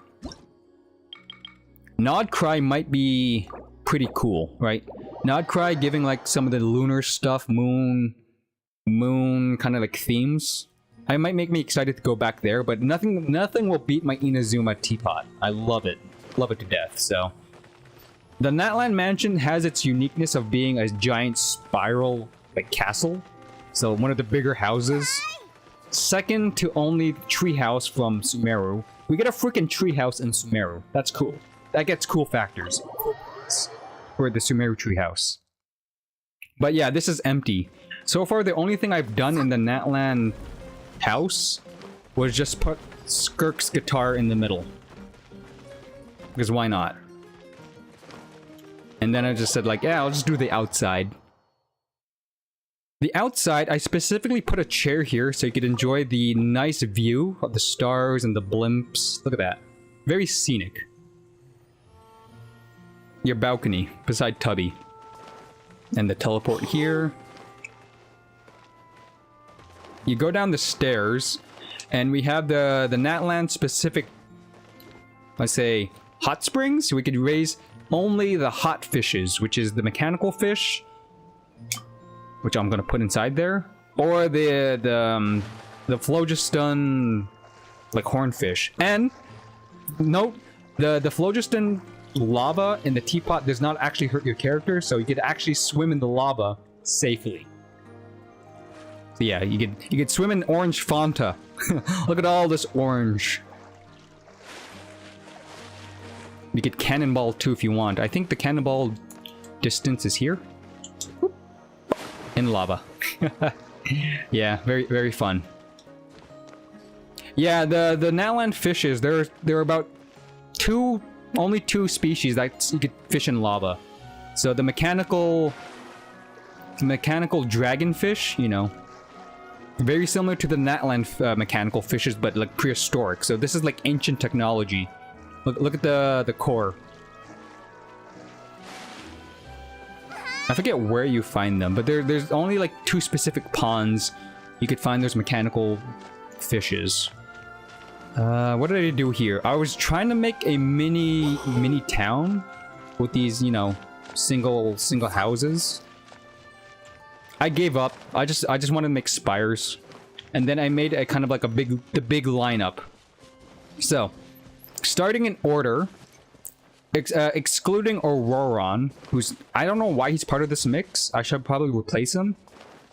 Speaker 1: Nodcry might be pretty cool, right? Nodcry giving some of the lunar stuff, moon kind of themes. I might make me excited to go back there, but nothing will beat my Inazuma teapot. I love it to death. So the Natlan mansion has its uniqueness of being a giant spiral castle. So one of the bigger houses. Second to only treehouse from Sumeru. We get a freaking treehouse in Sumeru. That's cool. That gets cool factors. For the Sumeru treehouse. But yeah, this is empty. So far, the only thing I've done in the Natlan house was just put Skirk's guitar in the middle. Because why not? And then I just said yeah, I'll just do the outside. The outside, I specifically put a chair here so you could enjoy the nice view of the stars and the blimps. Look at that. Very scenic. Your balcony beside Tubby. And the teleport here. You go down the stairs, and we have the Natlan specific, let's say, hot springs. We could raise only the hot fishes, which is the mechanical fish, which I'm gonna put inside there, or the phlogiston, hornfish. And note, the phlogiston lava in the teapot does not actually hurt your character, so you could actually swim in the lava safely. So yeah, you could swim in orange Fanta. Look at all this orange. You get cannonball too if you want. I think the cannonball distance is here. Whoop. In lava. Yeah, very, very fun. Yeah, the Natlan fishes, there are about only two species that you could fish in lava. So the mechanical dragonfish, you know, very similar to the Natlan mechanical fishes, but like prehistoric. So this is like ancient technology. Look at the core. I forget where you find them, but there's only like 2 specific ponds you could find those mechanical fishes. What did I do here? I was trying to make a mini town with these, you know, single houses. I gave up. I just wanted to make spires, and then I made a kind of like the big lineup. So, starting in order, excluding Auroron, who's, I don't know why he's part of this mix. I should probably replace him.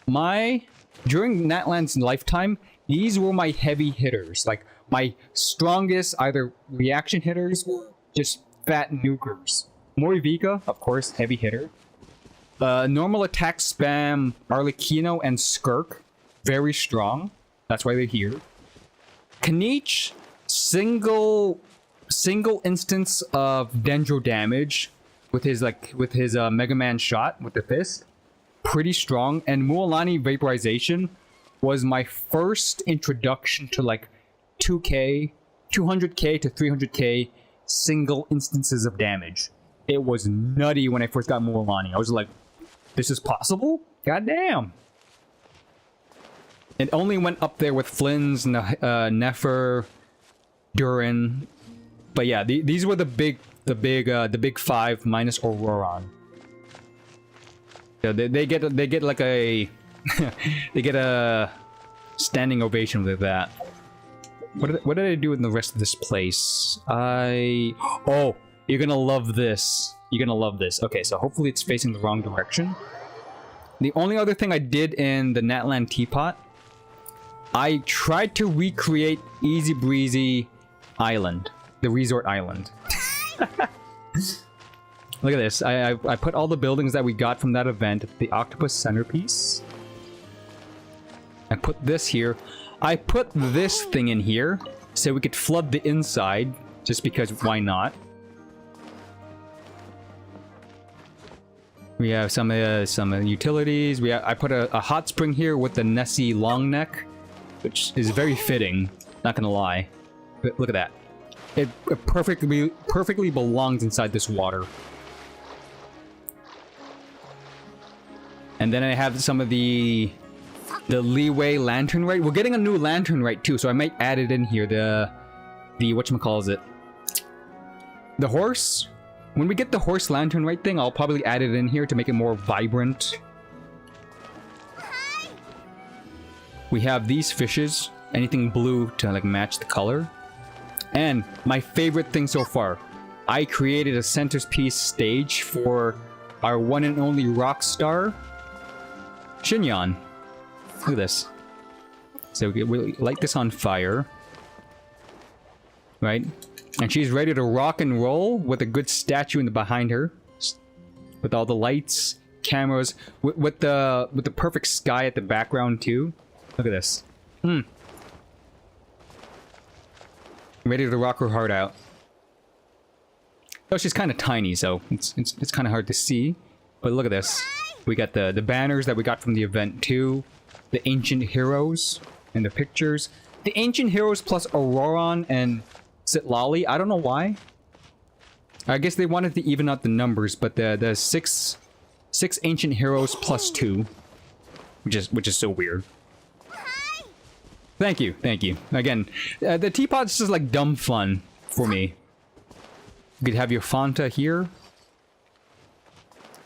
Speaker 1: During Natlan's lifetime, these were my heavy hitters, like my strongest either reaction hitters or just fat nukers. Morivika, of course, heavy hitter. Normal attack spam, Arlecchino and Skirk, very strong. That's why they're here. Kanich, single instance of Dendro damage with his Mega Man shot with the fist, pretty strong. And Mualani vaporization was my first introduction to like 200k to 300k single instances of damage. It was nutty when I first got Mualani. I was like, this is possible? Goddamn. It only went up there with Flynn's, Nefer, Durin. But yeah, these were the big 5 minus Auroron. Yeah, they get like a they get a standing ovation with that. What did I do in the rest of this place? Oh, you're gonna love this. You're gonna love this. Okay, so hopefully it's facing the wrong direction. The only other thing I did in the Natlan Teapot, I tried to recreate Easy Breezy Island, the resort island. Look at this. I put all the buildings that we got from that event, the octopus centerpiece. I put this here. I put this thing in here so we could flood the inside, just because why not? We have some utilities. I put a hot spring here with the Nessie long neck, which is very fitting. Not gonna lie. But look at that. It perfectly belongs inside this water. And then I have some of the leeway lantern right. We're getting a new lantern right too, so I might add it in here. The whatchamacallit, the horse. When we get the horse lantern right thing, I'll probably add it in here to make it more vibrant. We have these fishes. Anything blue to like match the color. And my favorite thing so far, I created a centerpiece stage for our one and only rock star, Shinyan. Look at this. So we light this on fire. Right? And she's ready to rock and roll with a good statue in the behind her. With all the lights, cameras, with the perfect sky at the background too. Look at this. Ready to rock her heart out. Oh, she's kind of tiny, so it's kind of hard to see. But look at this. We got the banners that we got from the event too. The ancient heroes and the pictures. The ancient heroes plus Auroron and Sitlali. I don't know why. I guess they wanted to even out the numbers, but the six ancient heroes plus 2, which is so weird. Thank you. Again, the teapot's just like dumb fun for me. You could have your Fanta here.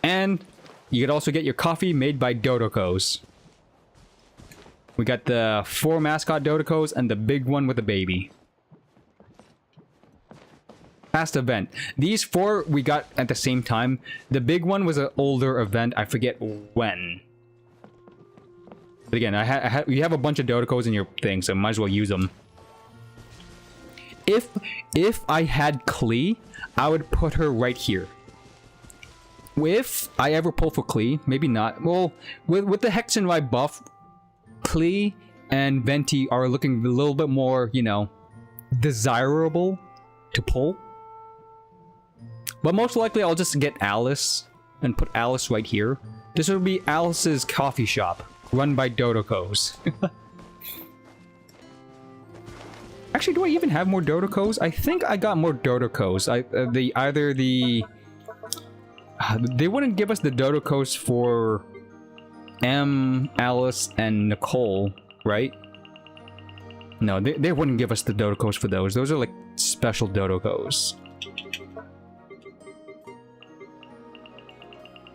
Speaker 1: And you could also get your coffee made by Dodokos. We got the 4 mascot Dodokos and the big one with the baby. Past event. These 4 we got at the same time. The big one was an older event. I forget when. But again, you have a bunch of Dodocos in your thing, so might as well use them. If I had Klee, I would put her right here. If I ever pull for Klee, maybe not. Well, with the Hexen Ride buff, Klee and Venti are looking a little bit more, you know, desirable to pull. But most likely I'll just get Alice and put Alice right here. This would be Alice's coffee shop, run by Dodocos. Actually, do I even have more Dodocos? I think I got more Dodocos. They wouldn't give us the Dodocos for M, Alice, and Nicole, right? No, they wouldn't give us the Dodocos for those. Those are like special Dodocos.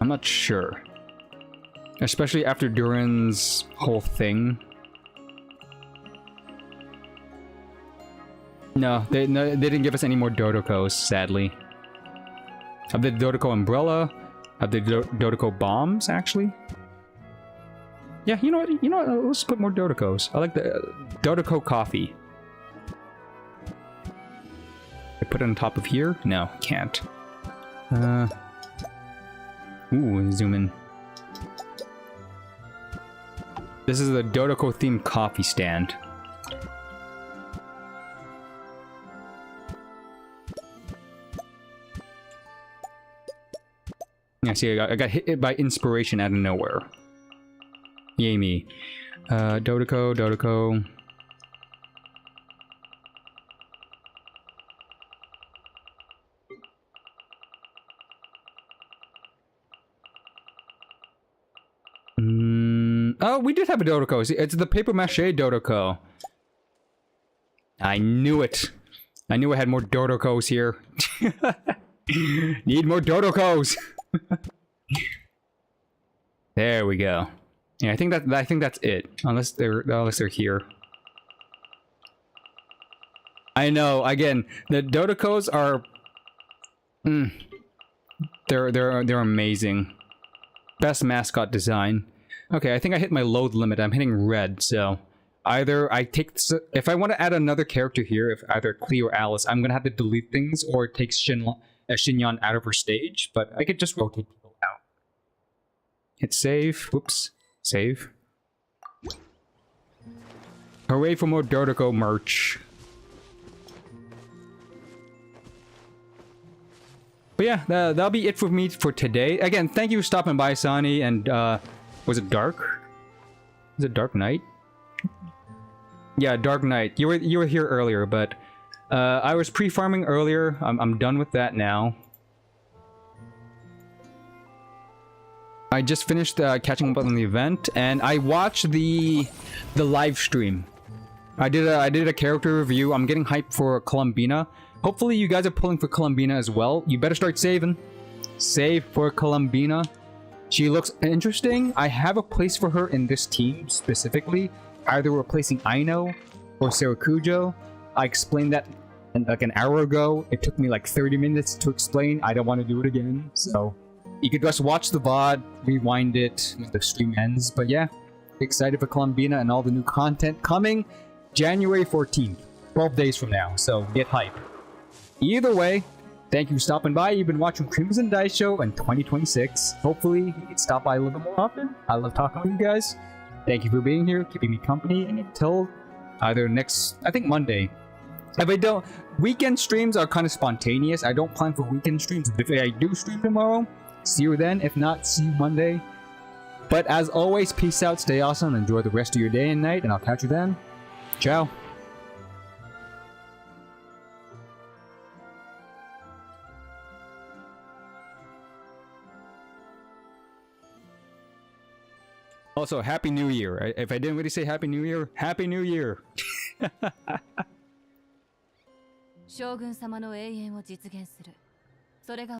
Speaker 1: I'm not sure. Especially after Duran's whole thing. No, they didn't give us any more Dodocos, sadly. Of the Dodoco Umbrella, of the Dodoco Bombs, actually. Yeah, you know what? Let's put more Dodocos. I like the Dodoco Coffee. I put it on top of here? No, can't. Ooh, zoom in. This is the Dodoco themed coffee stand. Yeah, see, I got hit by inspiration out of nowhere. Yay me. Dodoco. Oh, we did have a Dodoco. See, it's the paper mache Dodoco. I knew it. I knew I had more Dodocos here. Need more Dodocos. There we go. Yeah, I think that's it. Unless they're here. I know. Again, the Dodocos are. They're amazing. Best mascot design. Okay, I think I hit my load limit. I'm hitting red, so either I take if I want to add another character here, if either Klee or Alice, I'm gonna have to delete things or take Xinyan out of her stage. But I could just rotate people out. Hit save. Whoops. Save. Hooray for more Dodoco merch. But yeah, that'll be it for me for today. Again, thank you for stopping by, Sonny, and was it Dark? Was it Dark Knight? Yeah, Dark Knight. You were here earlier, but I was pre-farming earlier. I'm done with that now. I just finished catching up on the event, and I watched the live stream. I did a character review. I'm getting hyped for Columbina. Hopefully you guys are pulling for Columbina as well. You better start saving. Save for Columbina. She looks interesting. I have a place for her in this team specifically. Either replacing Aino or Sarakujo. I explained that like an hour ago. It took me like 30 minutes to explain. I don't want to do it again. So you could just watch the VOD, rewind it when the stream ends. But yeah, excited for Columbina and all the new content coming January 14th. 12 days from now. So get hype. Either way, thank you for stopping by. You've been watching Crimson Dice Show in 2026. Hopefully, you can stop by a little bit more often. I love talking with you guys. Thank you for being here, keeping me company, and until either next, I think Monday. If I don't, weekend streams are kind of spontaneous. I don't plan for weekend streams. If I do stream tomorrow, see you then. If not, see you Monday. But as always, peace out, stay awesome, enjoy the rest of your day and night, and I'll catch you then. Ciao. Also, Happy New Year. If I didn't really say Happy New Year, Happy New Year!
Speaker 6: 将軍様の永遠を実現する。それが